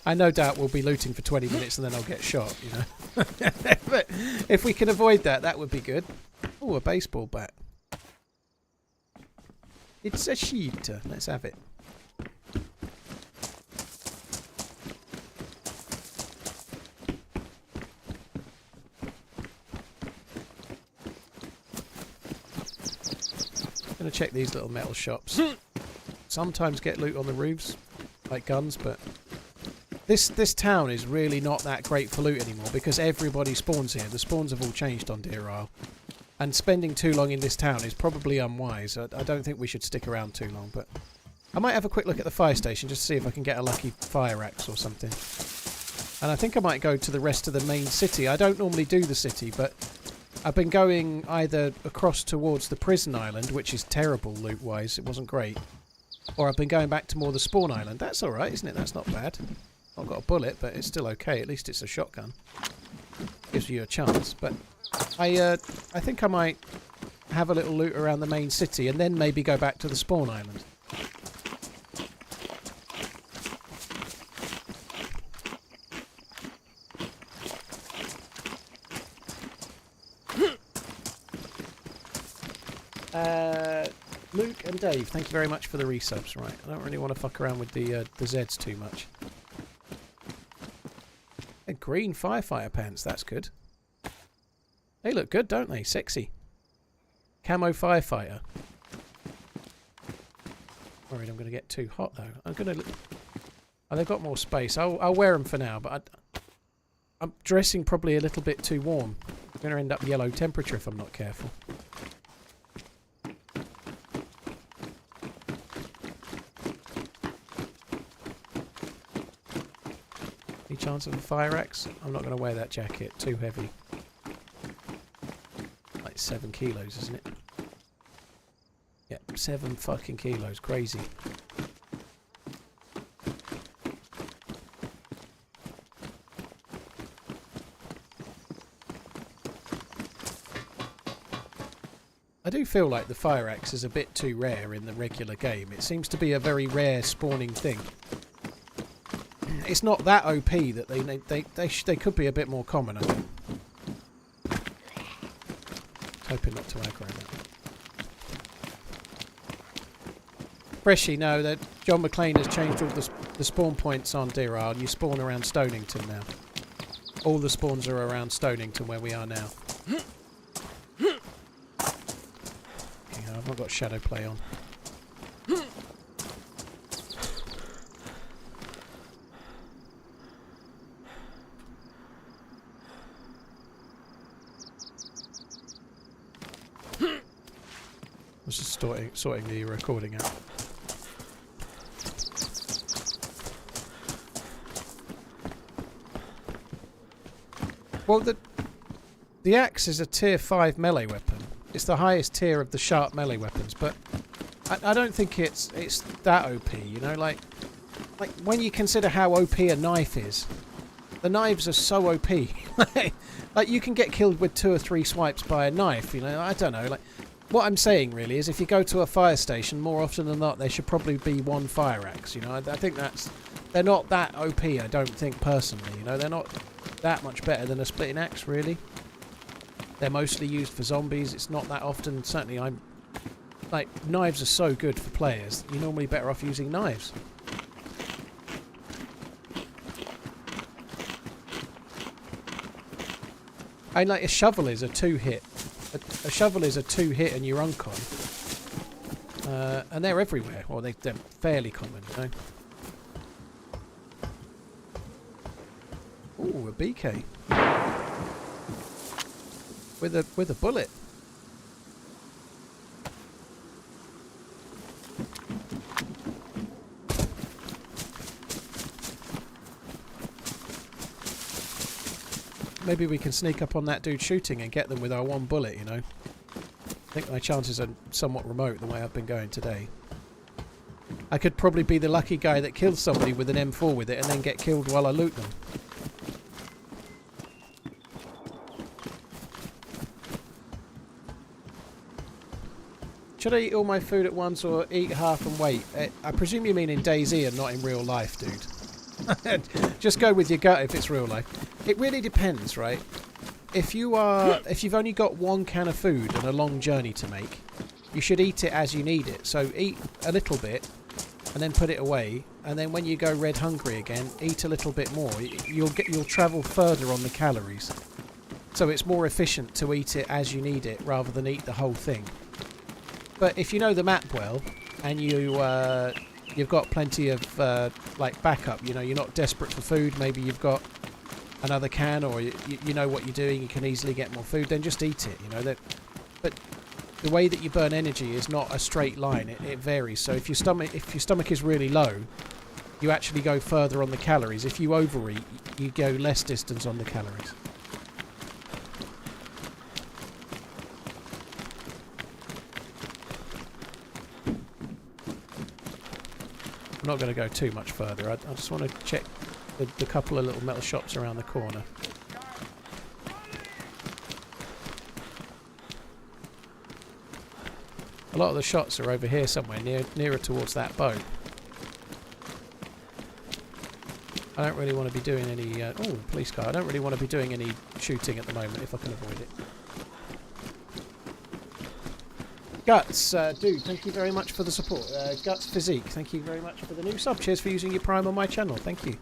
I no doubt will be looting for 20 minutes and then I'll get shot, you know. But if we can avoid that, that would be good. Oh, a baseball bat. It's a sheet. Let's have it. Gonna check these little metal shops. Sometimes get loot on the roofs, like guns, but this town is really not that great for loot anymore because everybody spawns here. The spawns have all changed on Deer Isle. And spending too long in this town is probably unwise. I don't think we should stick around too long, but I might have a quick look at the fire station just to see if I can get a lucky fire axe or something. And I think I might go to the rest of the main city. I don't normally do the city, but I've been going either across towards the prison island, which is terrible loot-wise. It wasn't great. Or I've been going back to more the spawn island. That's alright, isn't it? That's not bad. Not got a bullet, but it's still okay. At least it's a shotgun. Gives you a chance, but I think I might have a little loot around the main city and then maybe go back to the spawn island. Luke and Dave, thank you very much for the resubs. Right, I don't really want to fuck around with the Zeds too much. And green firefighter pants, that's good. They look good, don't they? Sexy. Camo firefighter. Worried I'm going to get too hot though. I'm going to. Oh, they've got more space. I'll wear them for now, but I'm dressing probably a little bit too warm. I'm going to end up yellow temperature if I'm not careful. Any chance of a fire axe? I'm not going to wear that jacket. Too heavy. 7 kilos, isn't it? Yep, 7 fucking kilos. Crazy. I do feel like the fire axe is a bit too rare in the regular game. It seems to be a very rare spawning thing. It's not that OP that they could be a bit more common, I think. Hoping not to aggro that. Freshy, no, that John McClane has changed all the spawn points on Deer Isle. You spawn around Stonington now. All the spawns are around Stonington where we are now. Yeah, I've not got shadow play on. I was just sorting the recording out. Well, the axe is a tier 5 melee weapon. It's the highest tier of the sharp melee weapons, but I don't think it's that OP. You know, like when you consider how OP a knife is, the knives are so OP. Like you can get killed with 2 or 3 swipes by a knife. You know, I don't know, like. What I'm saying really is if you go to a fire station, more often than not, there should probably be 1 fire axe. You know, I think they're not that OP, I don't think, personally. You know, they're not that much better than a splitting axe, really. They're mostly used for zombies. It's not that often. Certainly, like, knives are so good for players. You're normally better off using knives. And like a shovel is a 2-hit. A shovel is a 2-hit and you're uncon. And they're everywhere. Well, they're fairly common, you know. Ooh, a BK. With a bullet. Maybe we can sneak up on that dude shooting and get them with our 1 bullet, you know. I think my chances are somewhat remote the way I've been going today. I could probably be the lucky guy that kills somebody with an M4 with it and then get killed while I loot them. Should I eat all my food at once or eat half and wait? I presume you mean in DayZ and not in real life, dude. Just go with your gut if it's real life. It really depends, right? If you've only got one can of food and a long journey to make, you should eat it as you need it. So eat a little bit and then put it away, and then when you go red hungry again, eat a little bit more. You'll travel further on the calories. So it's more efficient to eat it as you need it rather than eat the whole thing. But if you know the map well and you've got plenty of like backup, you know, you're not desperate for food, maybe you've got another can, or you know what you're doing, you can easily get more food, then just eat it, you know. But the way that you burn energy is not a straight line, it varies. So if your stomach is really low, you actually go further on the calories. If you overeat, you go less distance on the calories. I'm not going to go too much further. I just want to check the couple of little metal shops around the corner. A lot of the shots are over here somewhere, nearer towards that boat. I don't really want to be doing any... oh, police car. I don't really want to be doing any shooting at the moment if I can avoid it. Guts, dude, thank you very much for the support. Guts Physique, thank you very much for the new sub. Cheers for using your Prime on my channel. Thank you.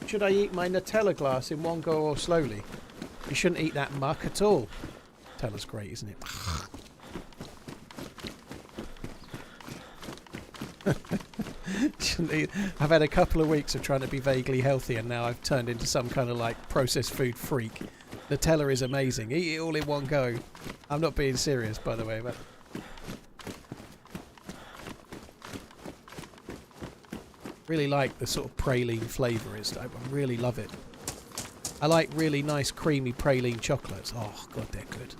Should I eat my Nutella glass in one go or slowly? You shouldn't eat that muck at all. Nutella's great, isn't it? Shouldn't eat. I've had a couple of weeks of trying to be vaguely healthy, and now I've turned into some kind of like processed food freak. Nutella is amazing. Eat it all in one go. I'm not being serious, by the way, but... really like the sort of praline flavour. I really love it. I like really nice creamy praline chocolates. Oh god, they're good.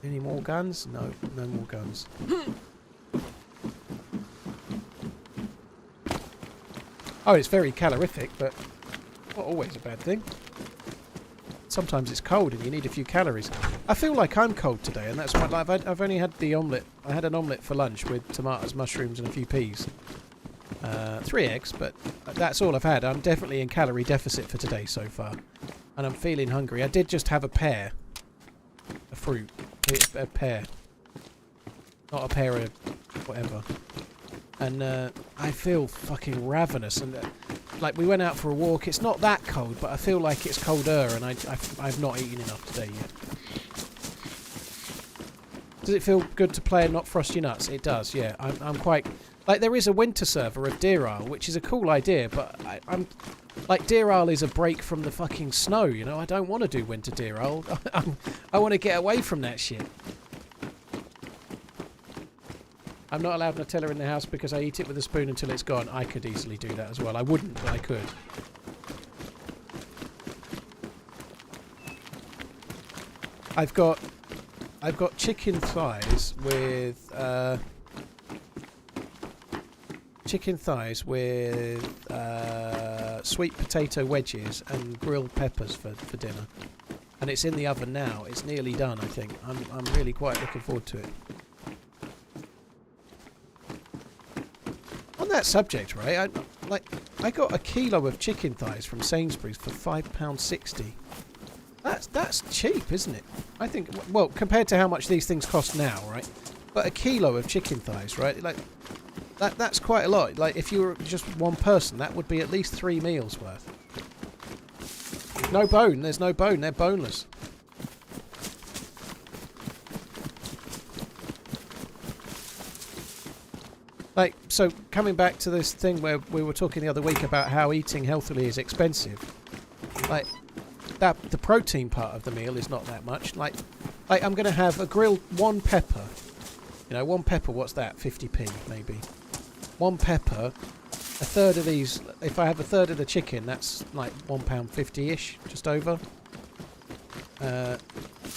Any more guns? No, no more guns. Oh, it's very calorific, but not always a bad thing. Sometimes it's cold and you need a few calories. I feel like I'm cold today, and that's why I've only had the omelette. I had an omelette for lunch with tomatoes, mushrooms, and a few peas. 3 eggs, but that's all I've had. I'm definitely in calorie deficit for today so far, and I'm feeling hungry. I did just have a pear, a fruit, a pear, not a pear of whatever. And I feel fucking ravenous, and like we went out for a walk. It's not that cold, but I feel like it's colder, and I've not eaten enough today yet. Does it feel good to play and not frost your nuts? It does, yeah. I'm quite like, there is a winter server of Deer Isle, which is a cool idea, but I'm like, Deer Isle is a break from the fucking snow, you know. I don't want to do winter Deer Isle. I want to get away from that shit. I'm not allowed Nutella in the house because I eat it with a spoon until it's gone. I could easily do that as well. I wouldn't, but I could. I've got chicken thighs with sweet potato wedges and grilled peppers for dinner, and it's in the oven now. It's nearly done, I think. I'm really quite looking forward to it. On that subject, right? I got a kilo of chicken thighs from Sainsbury's for £5.60. That's cheap, isn't it? I think, well, compared to how much these things cost now, right? But a kilo of chicken thighs, right? Like that's quite a lot. Like, if you were just one person, that would be at least 3 meals worth. No bone. There's no bone. They're boneless. Like, so coming back to this thing where we were talking the other week about how eating healthily is expensive, like that, the protein part of the meal is not that much. Like I'm going to have a grilled 1 pepper. You know, 1 pepper, what's that? 50p maybe. 1 pepper, a third of these. If I have a third of the chicken, that's like £1.50-ish, just over. So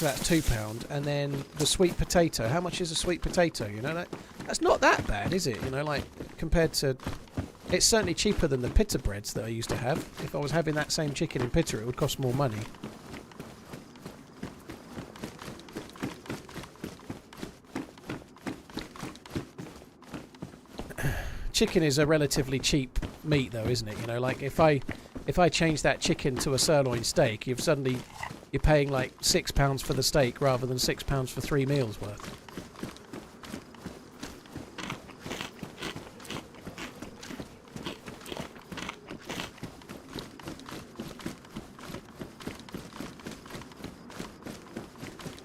that's £2. And then the sweet potato. How much is a sweet potato? You know, that's not that bad, is it? You know, like compared to... It's certainly cheaper than the pita breads that I used to have. If I was having that same chicken in pita, it would cost more money. Chicken is a relatively cheap meat, though, isn't it? You know, like if I change that chicken to a sirloin steak, you're paying like £6 for the steak rather than £6 for 3 meals worth.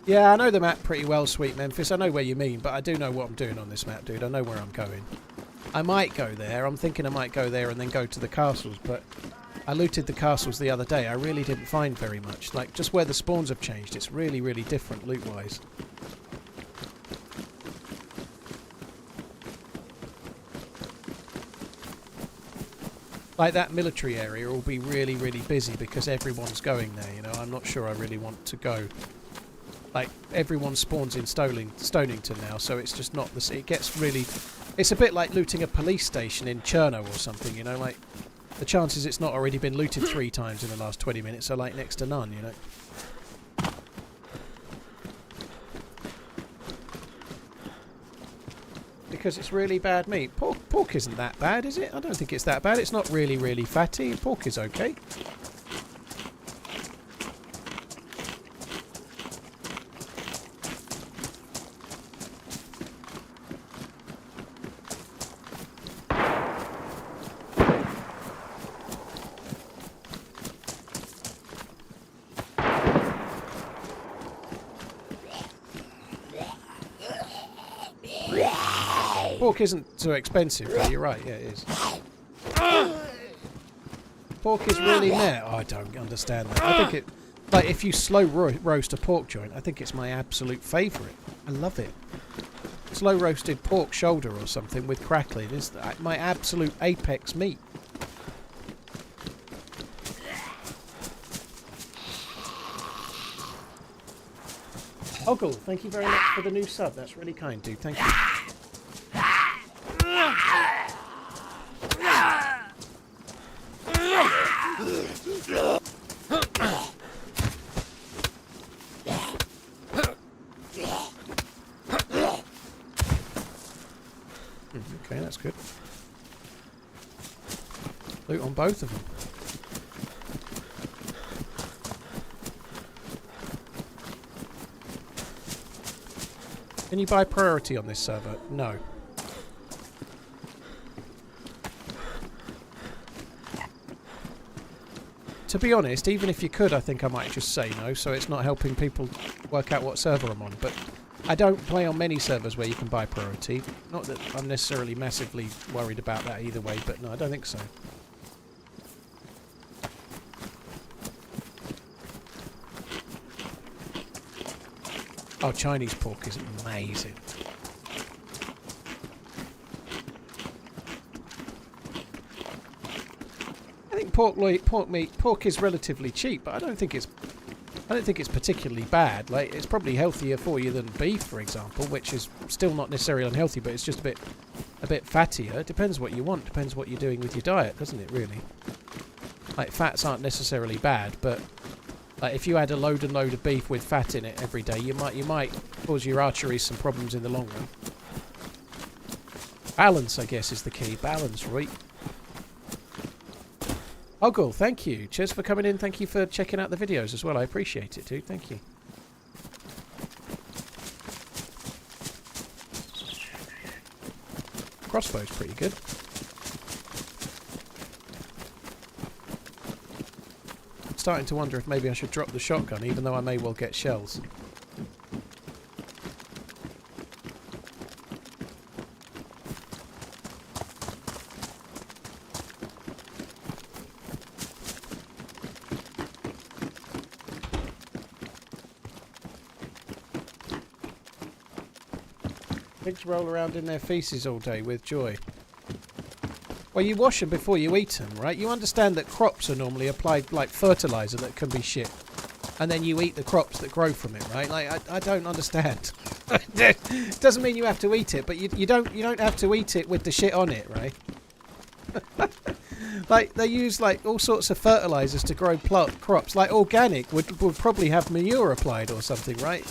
Yeah, I know the map pretty well, Sweet Memphis. I know where you mean, but I do know what I'm doing on this map, dude. I know where I'm going. I might go there. I'm thinking I might go there and then go to the castles, but I looted the castles the other day. I really didn't find very much. Like, just where the spawns have changed, it's really, really different loot-wise. Like, that military area will be really, really busy because everyone's going there, you know. I'm not sure I really want to go. Like, everyone spawns in Stonington now, so it's just not the... It gets really... It's a bit like looting a police station in Chernarus or something, you know, like... The chances it's not already been looted 3 times in the last 20 minutes are, like, next to none, you know. Because it's really bad meat. Pork isn't that bad, is it? I don't think it's that bad. It's not really, really fatty. Pork is okay. Pork isn't so expensive, but you're right, yeah, it is. Pork is really meh. Oh, I don't understand that. I think it... Like, if you slow roast a pork joint, I think it's my absolute favourite. I love it. Slow roasted pork shoulder or something with crackling is my absolute apex meat. Ogle, thank you very much for the new sub. That's really kind, dude. Thank you. Okay, that's good. Loot on both of them. Can you buy priority on this server? No. To be honest, even if you could, I think I might just say no, so it's not helping people work out what server I'm on. But I don't play on many servers where you can buy priority. Not that I'm necessarily massively worried about that either way, but no, I don't think so. Oh, Chinese pork is amazing. I think pork is relatively cheap, but I don't think it's particularly bad. Like, it's probably healthier for you than beef, for example, which is still not necessarily unhealthy, but it's just a bit fattier. It depends what you want, depends what you're doing with your diet, doesn't it, really? Like, fats aren't necessarily bad, but like, if you add a load and load of beef with fat in it every day, you might cause your arteries some problems in the long run. Balance, I guess, is the key. Balance, right? Ogle, thank you. Cheers for coming in. Thank you for checking out the videos as well. I appreciate it, dude. Thank you. Crossbow's pretty good. Starting to wonder if maybe I should drop the shotgun, even though I may well get shells. Pigs roll around in their feces all day with joy. Well, you wash them before you eat them, right? You understand that crops are normally applied like fertiliser that can be shit. and then you eat the crops that grow from it, right? Like I don't understand. It doesn't mean you have to eat it, but you don't have to eat it with the shit on it, right? Like they use like all sorts of fertilizers to grow crops. Like organic would probably have manure applied or something, right?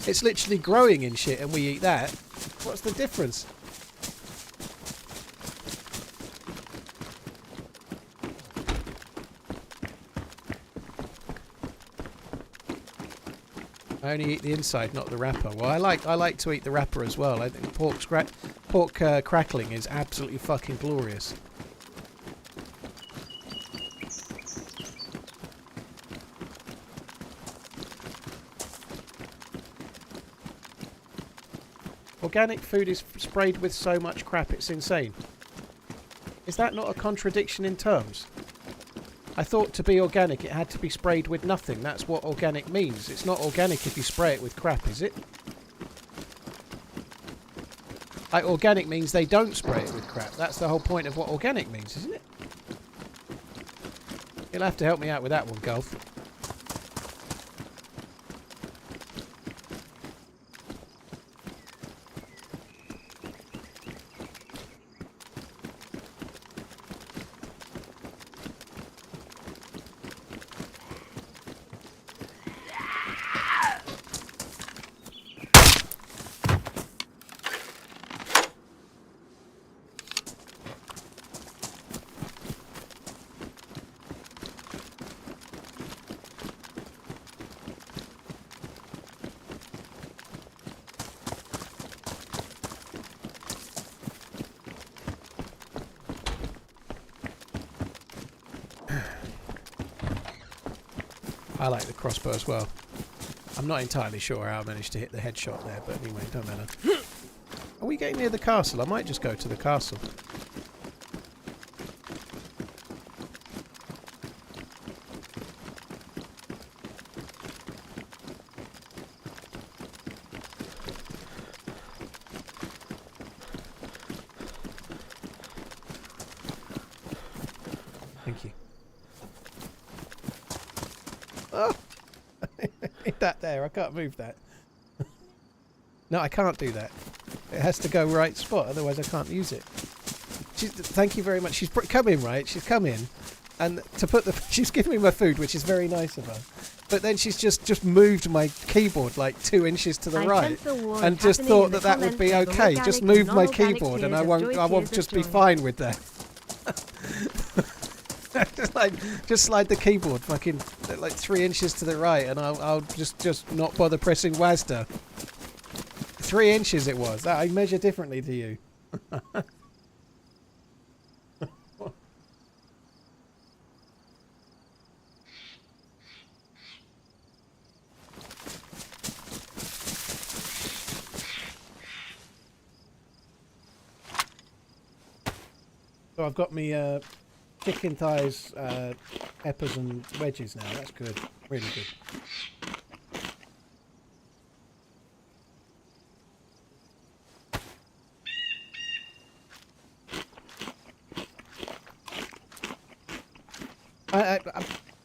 It's literally growing in shit, and we eat that. What's the difference? I only eat the inside, not the wrapper. Well, I like to eat the wrapper as well. I think pork crackling is absolutely fucking glorious. Organic food is sprayed with so much crap, it's insane. Is that not a contradiction in terms? I thought to be organic it had to be sprayed with nothing. That's what organic means. It's not organic if you spray it with crap, is it? Like organic means they don't spray it with crap. That's the whole point of what organic means, isn't it? You'll have to help me out with that one, Gulf. I like the crossbow as well. I'm not entirely sure how I managed to hit the headshot there, but anyway, it don't matter. Are we getting near the castle? I might just go to the castle. Thank you. Oh! Hit that there. I can't move that. No, I can't do that. It has to go right spot, otherwise I can't use it. Thank you very much. She's come in, right? She's come in, and to put the she's given me my food, which is very nice of her. But then she's just moved my keyboard like 2 inches to the right, and just thought that that would be okay. Just move my keyboard, and I won't just be fine with that. just slide the keyboard fucking like 3 inches to the right, and I'll just not bother pressing WASD. 3 inches it was. I measure differently to you. So I've got me chicken thighs, peppers and wedges now. That's good. Really good.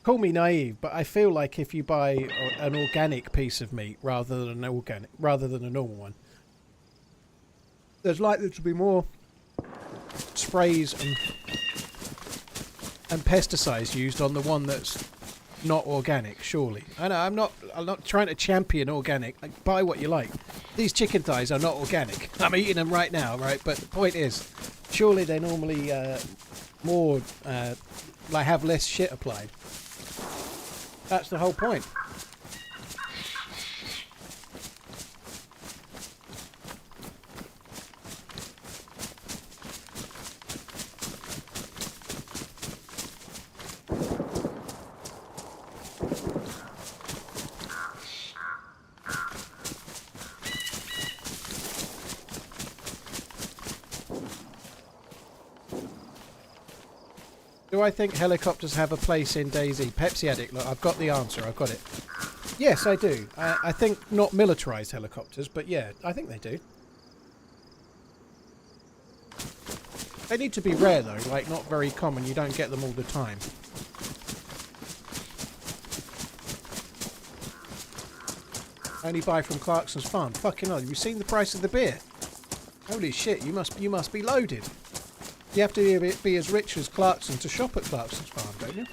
Call me naive, but I feel like if you buy an organic piece of meat rather than a normal one, there's likely to be more sprays and pesticides used on the one that's not organic. Surely, I know I'm not trying to champion organic. Like, buy what you like. These chicken thighs are not organic. I'm eating them right now, right? But the point is, surely they're normally more like have less shit applied. That's the whole point. Do I think helicopters have a place in DayZ? Pepsi Addict, look, I've got the answer. I've got it. Yes, I do. I think not militarized helicopters, but yeah, I think they do. They need to be rare, though, like not very common. You don't get them all the time. Only buy from Clarkson's farm. Fucking hell, have you seen the price of the beer? Holy shit, you must be loaded. You have to be as rich as Clarkson to shop at Clarkson's farm, don't you?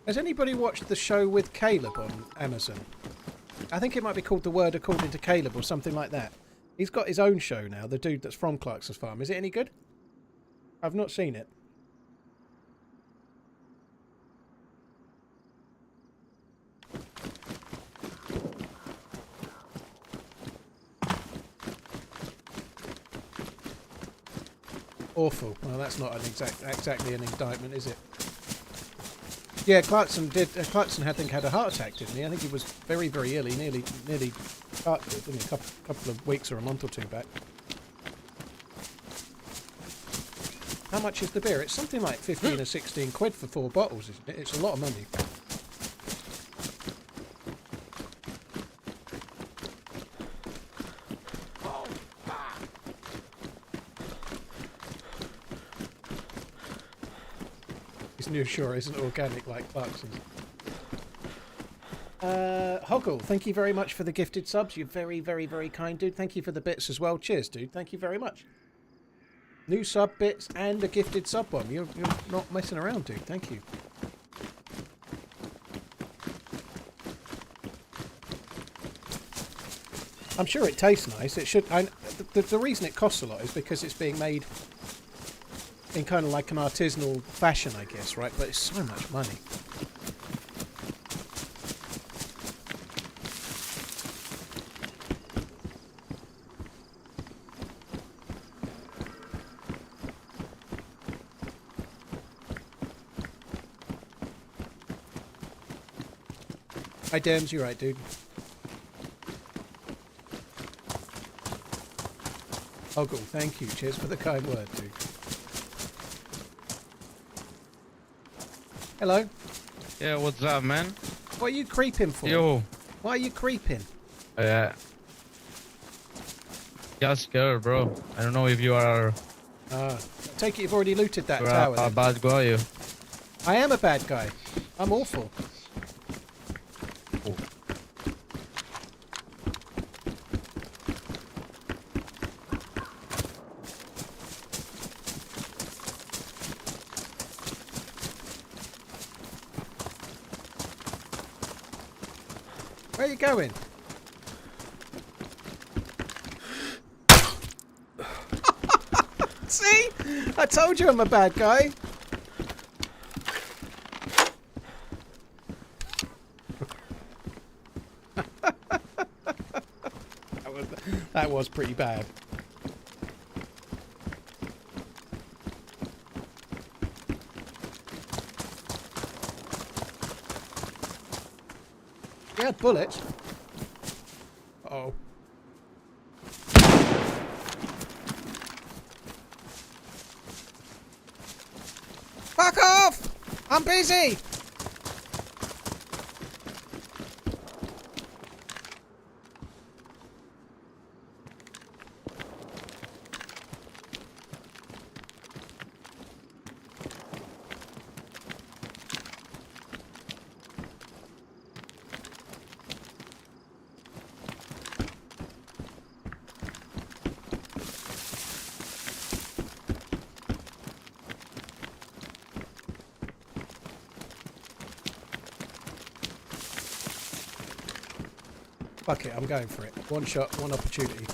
Has anybody watched the show with Caleb on Amazon? I think it might be called The Word According to Caleb or something like that. He's got his own show now, the dude that's from Clarkson's farm. Is it any good? I've not seen it. Awful. Well, that's not an exactly an indictment, is it? Yeah, Clarkson did. Clarkson had a heart attack, didn't he? I think he was very, very ill. He nearly parked it, didn't he? A couple of weeks or a month or two back. How much is the beer? It's something like 15 or 16 quid for 4 bottles, isn't it? It's a lot of money. New sure isn't organic like Clarkson's. Hoggle, thank you very much for the gifted subs. You're very, very, very kind, dude. Thank you for the bits as well. Cheers, dude. Thank you very much. New sub bits and a gifted sub one. You're not messing around, dude. Thank you. I'm sure it tastes nice. It should. The reason it costs a lot is because it's being made in kind of like an artisanal fashion, I guess, right? But it's so much money. Hi, Dems, you're right, dude. Ogle, thank you. Cheers for the kind word, dude. Hello. Yeah, what's up, man? What are you creeping for? Yo. Why are you creeping? Just scared, bro. I don't know if you are Take it you've already looted that tower. a bad guy. I am a bad guy. I'm awful. Oh. Where are you going? See? I told you I'm a bad guy. That was pretty bad. He had bullets. Uh-oh. Fuck off! I'm busy! Fuck it, I'm going for it. One shot, one opportunity.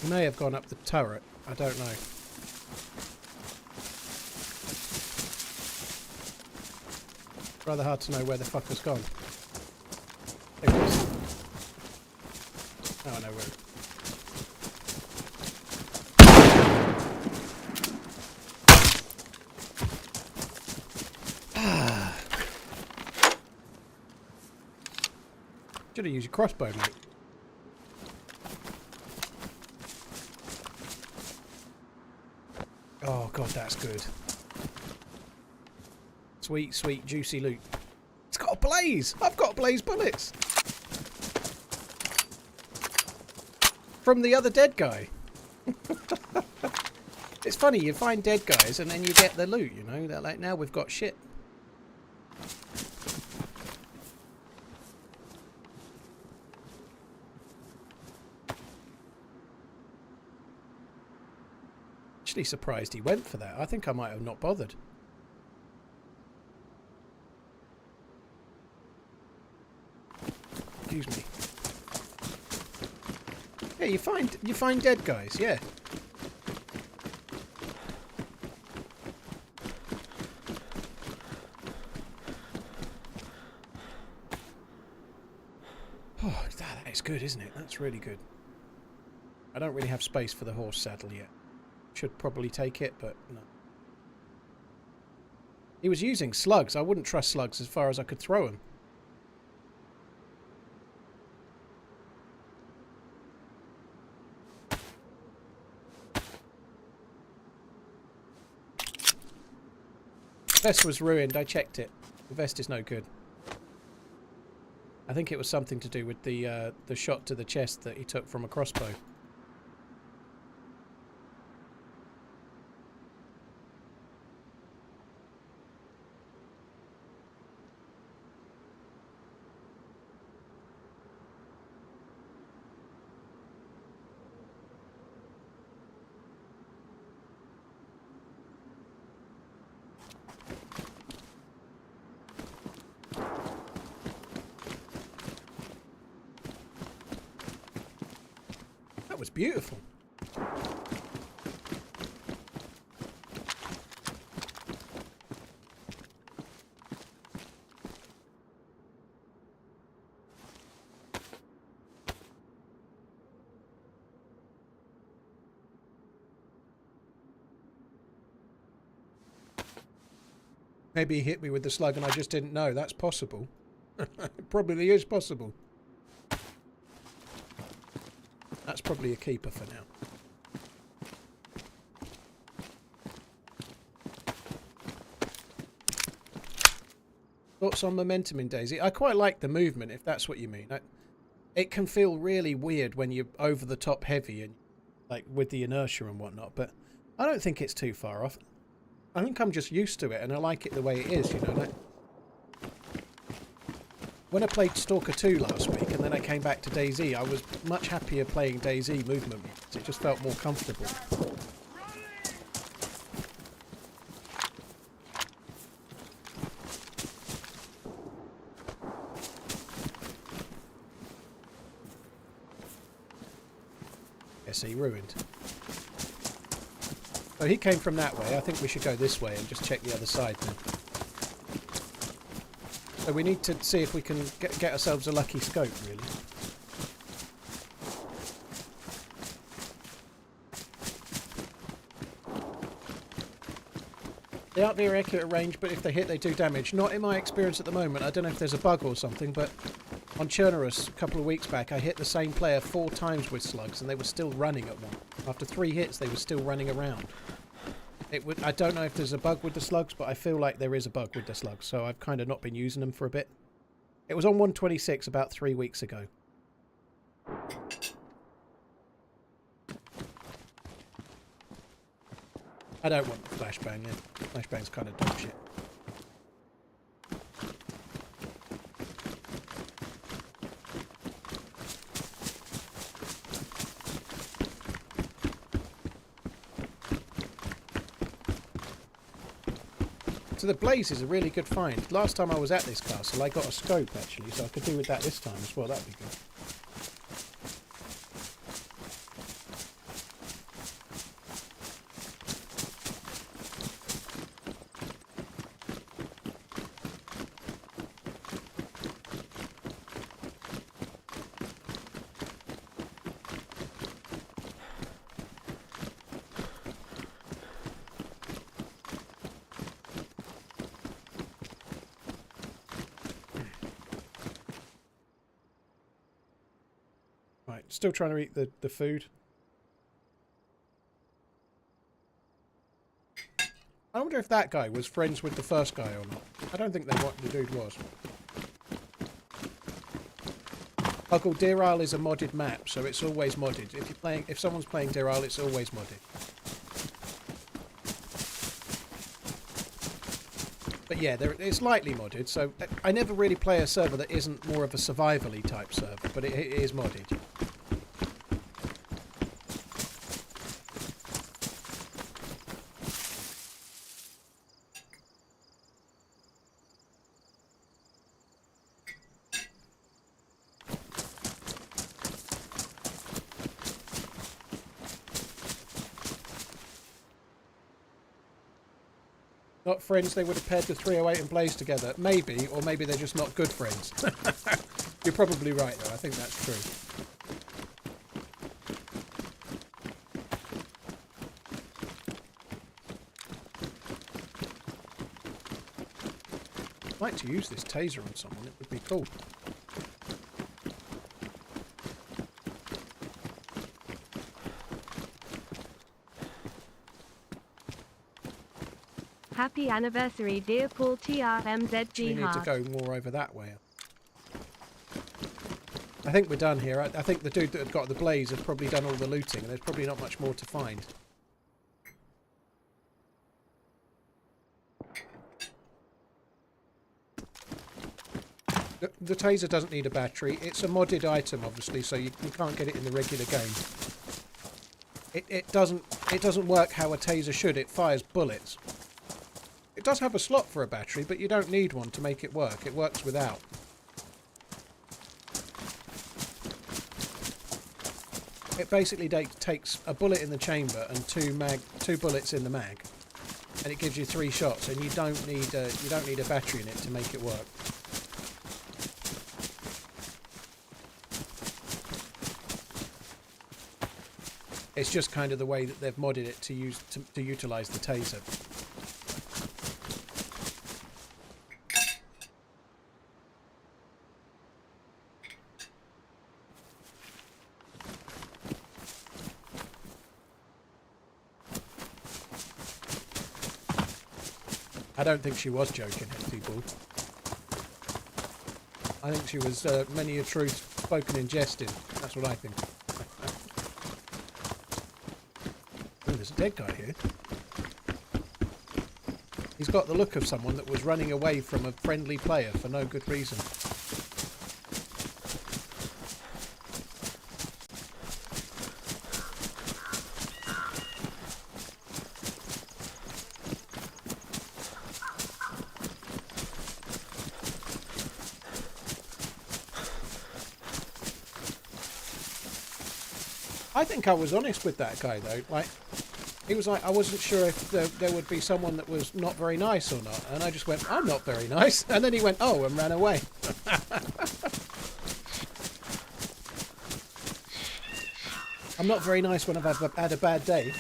He may have gone up the turret. I don't know. Rather hard to know where the fucker's gone. There it is. Oh, I know where. Should have used your crossbow, mate. Oh god, that's good. Sweet, sweet, juicy loot. It's got a blaze! I've got blaze bullets! From the other dead guy. It's funny, you find dead guys and then you get the loot, you know? They're like, now we've got shit. Actually surprised he went for that. I think I might have not bothered. Excuse me. Yeah, you find dead guys, yeah. Oh, that is good, isn't it? That's really good. I don't really have space for the horse saddle yet. Should probably take it, but no. He was using slugs. I wouldn't trust slugs as far as I could throw them. Vest was ruined. I checked it. The vest is no good. I think it was something to do with the shot to the chest that he took from a crossbow. That was beautiful. Maybe he hit me with the slug and I just didn't know. That's possible. It probably is possible. That's probably a keeper for now. Thoughts on momentum in DayZ? I quite like the movement, if that's what you mean. It can feel really weird when you're over the top heavy and like with the inertia and whatnot, but I don't think it's too far off. I think I'm just used to it and I like it the way it is, you know. When I played Stalker 2 last week and then I came back to DayZ, I was much happier playing DayZ movement. It just felt more comfortable. Yes, he ruined. So he came from that way. I think we should go this way and just check the other side then. So we need to see if we can get ourselves a lucky scope, really. They aren't near accurate range, but if they hit, they do damage. Not in my experience at the moment. I don't know if there's a bug or something, but on Chernarus a couple of weeks back, I hit the same player 4 times with slugs, and they were still running at one. After 3 hits, they were still running around. I don't know if there's a bug with the slugs, but I feel like there is a bug with the slugs, so I've kind of not been using them for a bit. It was on 126 about 3 weeks ago. I don't want the flashbang, yeah. Flashbang's kind of dog shit. So the blaze is a really good find. Last time I was at this castle, I got a scope actually, so I could do with that this time as well. That'd be good. Right, still trying to eat the food. I wonder if that guy was friends with the first guy or not. I don't think they what the dude was. Uncle Deer Isle is a modded map, so it's always modded. If someone's playing Deer Isle, it's always modded. But yeah, it's lightly modded, so I never really play a server that isn't more of a survival-y type server, but it is modded. Not friends, they would have paired the 308 and Blaze together. Maybe, or maybe they're just not good friends. You're probably right, though. I think that's true. I'd like to use this taser on someone. It would be cool. Happy anniversary, dear Paul TRMZ We need to Heart. go more over that way. I think we're done here. I think the dude that had got the Blaze has probably done all the looting, and there's probably not much more to find. The taser doesn't need a battery. It's a modded item, obviously, so you can't get it in the regular game. It doesn't work how a taser should. It fires bullets. It does have a slot for a battery, but you don't need one to make it work. It works without. It basically takes a bullet in the chamber and two bullets in the mag, and it gives you 3 shots. And you don't need a battery in it to make it work. It's just kind of the way that they've modded it to utilize the taser. I don't think she was joking, people. I think she was many a truth spoken in jesting. That's what I think. Oh, there's a dead guy here. He's got the look of someone that was running away from a friendly player for no good reason. I think I was honest with that guy though. Like, he was like, I wasn't sure if there would be someone that was not very nice or not, and I just went, I'm not very nice, and then he went, oh, and ran away. I'm not very nice when I've had a bad day.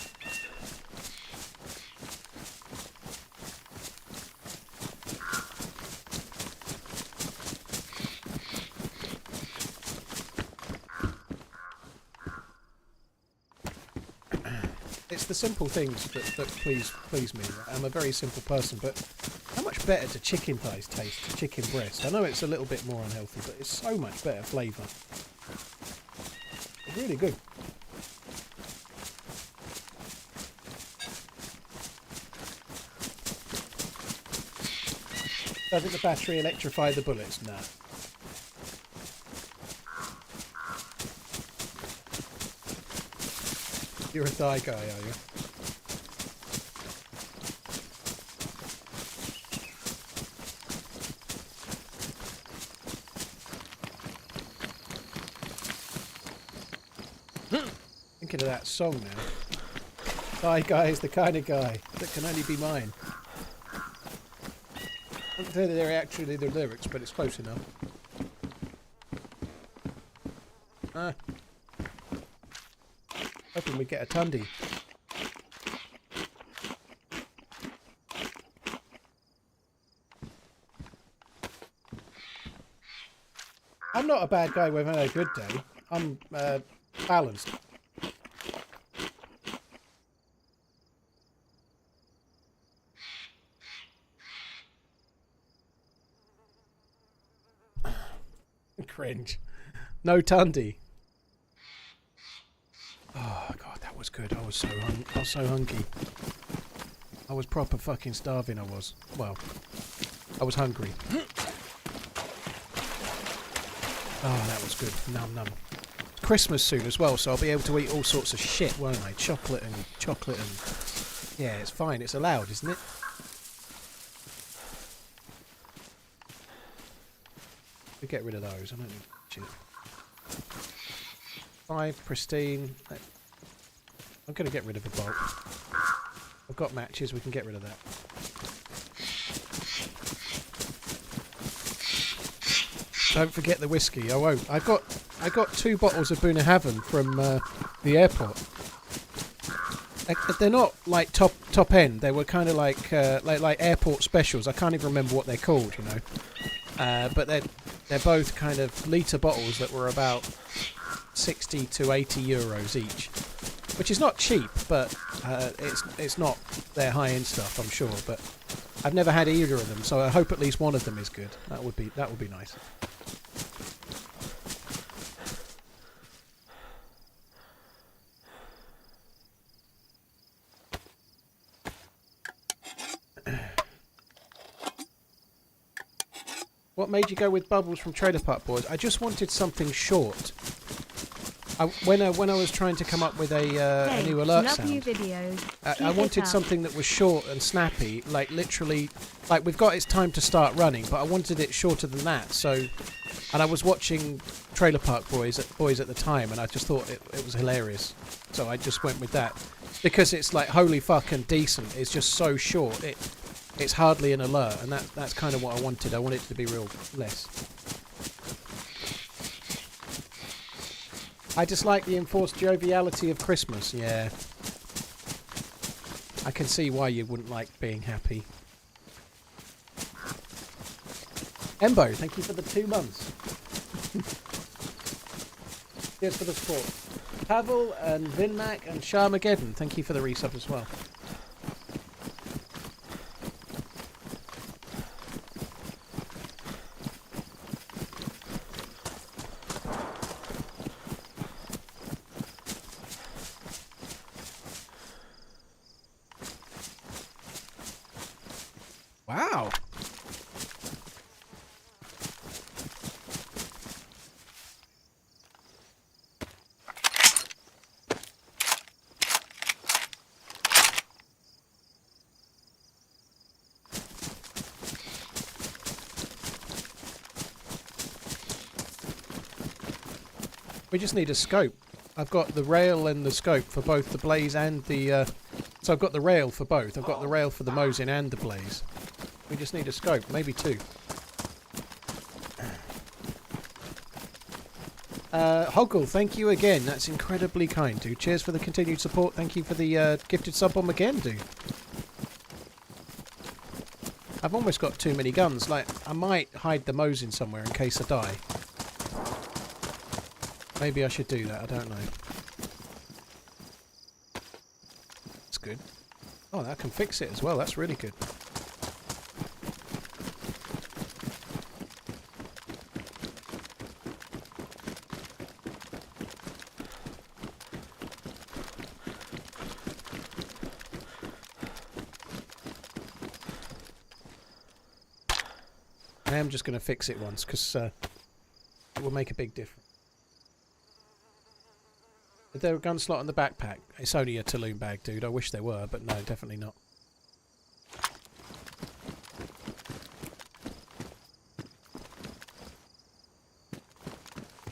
It's the simple things that please me. I'm a very simple person, but how much better do chicken thighs taste to chicken breast? I know it's a little bit more unhealthy, but it's so much better flavour. It's really good. I think the battery electrify the bullets? Nah. You're a thigh guy, are you? Thinking of that song now. Thigh guy is the kind of guy that can only be mine. I don't think they're actually the lyrics, but it's close enough. Ah. Hoping we get a Tundy. I'm not a bad guy when I've had a good day. I'm balanced. Cringe. No Tundy. Oh god, that was good. I was so hungry. I was proper fucking starving. I was. Well, I was hungry. Oh, that was good. Num num. It's Christmas soon as well, so I'll be able to eat all sorts of shit, won't I? Chocolate and yeah, it's fine. It's allowed, isn't it? We get rid of those. I don't need shit. 5 pristine. I'm going to get rid of the bolt. I've got matches. We can get rid of that. Don't forget the whiskey. I won't. I got 2 bottles of Boona Haven from the airport. They're not like top end. They were kind of like airport specials. I can't even remember what they're called, you know. But they're both kind of litre bottles that were about 60 to 80 euros each, which is not cheap, but it's not their high-end stuff, I'm sure. But I've never had either of them, so I hope at least one of them is good. That would be nice. What made you go with Bubbles from Trailer Park Boys? I just wanted something short. When I was trying to come up with a new alert love sound, you videos. I wanted something that was short and snappy, like literally, like we've got It's Time to Start Running, but I wanted it shorter than that. So, and I was watching Trailer Park Boys at the time, and I just thought it was hilarious. So I just went with that because it's like holy fuck and decent. It's just so short. It's hardly an alert, and that's kind of what I wanted. I wanted it to be real less. I dislike the enforced joviality of Christmas. Yeah. I can see why you wouldn't like being happy. Embo, thank you for the 2 months. Cheers for the support. Pavel and Vinmac and Sharmageddon, thank you for the resub as well. Wow. We just need a scope. I've got the rail and the scope for both the Blaze and the... So I've got the rail for both. I've got the rail for the Mosin and the Blaze. We just need a scope, maybe 2. Hoggle, thank you again. That's incredibly kind, dude. Cheers for the continued support. Thank you for the gifted sub bomb again, dude. I've almost got too many guns. Like, I might hide the Mosin somewhere in case I die. Maybe I should do that, I don't know. That's good. Oh, that can fix it as well, that's really good. I am just going to fix it once, because it will make a big difference. Is there a gun slot in the backpack? It's only a Tulum bag, dude. I wish there were, but no, definitely not.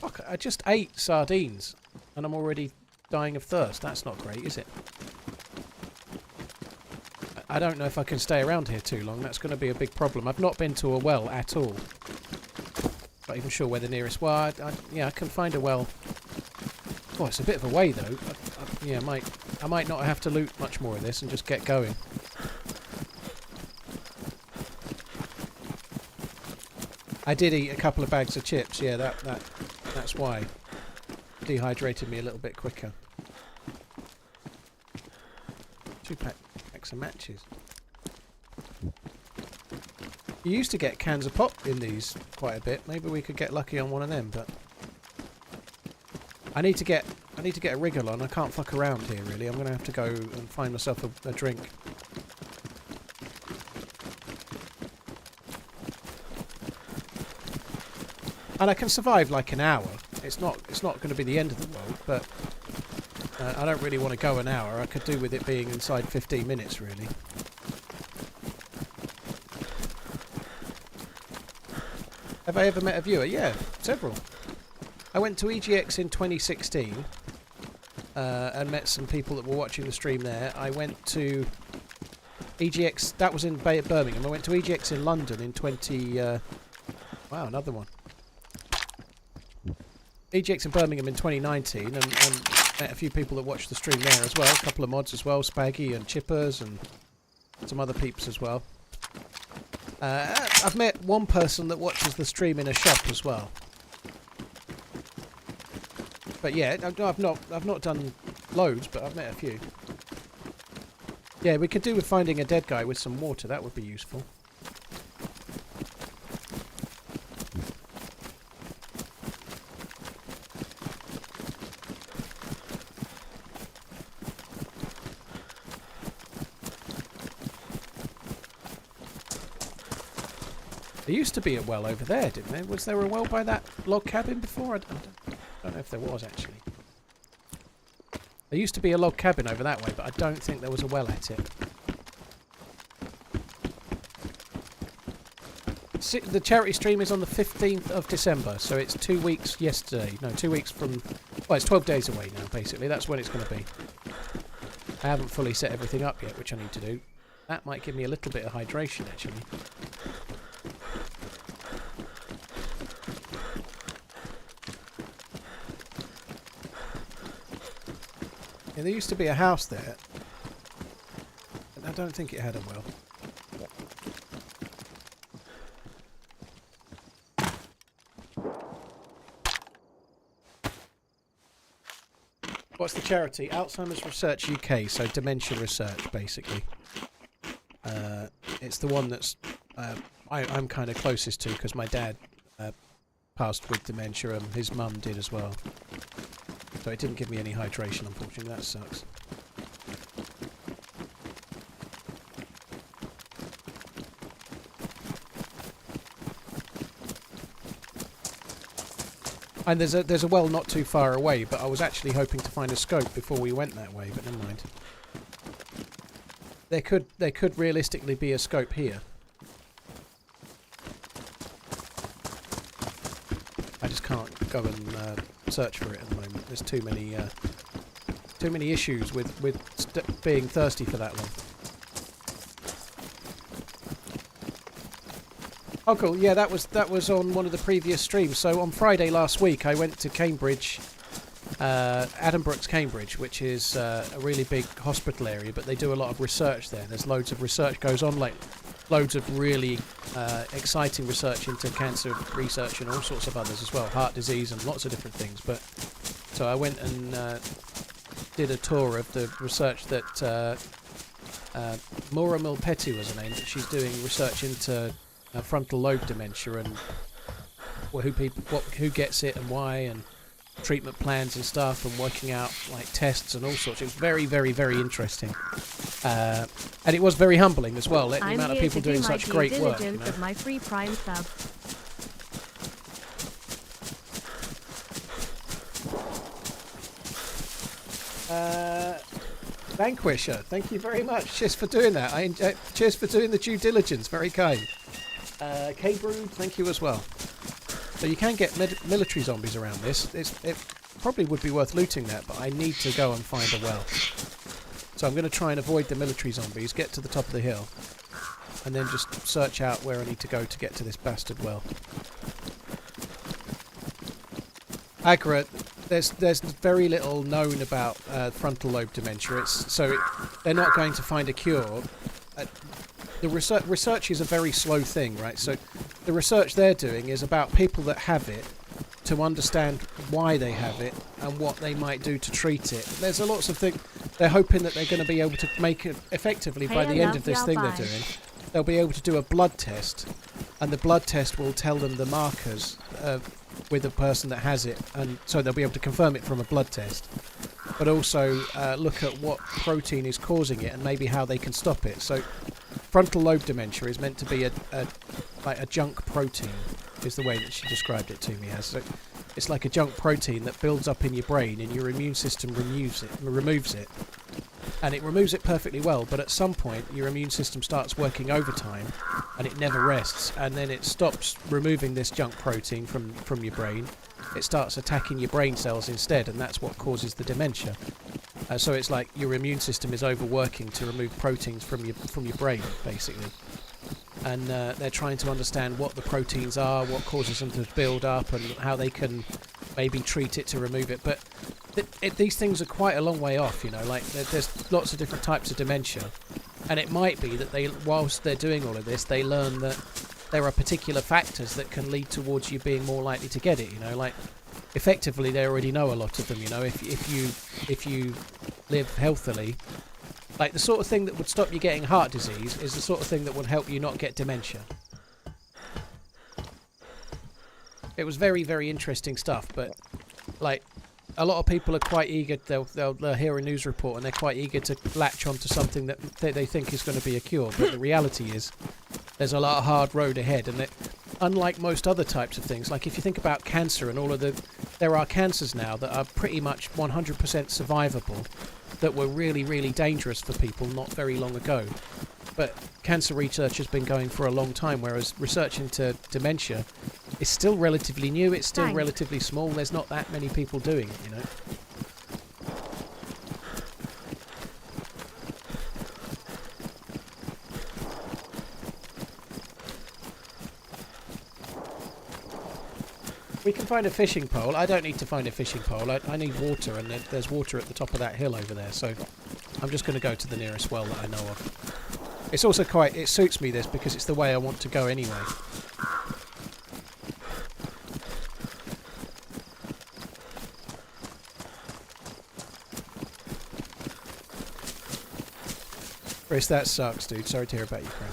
Fuck, I just ate sardines, and I'm already dying of thirst. That's not great, is it? I don't know if I can stay around here too long. That's going to be a big problem. I've not been to a well at all. Not even sure where the nearest... Well, yeah, I can find a well... Oh, it's a bit of a way though. Yeah, I might not have to loot much more of this and just get going. I did eat a couple of bags of chips. Yeah, that's why. Dehydrated me a little bit quicker. 2 packs of matches. You used to get cans of pop in these quite a bit. Maybe we could get lucky on one of them, but I need to get a wriggle on. I can't fuck around here really. I'm gonna have to go and find myself a drink. And I can survive like an hour. It's not going to be the end of the world, but I don't really want to go an hour. I could do with it being inside 15 minutes really. Have I ever met a viewer? Yeah, several. I went to EGX in 2016 and met some people that were watching the stream there. I went to EGX, that was in Birmingham. I went to EGX in London in wow, another one. EGX in Birmingham in 2019 and met a few people that watched the stream there as well. A couple of mods as well, Spaggy and Chippers and some other peeps as well. I've met one person that watches the stream in a shop as well. But yeah, I've not done loads, but I've met a few. Yeah, we could do with finding a dead guy with some water. That would be useful. There used to be a well over there, didn't there? Was there a well by that log cabin before? I don't know if there was, actually. There used to be a log cabin over that way, but I don't think there was a well at it. The charity stream is on the 15th of December, so it's 2 weeks yesterday. No, 2 weeks from... Well, it's 12 days away now, basically. That's when it's going to be. I haven't fully set everything up yet, which I need to do. That might give me a little bit of hydration, actually. Yeah, there used to be a house there, and I don't think it had a well. What's the charity? Alzheimer's Research UK, so dementia research, basically. It's the one that's I'm kind of closest to, because my dad passed with dementia, and his mum did as well. So it didn't give me any hydration, unfortunately. That sucks. And there's a well not too far away, but I was actually hoping to find a scope before we went that way, but never mind. There could realistically be a scope here. I just can't go and search for it at the moment. There's too many issues with being thirsty for that long. Oh, cool. Yeah, that was on one of the previous streams. So on Friday last week, I went to Cambridge, Addenbrooke's Cambridge, which is a really big hospital area, but they do a lot of research there. There's loads of research goes on, like loads of really exciting research into cancer research and all sorts of others as well, heart disease and lots of different things. But so I went and did a tour of the research that Maura Milpetti was her name. That she's doing research into frontal lobe dementia and who gets it and why, and treatment plans and stuff, and working out like tests and all sorts. It was very, very, very interesting, and it was very humbling as well. The amount of people doing such great work. You know? Of my free Prime sub. Vanquisher, thank you very much. Cheers for doing that. Cheers for doing the due diligence. Very kind. K-Brood, thank you as well. So you can get military zombies around this. It probably would be worth looting that, but I need to go and find a well. So I'm going to try and avoid the military zombies, get to the top of the hill, and then just search out where I need to go to get to this bastard well. Agra, there's very little known about frontal lobe dementia. They're not going to find a cure. The research is a very slow thing, right? So the research they're doing is about people that have it, to understand why they have it and what they might do to treat it. There's lots of things. They're hoping that they're going to be able to make it effectively by the end of this thing they're doing. they'll be able to do a blood test, and the blood test will tell them the markers with the person that has it, and so they'll be able to confirm it from a blood test, but also look at what protein is causing it and maybe how they can stop it. So frontal lobe dementia is meant to be like a junk protein, is the way that she described it to me as. So it's like a junk protein that builds up in your brain, and your immune system removes it. And it removes it perfectly well, but at some point your immune system starts working overtime and it never rests, and then it stops removing this junk protein from your brain. It starts attacking your brain cells instead, and that's what causes the dementia. So it's like your immune system is overworking to remove proteins from your brain, basically. And they're trying to understand what the proteins are, what causes them to build up, and how they can maybe treat it to remove it. But these things are quite a long way off, you know. Like there's lots of different types of dementia, and it might be that whilst they're doing all of this, they learn that there are particular factors that can lead towards you being more likely to get it. You know, like effectively they already know a lot of them. You know, if you live healthily. Like, the sort of thing that would stop you getting heart disease is the sort of thing that would help you not get dementia. It was very, very interesting stuff, but, like, a lot of people are quite eager, they'll hear a news report and they're quite eager to latch onto something that they think is going to be a cure, but the reality is there's a lot of hard road ahead, and it, unlike most other types of things, like if you think about cancer and all of there are cancers now that are pretty much 100% survivable, that were really, really dangerous for people not very long ago. But cancer research has been going for a long time, whereas research into dementia is still relatively new, it's still relatively small, there's not that many people doing it, you know. We can find a fishing pole. I don't need to find a fishing pole. I need water, and there's water at the top of that hill over there, so I'm just going to go to the nearest well that I know of. It's also it suits me, this, because it's the way I want to go anyway. Chris, that sucks, dude. Sorry to hear about your friend.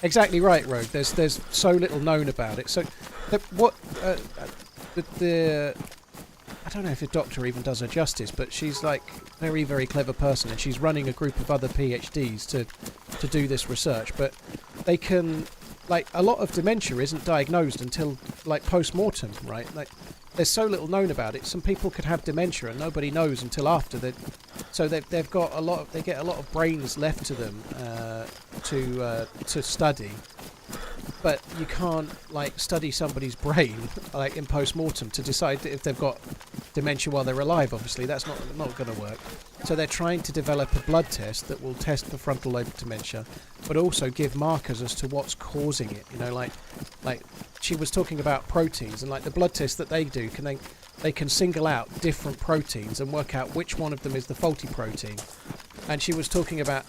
Exactly right, Rogue. There's so little known about it. So, what I don't know if the doctor even does her justice, but she's like a very, very clever person, and she's running a group of other PhDs to do this research. But they can, like, a lot of dementia isn't diagnosed until like post-mortem, right? Like, there's so little known about it. Some people could have dementia and nobody knows until after that. So they've got they get a lot of brains left to them to study, but you can't like study somebody's brain like in post-mortem to decide if they've got dementia while they're alive. Obviously, that's not going to work. So they're trying to develop a blood test that will test for frontal lobe dementia, but also give markers as to what's causing it. You know, like she was talking about proteins, and like the blood test that they do, they can single out different proteins and work out which one of them is the faulty protein. And she was talking about,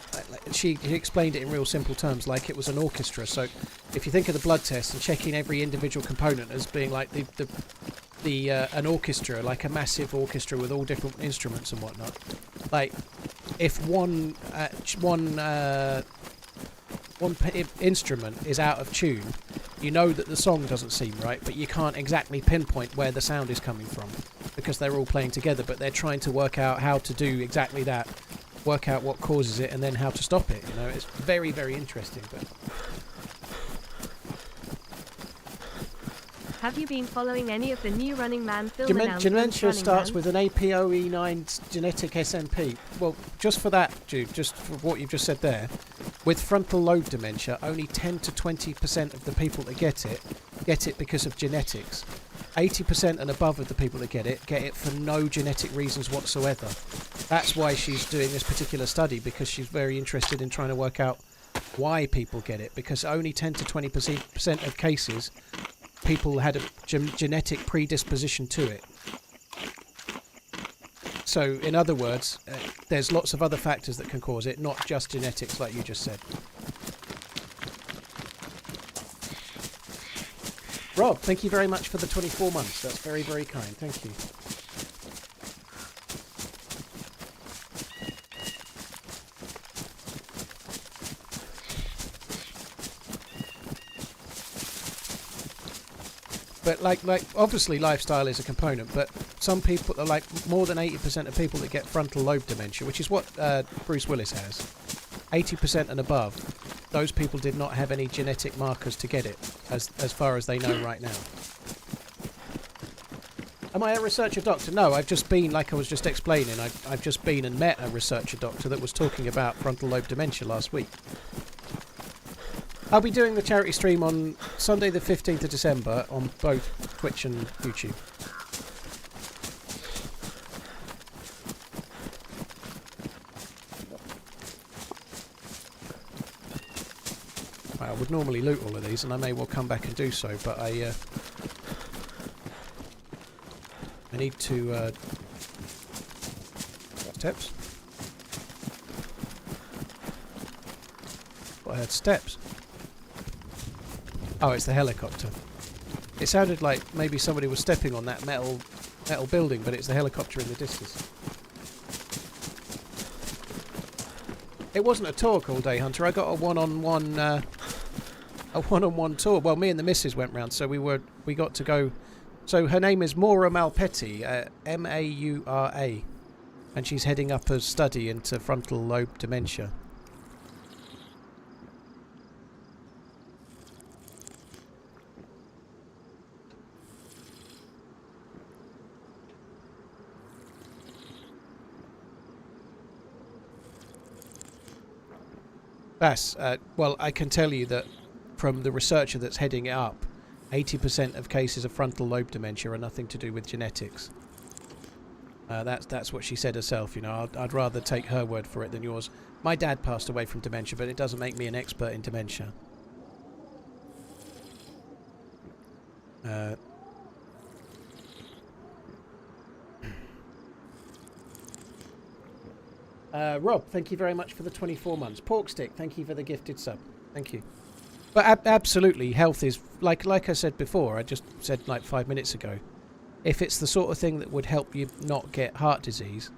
she explained it in real simple terms, like it was an orchestra. So if you think of the blood test and checking every individual component as being like an orchestra, like a massive orchestra with all different instruments and whatnot. Like if one instrument is out of tune, you know that the song doesn't seem right, but you can't exactly pinpoint where the sound is coming from because they're all playing together, but they're trying to work out how to do exactly that, work out what causes it, and then how to stop it. You know, it's very, very interesting. But have you been following any of the new Running Man film announcements? Dementia starts with an APOE9 genetic SMP. Well, just for that, Jude, just for what you've just said there, with frontal lobe dementia, only 10 to 20% of the people that get it because of genetics. 80% and above of the people that get it for no genetic reasons whatsoever. That's why she's doing this particular study, because she's very interested in trying to work out why people get it, because only 10 to 20% of cases people had a genetic predisposition to it. So, in other words, there's lots of other factors that can cause it, not just genetics, like you just said. Rob, thank you very much for the 24 months. That's very, very kind. Thank you. But like obviously lifestyle is a component, but some people are like more than 80% of people that get frontal lobe dementia, which is what Bruce Willis has, 80% and above, those people did not have any genetic markers to get it, as far as they know right now. Am I a researcher doctor? No, I've just been, like I was just explaining, I've just been and met a researcher doctor that was talking about frontal lobe dementia last week. I'll be doing the charity stream on Sunday the 15th of December on both Twitch and YouTube. I would normally loot all of these, and I may well come back and do so, but I need to steps. Well, I heard steps. Oh, it's the helicopter. It sounded like maybe somebody was stepping on that metal building, but it's the helicopter in the distance. It wasn't a talk all day, Hunter. I got a one-on-one tour. Well, me and the missus went round, so we got to go. So her name is Maura Malpetti, Maura, and she's heading up a study into frontal lobe dementia. That's, well, I can tell you that from the researcher that's heading it up, 80% of cases of frontal lobe dementia are nothing to do with genetics. That's what she said herself, you know. I'd rather take her word for it than yours. My dad passed away from dementia, but it doesn't make me an expert in dementia. Rob, thank you very much for the 24 months. Porkstick, thank you for the gifted sub. Thank you. But absolutely, health is, like I said before, I just said like 5 minutes ago, if it's the sort of thing that would help you not get heart disease,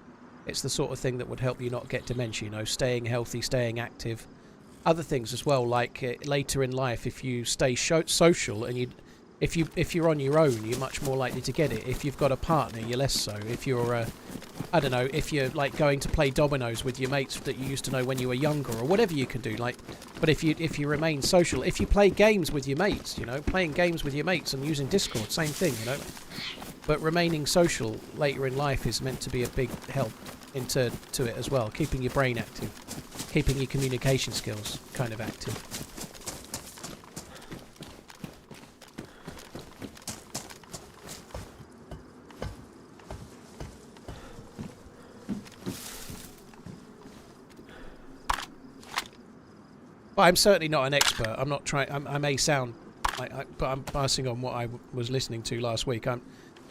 it's the sort of thing that would help you not get dementia, you know, staying healthy, staying active. Other things as well, like later in life, if you stay social and if you're on your own, you're much more likely to get it. If you've got a partner, you're less so. If you're, I don't know, if you're like going to play dominoes with your mates that you used to know when you were younger, or whatever you can do. Like, but if you remain social, if you play games with your mates, you know, playing games with your mates and using Discord, same thing, you know. But remaining social later in life is meant to be a big help into it as well, keeping your brain active, keeping your communication skills kind of active. But I'm certainly not an expert. I'm not trying. I may sound like, but I'm passing on what I was listening to last week. I'm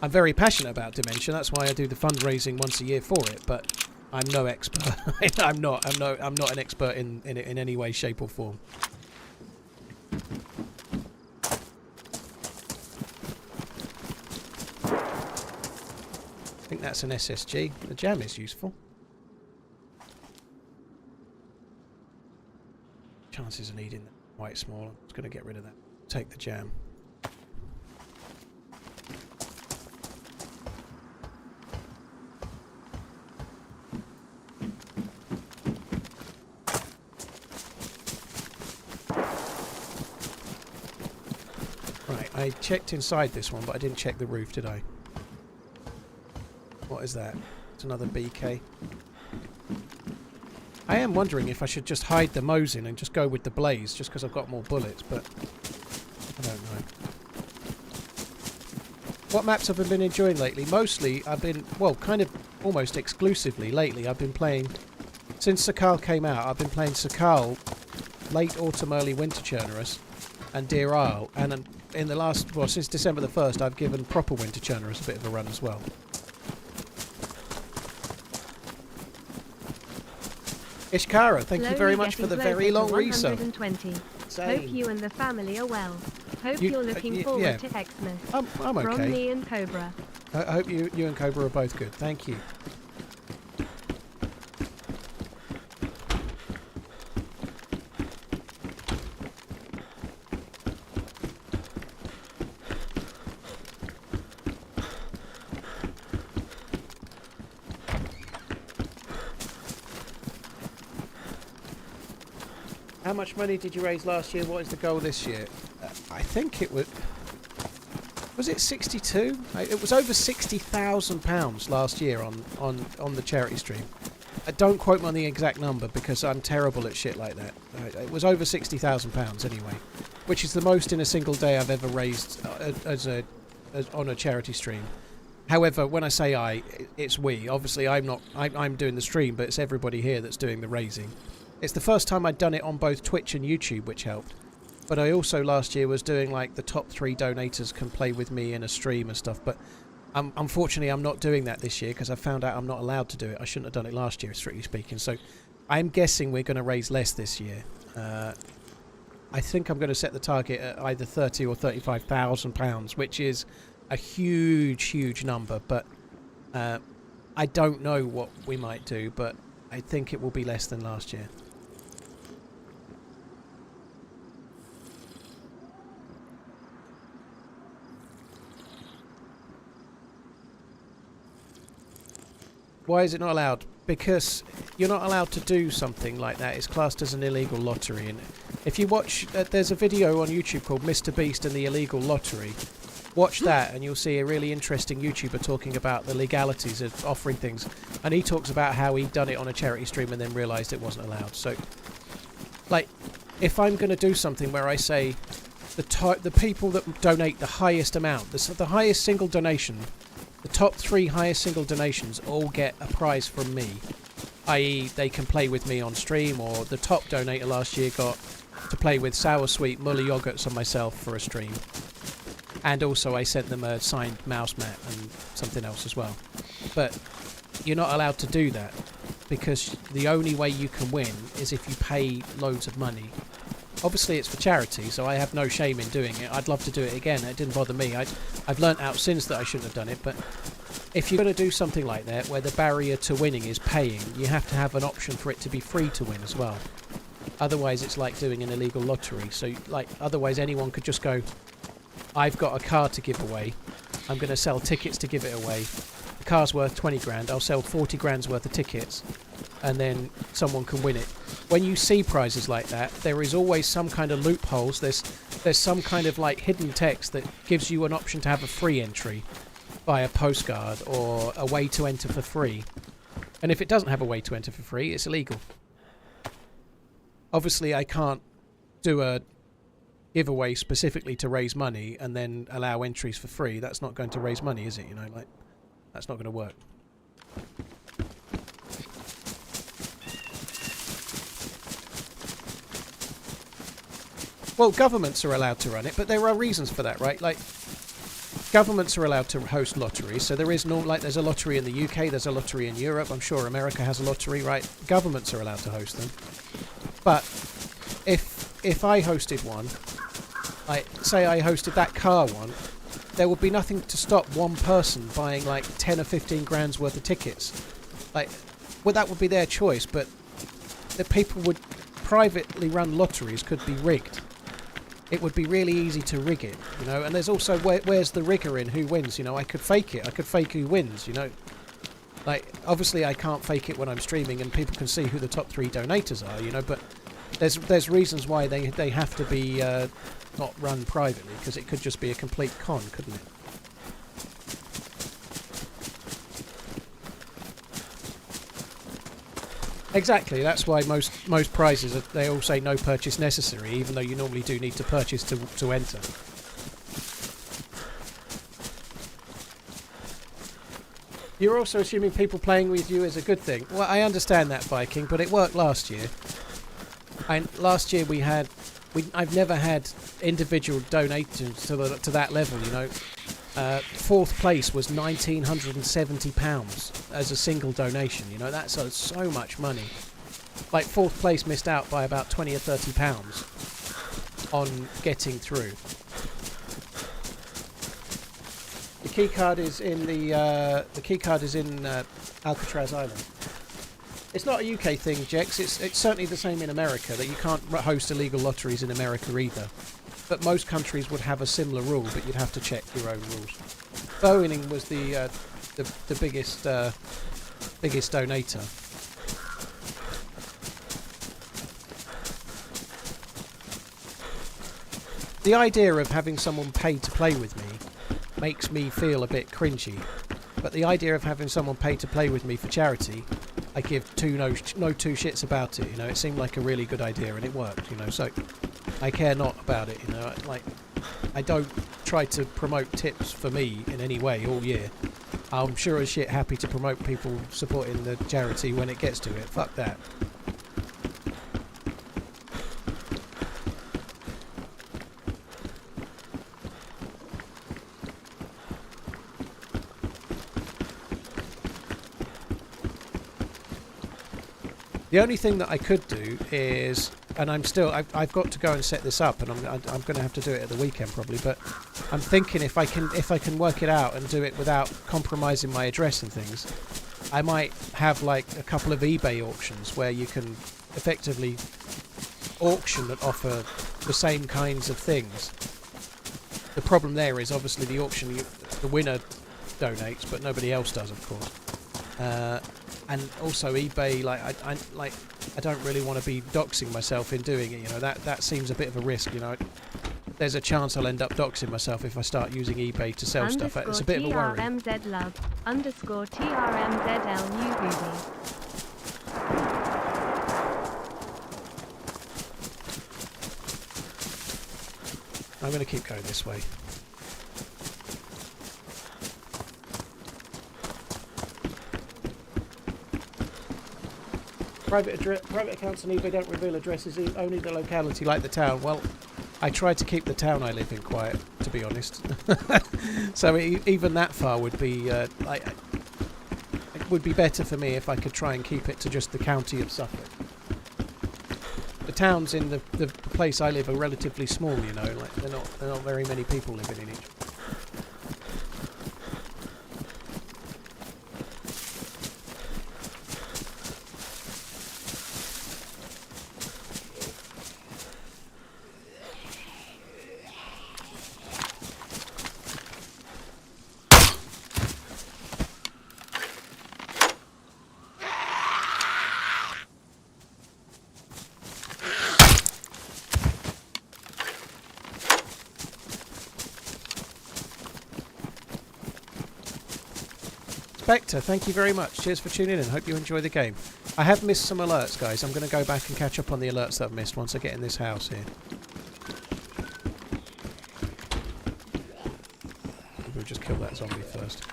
very passionate about dementia. That's why I do the fundraising once a year for it. But I'm no expert. I'm not an expert in it in any way, shape, or form. I think that's an SSG. The jam is useful. Chances of needing that quite small. I'm just going to get rid of that. Take the jam. Right, I checked inside this one, but I didn't check the roof, did I? What is that? It's another BK. I am wondering if I should just hide the Mosin and just go with the Blaze, just because I've got more bullets, but I don't know. What maps have I been enjoying lately? Mostly, I've been, well, kind of almost exclusively lately, I've been playing, since Sakhal came out, I've been playing Sakhal, late autumn, early winter Chernarus, and Deer Isle, and in the last, well, since December the 1st, I've given proper winter Chernarus a bit of a run as well. Ishkara, thank you very much for the very long resub. Hope you and the family are well. Hope you're looking forward to Xmas. I'm okay. From me and Cobra. I hope you and Cobra are both good. Thank you. How much money did you raise last year? What is the goal this year? I think it was... Was it 62? It was over £60,000 last year on the charity stream. Don't quote me on the exact number because I'm terrible at shit like that. It was over £60,000 anyway, which is the most in a single day I've ever raised on a charity stream. However, when I say it's we. Obviously, I'm doing the stream, but it's everybody here that's doing the raising. It's the first time I'd done it on both Twitch and YouTube, which helped. But I also last year was doing like the top 3 donators can play with me in a stream and stuff. But unfortunately, I'm not doing that this year because I found out I'm not allowed to do it. I shouldn't have done it last year, strictly speaking. So I'm guessing we're going to raise less this year. I think I'm going to set the target at either £30,000 or £35,000, which is a huge, huge number. But I don't know what we might do, but I think it will be less than last year. Why is it not allowed? Because you're not allowed to do something like that. It's classed as an illegal lottery. And if you watch, there's a video on YouTube called Mr. Beast and the Illegal Lottery. Watch that and you'll see a really interesting YouTuber talking about the legalities of offering things. And he talks about how he'd done it on a charity stream and then realised it wasn't allowed. So, like, if I'm going to do something where I say the people that donate the highest amount, the highest single donation, the top 3 highest single donations all get a prize from me, i.e. they can play with me on stream, or the top donator last year got to play with Sour Sweet Muller Yogurts on myself for a stream. And also I sent them a signed mouse mat and something else as well. But you're not allowed to do that because the only way you can win is if you pay loads of money. Obviously it's for charity, so I have no shame in doing it. I'd love to do it again. It didn't bother me. I've learnt out since that I shouldn't have done it. But if you're going to do something like that where the barrier to winning is paying, you have to have an option for it to be free to win as well. Otherwise it's like doing an illegal lottery. So like otherwise anyone could just go, I've got a car to give away. I'm going to sell tickets to give it away. The car's worth 20 grand. I'll sell 40 grand's worth of tickets. And then someone can win it. When you see prizes like that, there is always some kind of loopholes. There's some kind of like hidden text that gives you an option to have a free entry via postcard or a way to enter for free. And if it doesn't have a way to enter for free, it's illegal. Obviously, I can't do a giveaway specifically to raise money and then allow entries for free. That's not going to raise money, is it? You know, like that's not going to work. Well, governments are allowed to run it, but there are reasons for that, right? Like, governments are allowed to host lotteries, so there is no, like, there's a lottery in the UK, there's a lottery in Europe, I'm sure America has a lottery, right? Governments are allowed to host them. But if I hosted one, like, say I hosted that car one, there would be nothing to stop one person buying, like, 10 or 15 grand's worth of tickets. Like, well, that would be their choice, but the people would privately run lotteries could be rigged. It would be really easy to rig it, you know, and there's also where's the rigger in who wins, you know. I could fake it, I could fake who wins, you know. Like, obviously I can't fake it when I'm streaming and people can see who the top 3 donators are, you know, but there's reasons why they have to be not run privately, because it could just be a complete con, couldn't it? Exactly, that's why most prizes, they all say no purchase necessary, even though you normally do need to purchase to enter. You're also assuming people playing with you is a good thing. Well, I understand that, Viking, but it worked last year. And last year I've never had individual donations to that level, you know. 4th place was £1,970 as a single donation, you know. That's so much money. Like, 4th place missed out by about £20 or £30 on getting through. The key card is in Alcatraz Island. It's not a UK thing, Jex. It's certainly the same in America, that you can't host illegal lotteries in America either. But most countries would have a similar rule, but you'd have to check your own rules. Boeing was the biggest donator. the idea of having someone pay to play with me makes me feel a bit cringy. But the idea of having someone pay to play with me for charity, I give no two shits about it. You know, it seemed like a really good idea and it worked. You know, so I care not about it. You know, like I don't try to promote tips for me in any way all year. I'm sure as shit happy to promote people supporting the charity when it gets to it. Fuck that. The only thing that I could do is, and I've got to go and set this up, and I'm going to have to do it at the weekend probably. But I'm thinking if I can work it out and do it without compromising my address and things, I might have like a couple of eBay auctions where you can effectively auction that offer the same kinds of things. The problem there is obviously the auction, the winner donates, but nobody else does, of course. And also eBay, I don't really want to be doxing myself in doing it. You know, that seems a bit of a risk. You know, there's a chance I'll end up doxing myself if I start using eBay to sell stuff. It's a bit of a worry. TRMZ love _ TRMZL new booby. I'm going to keep going this way. Private accounts on eBay don't reveal addresses, only the locality, like the town. Well, I try to keep the town I live in quiet, to be honest. So even that far would be it would be better for me if I could try and keep it to just the county of Suffolk. The towns in the place I live are relatively small, you know. Like they're not very many people living in each. Spectre, thank you very much. Cheers for tuning in. Hope you enjoy the game. I have missed some alerts, guys. I'm going to go back and catch up on the alerts that I've missed once I get in this house here. We'll just kill that zombie first.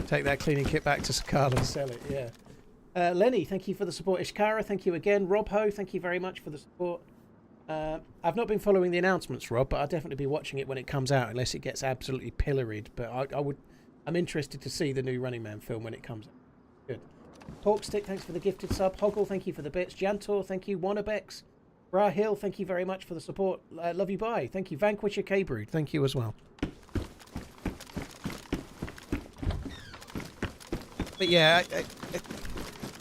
Take that cleaning kit back to Sakhal and sell it, yeah. Lenny, thank you for the support. Ishkara, thank you again. Rob Ho, thank you very much for the support. I've not been following the announcements, Rob, but I'll definitely be watching it when it comes out, unless it gets absolutely pilloried. But I'm interested to see the new Running Man film when it comes out. Good. Porkstick, thanks for the gifted sub. Hoggle, thank you for the bits. Jantor, thank you. Wannabex. Bra Hill, thank you very much for the support. Love you, bye. Thank you. Vanquisher K-Brood, thank you as well. But yeah,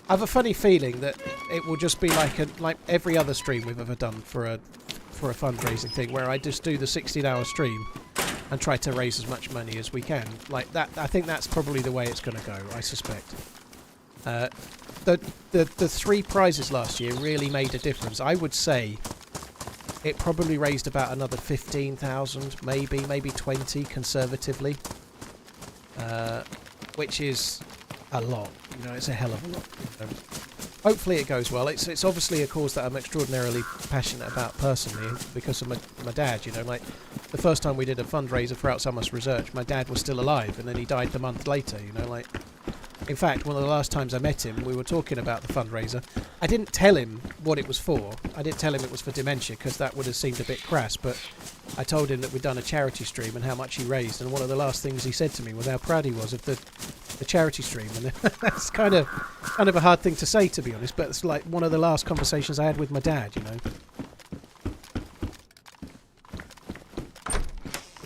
I have a funny feeling that it will just be like every other stream we've ever done for a fundraising thing, where I just do the 16-hour stream and try to raise as much money as we can. Like that, I think that's probably the way it's going to go. I suspect. The 3 prizes last year really made a difference. I would say it probably raised about another 15,000, maybe 20 conservatively, which is a lot. You know, it's a hell of a lot. Hopefully it goes well. It's obviously a cause that I'm extraordinarily passionate about personally because of my dad. You know, like the first time we did a fundraiser for Alzheimer's research, my dad was still alive, and then he died the month later. You know, like in fact, one of the last times I met him, we were talking about the fundraiser. I didn't tell him what it was for. I didn't tell him it was for dementia because that would have seemed a bit crass. But I told him that we'd done a charity stream and how much he raised. And one of the last things he said to me was how proud he was of the charity stream. And that's kind of a hard thing to say, to be honest. But it's like one of the last conversations I had with my dad, you know.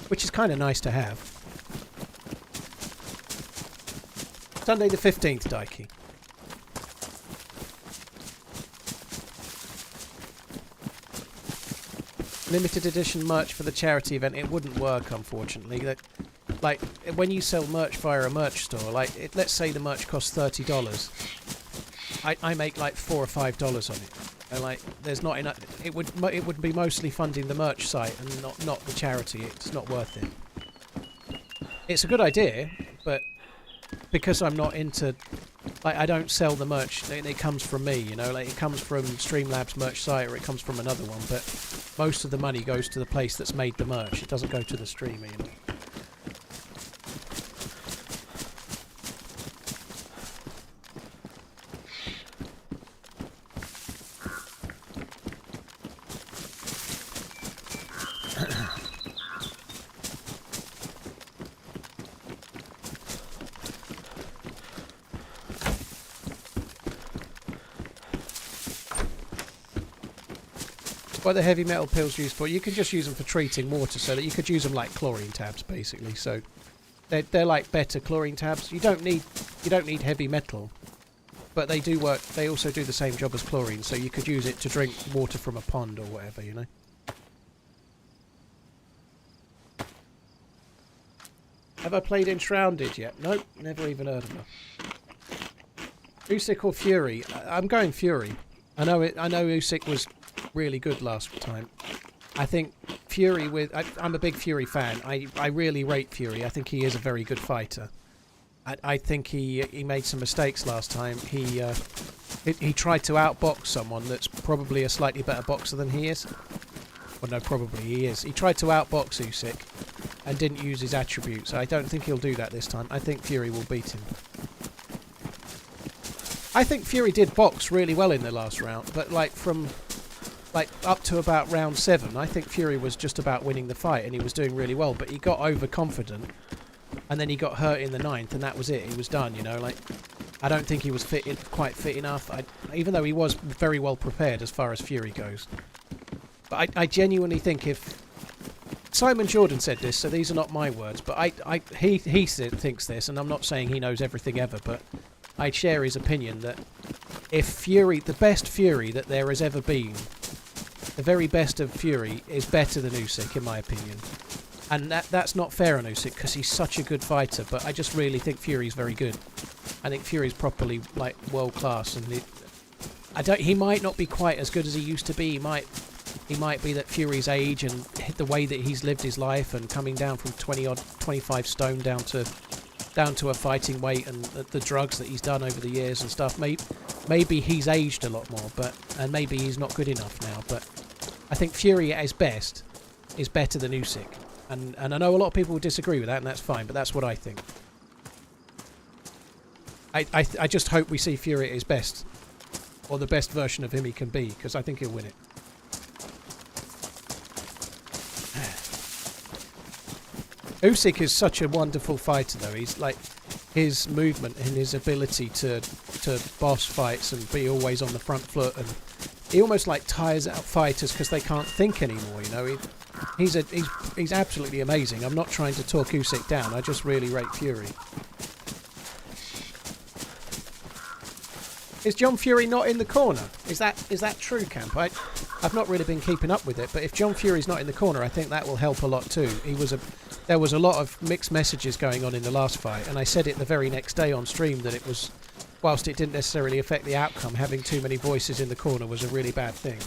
Which is kind of nice to have. Sunday the 15th, Daiki. limited edition merch for the charity event, it wouldn't work, unfortunately. Like, when you sell merch via a merch store, like, let's say the merch costs $30. I make like $4 or $5 on it. And like, there's not enough. It would be mostly funding the merch site and not the charity. It's not worth it. It's a good idea, but because I'm not into, like, I don't sell the merch. It comes from me, you know. Like, it comes from Streamlabs merch site, or it comes from another one. But most of the money goes to the place that's made the merch. It doesn't go to the streamer, you know. What the heavy metal pills used for? You can just use them for treating water, so that you could use them like chlorine tabs, basically. So they're like better chlorine tabs. You don't need heavy metal, but they do work. They also do the same job as chlorine, so you could use it to drink water from a pond or whatever, you know. Have I played Enshrouded yet? Nope, never even heard of her. Usyk or Fury? I'm going Fury. I know Usyk was really good last time. I think Fury I'm a big Fury fan. I really rate Fury. I think he is a very good fighter. I think he made some mistakes last time. He tried to outbox someone that's probably a slightly better boxer than he is. Well, no, probably he is. He tried to outbox Usyk and didn't use his attributes. I don't think he'll do that this time. I think Fury will beat him. I think Fury did box really well in the last round, but like up to about round 7, I think Fury was just about winning the fight and he was doing really well, but he got overconfident and then he got hurt in the 9th and that was it. He was done, you know. Like, I don't think he was quite fit enough, even though he was very well prepared as far as Fury goes. But I genuinely think if Simon Jordan said this, so these are not my words, but he thinks this, and I'm not saying he knows everything ever, but I share his opinion that if Fury, the best Fury that there has ever been, the very best of Fury, is better than Usyk, in my opinion. And that's not fair on Usyk, because he's such a good fighter, but I just really think Fury's very good. I think Fury's properly, like, world class, and he might not be quite as good as he used to be. He might be that Fury's age and the way that he's lived his life and coming down from 25 stone down to a fighting weight, and the drugs that he's done over the years and stuff. Maybe he's aged a lot more, and maybe he's not good enough now. But I think Fury at his best is better than Usyk, and I know a lot of people will disagree with that, and that's fine. But that's what I think. I just hope we see Fury at his best, or the best version of him he can be, because I think he'll win it. Usyk is such a wonderful fighter, though. He's like, his movement and his ability to boss fights and be always on the front foot, and he almost like tires out fighters because they can't think anymore. You know, he's absolutely amazing. I'm not trying to talk Usyk down. I just really rate Fury. Is John Fury not in the corner? Is that true, Camp? I've not really been keeping up with it, but if John Fury's not in the corner, I think that will help a lot too. There was a lot of mixed messages going on in the last fight, and I said it the very next day on stream that it was, whilst it didn't necessarily affect the outcome, having too many voices in the corner was a really bad thing.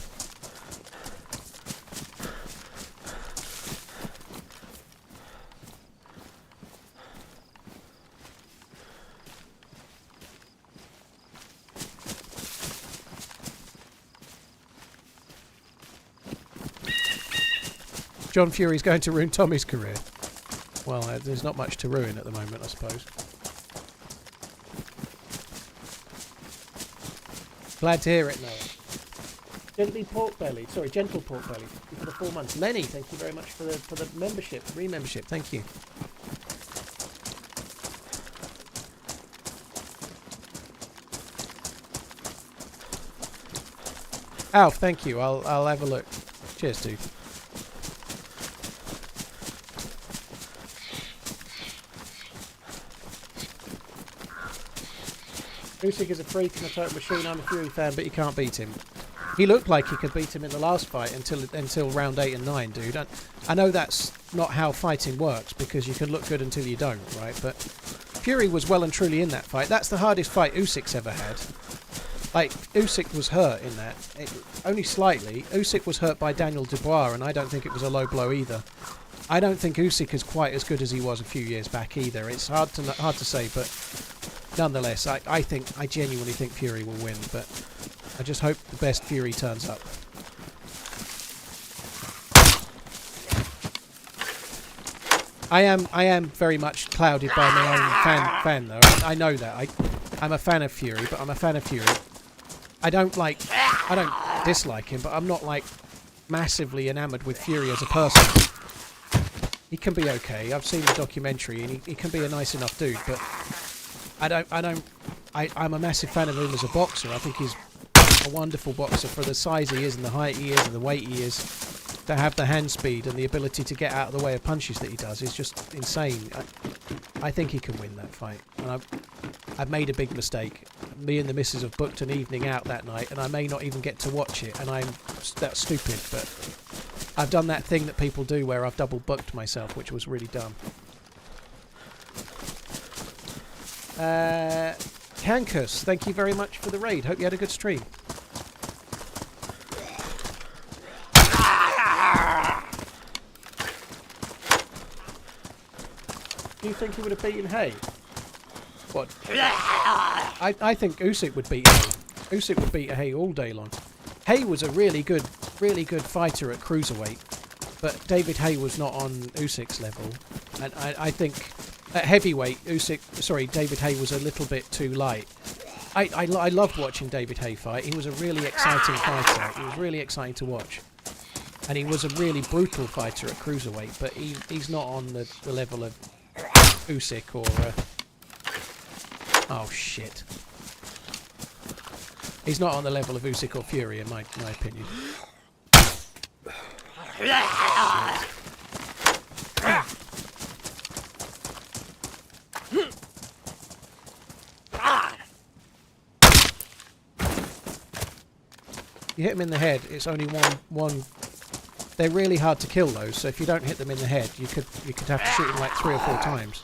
John Fury's going to ruin Tommy's career. Well, there's not much to ruin at the moment, I suppose. Glad to hear it, Noah. Gentle pork belly. Thank you for the 4 months. Lenny, thank you very much for the membership, re-membership. Thank you. Alf, thank you. I'll have a look. Cheers, dude. Usyk is a freak and a total machine. I'm a Fury fan, but you can't beat him. He looked like he could beat him in the last fight until round 8 and 9, dude. I know that's not how fighting works, because you can look good until you don't, right? But Fury was well and truly in that fight. That's the hardest fight Usyk's ever had. Like, Usyk was hurt in that. Only slightly. Usyk was hurt by Daniel Dubois, and I don't think it was a low blow either. I don't think Usyk is quite as good as he was a few years back either. It's hard to say, but nonetheless, I genuinely think Fury will win, but I just hope the best Fury turns up. I am very much clouded by my own fan though. I know that. I'm a fan of Fury, but I'm a fan of Fury. I don't dislike him, but I'm not like massively enamoured with Fury as a person. He can be okay. I've seen the documentary, and he can be a nice enough dude, but I'm a massive fan of him as a boxer. I think he's a wonderful boxer for the size he is and the height he is and the weight he is. To have the hand speed and the ability to get out of the way of punches that he does is just insane. I think he can win that fight. And I've made a big mistake. Me and the missus have booked an evening out that night, and I may not even get to watch it, and that's stupid, but I've done that thing that people do where I've double booked myself, which was really dumb. Cankus, thank you very much for the raid. Hope you had a good stream. Do you think he would have beaten Hay? What? I think Usyk would beat Hay. Usyk would beat Hay all day long. Hay was a really good fighter at cruiserweight, but David Hay was not on Usyk's level. And I think at heavyweight, David Hay was a little bit too light. I loved watching David Hay fight. He was a really exciting fighter. He was really exciting to watch. And he was a really brutal fighter at cruiserweight, but he's not on the level of Usyk or... oh, shit. He's not on the level of Usyk or Fury, in my opinion. You hit him in the head, it's only one. They're really hard to kill those, so if you don't hit them in the head, you could have to shoot them like 3 or 4 times.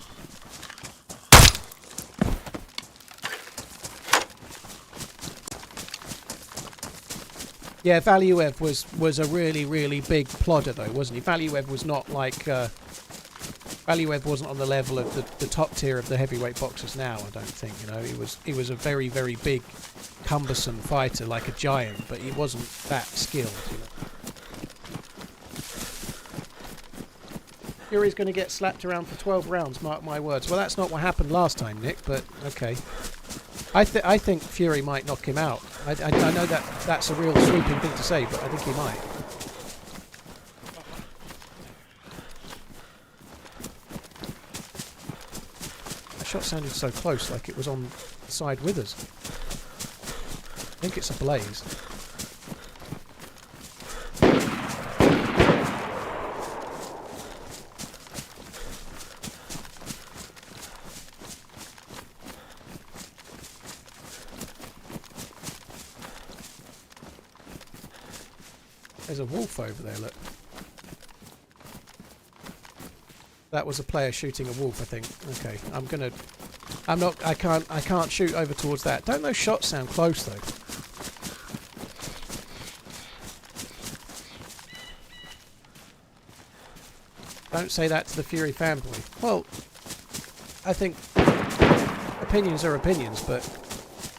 Yeah, Valuev was a really big plodder though, wasn't he? Valuev was not like Valuev wasn't on the level of the top tier of the heavyweight boxers now, I don't think. You know, he was a very big, cumbersome fighter, like a giant, but he wasn't that skilled. You know? Fury's going to get slapped around for 12 rounds, mark my words. Well, that's not what happened last time, Nick, but okay. I think Fury might knock him out. I know that's a real sweeping thing to say, but I think he might. That shot sounded so close, like it was on the side with us. I think it's a blaze. There's a wolf over there, look. That was a player shooting a wolf, I think. Okay, I can't shoot over towards that. Don't those shots sound close though? Don't say that to the Fury fanboy. Well, I think opinions are opinions, but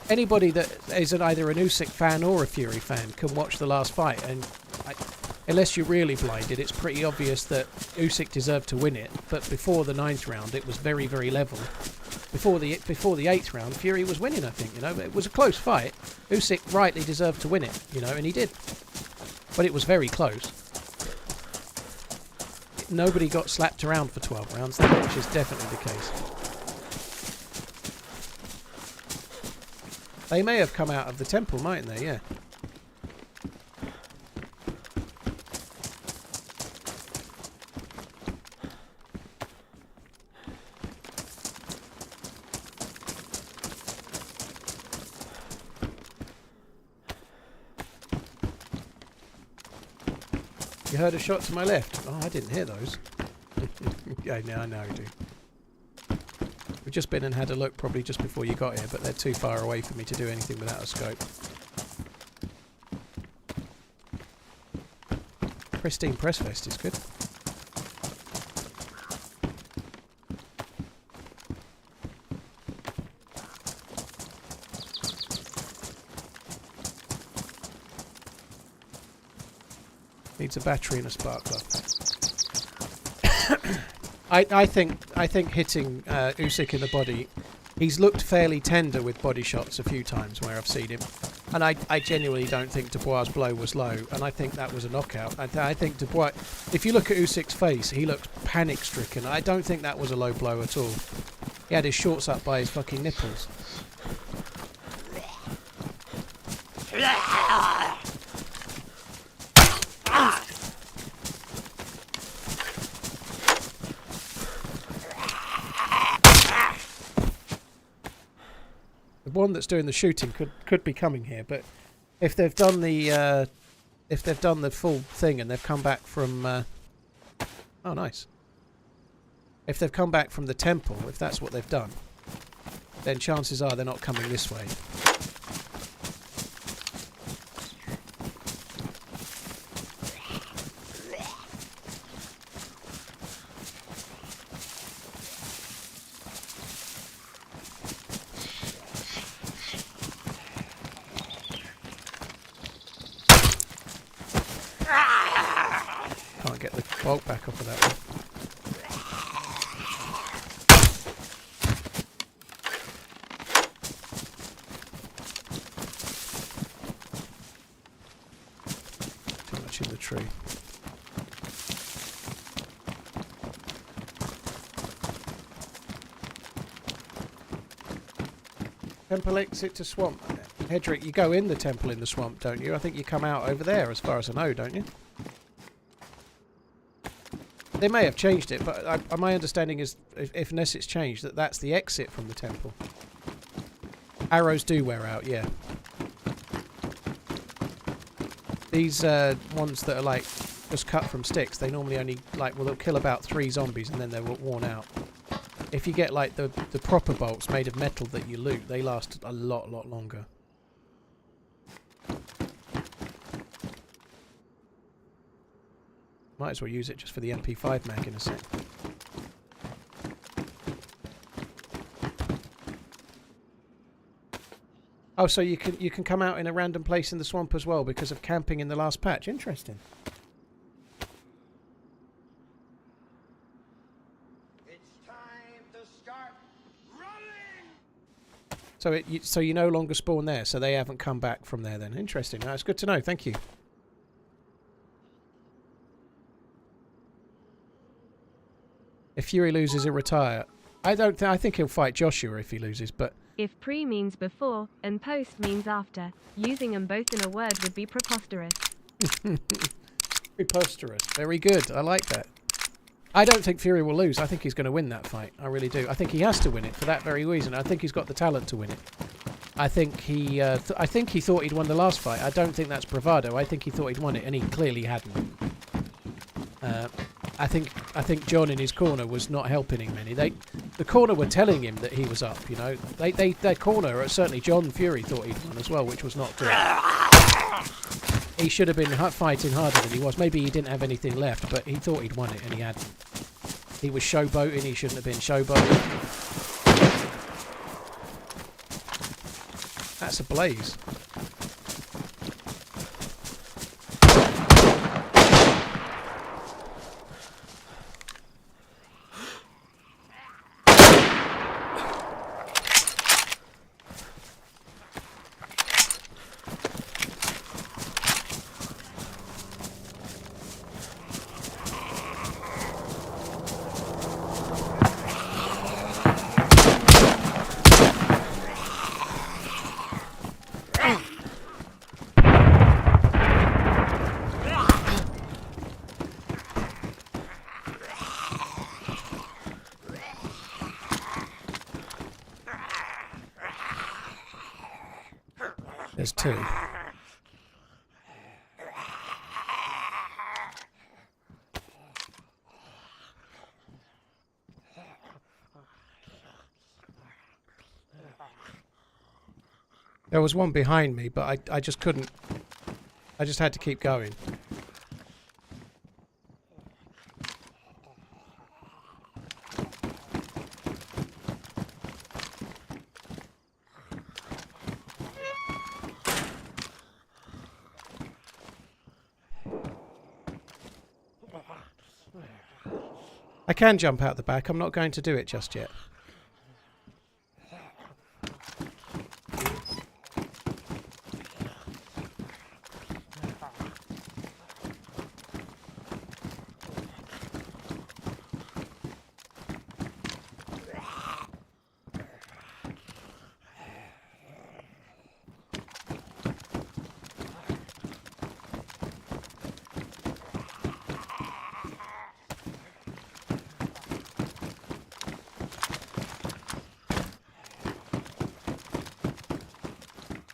anybody that is either an Usyk fan or a Fury fan can watch the last fight, and unless you're really blinded, it's pretty obvious that Usyk deserved to win it. But before the 9th round, it was very level. Before the 8th round, Fury was winning, I think. You know, it was a close fight. Usyk rightly deserved to win it, you know, and he did. But it was very close. Nobody got slapped around for 12 rounds, which is definitely the case. They may have come out of the temple, mightn't they? Yeah. You heard a shot to my left. Oh, I didn't hear those. Yeah, now I know you do. We've just been and had a look probably just before you got here, but they're too far away for me to do anything without a scope. Pristine press vest is good. Needs a battery and a sparkler. I think hitting Usyk in the body, he's looked fairly tender with body shots a few times where I've seen him, and I genuinely don't think Dubois' blow was low, and I think that was a knockout. I think Dubois, if you look at Usyk's face, he looks panic-stricken. I don't think that was a low blow at all. He had his shorts up by his fucking nipples. The one that's doing the shooting could be coming here, but if they've done the full thing and they've come back from oh nice. If they've come back from the temple, if that's what they've done, then chances are they're not coming this way. Can't get the bolt back off of that one. Too much in the tree. Temple exit to swamp. Hedrick, you go in the temple in the swamp, don't you? I think you come out over there as far as I know, don't you? They may have changed it, but my understanding is, if unless it's changed, that's the exit from the temple. Arrows do wear out, yeah. These ones that are like just cut from sticks, they normally only they'll kill about 3 zombies and then they're worn out. If you get like the proper bolts made of metal that you loot, they last a lot longer. Might as well use it just for the MP5 mag in a sec. Oh, so you can come out in a random place in the swamp as well because of camping in the last patch. Interesting. It's time to start running. So you no longer spawn there, so they haven't come back from there then. Interesting. That's good to know. Thank you. If Fury loses, he'll retire. I think he'll fight Joshua if he loses, but... If pre means before, and post means after, using them both in a word would be preposterous. Preposterous. Very good. I like that. I don't think Fury will lose. I think he's going to win that fight. I really do. I think he has to win it for that very reason. I think he's got the talent to win it. I think he thought he'd won the last fight. I don't think that's bravado. I think he thought he'd won it, and he clearly hadn't. I think John in his corner was not helping him any. The corner were telling him that he was up. You know, their corner, certainly John Fury thought he'd won as well, which was not good. He should have been fighting harder than he was. Maybe he didn't have anything left, but he thought he'd won it and he hadn't. He was showboating. He shouldn't have been showboating. That's a blaze. There's 2. There was one behind me, but I just couldn't. I just had to keep going. I can jump out the back. I'm not going to do it just yet.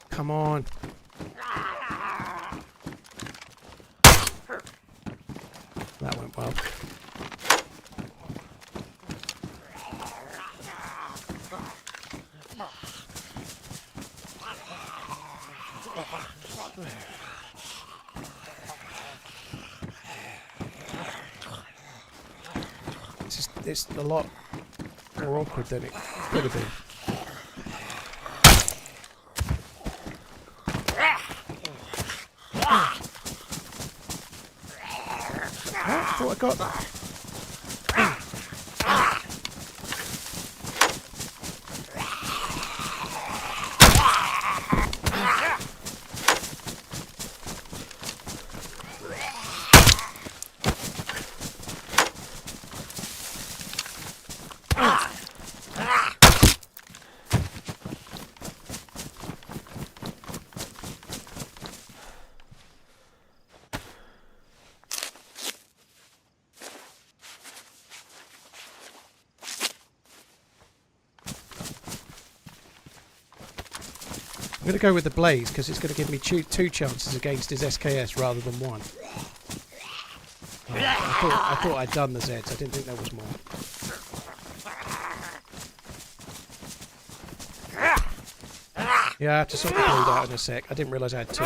Come on. That went well. It's a lot more awkward than it could have been. I thought I got that. I'm going to go with the blaze because it's going to give me two chances against his SKS rather than one. Oh, I thought I'd done the Zeds. I didn't think there was more. Yeah, I have to sort the bleed out in a sec. I didn't realise I had two.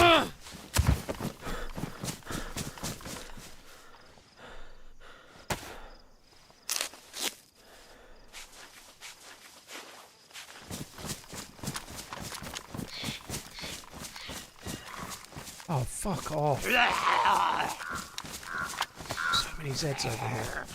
Oh, fuck off. So many Zeds over here.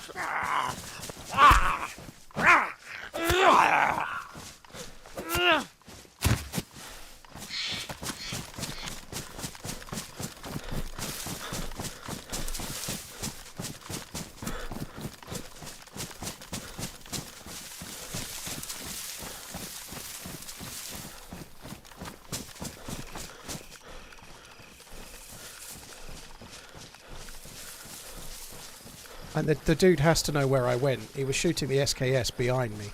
And the dude has to know where I went. He was shooting the SKS behind me.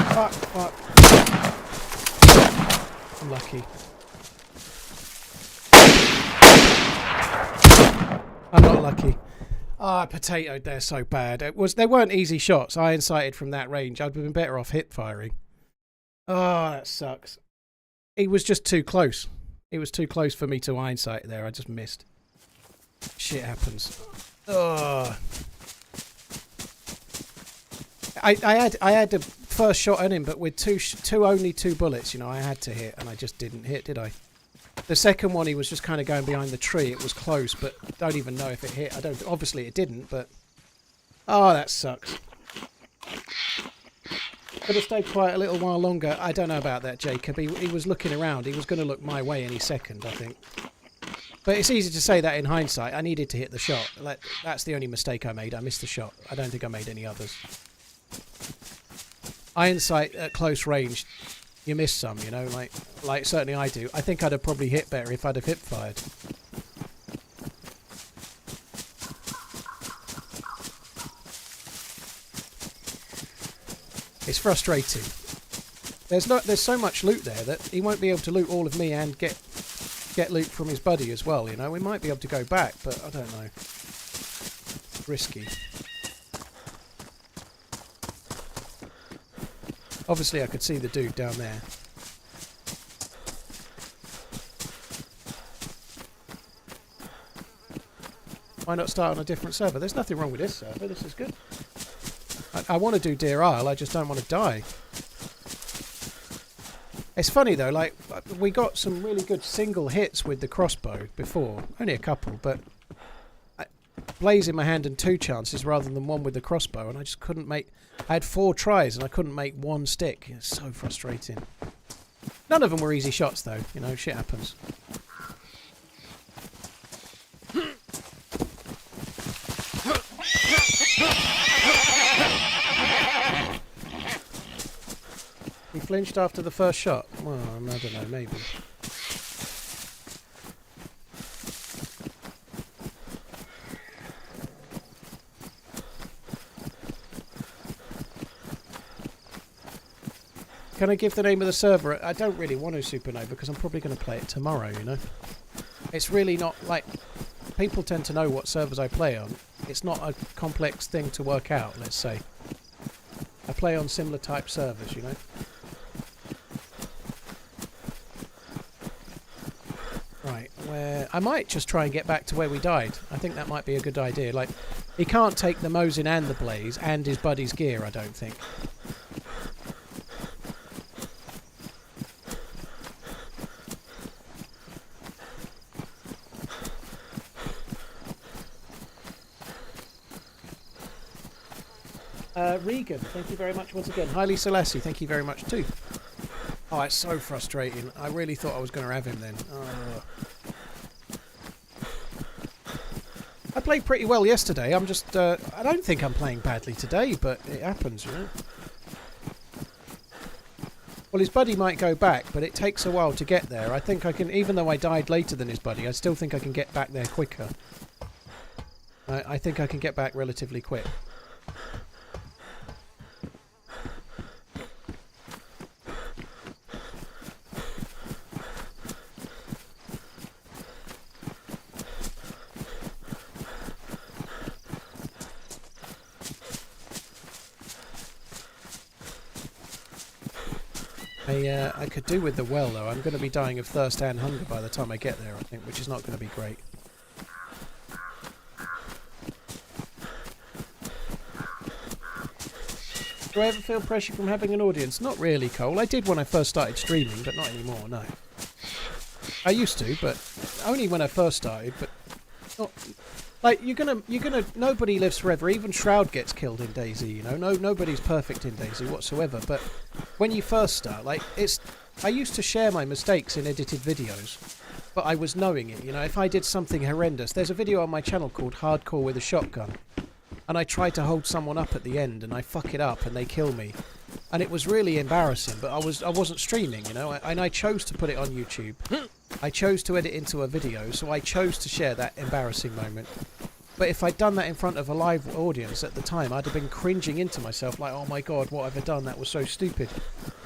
Fuck. Unlucky. I'm not lucky. Ah, I potatoed there so bad. They weren't easy shots. I incited from that range. I'd have been better off hip firing. Oh, that sucks. He was just too close. It was too close for me to hindsight there. I just missed. Shit happens. Ugh. I had the first shot on him, but with only two bullets, you know, I had to hit, and I just didn't hit, did I? The second one, he was just kind of going behind the tree. It was close, but don't even know if it hit. Obviously it didn't, but oh, that sucks. Could have stayed quiet a little while longer. I don't know about that, Jacob. He was looking around. He was going to look my way any second, I think. But it's easy to say that in hindsight. I needed to hit the shot. That's the only mistake I made. I missed the shot. I don't think I made any others. Hindsight at close range, you miss some, you know, like certainly I do. I think I'd have probably hit better if I'd have hip fired. It's frustrating. There's so much loot there that he won't be able to loot all of me and get loot from his buddy as well, you know. We might be able to go back, but I don't know. Risky. Obviously, I could see the dude down there. Why not start on a different server? There's nothing wrong with this server. This is good. I want to do Deer Isle. I just don't want to die. It's funny though, like, we got some really good single hits with the crossbow before. Only a couple, but blaze in my hand and 2 chances rather than 1 with the crossbow, and I just couldn't make... I had 4 tries and I couldn't make 1 stick. It's so frustrating. None of them were easy shots though, you know, shit happens. He flinched after the first shot. Well, I don't know, maybe. Can I give the name of the server? I don't really want to, Supernova, because I'm probably going to play it tomorrow, you know? It's really not, like... People tend to know what servers I play on. It's not a complex thing to work out, let's say. I play on similar type servers, you know? Right, where... I might just try and get back to where we died. I think that might be a good idea. Like, he can't take the Mosin and the Blaze and his buddy's gear, I don't think. Regan, thank you very much once again. Haile Selassie, thank you very much too. Oh, it's so frustrating. I really thought I was going to have him then. I played pretty well yesterday. I'm just... I don't think I'm playing badly today, but it happens, you know. Well, his buddy might go back, but it takes a while to get there. I think I can... Even though I died later than his buddy, I still think I can get back there quicker. I think I can get back relatively quick. I could do with the well though. I'm going to be dying of thirst and hunger by the time I get there, I think, which is not going to be great. Do I ever feel pressure from having an audience? Not really, Cole. I did when I first started streaming, but not anymore, no. I used to, but only when I first started, but not... Like, you're gonna... Nobody lives forever. Even Shroud gets killed in DayZ, you know? Nobody's perfect in DayZ whatsoever, but when you first start, like, it's... I used to share my mistakes in edited videos, but I was knowing it, you know? If I did something horrendous... There's a video on my channel called Hardcore with a Shotgun, and I try to hold someone up at the end, and I fuck it up, and they kill me. And it was really embarrassing, but I wasn't streaming, you know? And I chose to put it on YouTube. I chose to edit into a video, so I chose to share that embarrassing moment. But if I'd done that in front of a live audience at the time, I'd have been cringing into myself, like, oh my god, what have I done? That was so stupid.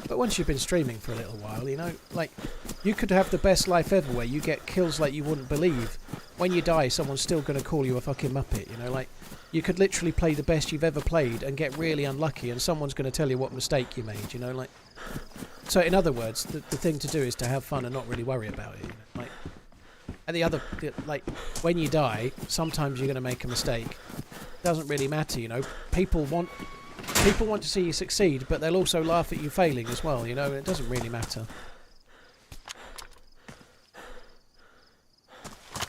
But once you've been streaming for a little while, you know, like, you could have the best life ever where you get kills like you wouldn't believe. When you die, someone's still going to call you a fucking muppet, you know, like, you could literally play the best you've ever played and get really unlucky, and someone's going to tell you what mistake you made, you know, like... So, in other words, the thing to do is to have fun and not really worry about it, you know? Like... And like, when you die, sometimes you're going to make a mistake. Doesn't really matter, you know. People want to see you succeed, but they'll also laugh at you failing as well, you know. It doesn't really matter.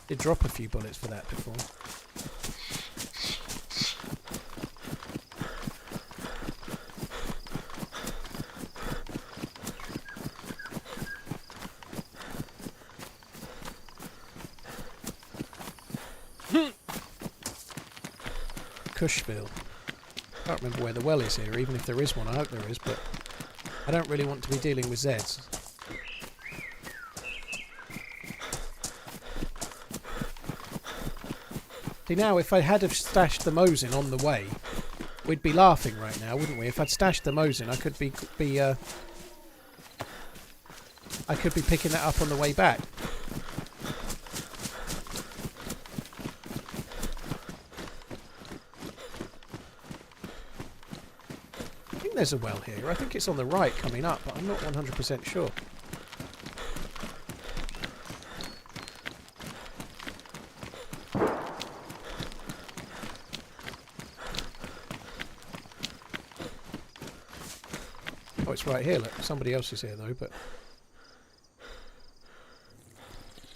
Did drop a few bullets for that before. Cushville. Can't remember where the well is here, even if there is one. I hope there is, but I don't really want to be dealing with Zeds. See, now if I had have stashed the Mosin on the way, we'd be laughing right now, wouldn't we? If I'd stashed the Mosin, I could be picking that up on the way back. there's a well here. I think it's on the right coming up, but I'm not 100% sure. Oh, it's right here. Look, somebody else is here though, but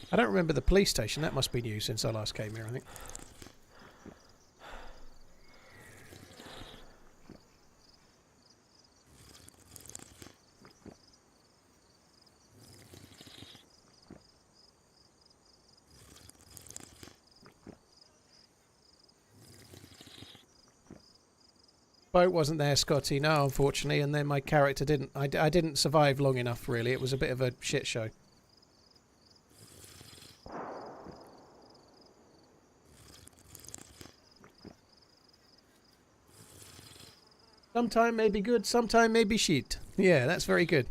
I don't remember the police station. That must be new since I last came here, I think. Boat wasn't there, Scotty. No, unfortunately, and then my character didn't. I didn't survive long enough, really. It was a bit of a shit show. Sometime may be good, sometime may be shit. Yeah, that's very good.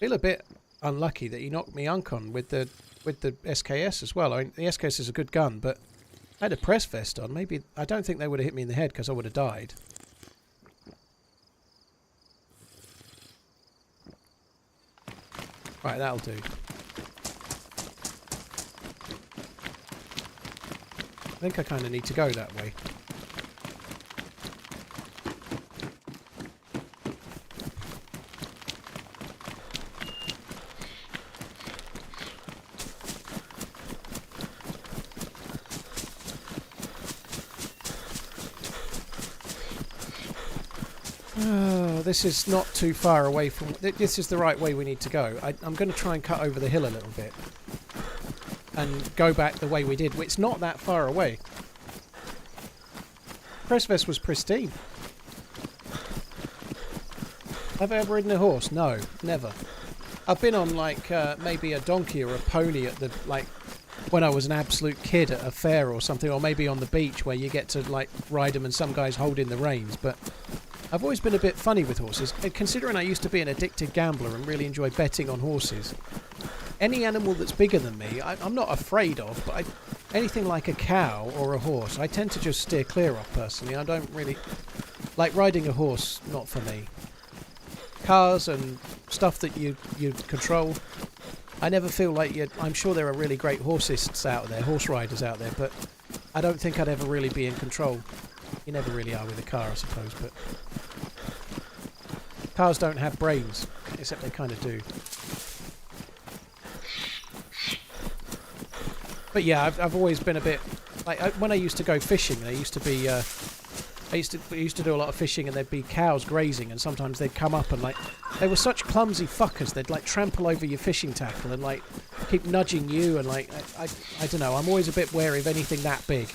Feel a bit unlucky that he knocked me uncon with the SKS as well. I mean, the SKS is a good gun, but I had a press vest on. Maybe I don't think they would have hit me in the head because I would have died. Right, that'll do. I think I kind of need to go that way. This is not too far away from... This is the right way we need to go. I'm going to try and cut over the hill a little bit. And go back the way we did. It's not that far away. Press vest was pristine. Have I ever ridden a horse? No, never. I've been on like maybe a donkey or a pony at the... like when I was an absolute kid at a fair or something. Or maybe on the beach where you get to like ride them and some guy's holding the reins. But... I've always been a bit funny with horses, considering I used to be an addicted gambler and really enjoy betting on horses. Any animal that's bigger than me, I'm not afraid of, but anything like a cow or a horse, I tend to just steer clear of personally. I don't really... like riding a horse, not for me. Cars and stuff that you control, I never feel like I'm sure there are really great horsists out there, horse riders out there, but I don't think I'd ever really be in control. You never really are with a car, I suppose, but... Cars don't have brains, except they kind of do. But yeah, I've always been a bit... like when I used to go fishing, there used to be... I used to do a lot of fishing and there'd be cows grazing and sometimes they'd come up and like... They were such clumsy fuckers, they'd like trample over your fishing tackle and like keep nudging you and like... I don't know, I'm always a bit wary of anything that big.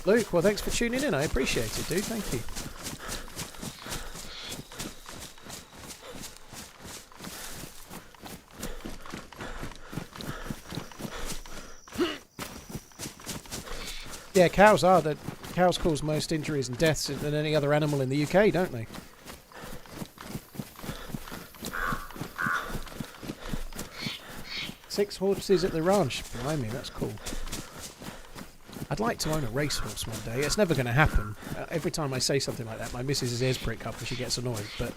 Luke, well thanks for tuning in, I appreciate it dude, thank you. Yeah, cows cause most injuries and deaths than any other animal in the UK, don't they? Six horses at the ranch, blimey, that's cool. I'd like to own a racehorse one day. It's never going to happen. Every time I say something like that, my missus's ears prick up and she gets annoyed. But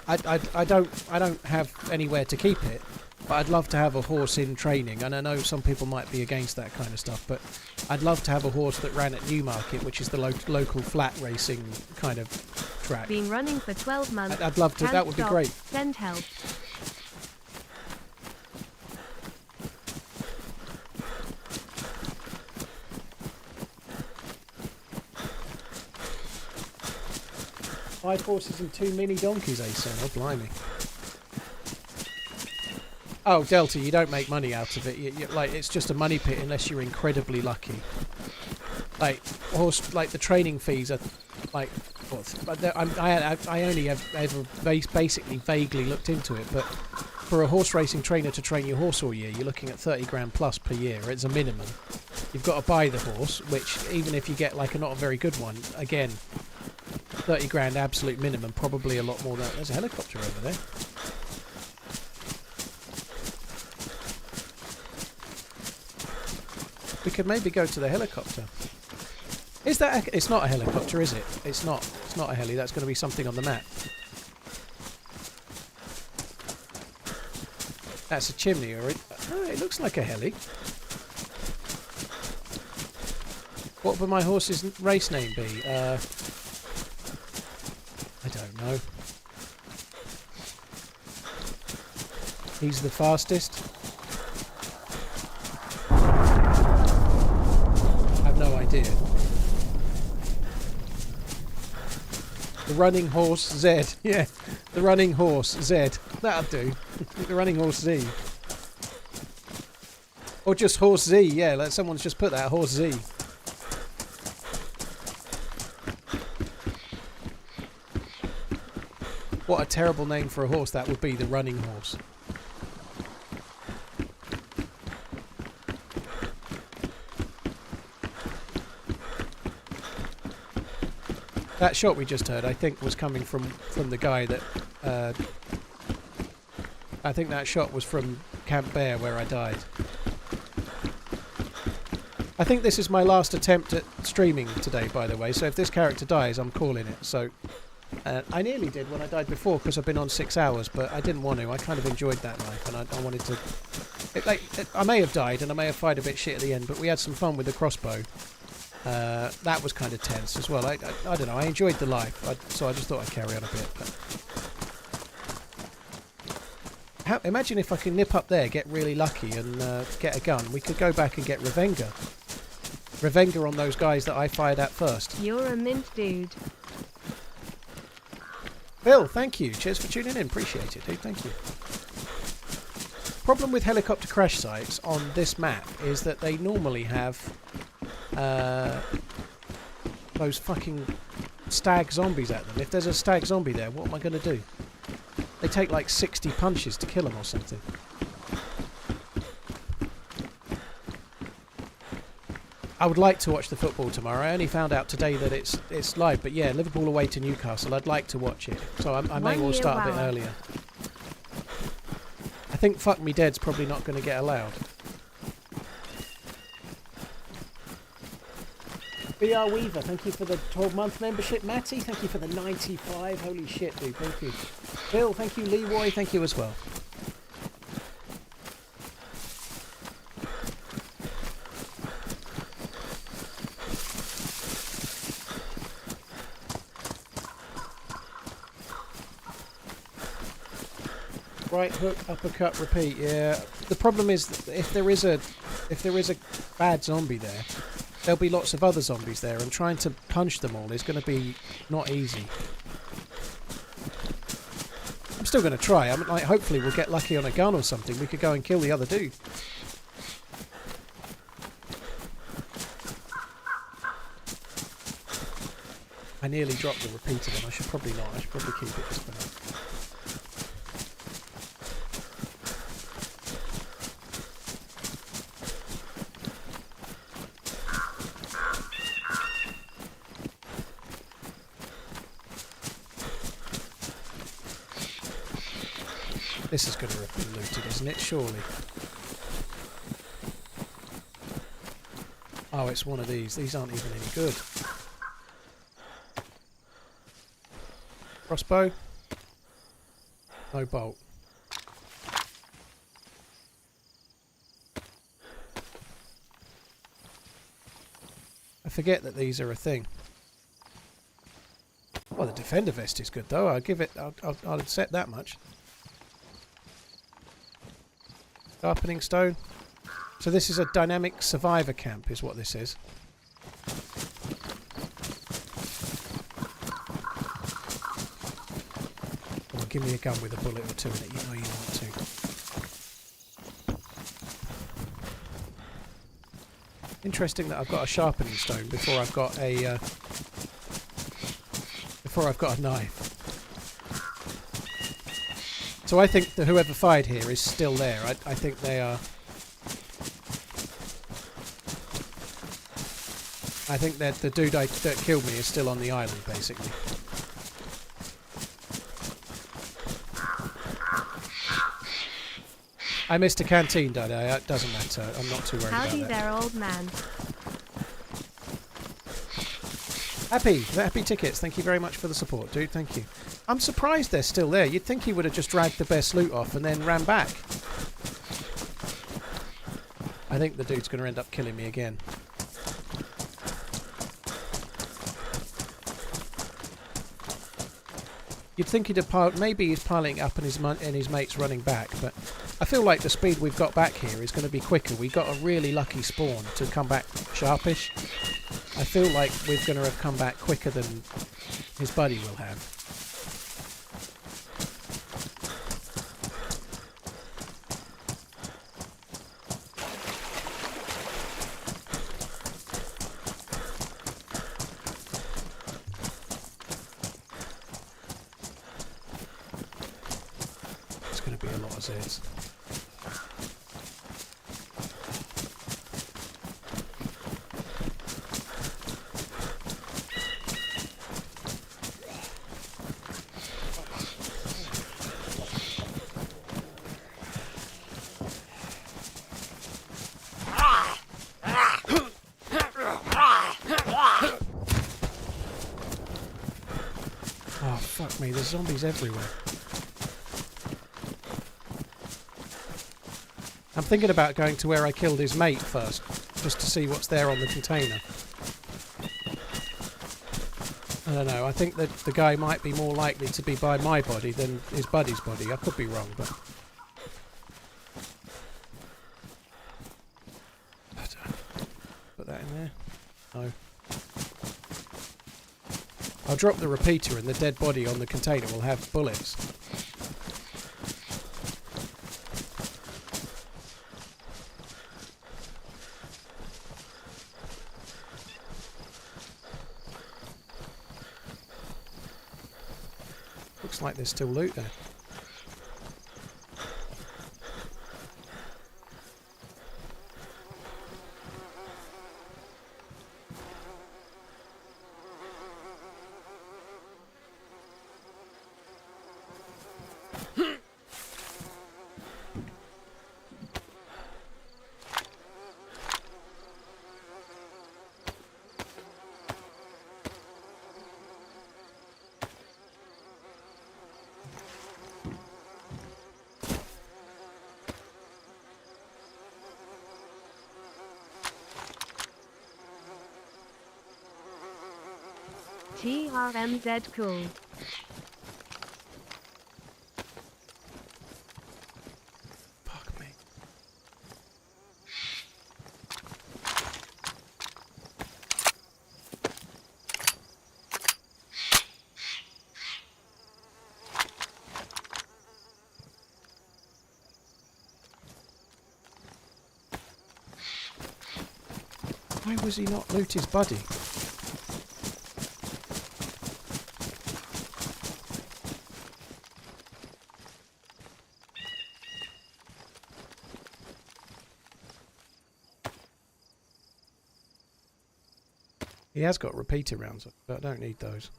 I don't have anywhere to keep it. But I'd love to have a horse in training. And I know some people might be against that kind of stuff. But I'd love to have a horse that ran at Newmarket, which is the local flat racing kind of track. Been running for 12 months. I'd love to. That would be great. Send help. Five horses and 2 mini donkeys, Asen. Oh, blimey. Oh, Delta, you don't make money out of it. Like, it's just a money pit unless you're incredibly lucky. Like, the training fees are, like, I only have ever basically vaguely looked into it, but for a horse racing trainer to train your horse all year, you're looking at 30 grand plus per year. It's a minimum. You've got to buy the horse, which even if you get like a not a very good one, again, 30 grand absolute minimum, probably a lot more than that. There's a helicopter over there. We could maybe go to the helicopter. Is that it's not a helicopter, is it? It's not a heli. That's going to be something on the map. That's a chimney, or it looks like a heli. What would my horse's race name be? I don't know. He's the fastest. I've no idea. The running horse Z. Yeah, the running horse Z. That'll do. The running horse Z. Or just horse Z. Yeah, like someone's just put that, horse Z. What a terrible name for a horse that would be, the running horse. That shot we just heard, I think, was coming from the guy that... I think that shot was from Camp Bear, where I died. I think this is my last attempt at streaming today, by the way, so if this character dies, I'm calling it. So I nearly did when I died before, because I've been on 6 hours, but I didn't want to. I kind of enjoyed that life, and I wanted to... I may have died, and I may have fired a bit shit at the end, but we had some fun with the crossbow. That was kind of tense as well. I don't know, I enjoyed the life, so I just thought I'd carry on a bit. But imagine if I can nip up there, get really lucky and get a gun. We could go back and get Revenga. Revenga on those guys that I fired at first. You're a mint dude. Bill, thank you. Cheers for tuning in. Appreciate it, dude. Thank you. Problem with helicopter crash sites on this map is that they normally have those fucking stag zombies at them. If there's a stag zombie there, what am I going to do? They take like 60 punches to kill them or something. I would like to watch the football tomorrow. I only found out today that it's live, but yeah, Liverpool away to Newcastle. I'd like to watch it, so I may well start a bit earlier. I think Fuck Me Dead's probably not going to get allowed. BR Weaver, thank you for the 12-month membership. Matty, thank you for the 95. Holy shit, dude, thank you. Bill, thank you. Leroy, thank you as well. Right hook, uppercut, repeat. Yeah. The problem is that if there is a bad zombie there, there'll be lots of other zombies there, and trying to punch them all is going to be not easy. I'm still going to try. I'm like, hopefully we'll get lucky on a gun or something. We could go and kill the other dude. I nearly dropped the repeater then. I should probably not. I should probably keep it just for now. This is going to have been looted, isn't it? Surely. Oh, it's one of these. These aren't even any good. Crossbow. No bolt. I forget that these are a thing. Well, the defender vest is good though. I'll give it. I'll accept that much. Sharpening stone. So this is a dynamic survivor camp, is what this is. Come on, give me a gun with a bullet or two in it. You know you want to. Interesting that I've got a sharpening stone before I've got a before I've got a knife. So I think that whoever fired here is still there. I think they are... I think that the dude that killed me is still on the island, basically. I missed a canteen, Daddy. It doesn't matter. I'm not too worried Howdy about that. there, old man. Happy tickets. Thank you very much for the support, dude. Thank you. I'm surprised they're still there. You'd think he would have just dragged the best loot off and then ran back. I think the dude's going to end up killing me again. You'd think he'd have piled... Maybe he's piling up and his mate's running back, but I feel like the speed we've got back here is going to be quicker. We got a really lucky spawn to come back sharpish. I feel like we're going to have come back quicker than his buddy will have. It's going to be a lot of Zeds. Oh, fuck me, there's zombies everywhere. I'm thinking about going to where I killed his mate first, just to see what's there on the container. I don't know, I think that the guy might be more likely to be by my body than his buddy's body. I could be wrong, but... Put that in there. No. I'll drop the repeater and the dead body on the container will have bullets. Looks like there's still loot there. TRMZ cool. Fuck me. Why was he not loot his buddy? He has got repeater rounds, but I don't need those.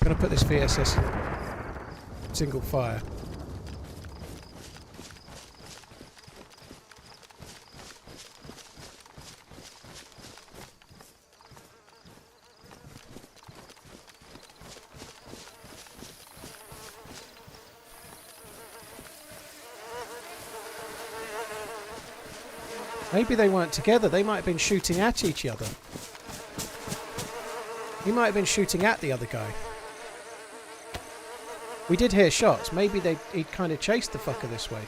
I'm going to put this VSS single fire. Maybe they weren't together. They might have been shooting at each other. He might have been shooting at the other guy. We did hear shots. Maybe he kind of chased the fucker this way.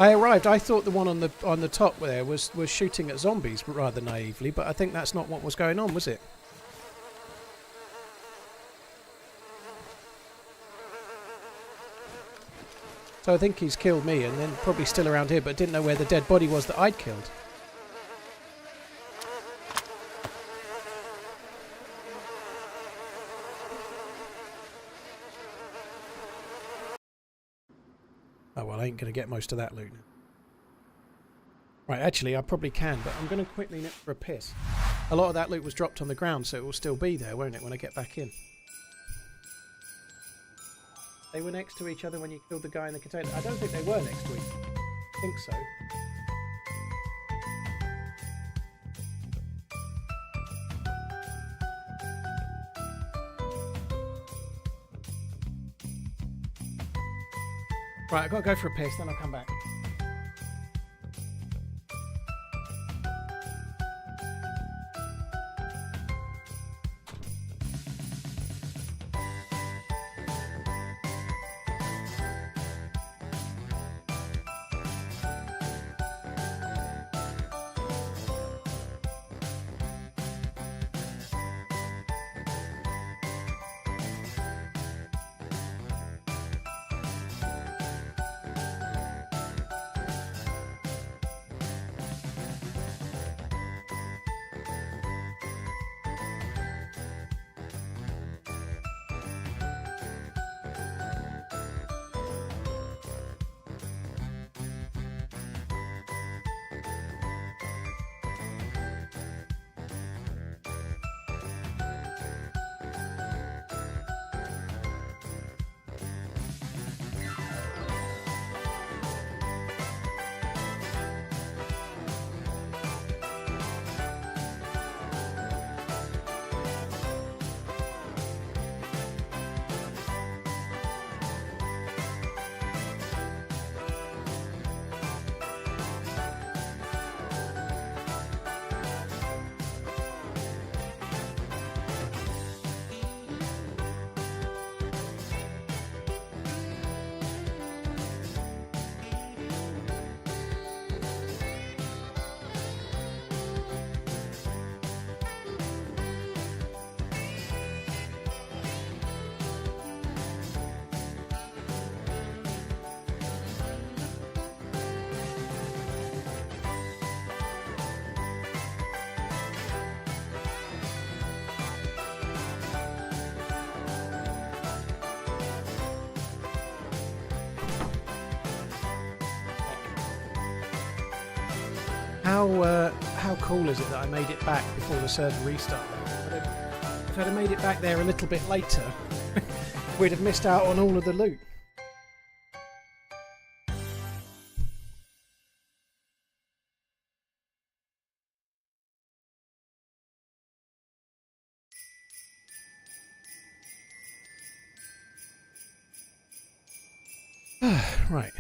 I arrived. I thought the one on the top there was shooting at zombies rather naively, but I think that's not what was going on, was it? So I think he's killed me and then probably still around here, but didn't know where the dead body was that I'd killed. Oh well, I ain't going to get most of that loot. Right, actually I probably can, but I'm going to quickly nip for a piss. A lot of that loot was dropped on the ground, so it will still be there, won't it, when I get back in? They were next to each other when you killed the guy in the container. I don't think they were next to each other. I think so. Right, I've got to go for a piss, then I'll come back. How cool is it that I made it back before the server restart? If I'd have made it back there a little bit later, we'd have missed out on all of the loot. Right.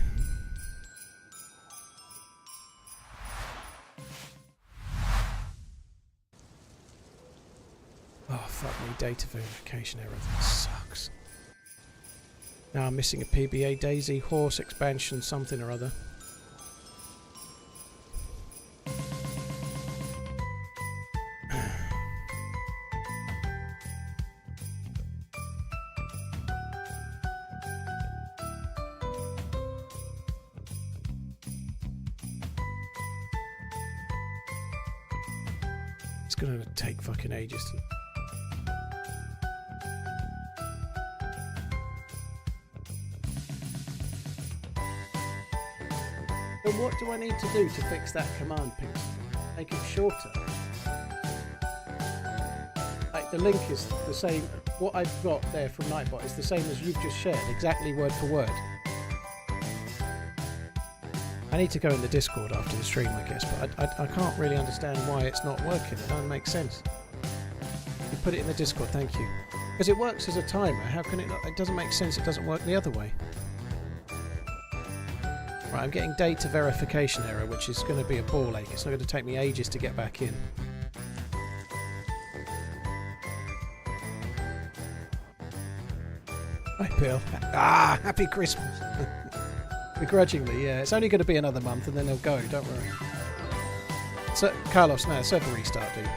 Oh, fuck me, data verification error, that sucks. Now I'm missing a PBA DayZ horse expansion something or other. It's gonna take fucking ages to... So what do I need to do to fix that command pixel? Make it shorter? Like the link is the same, what I've got there from Nightbot is the same as you've just shared, exactly word for word. I need to go in the Discord after the stream, I guess, but I can't really understand why it's not working. It doesn't make sense. You put it in the Discord, thank you. Because it works as a timer, how can it not? It doesn't make sense, it doesn't work the other way. Right, I'm getting data verification error, which is going to be a ball ache. It's not going to take me ages to get back in. Hi, Bill. Ah, happy Christmas. Begrudgingly, yeah. It's only going to be another month and then they'll go, don't worry. So, Carlos, no, server restart, dude.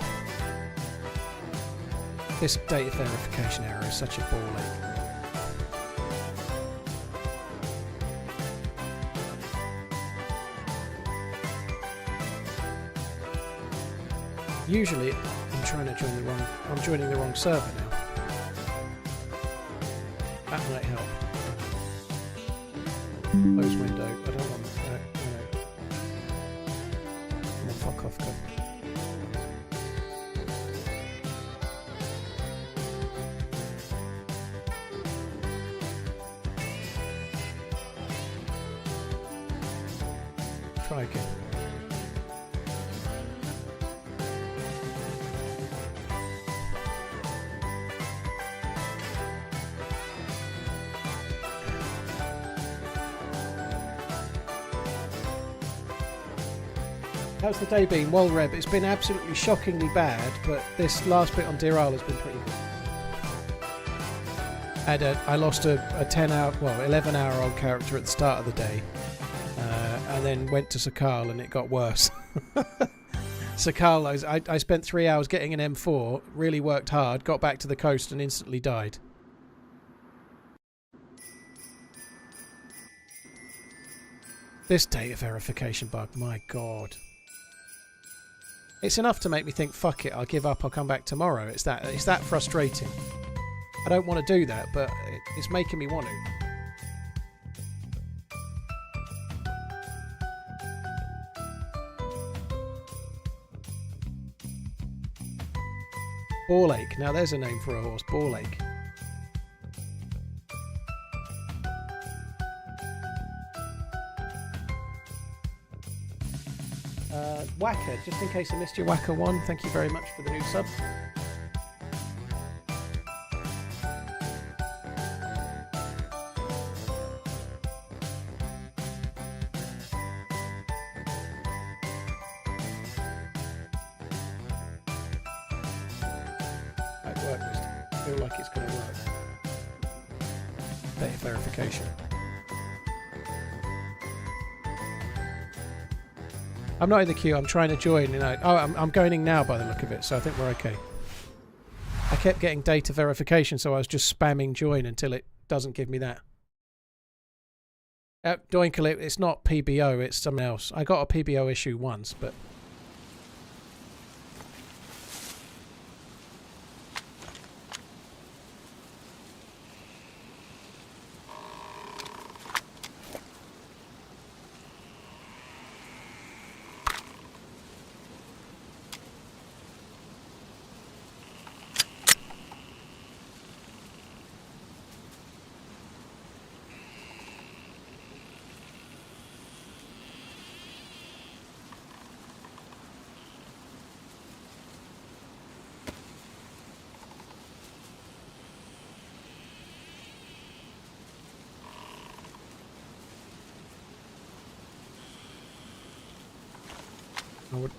This data verification error is such a ball ache. Usually, I'm trying to join the wrong. I'm joining the wrong server now. That might help. Close window. I don't want that. No. Come on, fuck off, go. Try again. How's the day been? Well, Reb, it's been absolutely shockingly bad, but this last bit on Deer Isle has been pretty good. I lost a 11-hour-old character at the start of the day, and then went to Sakhal and it got worse. Sakhal, I spent 3 hours getting an M4, really worked hard, got back to the coast and instantly died. This data verification bug, my god. It's enough to make me think, fuck it, I'll give up, I'll come back tomorrow. It's that frustrating. I don't want to do that, but it's making me want to. Ball ache. Now there's a name for a horse. Ball ache. Wacker, just in case I missed your Wacker 1, thank you very much for the new sub. That worked. I feel like it's going to work. Data verification. I'm not in the queue, I'm trying to join. I'm going in now by the look of it, so I think we're okay. I kept getting data verification, so I was just spamming join until it doesn't give me that. Doinkle, it's not PBO, it's something else. I got a PBO issue once, but... I would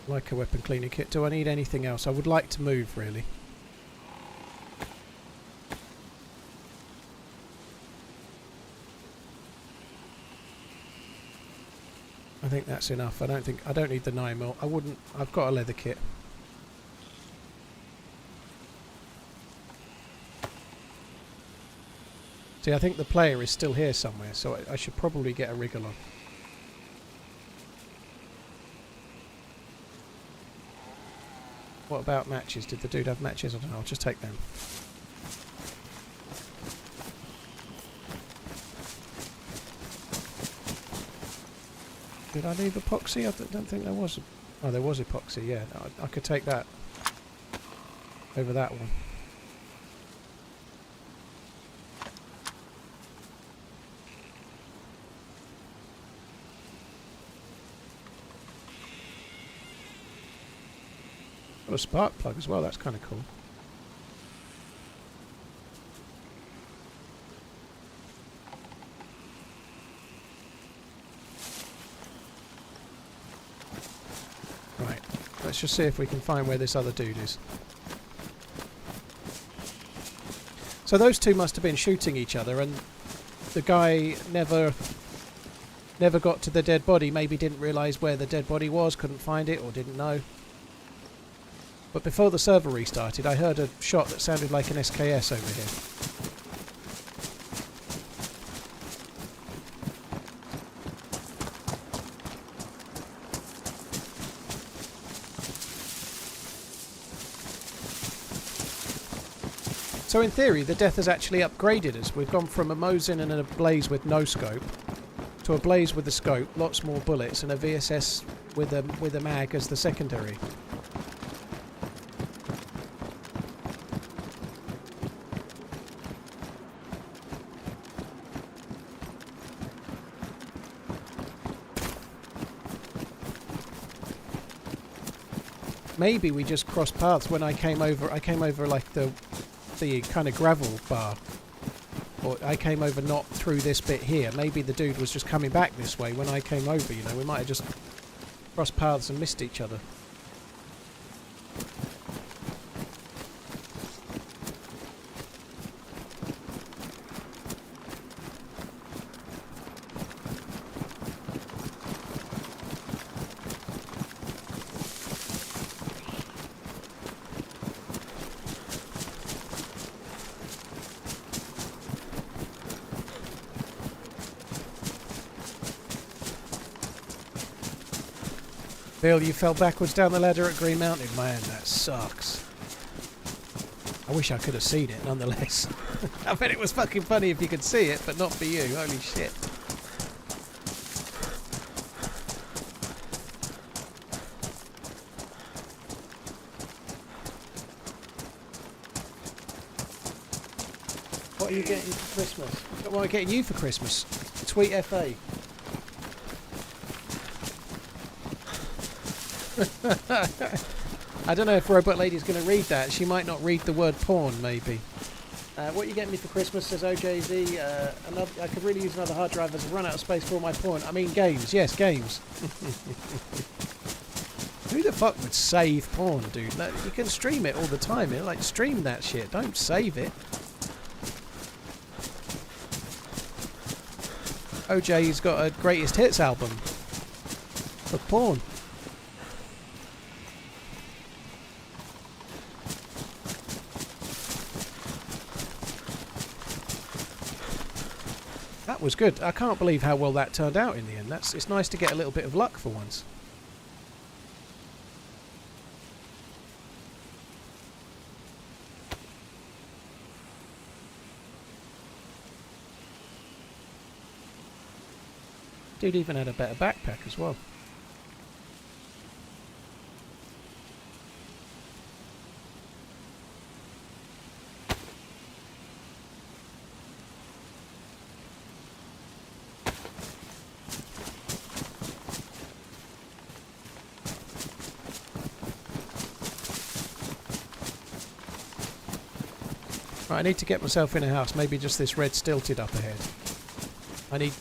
like a weapon cleaning kit. Do I need anything else? I would like to move, really. I think that's enough. I don't need the 9mm. I've got a leather kit. See, I think the player is still here somewhere, so I should probably get a wriggle on. What about matches? Did the dude have matches? I don't know. I'll just take them. Did I leave epoxy? I don't think there was. Oh, there was epoxy, yeah. I could take that over that one. Got a spark plug as well, that's kind of cool. Right, let's just see if we can find where this other dude is. So those two must have been shooting each other and the guy never never got to the dead body, maybe didn't realise where the dead body was, couldn't find it, or didn't know. But before the server restarted, I heard a shot that sounded like an SKS over here. So in theory, the death has actually upgraded us. We've gone from a Mosin and a Blaze with no scope to a Blaze with a scope, lots more bullets, and a VSS with a mag as the secondary. Maybe we just crossed paths when I came over. I came over like the kind of gravel bar, or I came over not through this bit here. Maybe the dude was just coming back this way when I came over, you know. We might have just crossed paths and missed each other. Bill, you fell backwards down the ladder at Green Mountain. Man, that sucks. I wish I could have seen it, nonetheless. I bet it was fucking funny if you could see it, but not for you. Holy shit. What are you getting for Christmas? What am I getting you for Christmas? Tweet FA. I don't know if Robot Lady's going to read that. She might not read the word porn, maybe. What you getting me for Christmas, says OJZ. I could really use another hard drive as I run out of space for all my porn. I mean games. Yes, games. Who the fuck would save porn, dude? Like, you can stream it all the time. Like, stream that shit. Don't save it. OJ's got a greatest hits album of porn. That was good. I can't believe how well that turned out in the end. It's nice to get a little bit of luck for once. Dude even had a better backpack as well. Right, I need to get myself in a house. Maybe just this red stilted up ahead. I need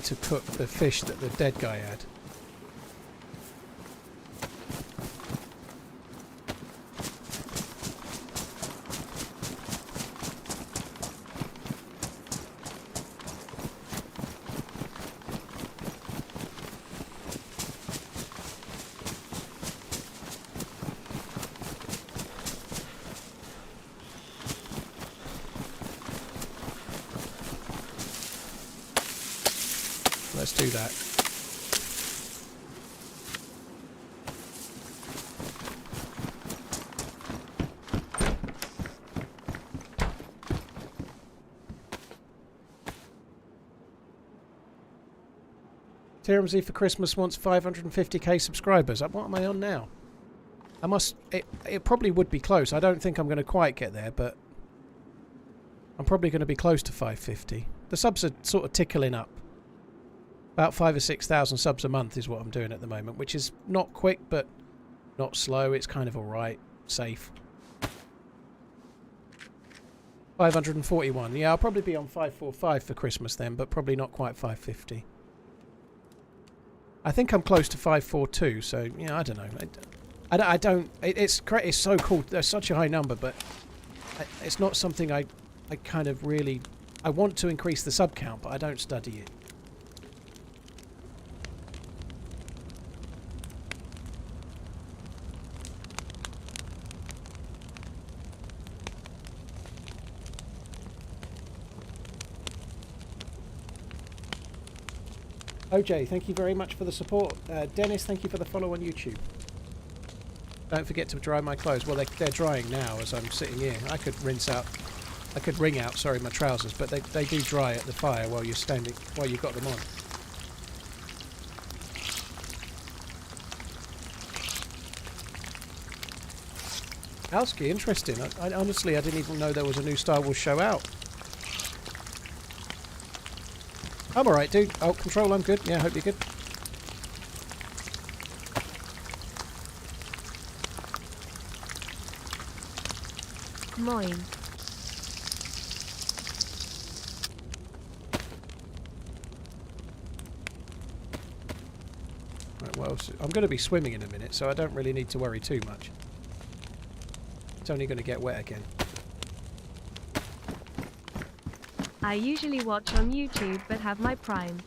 to cook the fish that the dead guy had. Let's do that. TRMZ for Christmas wants 550k subscribers. What am I on now? It probably would be close. I don't think I'm going to quite get there, but I'm probably going to be close to 550. The subs are sort of tickling up. About 5,000 or 6,000 subs a month is what I'm doing at the moment, which is not quick, but not slow. It's kind of alright. Safe. 541. Yeah, I'll probably be on 545 for Christmas then, but probably not quite 550. I think I'm close to 542, so, yeah, I don't know. I don't... It's so cool. There's such a high number, but it's not something I kind of really I want to increase the sub count, but I don't study it. OJ, thank you very much for the support. Dennis, thank you for the follow on YouTube. Don't forget to dry my clothes. Well, they're drying now as I'm sitting here. I could wring out, sorry, my trousers, but they do dry at the fire while you're standing, while you've got them on. Alski, interesting. I honestly, I didn't even know there was a new Star Wars show out. I'm alright, dude. Oh, Control, I'm good. Yeah, hope you're good. Moin. Right, well, I'm going to be swimming in a minute, so I don't really need to worry too much. It's only going to get wet again. I usually watch on YouTube but have my Prime.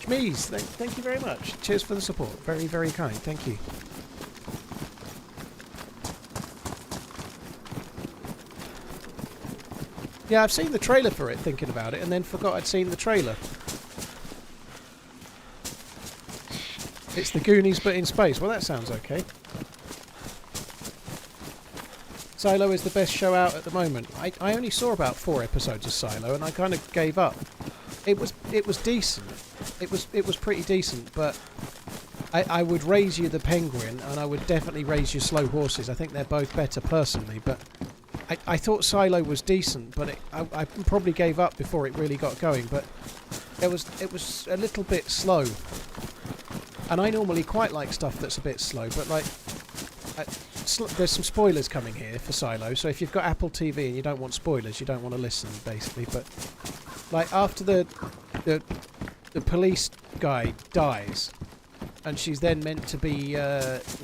Shmeez, thank you very much. Cheers for the support. Very, very kind. Thank you. Yeah, I've seen the trailer for it, thinking about it, and then forgot I'd seen the trailer. It's the Goonies but in space. Well, that sounds okay. Silo is the best show out at the moment. I only saw about 4 episodes of Silo, and I kind of gave up. It was decent. It was pretty decent, but I would raise you the Penguin, and I would definitely raise you Slow Horses. I think they're both better personally, but I thought Silo was decent, but I probably gave up before it really got going. But it was a little bit slow, and I normally quite like stuff that's a bit slow, but like. There's some spoilers coming here for Silo, so if you've got Apple TV and you don't want spoilers, you don't want to listen, basically. But like after the police guy dies, and she's then meant to be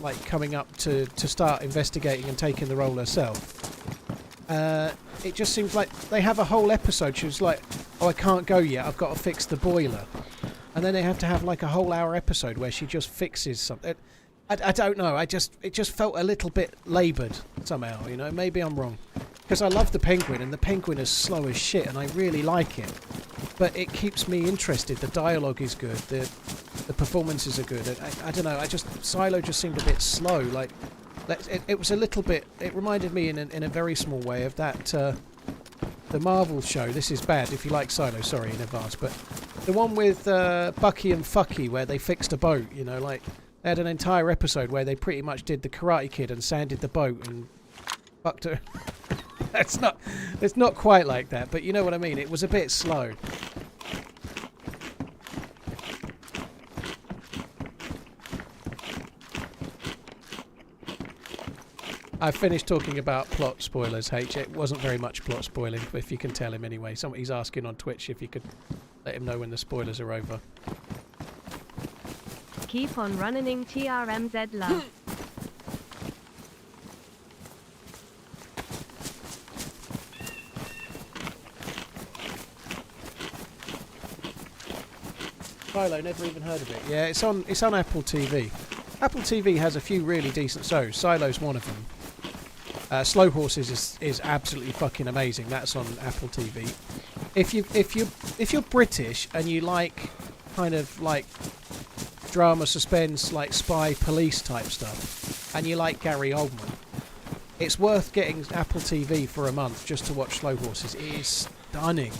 like coming up to start investigating and taking the role herself. It just seems like they have a whole episode. She was like, "Oh, I can't go yet. I've got to fix the boiler," and then they have to have like a whole hour episode where she just fixes something. I don't know. It just felt a little bit laboured somehow. You know, maybe I'm wrong, because I love the Penguin, and the Penguin is slow as shit, and I really like it. But it keeps me interested. The dialogue is good. The performances are good. I don't know. Silo just seemed a bit slow. Like it was a little bit. It reminded me in a very small way of that the Marvel show. This is bad if you like Silo. Sorry in advance, but the one with Bucky and Fucky where they fixed a boat. You know, like. They had an entire episode where they pretty much did the Karate Kid and sanded the boat and fucked her. It's not quite like that, but you know what I mean. It was a bit slow. I finished talking about plot spoilers, H. It wasn't very much plot spoiling, if you can tell him anyway. Somebody's asking on Twitch if you could let him know when the spoilers are over. Keep on running TRMZ love. Philo, never even heard of it. Yeah, it's on Apple TV. Apple TV has a few really decent shows. Silo's one of them. Slow Horses is absolutely fucking amazing. That's on Apple TV. If you're British and you like kind of like drama, suspense, like spy, police type stuff, and you like Gary Oldman, it's worth getting Apple TV for a month just to watch Slow Horses. It is stunning.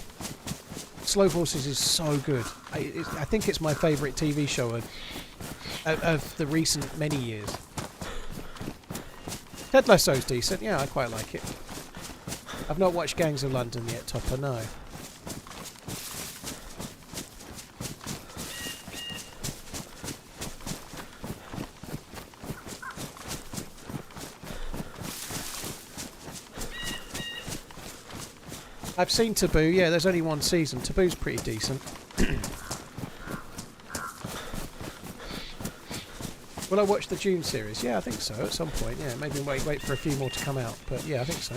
Slow Horses is so good. I think it's my favourite TV show of the recent many years. Ted Lasso's decent. Yeah, I quite like it. I've not watched Gangs of London yet, Topper, no. I've seen Taboo, yeah, there's only one season. Taboo's pretty decent. Will I watch the June series? Yeah, I think so, at some point, yeah. Maybe wait for a few more to come out, but yeah, I think so.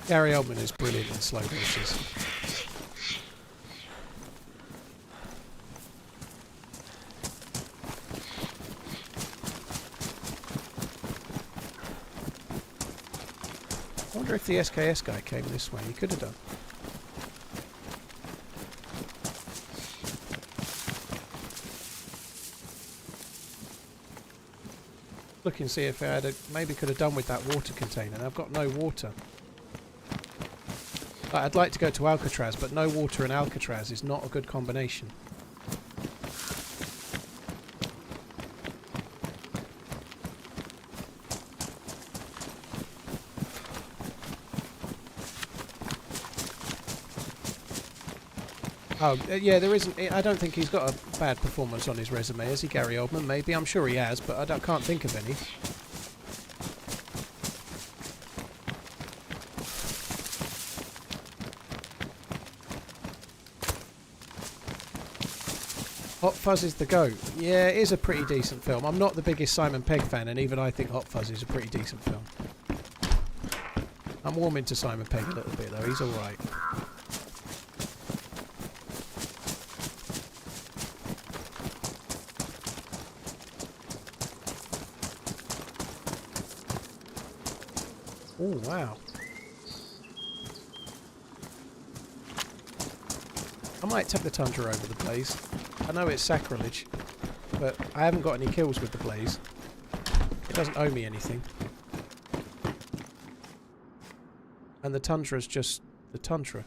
Gary Oldman is brilliant in slow horses. I wonder if the SKS guy came this way. He could have done. Look and see if I had maybe could have done with that water container. I've got no water. I'd like to go to Alcatraz, but no water in Alcatraz is not a good combination. Oh, yeah, there isn't... I don't think he's got a bad performance on his resume, has he, Gary Oldman? Maybe. I'm sure he has, but I can't think of any. Hot Fuzz is the GOAT. Yeah, it is a pretty decent film. I'm not the biggest Simon Pegg fan, and even I think Hot Fuzz is a pretty decent film. I'm warming to Simon Pegg a little bit, though. He's alright. Oh, wow. I might take the Tundra over the Blaze. I know it's sacrilege, but I haven't got any kills with the Blaze. It doesn't owe me anything. And the Tundra's just the Tundra.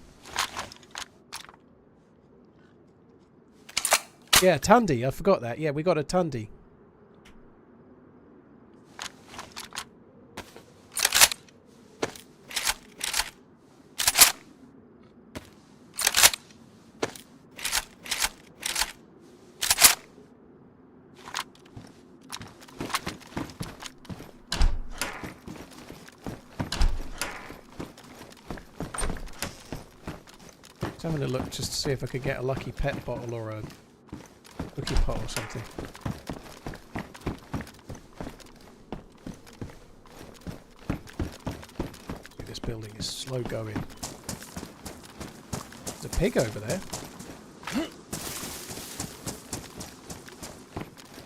Yeah, Tundi, I forgot that. Yeah, we got a Tundi. Just having a look just to see if I could get a lucky pet bottle or a cookie pot or something. This building is slow going. There's a pig over there.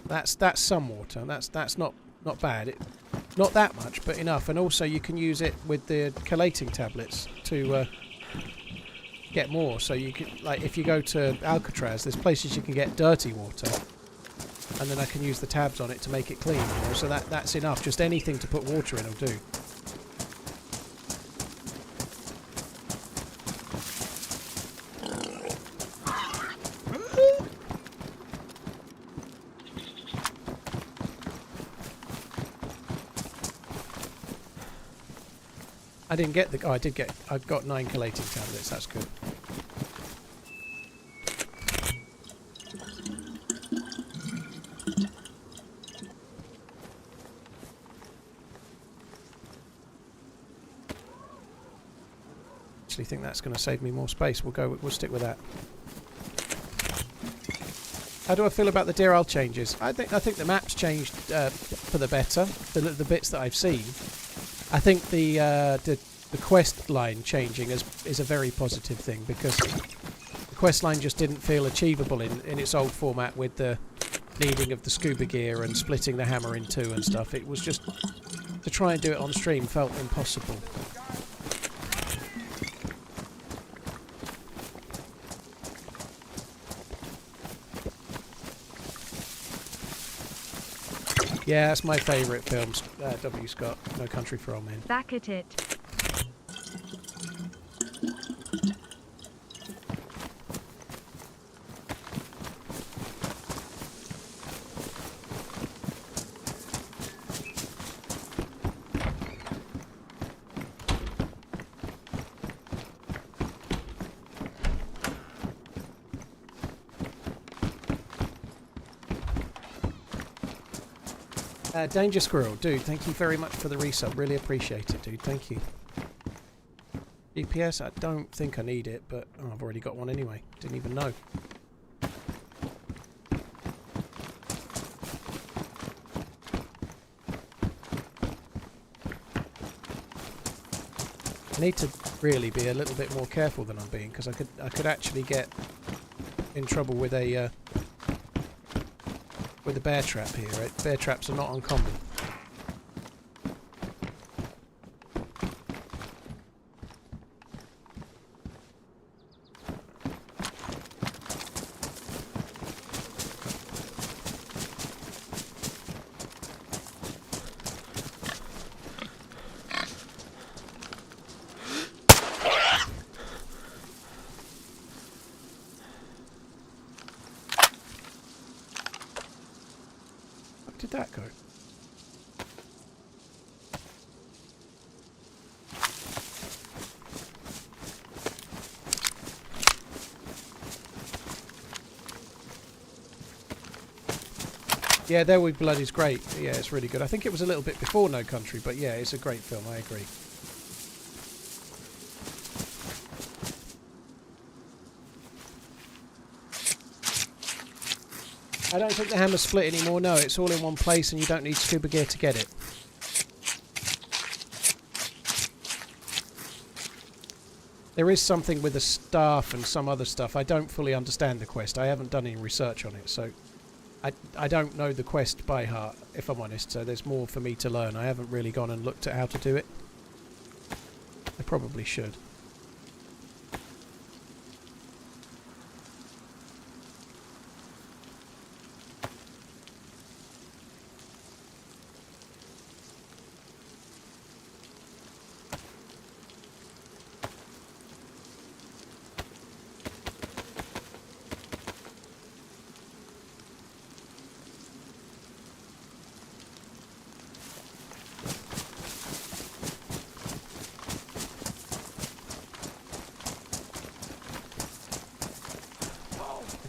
That's some water. That's not bad. Not that much, but enough. And also you can use it with the collating tablets to get more. So you can, like, if you go to Alcatraz, there's places you can get dirty water, and then I can use the tabs on it to make it clean. You know? So that's enough. Just anything to put water in will do. I didn't get the... Oh, I did get... I've got 9 collating tablets. That's good. Actually think that's going to save me more space. We'll stick with that. How do I feel about the DRL changes? I think the map's changed for the better. The bits that I've seen. I think the quest line changing is a very positive thing, because the quest line just didn't feel achievable in its old format with the needing of the scuba gear and splitting the hammer in two and stuff. It was just, to try and do it on stream felt impossible. Yeah, that's my favourite film, W. Scott, No Country for Old Men. Back at it. Danger Squirrel, dude, thank you very much for the resub. Really appreciate it, dude. Thank you. GPS, I don't think I need it, but I've already got one anyway. Didn't even know. I need to really be a little bit more careful than I'm being, because I could actually get in trouble with a bear trap here. Right? Bear traps are not uncommon. Where did that go? Yeah, There We Blood is great. Yeah, it's really good. I think it was a little bit before No Country, but yeah, it's a great film. I agree. I don't think the hammer's split anymore. No, it's all in one place and you don't need scuba gear to get it. There is something with the staff and some other stuff. I don't fully understand the quest. I haven't done any research on it, so I don't know the quest by heart, if I'm honest, so there's more for me to learn. I haven't really gone and looked at how to do it. I probably should.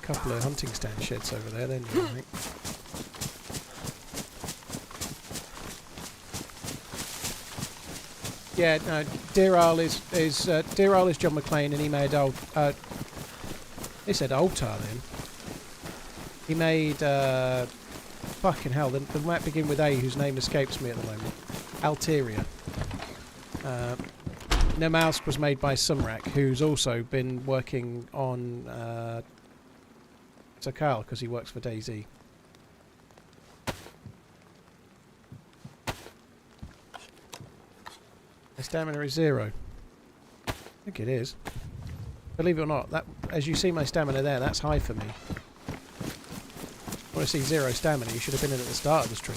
Couple of hunting stand sheds over there then, I think. Yeah, no, Deer Isle is John McClane, and he made he said Altar then. He made fucking hell, the map begin with A, whose name escapes me at the moment. Alteria. Nemausk was made by Sumrak, who's also been working on Sakhal, because he works for DayZ. My stamina is 0. I think it is. Believe it or not, that, as you see my stamina there, that's high for me. Want to see 0 stamina, you should have been in at the start of the stream.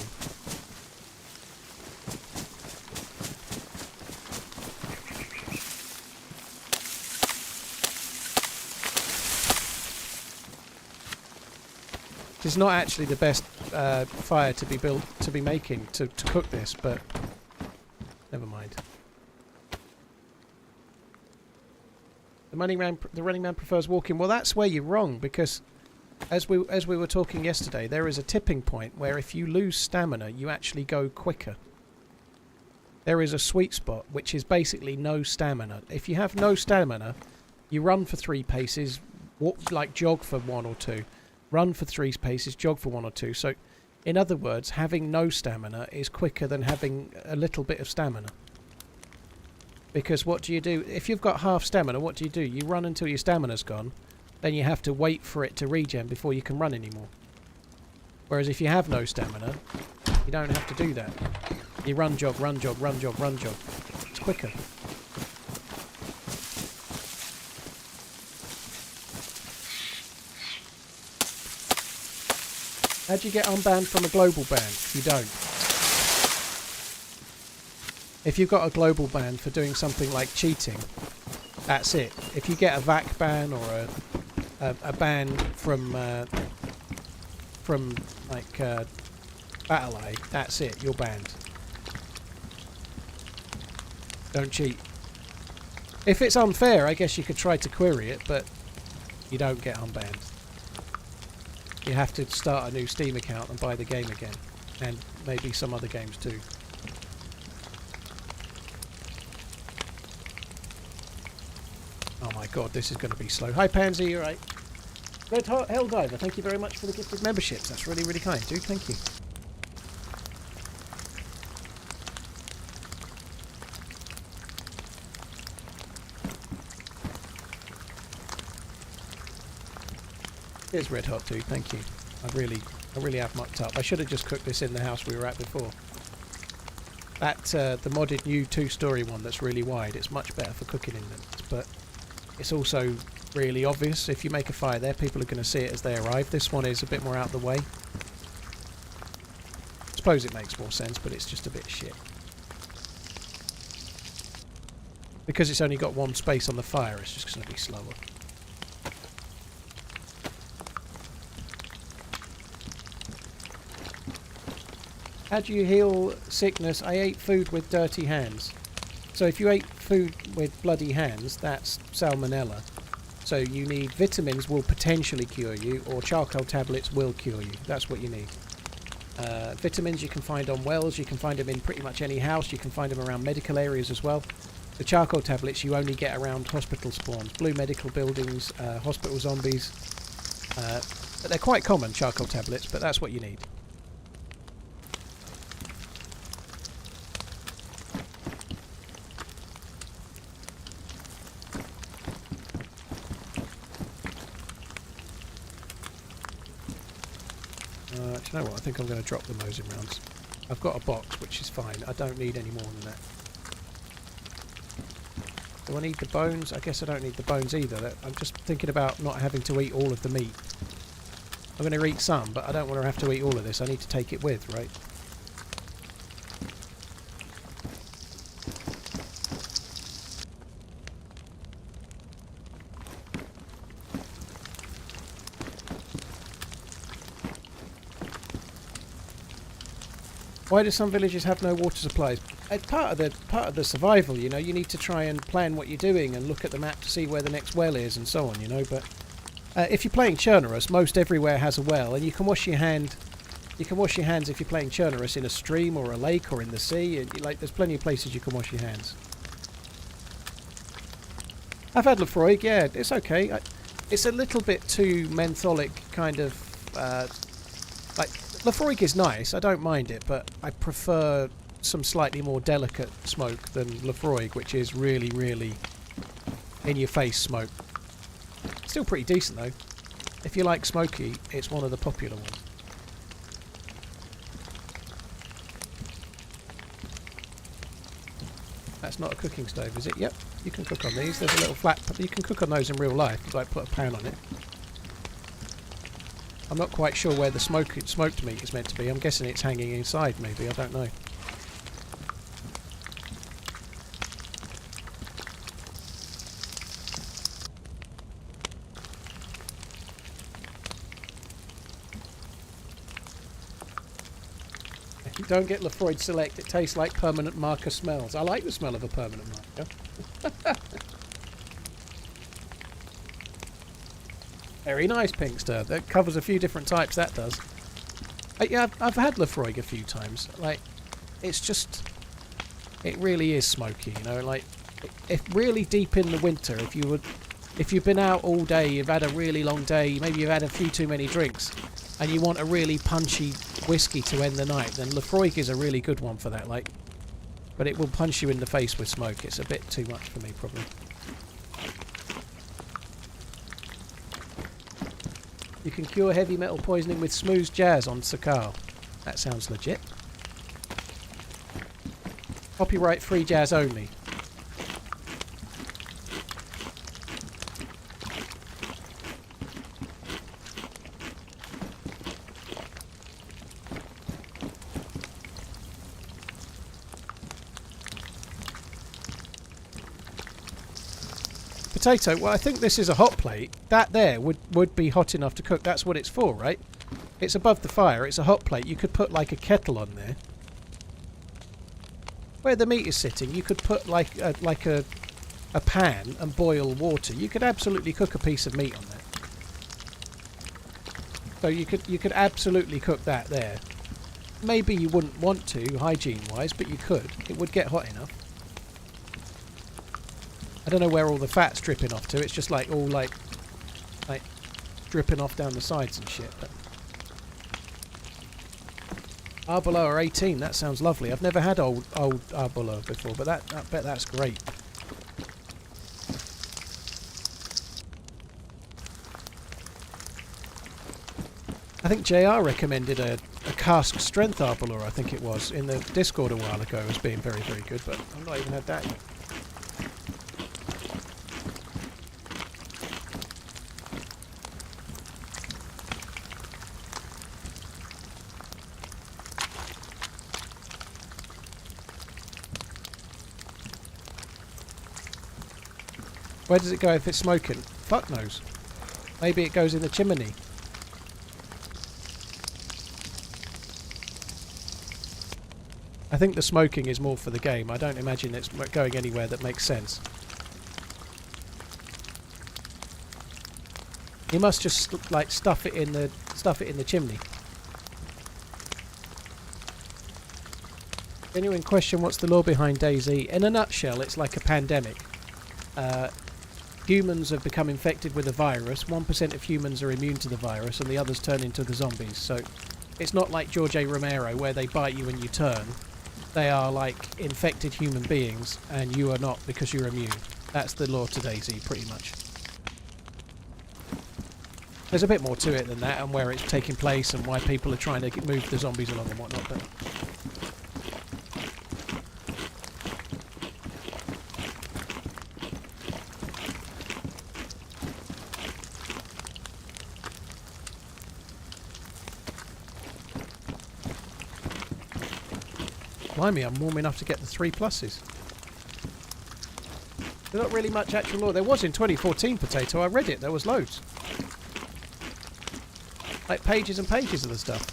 It's not actually the best fire to be making to cook this, but never mind. The running man prefers walking. Well, that's where you're wrong, because as we were talking yesterday, there is a tipping point where if you lose stamina, you actually go quicker. There is a sweet spot, which is basically no stamina. If you have no stamina, you run for 3 paces, walk, like jog for 1 or 2. Run for 3 paces, jog for 1 or 2. So, in other words, having no stamina is quicker than having a little bit of stamina. Because what do you do? If you've got half stamina, what do? You run until your stamina's gone, then you have to wait for it to regen before you can run anymore. Whereas if you have no stamina, you don't have to do that. You run, jog, run, jog, run, jog, run, jog. It's quicker. How do you get unbanned from a global ban? You don't. If you've got a global ban for doing something like cheating, that's it. If you get a VAC ban or a ban from like BattleEye, that's it. You're banned. Don't cheat. If it's unfair, I guess you could try to query it, but you don't get unbanned. You have to start a new Steam account and buy the game again. And maybe some other games too. Oh my god, this is going to be slow. Hi Pansy, you alright? Red Helldiver, thank you very much for the gifted memberships. That's really, really kind, dude. Thank you. It's red hot, dude. Thank you. I really have mucked up. I should have just cooked this in the house we were at before. That the modded new 2-story one that's really wide. It's much better for cooking in them, but it's also really obvious. If you make a fire there, people are going to see it as they arrive. This one is a bit more out of the way. I suppose it makes more sense, but it's just a bit shit. Because it's only got one space on the fire, it's just going to be slower. How do you heal sickness? I ate food with dirty hands. So if you ate food with bloody hands, that's salmonella. So you need vitamins will potentially cure you, or charcoal tablets will cure you. That's what you need. Vitamins you can find on wells, you can find them in pretty much any house, you can find them around medical areas as well. The charcoal tablets you only get around hospital spawns, blue medical buildings, hospital zombies. But they're quite common, charcoal tablets, but that's what you need. Do you know what? I think I'm going to drop the Mosin rounds. I've got a box, which is fine. I don't need any more than that. Do I need the bones? I guess I don't need the bones either. I'm just thinking about not having to eat all of the meat. I'm going to eat some, but I don't want to have to eat all of this. I need to take it with, right? Why do some villages have no water supplies? It's part of the survival, you know. You need to try and plan what you're doing and look at the map to see where the next well is and so on, you know. But if you're playing Chernarus, most everywhere has a well, and you can wash your hand. You can wash your hands if you're playing Chernarus in a stream or a lake or in the sea. And, like, there's plenty of places you can wash your hands. I've had Lefroy, yeah, it's okay. It's a little bit too mentholic, kind of like. Lefroy is nice, I don't mind it, but I prefer some slightly more delicate smoke than Lefroy, which is really, really in-your-face smoke. Still pretty decent though. If you like smoky, it's one of the popular ones. That's not a cooking stove, is it? Yep, you can cook on these. There's a little flat... You can cook on those in real life, like put a pan on it. I'm not quite sure where the smoked meat is meant to be. I'm guessing it's hanging inside, maybe. I don't know. If you don't get Lefroy Select, it tastes like permanent marker smells. I like the smell of a permanent marker. Very nice, Pinkster. That covers a few different types, that does. Yeah, I've had Lefroy a few times. Like, it's just... It really is smoky, you know? Like, if really deep in the winter, if you've been out all day, you've had a really long day, maybe you've had a few too many drinks, and you want a really punchy whiskey to end the night, then Lefroy is a really good one for that, like. But it will punch you in the face with smoke. It's a bit too much for me, probably. You can cure heavy metal poisoning with smooth jazz on Sakhal. That sounds legit. Copyright free jazz only. Potato, well, I think this is a hot plate. That there would be hot enough to cook. That's what it's for, right? It's above the fire. It's a hot plate. You could put like a kettle on there. Where the meat is sitting, you could put like a pan and boil water. You could absolutely cook a piece of meat on that. So you could absolutely cook that there. Maybe you wouldn't want to, hygiene-wise, but you could. It would get hot enough. I don't know where all the fat's dripping off to. It's just like all like dripping off down the sides and shit. But Arbolo 18. That sounds lovely. I've never had old Arbolo before, but I bet that's great. I think JR recommended a cask strength arbor, I think it was, in the Discord a while ago as being very, very good, but I've not even had that yet. Where does it go if it's smoking? Fuck knows. Maybe it goes in the chimney. I think the smoking is more for the game. I don't imagine it's going anywhere that makes sense. You must just like stuff it in the chimney. Genuine question: what's the law behind DayZ? In a nutshell, it's like a pandemic. Humans have become infected with a virus. 1% of humans are immune to the virus, and the others turn into the zombies. So it's not like George A. Romero, where they bite you and you turn. They are like infected human beings, and you are not because you're immune. That's the law to DayZ, pretty much. There's a bit more to it than that, and where it's taking place, and why people are trying to move the zombies along and whatnot. But blimey, I'm warm enough to get the 3 pluses. There's not really much actual law. There was in 2014, Potato. I read it. There was loads. Like pages and pages of the stuff.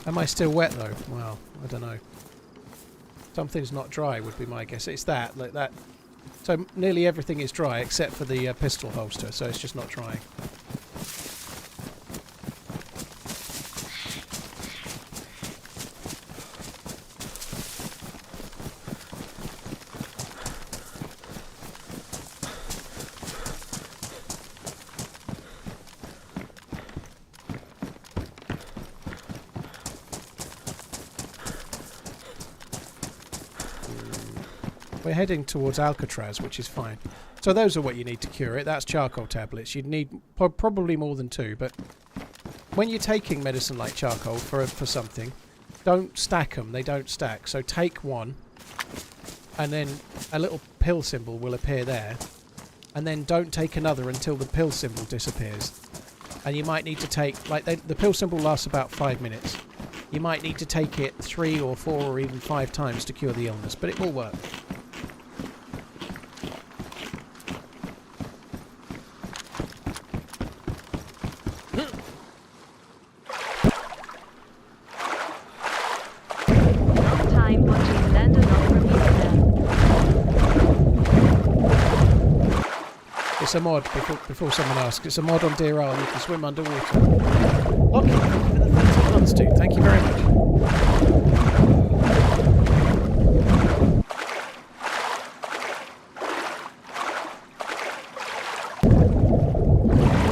Am I still wet though? Well, I don't know. Something's not dry would be my guess. It's that, like that. So nearly everything is dry except for the pistol holster, so it's just not drying. We're heading towards Alcatraz, which is fine. So those are what you need to cure it. That's charcoal tablets. You'd need probably more than 2, but when you're taking medicine like charcoal for something, don't stack them. They don't stack. So take one, and then a little pill symbol will appear there, and then don't take another until the pill symbol disappears. And you might need to take, like, the pill symbol lasts about 5 minutes. You might need to take it 3 or 4 or even 5 times to cure the illness, but it will work. It's a mod, before someone asks. It's a mod on Deer Isle. You can swim underwater. Lockie, thank you for the 13 months, dude. Thank you very much.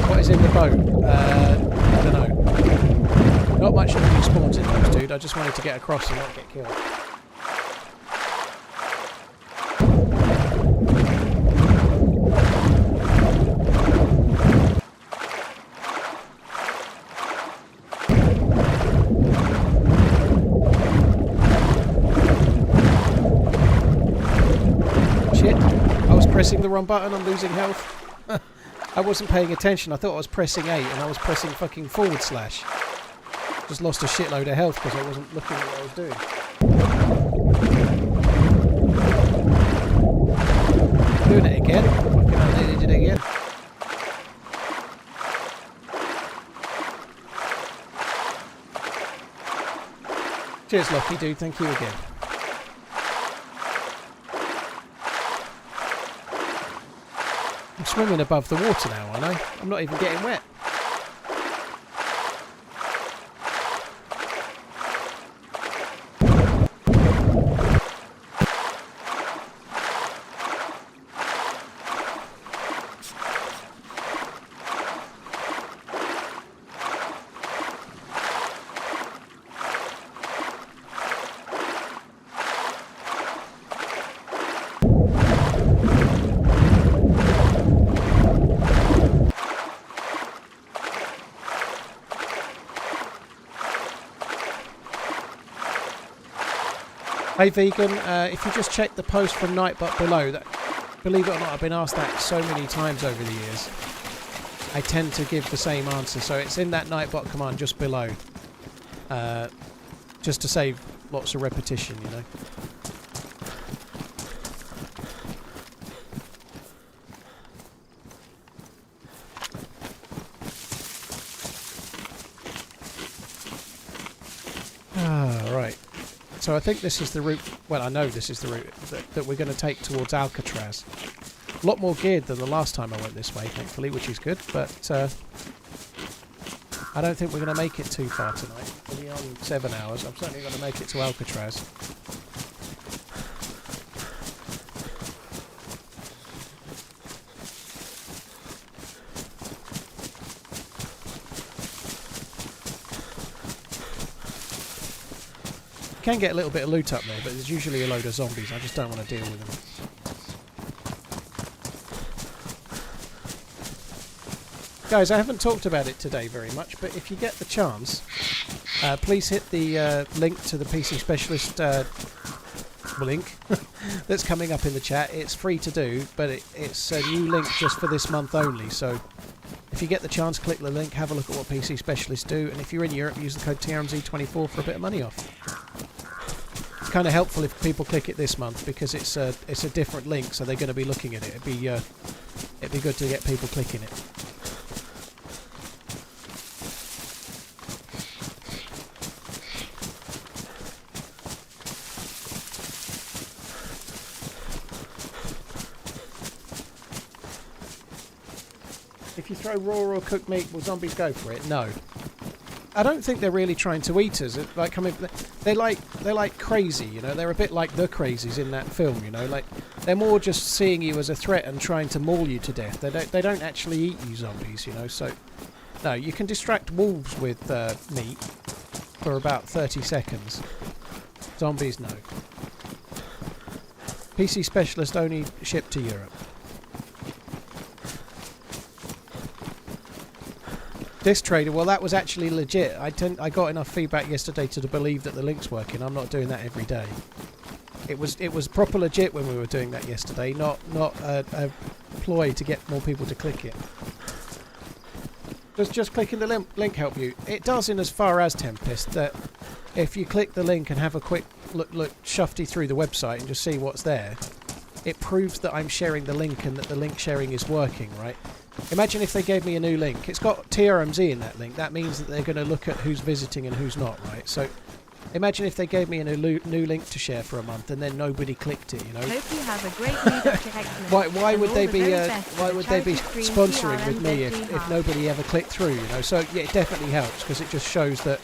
What is in the boat? I don't know. Not much of any spawns in those, dude. I just wanted to get across and not get killed. Pressing the wrong button, I'm losing health. I wasn't paying attention. I thought I was pressing 8 and I was pressing fucking /. Just lost a shitload of health because I wasn't looking at what I was doing. Doing it again. Fucking hell, they did it again. Cheers, Lockie, dude. Thank you again. I'm swimming above the water now, aren't I? I'm not even getting wet. Hey vegan, if you just check the post from Nightbot below, that, believe it or not, I've been asked that so many times over the years. I tend to give the same answer, so it's in that Nightbot command just below. Just to save lots of repetition, you know. Right. So I think this is the route, well I know this is the route that we're going to take towards Alcatraz. A lot more geared than the last time I went this way, thankfully, which is good, but I don't think we're going to make it too far tonight. We'll be on 7 hours. I'm certainly going to make it to Alcatraz. You can get a little bit of loot up there, but there's usually a load of zombies. I just don't want to deal with them. Guys, I haven't talked about it today very much, but if you get the chance, please hit the link to the PC Specialist link that's coming up in the chat. It's free to do, but it's a new link just for this month only, so if you get the chance, click the link, have a look at what PC Specialists do, and if you're in Europe, use the code TRMZ24 for a bit of money off. It's kind of helpful if people click it this month, because it's a different link, so they're going to be looking at it. It'd be good to get people clicking it. If you throw raw or cooked meat, will zombies go for it? No. I don't think they're really trying to eat us. They're like crazy, you know. They're a bit like the crazies in that film, you know. Like they're more just seeing you as a threat and trying to maul you to death. They don't actually eat you, zombies, you know. So no, you can distract wolves with meat for about 30 seconds. Zombies, no. PC Specialist only shipped to Europe. This trader, well, that was actually legit. I got enough feedback yesterday to believe that the link's working. I'm not doing that every day. It was proper legit when we were doing that yesterday, not a ploy to get more people to click it. Does just clicking the link help you? It does, in as far as, Tempest, that if you click the link and have a quick look shufty through the website and just see what's there, it proves that I'm sharing the link and that the link sharing is working, right? Imagine if they gave me a new link. It's got TRMZ in that link. That means that they're going to look at who's visiting and who's not, right? So imagine if they gave me a new link to share for a month and then nobody clicked it, you know. Hope you have a great lead up to excellence. Why would they be charity stream sponsoring with me TRMZ if nobody ever clicked through, you know? So yeah, it definitely helps because it just shows that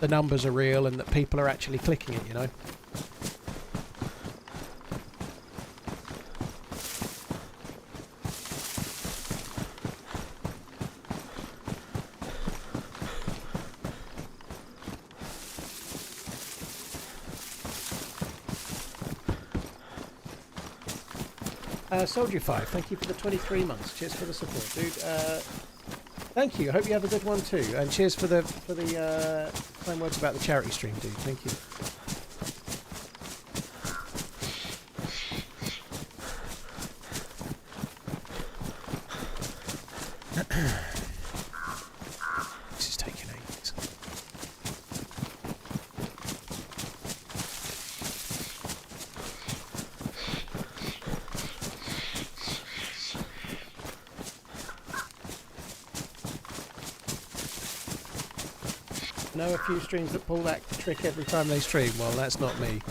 the numbers are real and that people are actually clicking it, you know. Soldier 5, thank you for the 23 months. Cheers for the support, dude. Thank you. I hope you have a good one too. And cheers for the kind words about the charity stream, dude. Thank you. This is taking ages. I know a few streams that pull that trick every time they stream. Well, that's not me.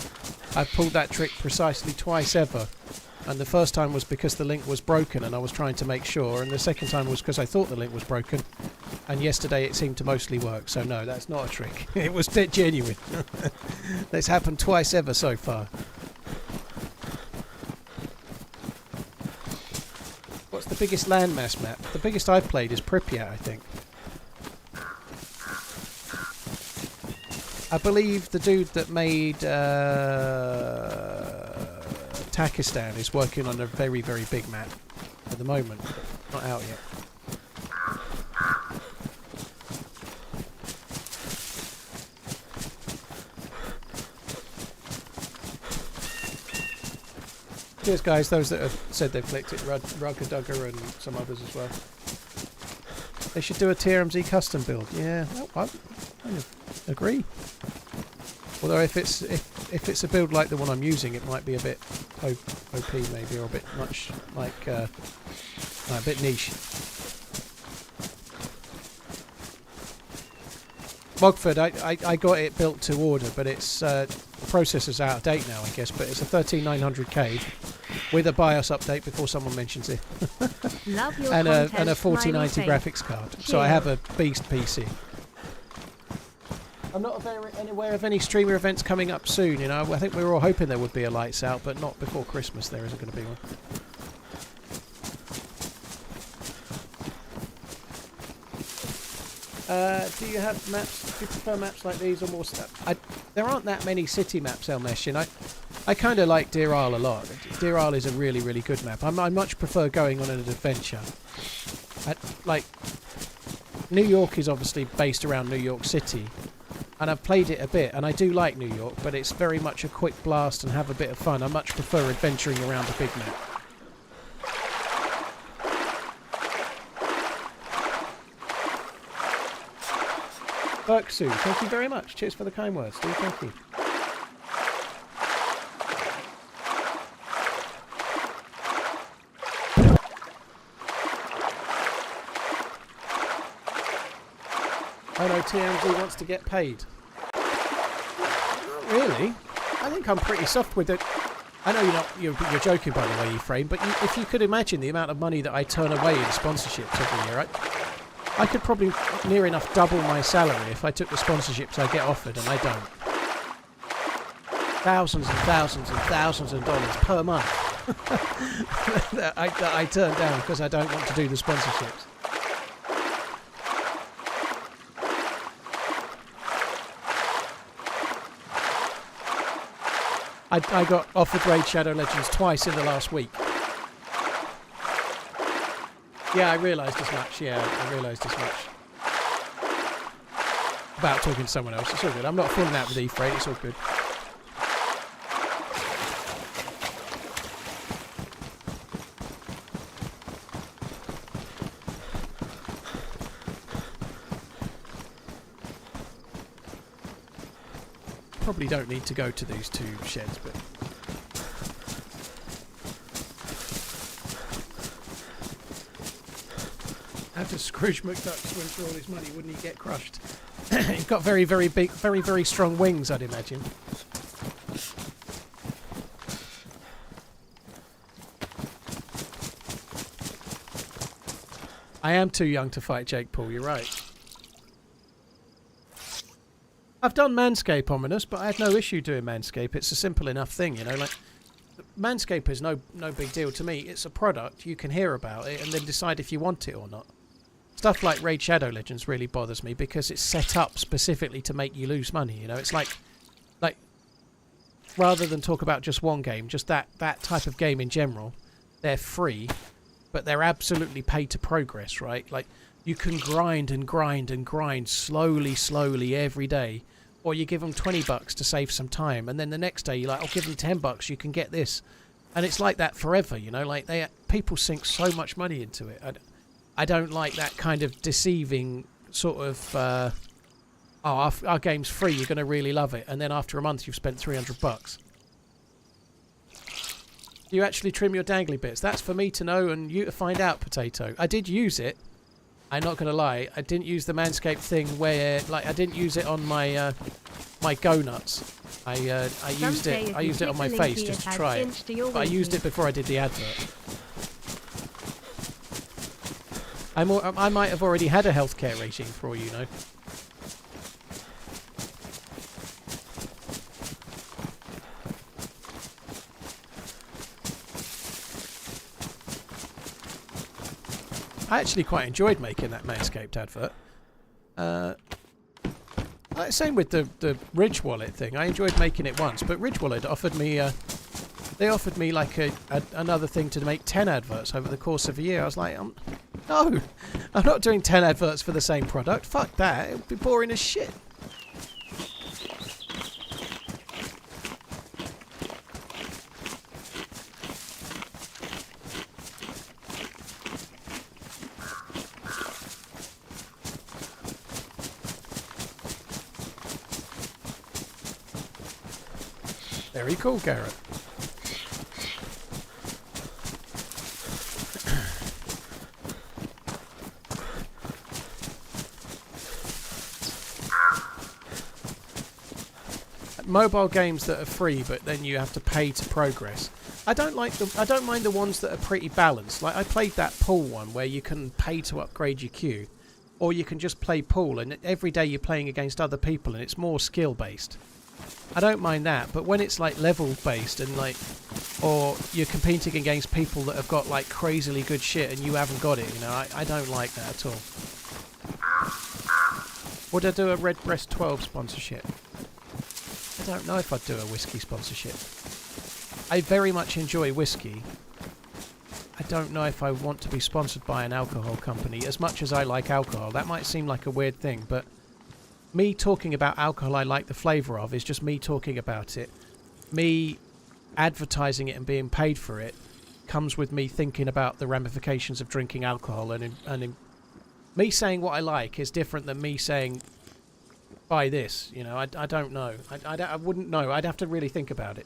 I've pulled that trick precisely twice ever. And the first time was because the link was broken and I was trying to make sure. And the second time was because I thought the link was broken. And yesterday it seemed to mostly work. So no, that's not a trick. It was dead genuine. That's happened twice ever so far. What's the biggest landmass map? The biggest I've played is Pripyat, I think. I believe the dude that made Takistan is working on a very, very big map at the moment, but not out yet. Cheers, guys. Those that have said they've clicked it, Rugger Dugger and some others as well. They should do a TRMZ custom build. Yeah, I kind of agree. Although if it's a build like the one I'm using, it might be a bit OP maybe, or a bit much like a bit niche. Mogford, I got it built to order, but its processor's out of date now, I guess. But it's a 13900K with a BIOS update before someone mentions it, Love your and content, a 4090 smiley graphics card. So I have a beast PC. I'm not anywhere of any streamer events coming up soon. You know, I think we were all hoping there would be a Lights Out, but not before Christmas. There isn't going to be one. Do you have maps? Do you prefer maps like these or more stuff? There aren't that many city maps, Elmesh, and I kind of like Deer Isle a lot. Deer Isle is a really, really good map. I much prefer going on an adventure. Like, New York is obviously based around New York City, and I've played it a bit, and I do like New York, but it's very much a quick blast and have a bit of fun. I much prefer adventuring around a big map. Berksu, thank you very much. Cheers for the kind words, Steve. Thank you. Oh no, TRMZ wants to get paid. Not really. I think I'm pretty soft with it. I know you're joking, by the way, Ephraim, but if you could imagine the amount of money that I turn away in sponsorships every year, I could probably near enough double my salary if I took the sponsorships I get offered, and I don't. Thousands and thousands and thousands of dollars per month that I turn down because I don't want to do the sponsorships. I got offered Raid Shadow Legends twice in the last week. Yeah, I realised as much. Yeah, I realised as much. About talking to someone else. It's all good. I'm not falling out with Ephraim. It's all good. Probably don't need to go to these two sheds, but... How does Scrooge McDuck swim through all his money? Wouldn't he get crushed? He's got very, very big, very, very strong wings, I'd imagine. I am too young to fight Jake Paul, you're right. I've done Manscape, Ominous, but I had no issue doing Manscape. It's a simple enough thing, you know, like... Manscape is no big deal to me. It's a product, you can hear about it and then decide if you want it or not. Stuff like Raid Shadow Legends really bothers me because it's set up specifically to make you lose money, you know. It's like rather than talk about just one game, just that type of game in general, they're free, but they're absolutely pay to progress, right? Like, you can grind and grind and grind slowly every day, or you give them $20 to save some time, and then the next day you're like, I'll give them $10, you can get this. And it's like that forever, you know, like people sink so much money into it. I don't like that kind of deceiving sort of, our game's free, you're going to really love it, and then after a month you've spent $300. Do you actually trim your dangly bits? That's for me to know and you to find out, Potato. I did use it. I'm not going to lie. I didn't use the Manscaped thing where, like, I didn't use it on my my go nuts. I used it on my face just to try it. But I used it before I did the advert. I might have already had a healthcare regime for all you know. I actually quite enjoyed making that Manscaped advert. Same with the Ridge Wallet thing. I enjoyed making it once, but Ridge Wallet offered me they offered me like another thing to make 10 adverts over the course of a year. I was like, no, I'm not doing 10 adverts for the same product. Fuck that. It would be boring as shit. Very cool, Garrett. Mobile games that are free, but then you have to pay to progress. I don't mind the ones that are pretty balanced. Like I played that pool one where you can pay to upgrade your queue, or you can just play pool, and every day you're playing against other people, and it's more skill based. I don't mind that, but when it's like level based and like, or you're competing against people that have got like crazily good shit and you haven't got it, you know, I don't like that at all. Would I do a Redbreast 12 sponsorship? I don't know if I'd do a whiskey sponsorship. I very much enjoy whiskey. I don't know if I want to be sponsored by an alcohol company as much as I like alcohol. That might seem like a weird thing, but me talking about alcohol I like the flavour of is just me talking about it. Me advertising it and being paid for it comes with me thinking about the ramifications of drinking alcohol, and me saying what I like is different than me saying buy this, you know. I don't know. I wouldn't know. I'd have to really think about it.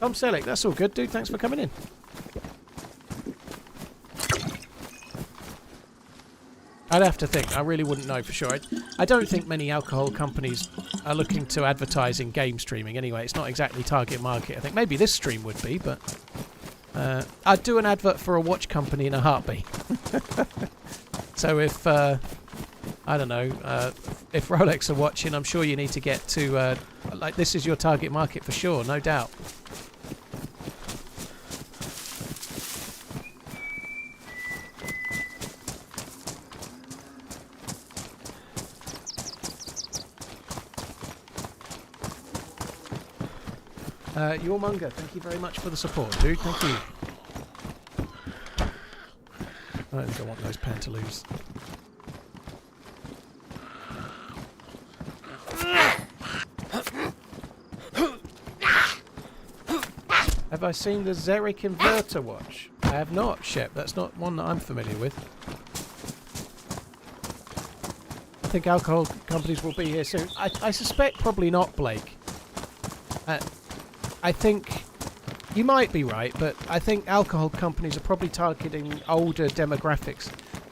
Tom Selleck, that's all good, dude. Thanks for coming in. I'd have to think. I really wouldn't know for sure. I don't think many alcohol companies are looking to advertise in game streaming anyway. It's not exactly target market. I think maybe this stream would be, but I'd do an advert for a watch company in a heartbeat. So if, I don't know, if Rolex are watching, I'm sure you need to get to, like, this is your target market for sure, no doubt. Yourmonger, thank you very much for the support, dude. Thank you. I don't think I want those pantaloons. Have I seen the Xeric inverter watch? I have not, Shep. That's not one that I'm familiar with. I think alcohol companies will be here soon. I suspect probably not, Blake. I think you might be right, but I think alcohol companies are probably targeting older demographics.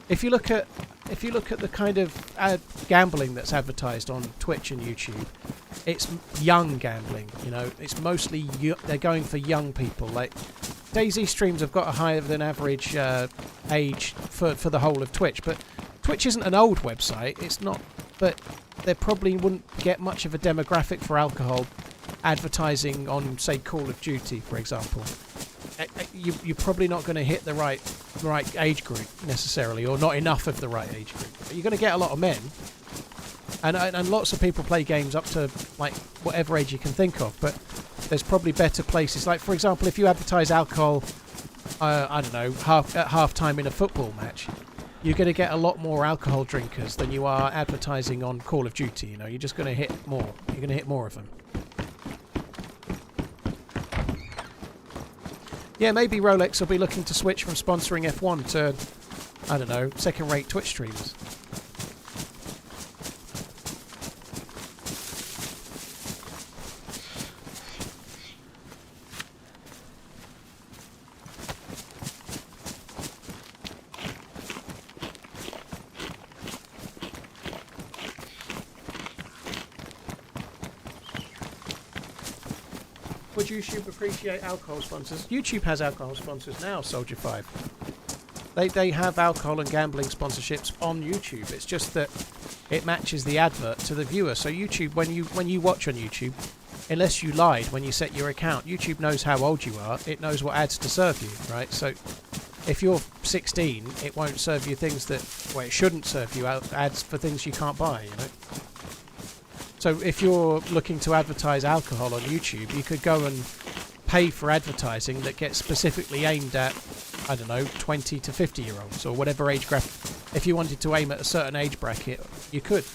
If you look at the kind of gambling that's advertised on Twitch and YouTube, it's young gambling. You know, it's mostly they're going for young people. Like DayZ streams have got a higher than average age for the whole of Twitch, but Twitch isn't an old website. It's not, but they probably wouldn't get much of a demographic for alcohol advertising on, say, Call of Duty, for example. You're probably not going to hit the right age group necessarily, or not enough of the right age group. But you're going to get a lot of men, and lots of people play games up to like whatever age you can think of. But there's probably better places. Like, for example, if you advertise alcohol, I don't know, at half time in a football match, you're going to get a lot more alcohol drinkers than you are advertising on Call of Duty. You know, you're just going to hit more. You're going to hit more of them. Yeah, maybe Rolex will be looking to switch from sponsoring F1 to, I don't know, second-rate Twitch streamers. Would YouTube appreciate alcohol sponsors? YouTube has alcohol sponsors now, Soldier 5. They have alcohol and gambling sponsorships on YouTube. It's just that it matches the advert to the viewer. So YouTube, when you watch on YouTube, unless you lied when you set your account, YouTube knows how old you are. It knows what ads to serve you, right? So if you're 16, it won't serve you things that, well, it shouldn't serve you ads for things you can't buy, you know? So if you're looking to advertise alcohol on YouTube, you could go and pay for advertising that gets specifically aimed at, I don't know, 20 to 50-year-olds or whatever age bracket. If you wanted to aim at a certain age bracket, you could.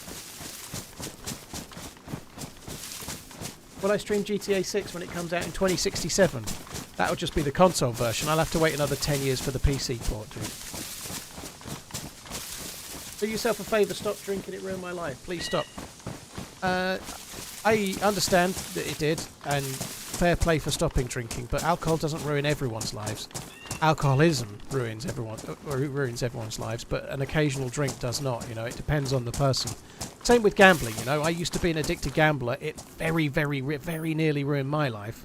Will I stream GTA 6 when it comes out in 2067? That'll just be the console version. I'll have to wait another 10 years for the PC port, dude. Do yourself a favour, stop drinking, it ruined my life. Please stop. I understand that it did, and fair play for stopping drinking, but alcohol doesn't ruin everyone's lives. Alcoholism ruins everyone's lives, but an occasional drink does not, you know, it depends on the person. Same with gambling, you know, I used to be an addicted gambler. It very nearly ruined my life.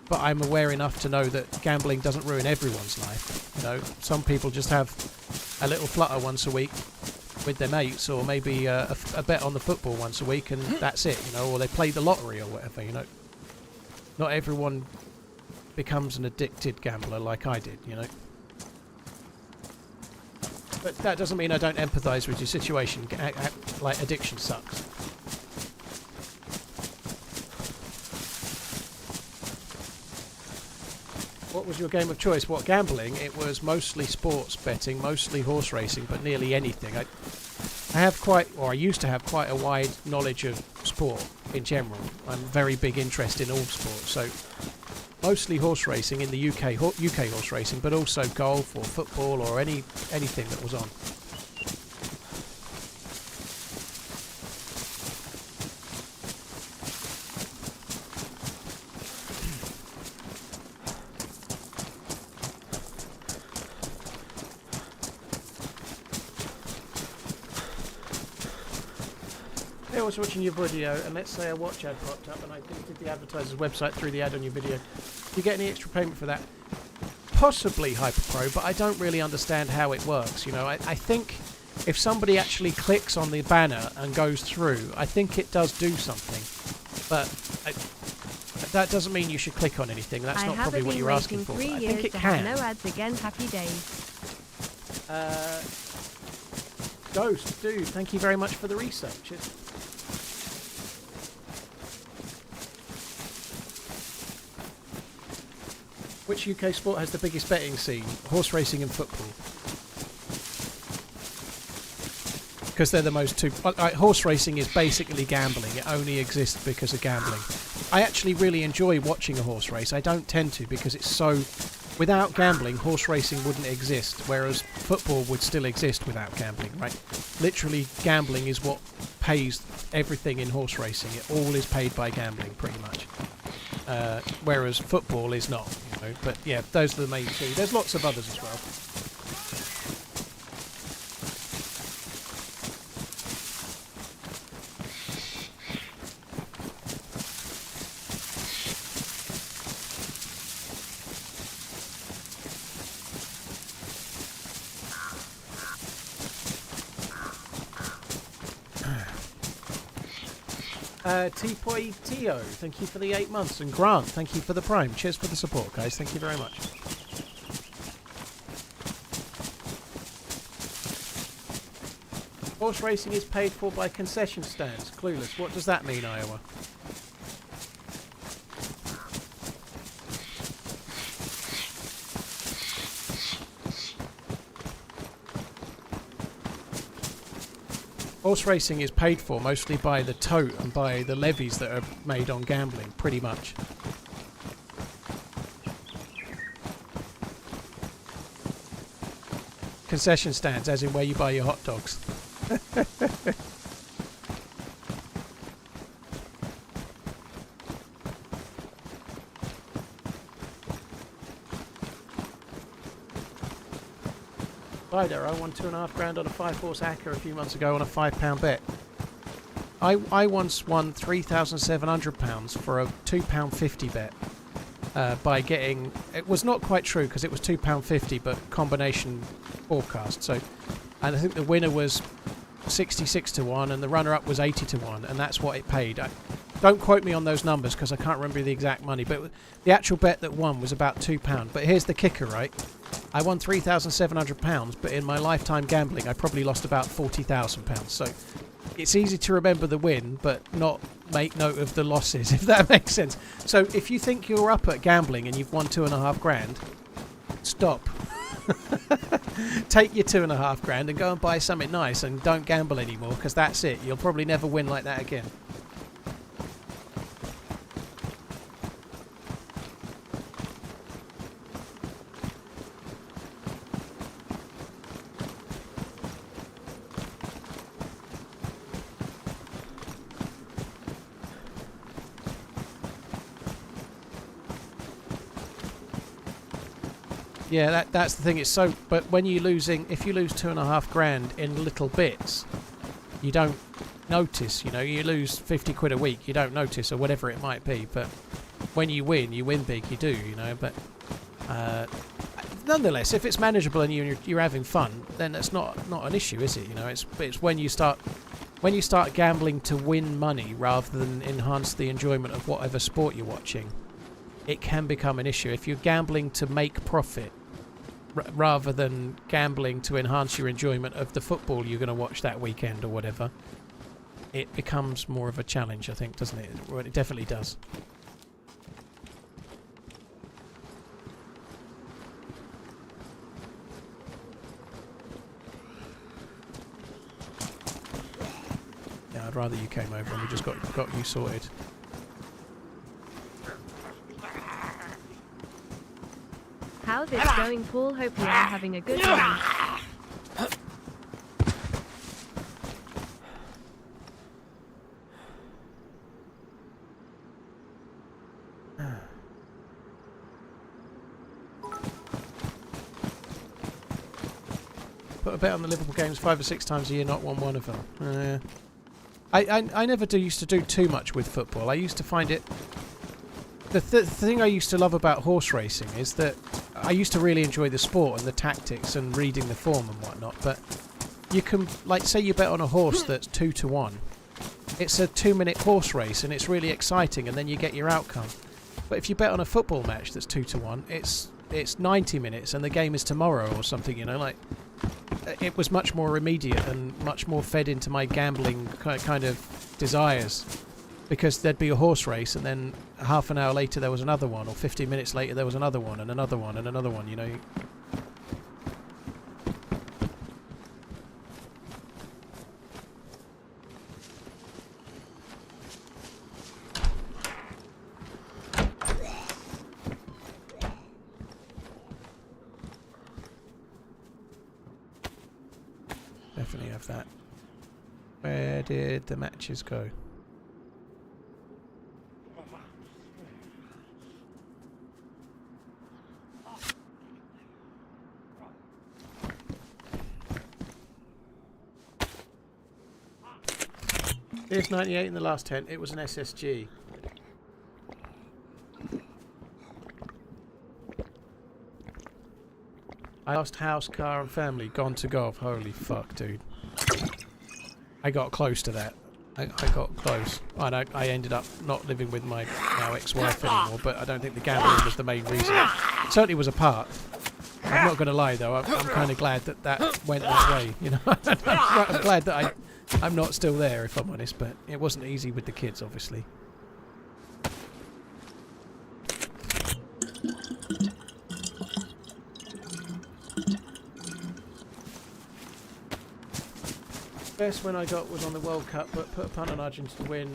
But I'm aware enough to know that gambling doesn't ruin everyone's life. You know, some people just have a little flutter once a week with their mates, or maybe a bet on the football once a week, and that's it, you know, or they play the lottery or whatever, you know. Not everyone becomes an addicted gambler like I did, you know. But that doesn't mean I don't empathise with your situation. Like, addiction sucks. What was your game of choice? What, gambling? It was mostly sports betting, mostly horse racing, but nearly anything. I have quite, or I used to have quite a wide knowledge of sport in general. I'm very big interest in all sports, so mostly horse racing in the UK horse racing, but also golf or football or anything that was on. I was watching your video, and let's say a watch ad popped up and I did the advertiser's website through the ad on your video. Do you get any extra payment for that? Possibly, HyperPro, but I don't really understand how it works. You know, I think if somebody actually clicks on the banner and goes through, I think it does do something. But that doesn't mean you should click on anything. That's not probably what you're asking for. I think it can. No ads again. Happy days. Ghost, dude, thank you very much for the research. Which UK sport has the biggest betting scene? Horse racing and football. Because they're the most two... horse racing is basically gambling. It only exists because of gambling. I actually really enjoy watching a horse race. I don't tend to because it's so... Without gambling, horse racing wouldn't exist, whereas football would still exist without gambling, right? Literally, gambling is what pays everything in horse racing. It all is paid by gambling, pretty much. Whereas football is not, you know. But yeah, those are the main two. There's lots of others as well. T-Poi Tio, thank you for the 8 months. And Grant, thank you for the Prime. Cheers for the support, guys. Thank you very much. Horse racing is paid for by concession stands. Clueless. What does that mean, Iowa? Horse racing is paid for mostly by the tote and by the levies that are made on gambling, pretty much. Concession stands, as in where you buy your hot dogs. I won £2.5 on a 5-horse acca a few months ago on a £5 bet. I once won £3,700 for a £2.50 bet by getting... It was not quite true because it was £2.50 but combination forecast. So, and I think the winner was 66 to 1 and the runner-up was 80 to 1 and that's what it paid. Don't quote me on those numbers because I can't remember the exact money, but the actual bet that won was about £2. But here's the kicker, right? I won £3,700, but in my lifetime gambling, I probably lost about £40,000. So it's easy to remember the win, but not make note of the losses, if that makes sense. So if you think you're up at gambling and you've won £2.5 stop. Take your £2.5 and go and buy something nice and don't gamble anymore, because that's it. You'll probably never win like that again. Yeah, that's the thing. It's so. But when you're losing, if you lose £2,500 in little bits, you don't notice. You know, you lose 50 quid a week, you don't notice, or whatever it might be. But when you win big. You do. You know, but nonetheless, if it's manageable and you're having fun, then that's not an issue, is it? You know, it's when you start gambling to win money rather than enhance the enjoyment of whatever sport you're watching, it can become an issue. If you're gambling to make profit rather than gambling to enhance your enjoyment of the football you're going to watch that weekend or whatever, it becomes more of a challenge, I think, doesn't it? Well, it definitely does. Yeah, I'd rather you came over and we just got you sorted. How's it going, Paul? Hope you are having a good one. Put a bet on the Liverpool games 5 or 6 times a year, not won one of them. I never used to do too much with football. I used to find it... The thing I used to love about horse racing is that I used to really enjoy the sport and the tactics and reading the form and whatnot, but you can, like, say you bet on a horse that's 2-1. It's a 2-minute horse race and it's really exciting, and then you get your outcome. But if you bet on a football match that's 2-1, it's 90 minutes and the game is tomorrow or something, you know, like... It was much more immediate and much more fed into my gambling kind of desires, because there'd be a horse race and then half an hour later there was another one, or 15 minutes later there was another one and another one and another one, you know. Definitely have that. Where did the matches go? Here's 98 in the last tent. It was an SSG. I lost house, car and family. Gone to golf. Holy fuck, dude. I got close to that. I got close. I ended up not living with my now ex-wife anymore, but I don't think the gambling was the main reason. It certainly was a part. I'm not going to lie, though. I'm kind of glad that went that way. You know, I'm glad that I'm not still there, if I'm honest, but it wasn't easy with the kids, obviously. Best win I got was on the World Cup, but put a punt on Argentina to win,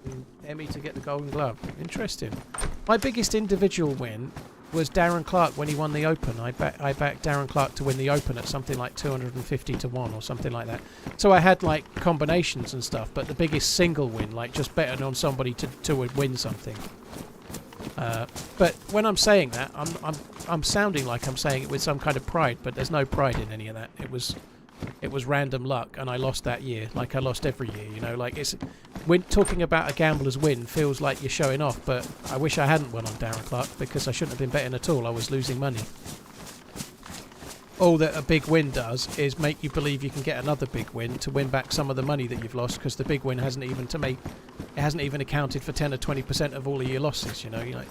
and Emmy to get the Golden Glove. Interesting. My biggest individual win was Darren Clark when he won the Open. I backed Darren Clark to win the Open at something like 250 to 1 or something like that. So I had like combinations and stuff, but the biggest single win, like just betting on somebody to win something. But when I'm saying that, I'm sounding like I'm saying it with some kind of pride, but there's no pride in any of that. It was random luck, and I lost that year, like I lost every year, you know. Like, it's when talking about a gambler's win feels like you're showing off, but I wish I hadn't won on Darren Clark, because I shouldn't have been betting at all. I was losing money. All that a big win does is make you believe you can get another big win to win back some of the money that you've lost, because the big win hasn't even accounted for 10 or 20% of all of your losses, you know. You're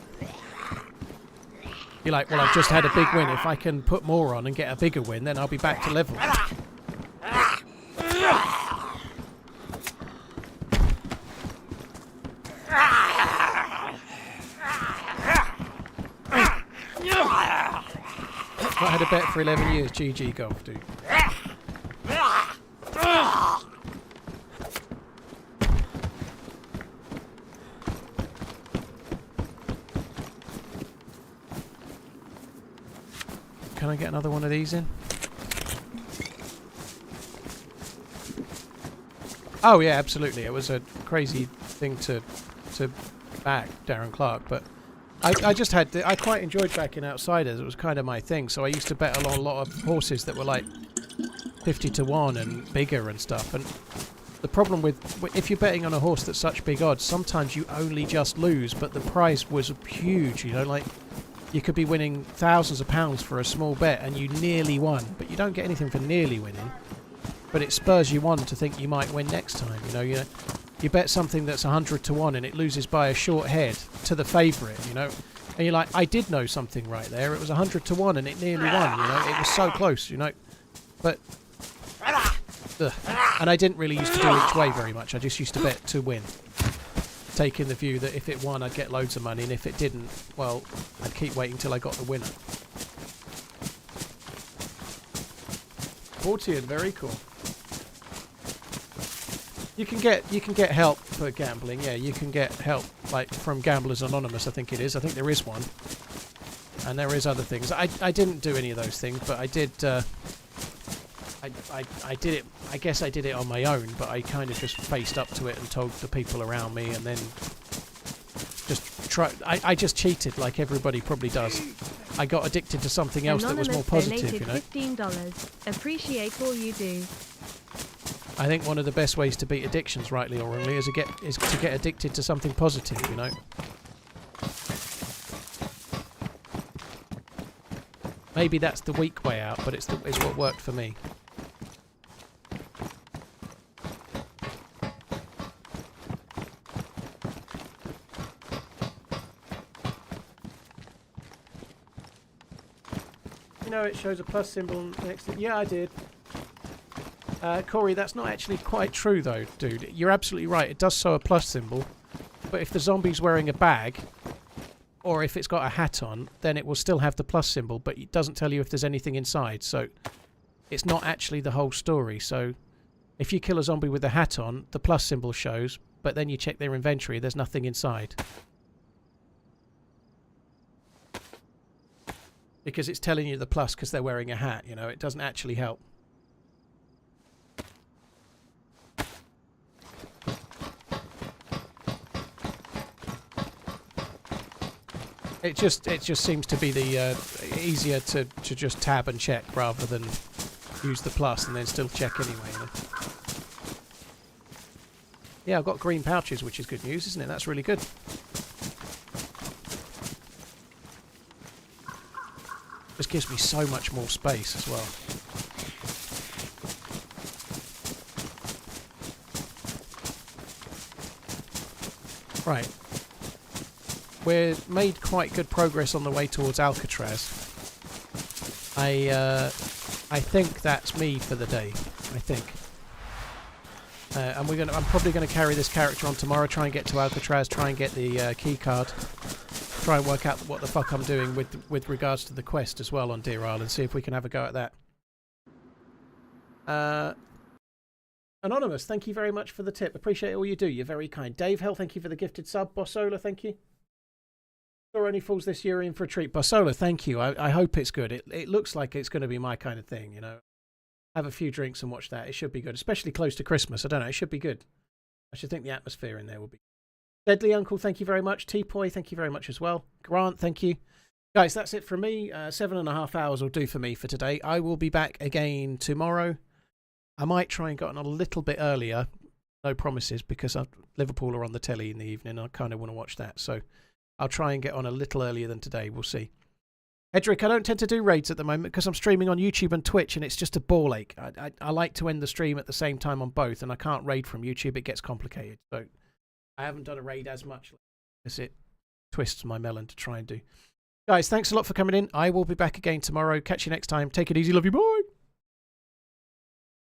like, well, I've just had a big win. If I can put more on and get a bigger win, then I'll be back to level. I had a bet for 11 years. GG golf, dude. Can I get another one of these in? Oh yeah, absolutely. It was a crazy thing to back Darren Clark, but I just had I quite enjoyed backing outsiders. It was kind of my thing. So I used to bet a lot of horses that were like 50 to 1 and bigger and stuff. And the problem with if you're betting on a horse that's such big odds, sometimes you only just lose, but the prize was huge. You know, like you could be winning thousands of pounds for a small bet, and you nearly won, but you don't get anything for nearly winning. But it spurs you on to think you might win next time. You bet something that's 100 to 1 and it loses by a short head to the favourite, you know. And you're like, I did know something right there. It was 100 to 1 and it nearly won, you know. It was so close, you know. But, and I didn't really used to do each way very much. I just used to bet to win. Taking the view that if it won, I'd get loads of money. And if it didn't, well, I'd keep waiting till I got the winner. 40, very cool. You can get help for gambling. Yeah, you can get help like from Gamblers Anonymous. I think it is. I think there is one, and there is other things. I didn't do any of those things, but I did. I did it. I guess I did it on my own, but I kind of just faced up to it and told the people around me, and then just try. I just cheated like everybody probably does. I got addicted to something else that was more positive. You know. $15. Appreciate all you do. I think one of the best ways to beat addictions, rightly or wrongly, is to get addicted to something positive, you know. Maybe that's the weak way out, but it's what worked for me. You know, it shows a plus symbol next to... Yeah, I did. Corey, that's not actually quite true though, dude. You're absolutely right. It does show a plus symbol. But if the zombie's wearing a bag, or if it's got a hat on, then it will still have the plus symbol, but it doesn't tell you if there's anything inside. So it's not actually the whole story. So if you kill a zombie with a hat on, the plus symbol shows, but then you check their inventory, there's nothing inside. Because it's telling you the plus because they're wearing a hat, you know. It doesn't actually help. It just seems to be the easier to just tab and check rather than use the plus and then still check anyway. You know? Yeah, I've got green pouches, which is good news, isn't it? That's really good. Just gives me so much more space as well. Right. We've made quite good progress on the way towards Alcatraz. I think that's me for the day. I think. And I'm probably gonna carry this character on tomorrow. Try and get to Alcatraz. Try and get the key card. Try and work out what the fuck I'm doing with regards to the quest as well on Deer Island. See if we can have a go at that. Anonymous, thank you very much for the tip. Appreciate all you do. You're very kind. Dave Hell, thank you for the gifted sub. Bossola, thank you. Or only falls this year in for a treat. Bossola, thank you. I hope it's good. It looks like it's going to be my kind of thing, you know. Have a few drinks and watch that. It should be good, especially close to Christmas. I don't know. It should be good. I should think the atmosphere in there will be. Deadly Uncle, thank you very much. T-Poy, thank you very much as well. Grant, thank you. Guys, that's it from me. 7.5 hours will do for me for today. I will be back again tomorrow. I might try and get on a little bit earlier. No promises, because Liverpool are on the telly in the evening. I kind of want to watch that. So I'll try and get on a little earlier than today. We'll see. Edric, I don't tend to do raids at the moment because I'm streaming on YouTube and Twitch, and it's just a ball ache. I like to end the stream at the same time on both, and I can't raid from YouTube. It gets complicated. So I haven't done a raid as much as it twists my melon to try and do. Guys, thanks a lot for coming in. I will be back again tomorrow. Catch you next time. Take it easy. Love you. Bye.